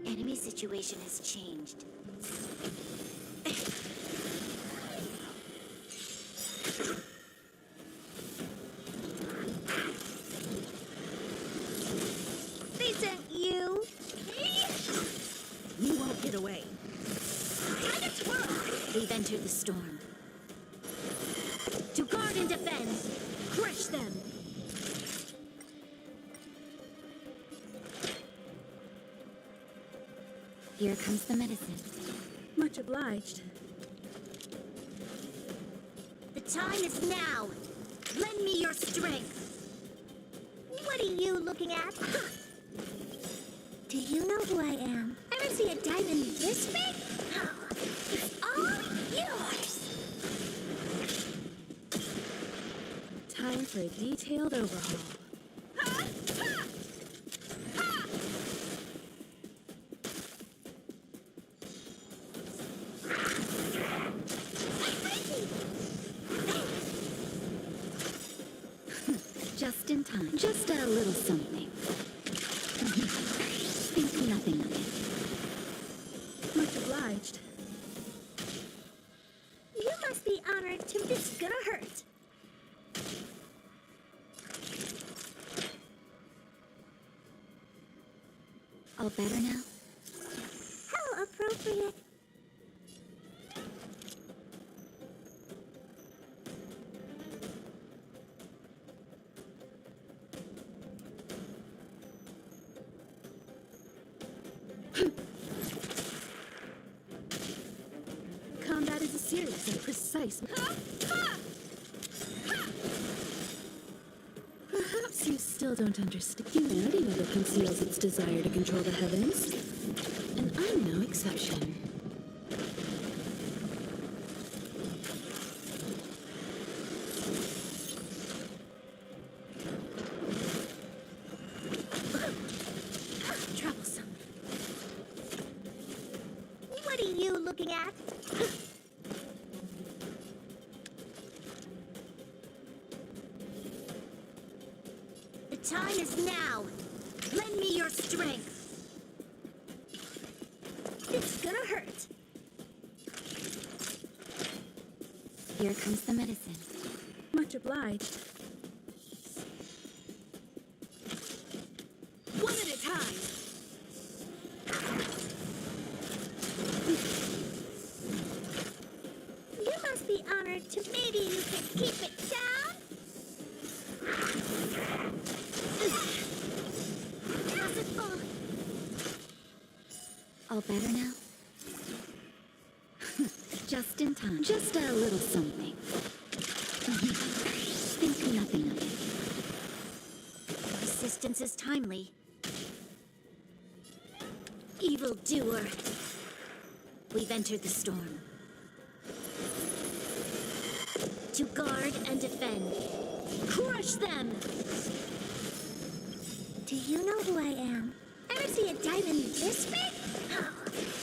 Enemy situation has changed. They sent you! You won't get away. Time to twirl! They've entered the storm. To guard and defend! Crush them! Here comes the medicine. Much obliged. The time is now! Lend me your strength! What are you looking at? Do you know who I am? Ever see a diamond this big? It's all yours! Time for a detailed overhaul. Just in time. Just a little something. Think nothing of it. Much obliged. You must be honored to. It's gonna hurt. All better now? How appropriate. Combat is a series of precise. Perhaps you still don't understand. Humanity never conceals its desire to control the heavens. And I'm no exception. Troublesome. What are you looking at? The time is now. Lend me your strength. It's gonna hurt. Here comes the medicine. Much obliged. One at a time. You must be honored to. Maybe you can keep it down? All better now? Just a little something. Think nothing of it. Resistance is timely. Evildoer. We've entered the storm. To guard and defend. Crush them! Do you know who I am? Ever see a diamond this big?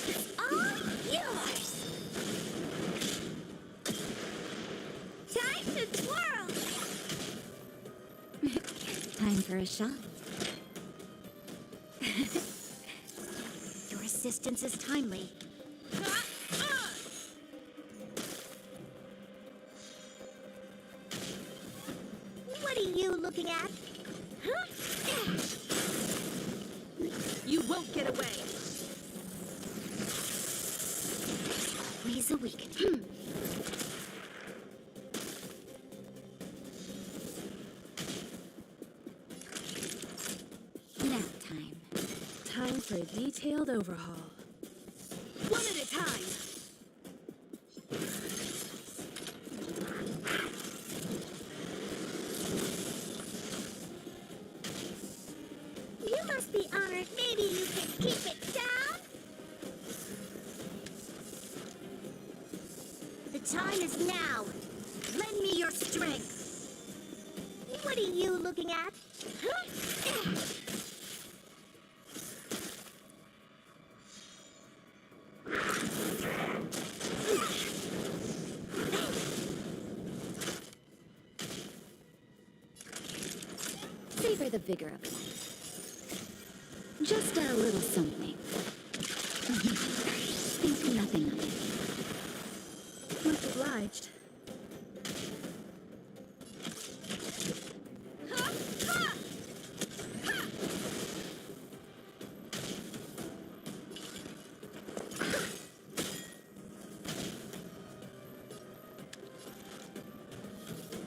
It's all yours! Time to twirl! Time for a shot. Your assistance is timely. What are you looking at? Huh? You won't get away. Ways a week. Nap time. Time for a detailed overhaul. One at a time. You must be honored. Maybe you can keep it down? The time is now. Lend me your strength. What are you looking at? Huh? Savor the vigor of life. Just a little something. Think nothing of it. Much obliged.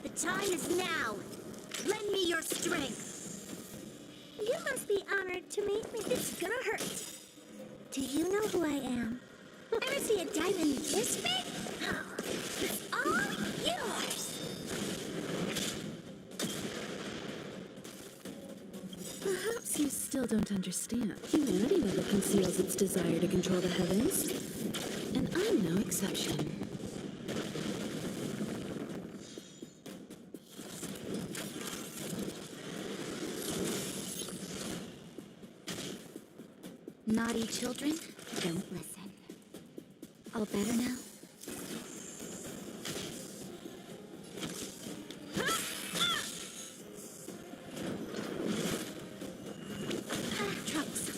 The time is now. Lend me your strength. You must be honored to meet me. It's gonna hurt. Do you know who I am? Ever see a diamond this big? It's all yours. Perhaps you still don't understand. Humanity never conceals its desire to control the heavens. And I'm no exception. Naughty children, don't listen. All better now? Troublesome.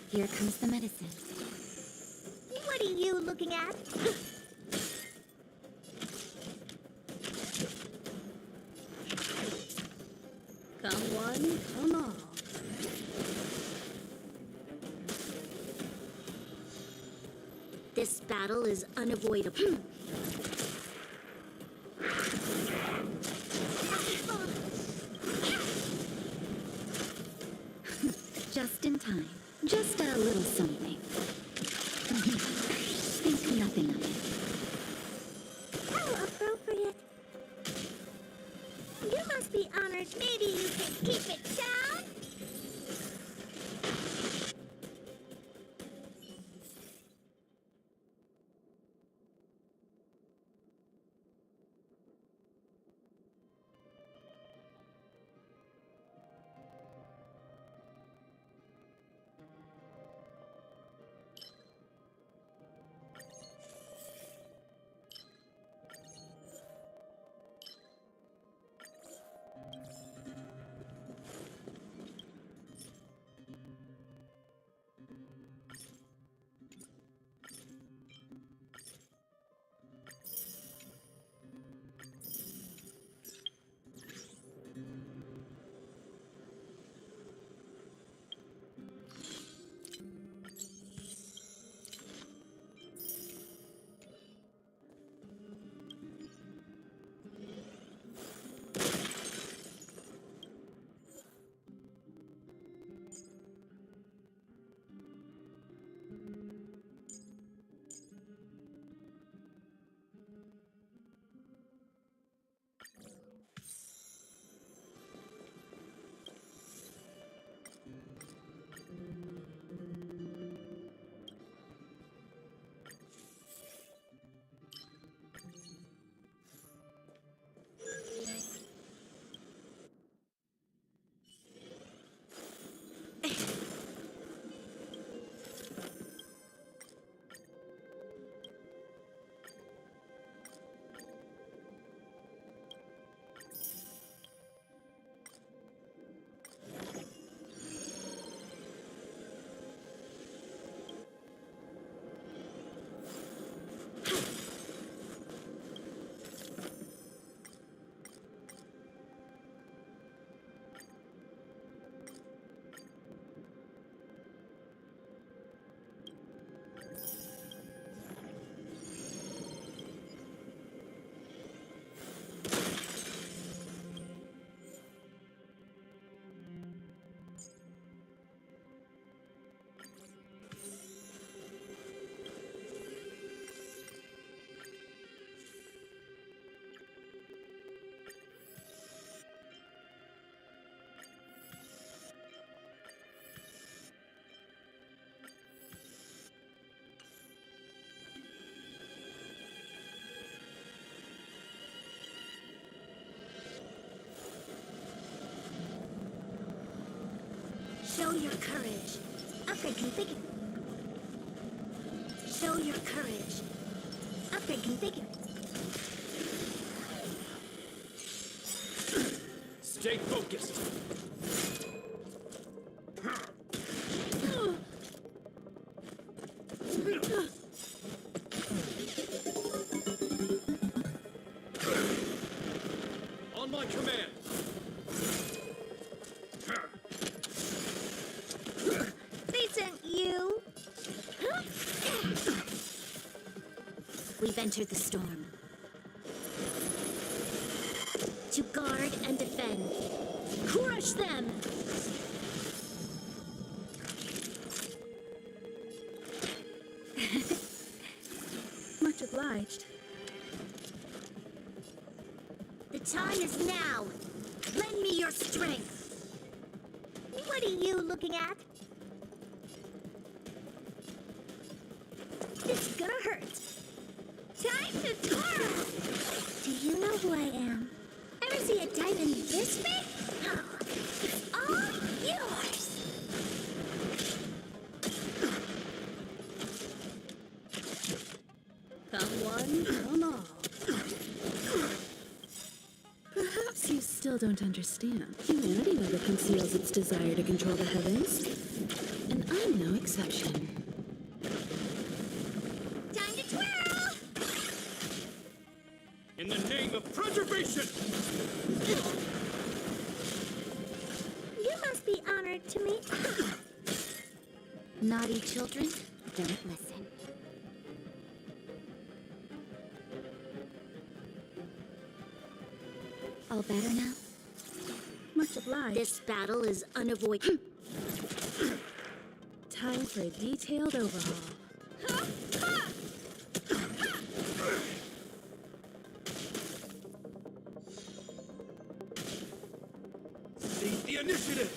Here comes the medicine. What are you looking at? Come one, come all. This battle is unavoidable. Just in time. Just a little something. Think nothing of it. How appropriate. You must be honored. Maybe you can keep it down? your courage. Upgrade configured. Show your courage. Upgrade configured. Stay focused. On my command. They sent you. We've entered the storm. To guard and defend. Crush them! Much obliged. The time is now. Lend me your strength. What are you looking at? This is gonna hurt. Time to twirl! Do you know who I am? Ever see a diamond this big? It's all yours! Come one, come all. Perhaps you still don't understand. Humanity never conceals its desire to control the heavens. And I'm no exception. Time to twirl! In the name of preservation! You must be honored to me. Naughty children, don't listen. All better now? Much obliged. This battle is unavoidable. Time for a detailed overhaul. Seize the initiative!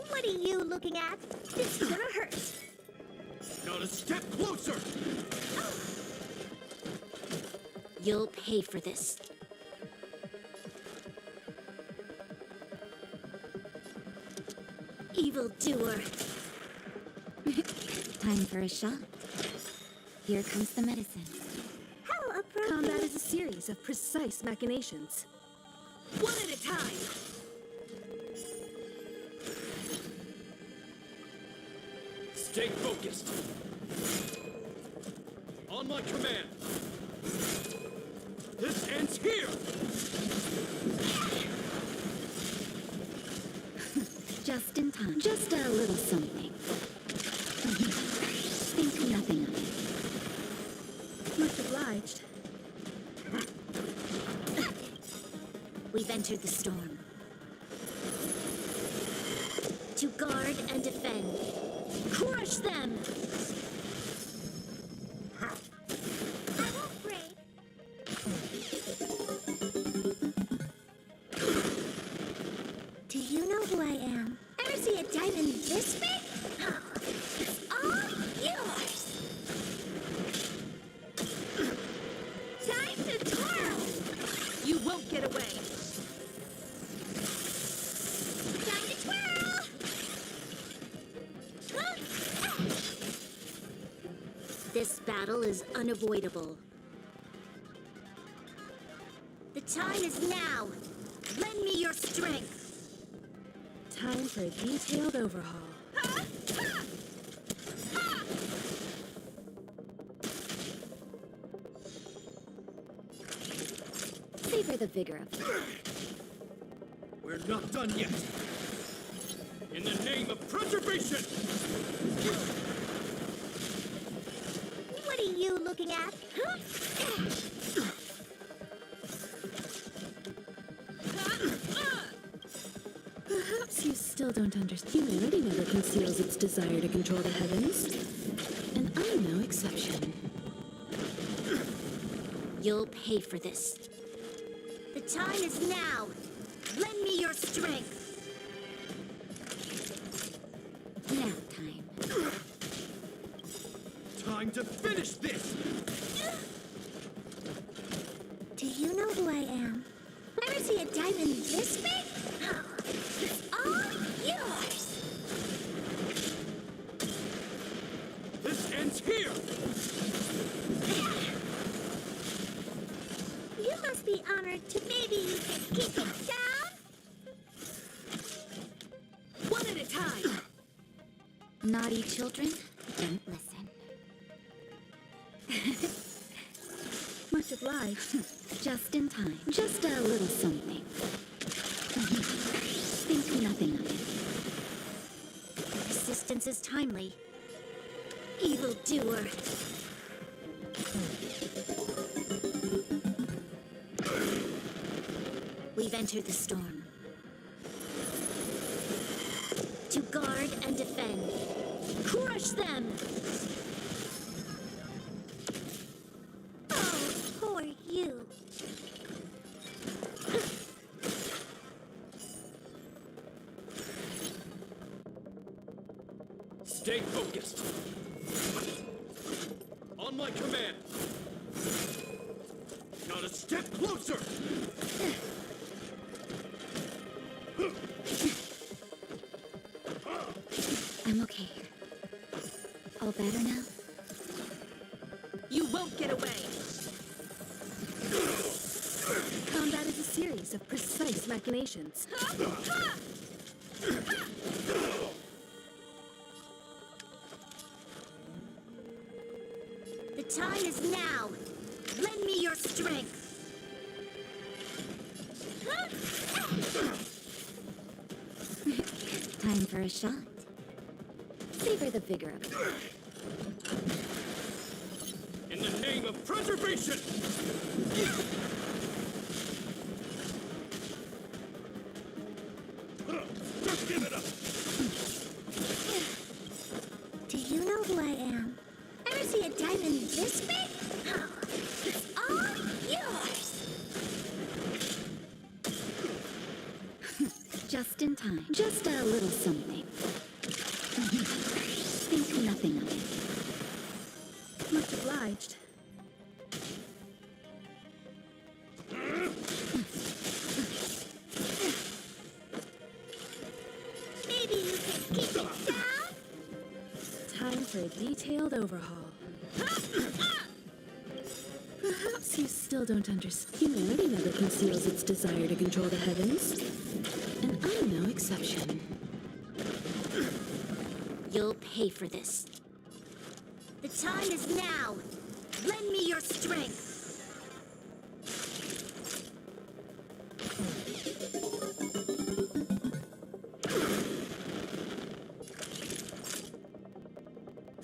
What are you looking at? This is gonna hurt. Not a step closer! You'll pay for this. Evildoer. Time for a shot. Here comes the medicine. How appropriate. Combat is a series of precise machinations. One at a time. Stay focused. On my command. This ends here! Just in time. Just a little something. Think nothing of it. Much obliged. We've entered the storm. To guard and defend. Crush them! I won't break. Do you know who I am? Ever see a diamond this big? It's all yours! Time to twirl! You won't get away. Time to twirl! This battle is unavoidable. The time is now. Lend me your strength. Time for a detailed overhaul. Savor the vigor of it. We're not done yet! In the name of preservation! What are you looking at? Perhaps you still don't understand. Humanity never conceals its desire to control the heavens. And I'm no exception. You'll pay for this. The time is now. Lend me your strength. Now time. Time to finish this! Do you know who I am? Ever see a diamond this big? It's all yours! This ends here! You must be honored to maybe you can keep it down? One at a time! Naughty children, don't listen. Much obliged. Just in time. Just a little something. Think nothing of it. Persistence is timely. Evildoer. We've entered the storm. To guard and defend. Crush them! Oh, poor you. Stay focused. On my command. Not a step closer! I'm okay. All better now? You won't get away! Combat is a series of precise machinations. The time is now. Lend me your strength. Time for a shot. Savor the vigor of it. In the name of preservation! Just give it up! Do you know who I am? Ever see a diamond this big? Oh, it's all yours. Just in time. Just a little something. Think nothing of it. Much obliged. Maybe you can keep it down? Time for a detailed overhaul. Perhaps you still don't understand. Humanity never conceals its desire to control the heavens. And I'm no exception. You'll pay for this. The time is now. Lend me your strength.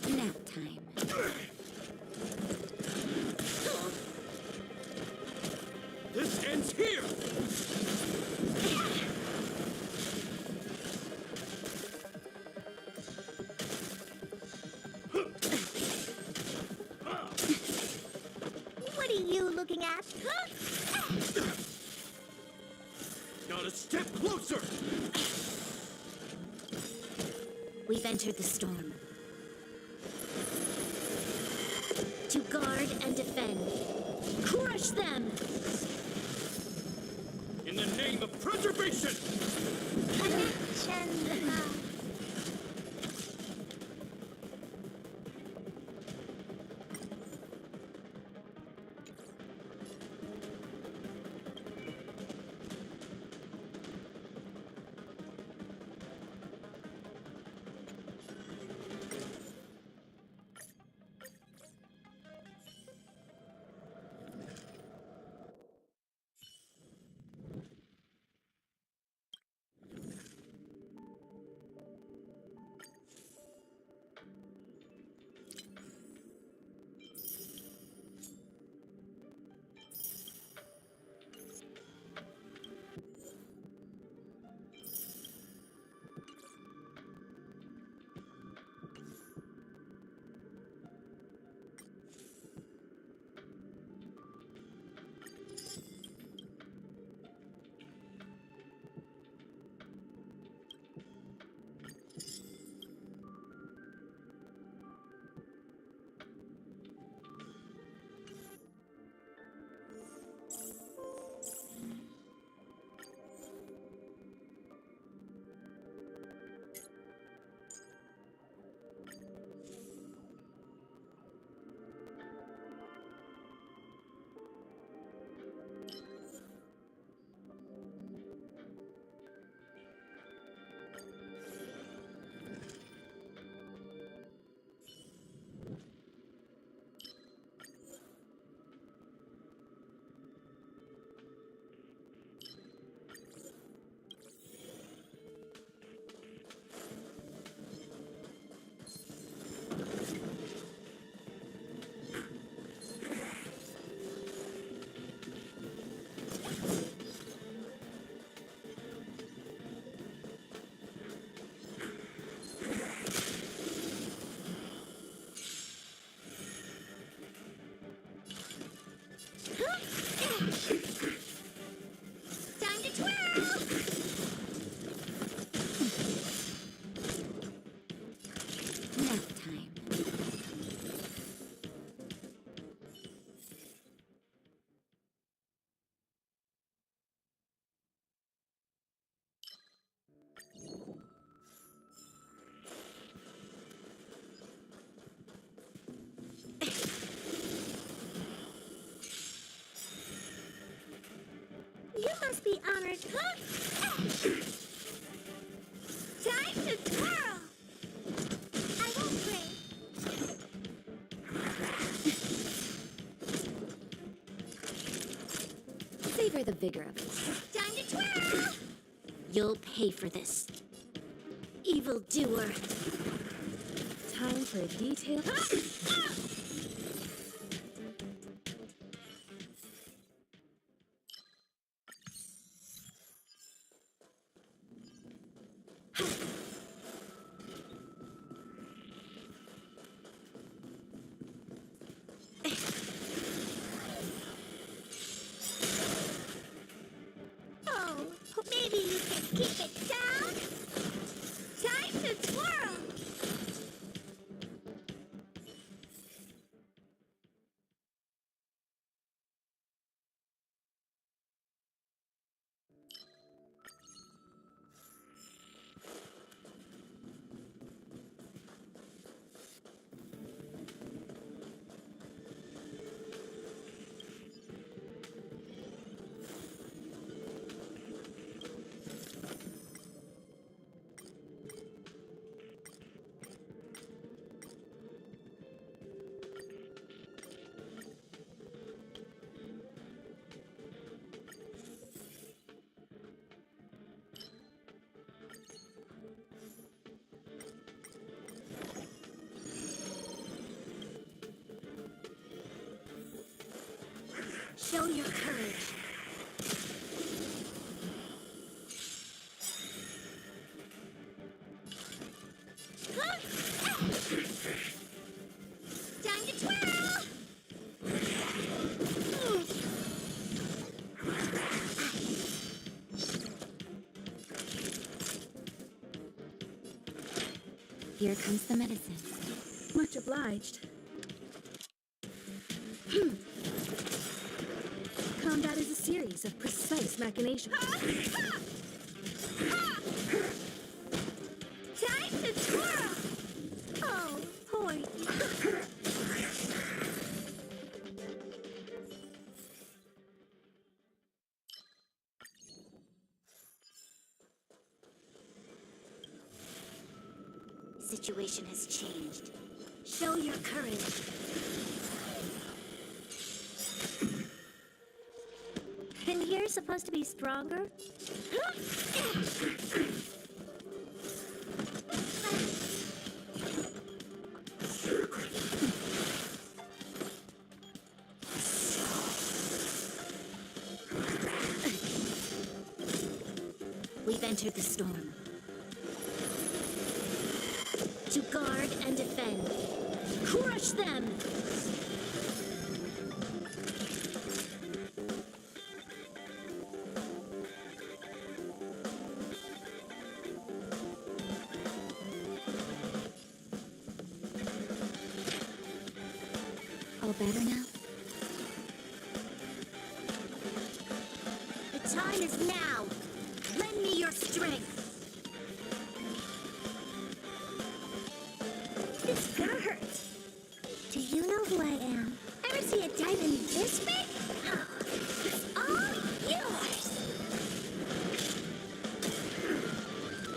Nap time. This ends here! What are you looking at? Not a step closer! We've entered the storm. To guard and defend. Crush them! In the name of preservation! must be honored. Time to twirl! I won't break. Savor the vigor of it. Time to twirl! You'll pay for this. Evildoer. Time for a detail. Oh, maybe you can keep it down? Time to twirl! Show your courage. Time to twirl! Here comes the medicine. Much obliged. Combat is a series of precise machinations. Time to twirl! Oh, poor you. Situation has changed. Show your courage. And you're supposed to be stronger? We've entered the storm. To guard and defend. Crush them! All better now? The time is now! Lend me your strength! This gonna hurt. Do you know who I am? Ever see a diamond this big? It's all yours!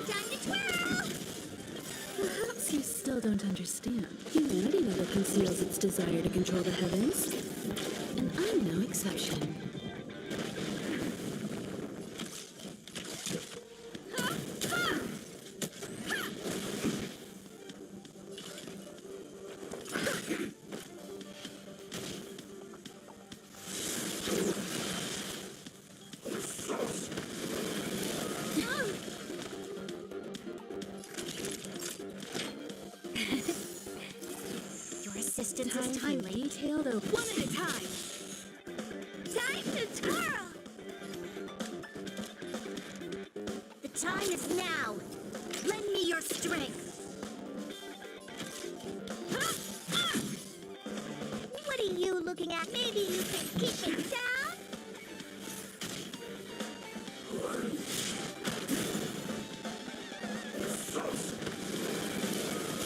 Time to twirl! Perhaps you still don't understand. Humanity never conceals its desire to control the heavens. And I'm no exception. Your assistance Time is to timely. detailed over. One at a time! Time to twirl! The time is now! Lend me your strength! What are you looking at? Maybe you can keep it down?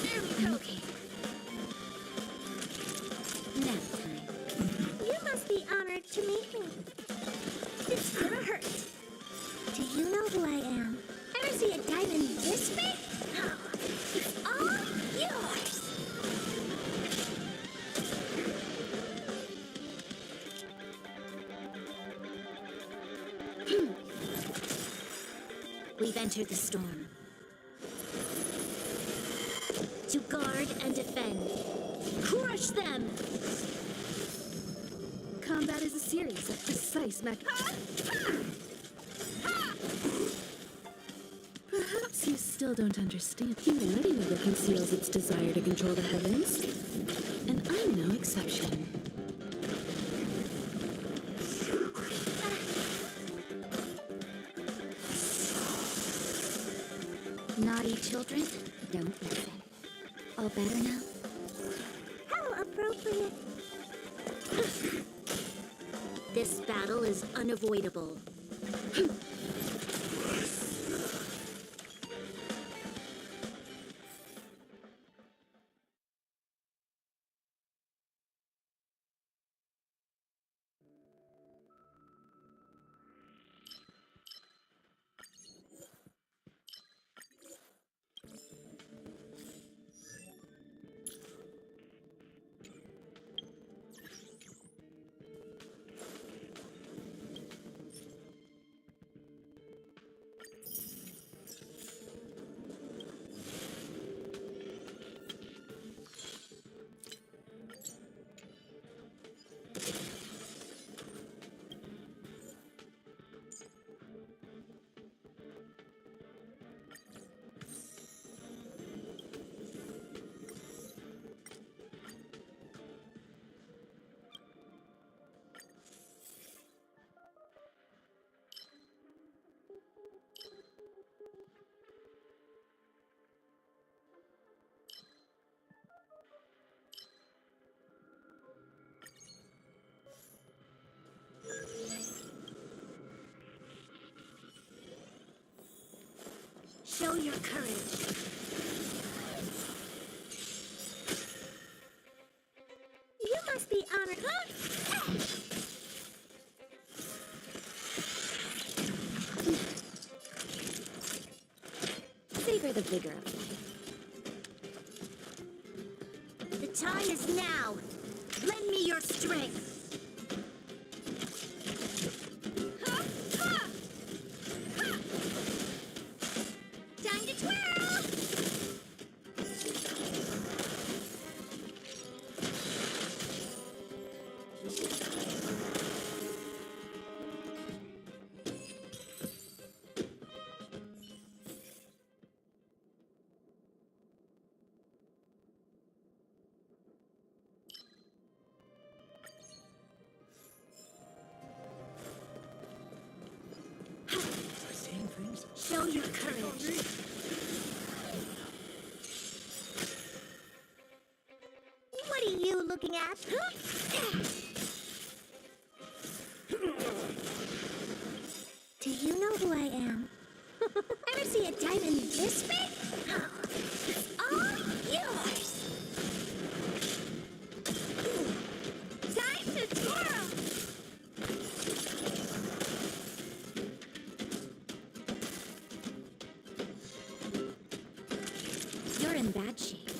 There we go. Okay. Nap time. You must be honored to meet me. It's gonna hurt. We've entered the storm. To guard and defend. Crush them! Combat is a series of precise Perhaps you still don't understand. Humanity never conceals its desire to control the heavens. And I'm no exception. Naughty children, don't listen. All better now? How appropriate. This battle is unavoidable. Show your courage. You must be honored. Savor the vigor of life. The time is now. Lend me your strength. Time to twirl! Show your courage. What are you looking at? Do you know who I am? Ever see a diamond this big? It's all yours. Time to twirl. You're in bad shape.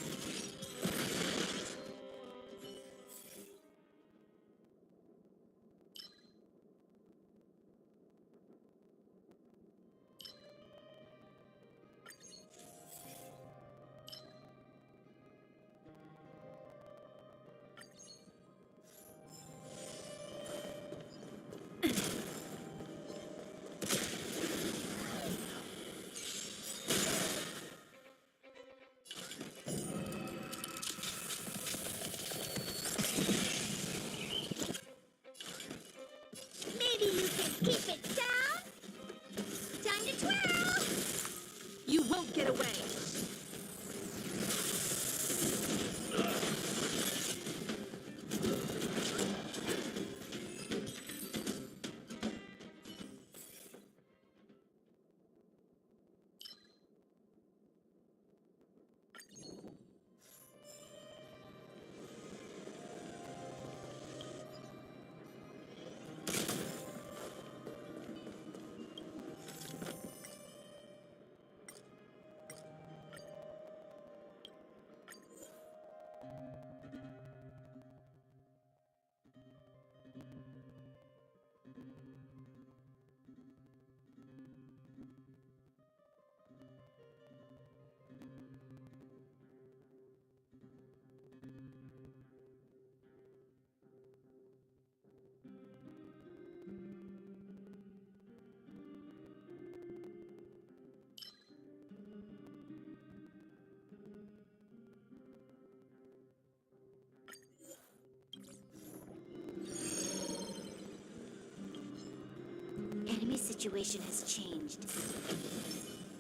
situation has changed.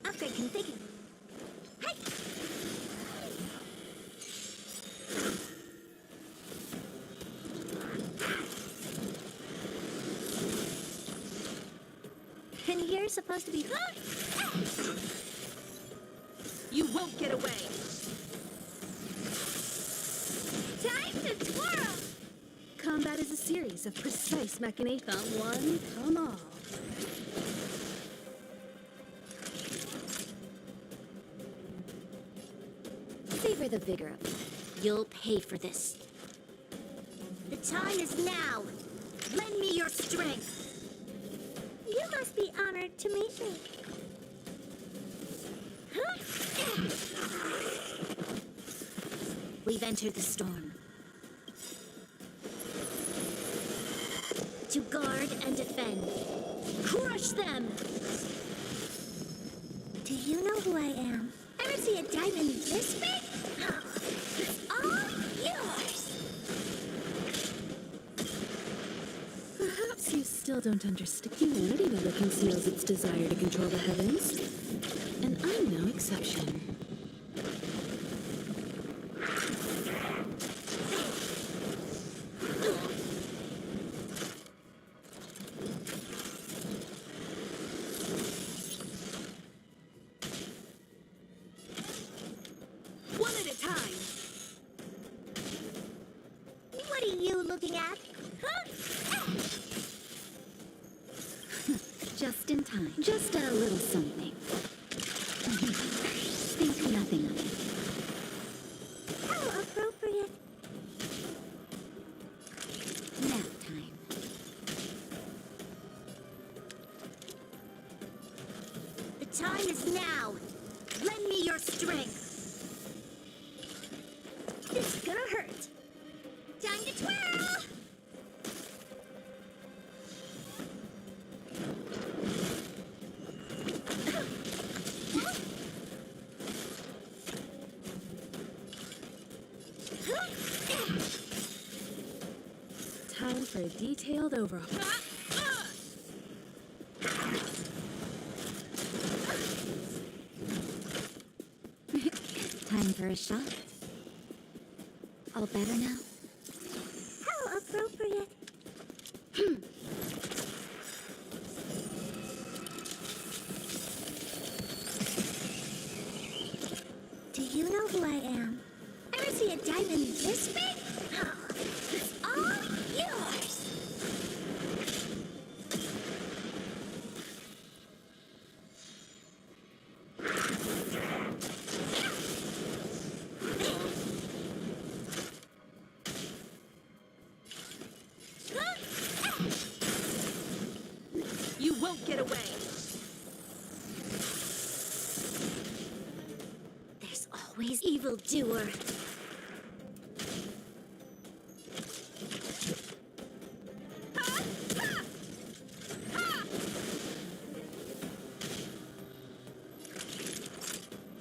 Upgrade configured. Hey! And you're supposed to be... You won't get away! Time to twirl! Combat is a series of precise machinations. Come one, come all. Savor the vigor of it. You'll pay for this. The time is now. Lend me your strength. You must be honored to meet me. We've entered the storm. To guard and defend. Crush them! Do you know who I am? Ever see a diamond this big? It's all yours! Perhaps you still don't understand. Humanity never conceals its desire to control the heavens. And I'm no exception. One at a time! What are you looking at? Just in time. Just a little something. Think nothing of it. How appropriate. Nap time. The time is now. Lend me your strength. This is gonna hurt. Time to twirl! Time for a detailed overhaul. Time for a shot. All better now? How appropriate. Do you know who I am? Ever see a diamond this big? It's all yours! You won't get away! There's always evildoer.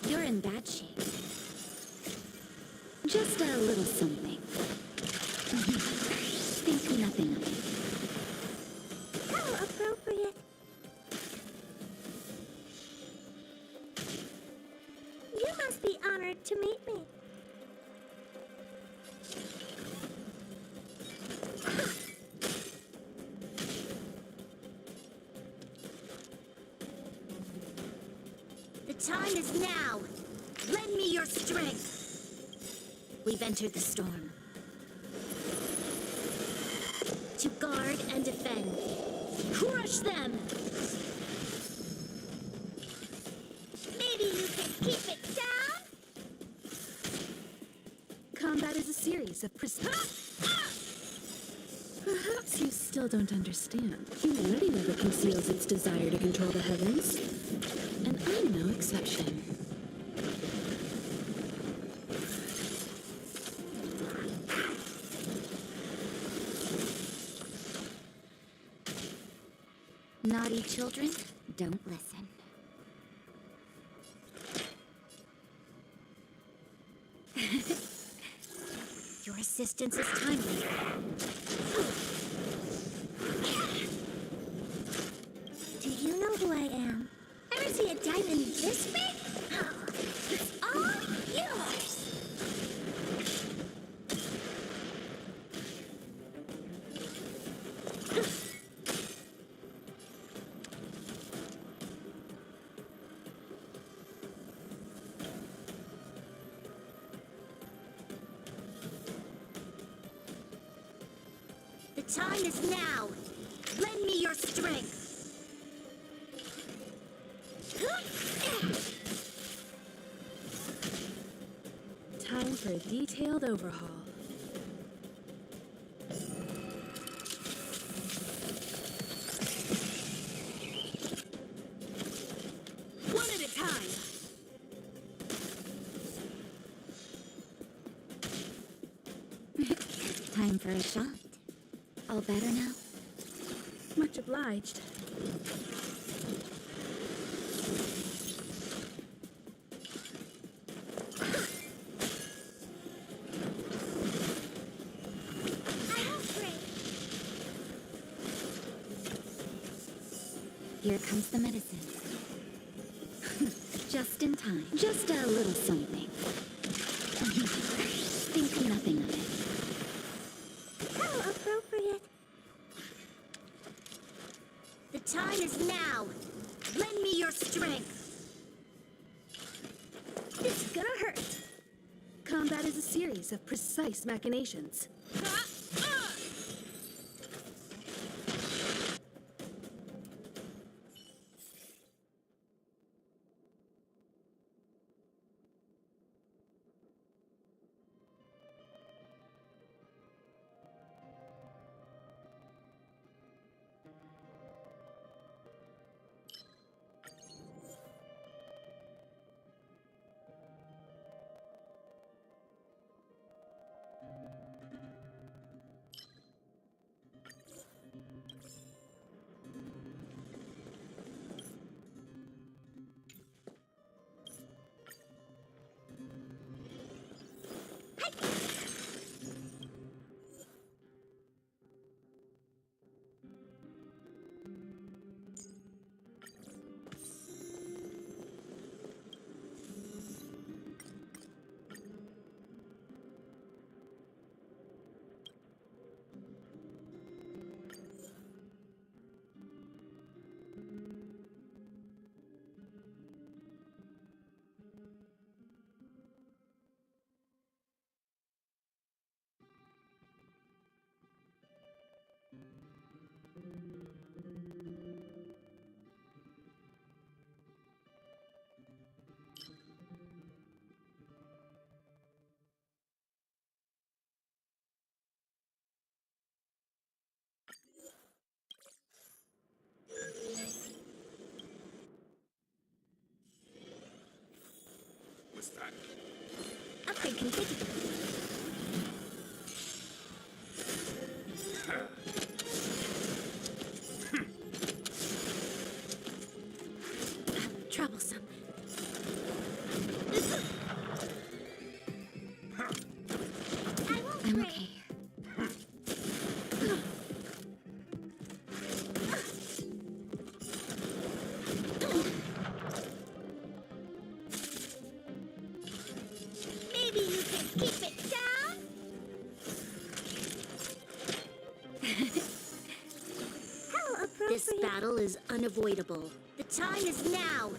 You're in bad shape. Just a little something. Think nothing of it. How appropriate. You must be honored to meet me. The time is now. Lend me your strength. We've entered the storm. To guard and defend. Crush them! Maybe you can keep it down? Combat is a series of Perhaps you still don't understand. Humanity never conceals its desire to control the heavens. And I'm no exception. Naughty children, don't listen. Your assistance is timely. Do see a diamond this big? It's all yours! The time is now. Lend me your strength. Time for a detailed overhaul. One at a time. Time for a shot. All better now? Much obliged. Here comes the medicine. Just in time. Just a little something. Think nothing of it. How appropriate. The time is now. Lend me your strength. This is gonna hurt. Combat is a series of precise machinations. What's that? Upgrade configured. Troublesome. I'm okay. Maybe you can keep it down? How appropriate. This battle is unavoidable. The time is now.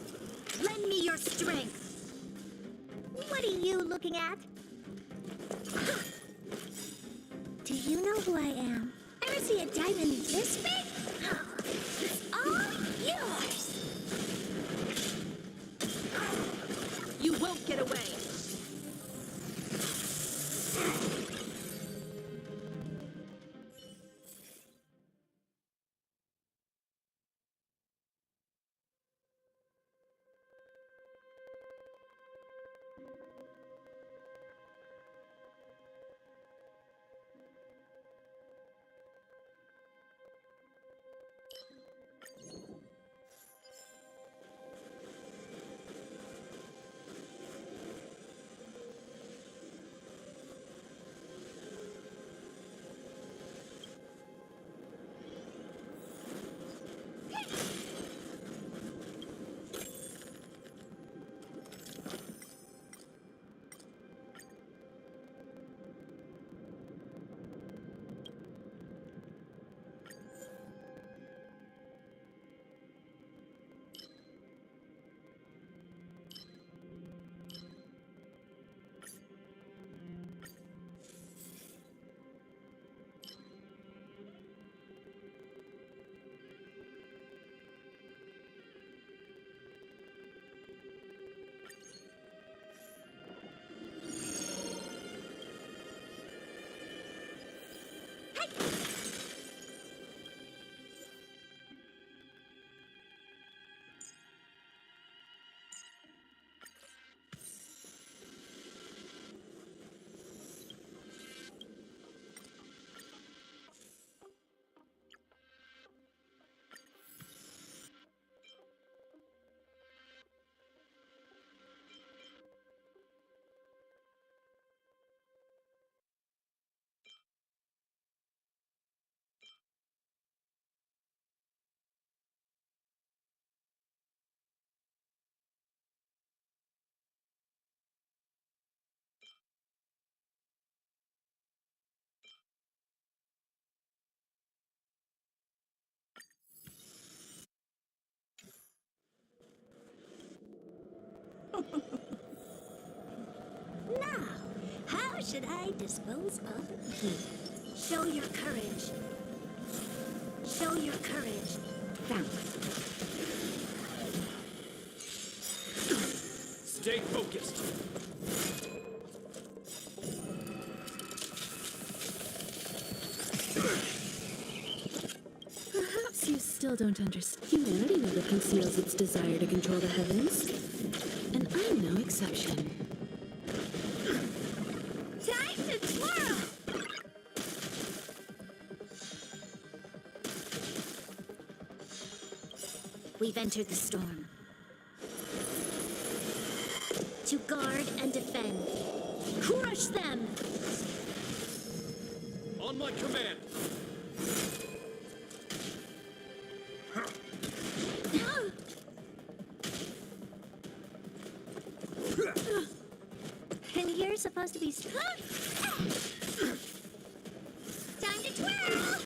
Lend me your strength. What are you looking at? Do you know who I am? Ever see a diamond this big? It's all yours. You won't get away. Now, how should I dispose of you? Show your courage. Show your courage. Found. Stay focused. Perhaps you still don't understand. Humanity never conceals its desire to control the heavens. And I'm no exception. Time to twirl! We've entered the storm. To guard and defend. Crush them! On my command. And you're supposed to be... Time to twirl!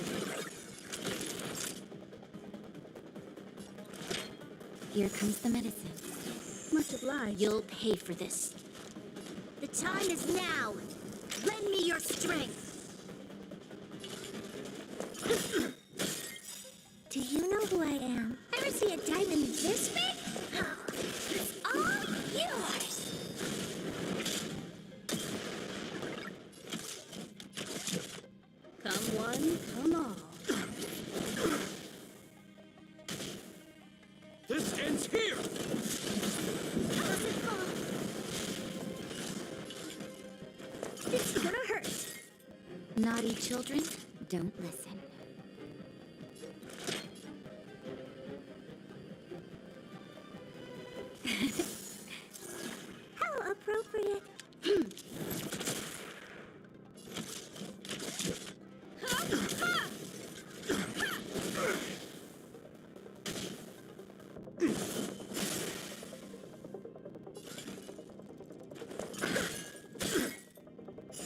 Here comes the medicine. Much obliged. You'll pay for this. The time is now. Lend me your strength. Do you know who I am? Ever see a diamond this big? It's all yours! Come one, come all. This ends here! It's gonna hurt. Naughty children, don't listen. How appropriate.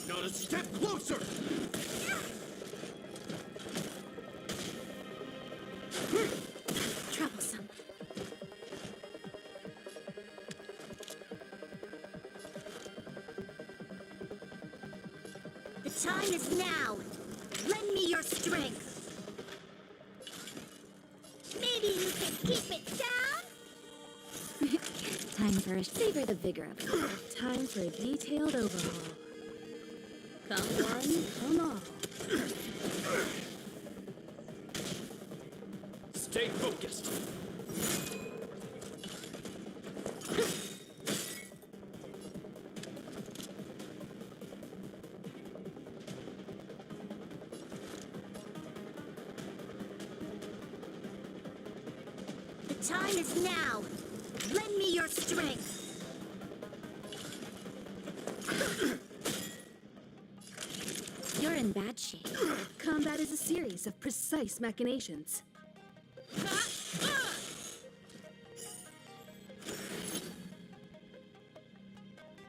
Not a step closer! Troublesome. The time is now. Lend me your strength. Maybe you can keep it down? Time for a savor the vigor of it. Time for a detailed overhaul. Come one, come all. Stay focused. The time is now. Lend me your strength. You're in bad shape. Combat is a series of precise machinations.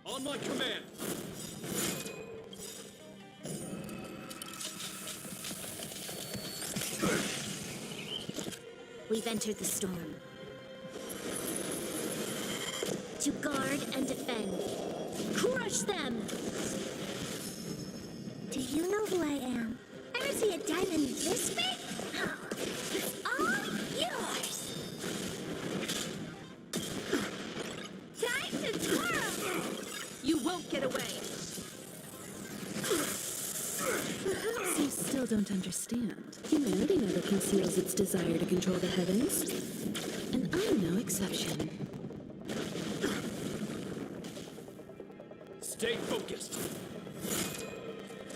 On my command. We've entered the storm. To guard and defend. Crush them! Do you know who I am? Ever see a diamond this big? It's all yours! Time to twirl! You won't get away. Perhaps You still don't understand. Humanity never conceals its desire to control the heavens. And I'm no exception. Stay focused.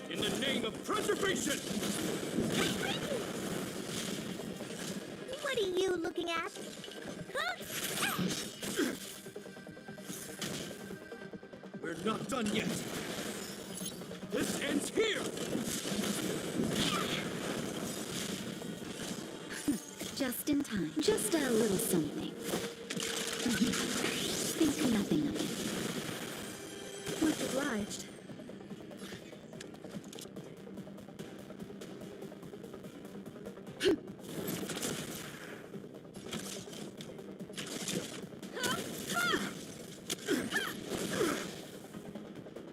In the name of preservation! What are you looking at? We're not done yet. This ends here! Just in time. Just a little something. Think nothing of it. Much obliged.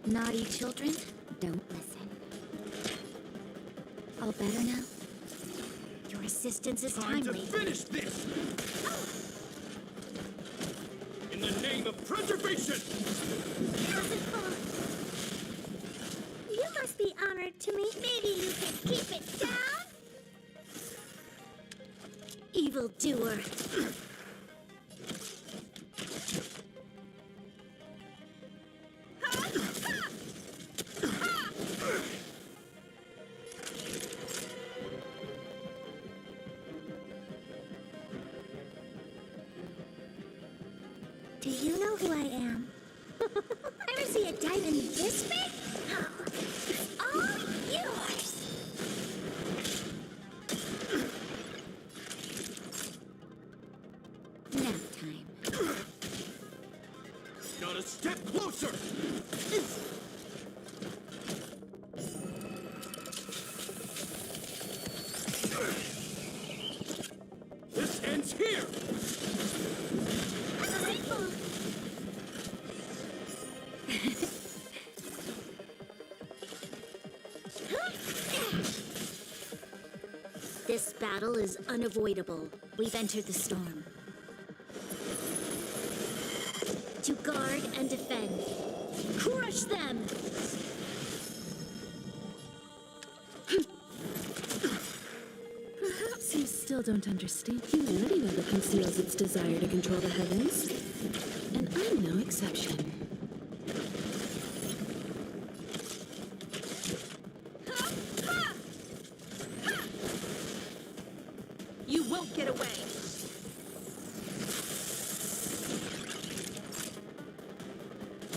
Naughty children, don't listen. All better now? Your assistance is Time to timely. finish this! In the name of preservation! You must be honored to me. Maybe you can keep it down? Evildoer. Do you know who I am? Ever see a diamond this big? Oh, it's all yours. Nap time. Not a step closer! This ends here! This battle is unavoidable. We've entered the storm. To guard and defend. Crush them! Perhaps you still don't understand. Humanity never conceals its desire to control the heavens. And I'm no exception. You won't get away.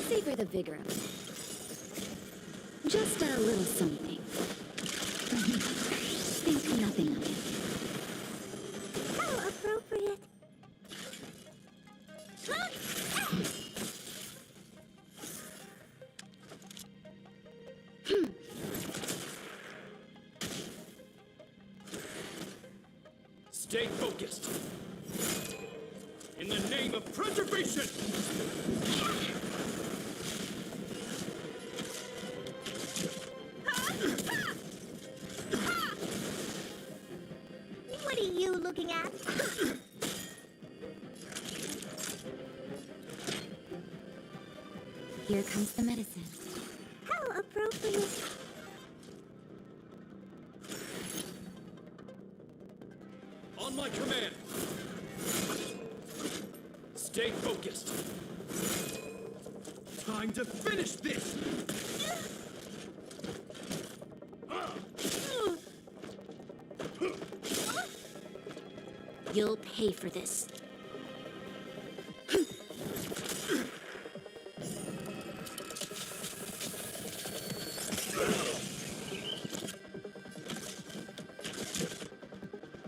Savor the vigor of it. Just a little something. Think nothing of it. How appropriate. Stay focused. In the name of preservation! What are you looking at? Here comes the medicine. How appropriate. On my command! Stay focused! Time to finish this! You'll pay for this.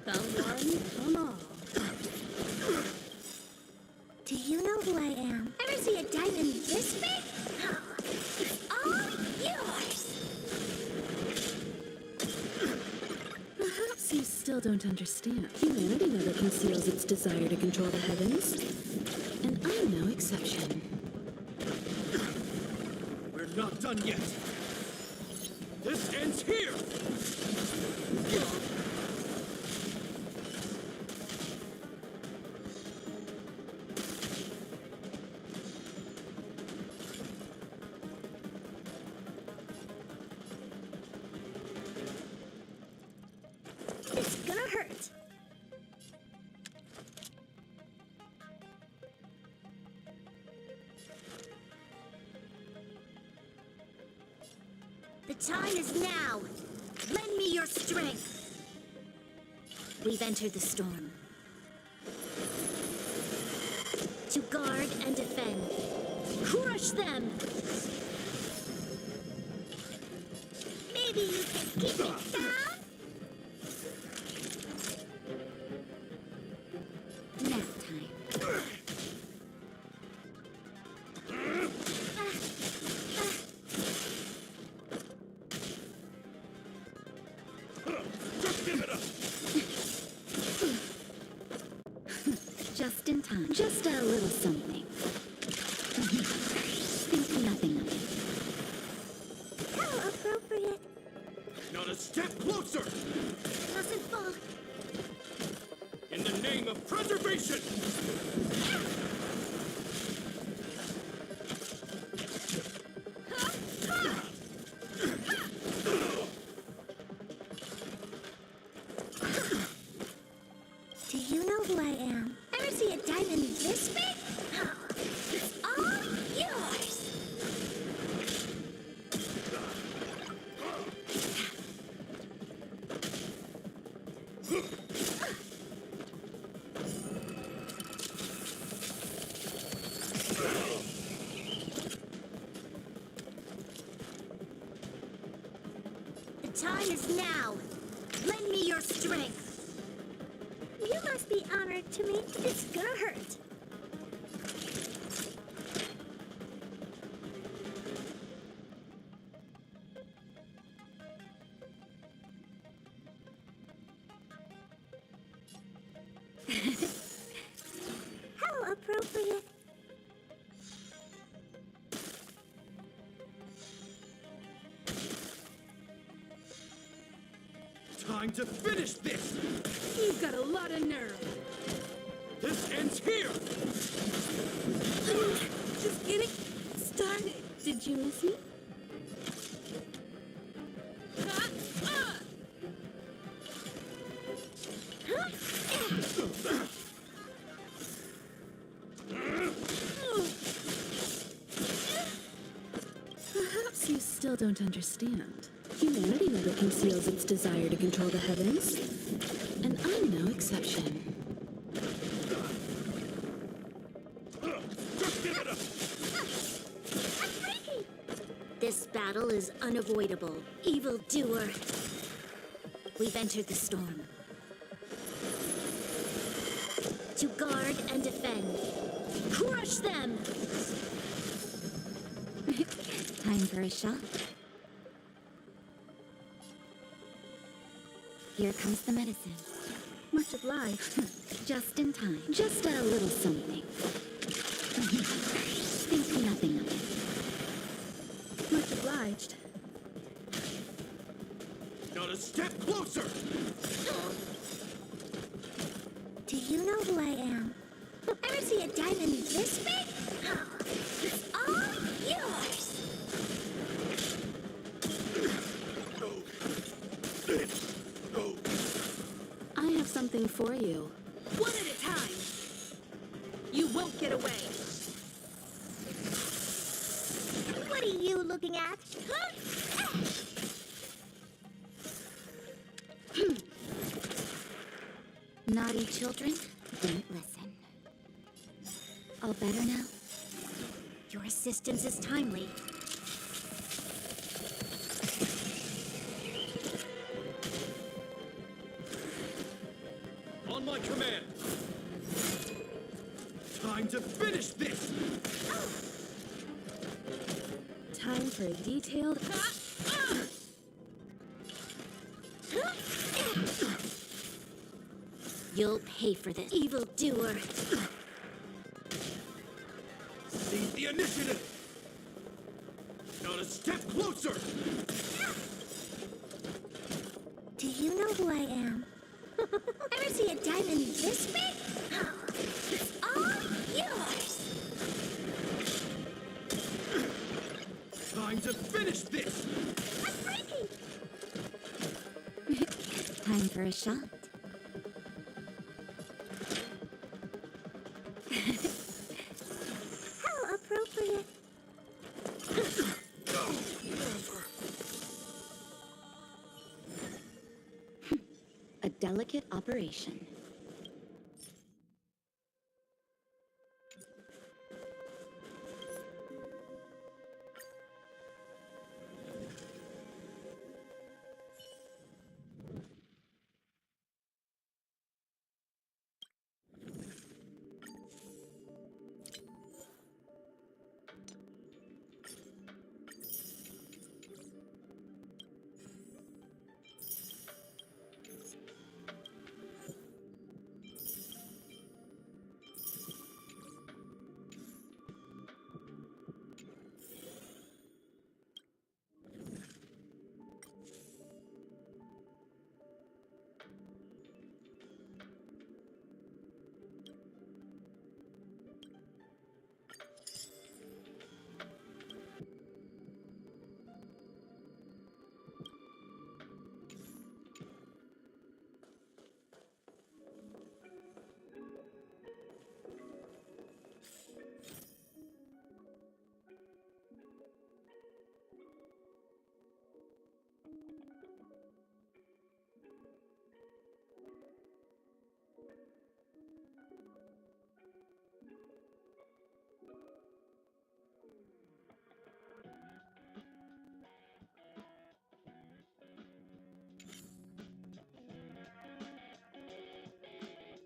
Come one, come all. Do you know who I am? Ever see a diamond this big? Oh, it's all yours. Perhaps you still don't understand. Humanity never conceals its desire to control the heavens. And I'm no exception. We're not done yet! This ends here! The time is now. Lend me your strength. We've entered the storm. To guard and defend. Crush them! Maybe you can keep it down? Nap time. Just give it up! Just in time. Just a little something. Think nothing of it. How appropriate. Not a step closer! Mustn't fall. In the name of preservation! Do you know who I am? Ever see a diamond this big? It's all yours. The time is now. Lend me your strength. You must be honored to me. It's gonna hurt. How appropriate. Time to finish this! You've got a lot of nerve. This ends here! Just getting started. Did you miss me? Perhaps you still don't understand. Humanity never conceals its desire to control the heavens. And I'm no exception. This battle is unavoidable. Evildoer. We've entered the storm. To guard and defend. Crush them! Time for a shot. Here comes the medicine. Much obliged. Just in time. Just a little something. Think nothing of it. Much obliged. Not a step closer! Do you know who I am? Ever see a diamond this big? It's all yours. I have something for you. One at a time. You won't get away. What are you looking at? Naughty children, don't listen. All better now? Your assistance is timely. On my command! Time to finish this! Time for a detailed... You'll pay for this, evildoer. Seize the initiative! Not a step closer! Do you know who I am? Ever see a diamond this big? It's all yours. Time to finish this! I'm breaking. Time for a shot. How appropriate. a delicate operation.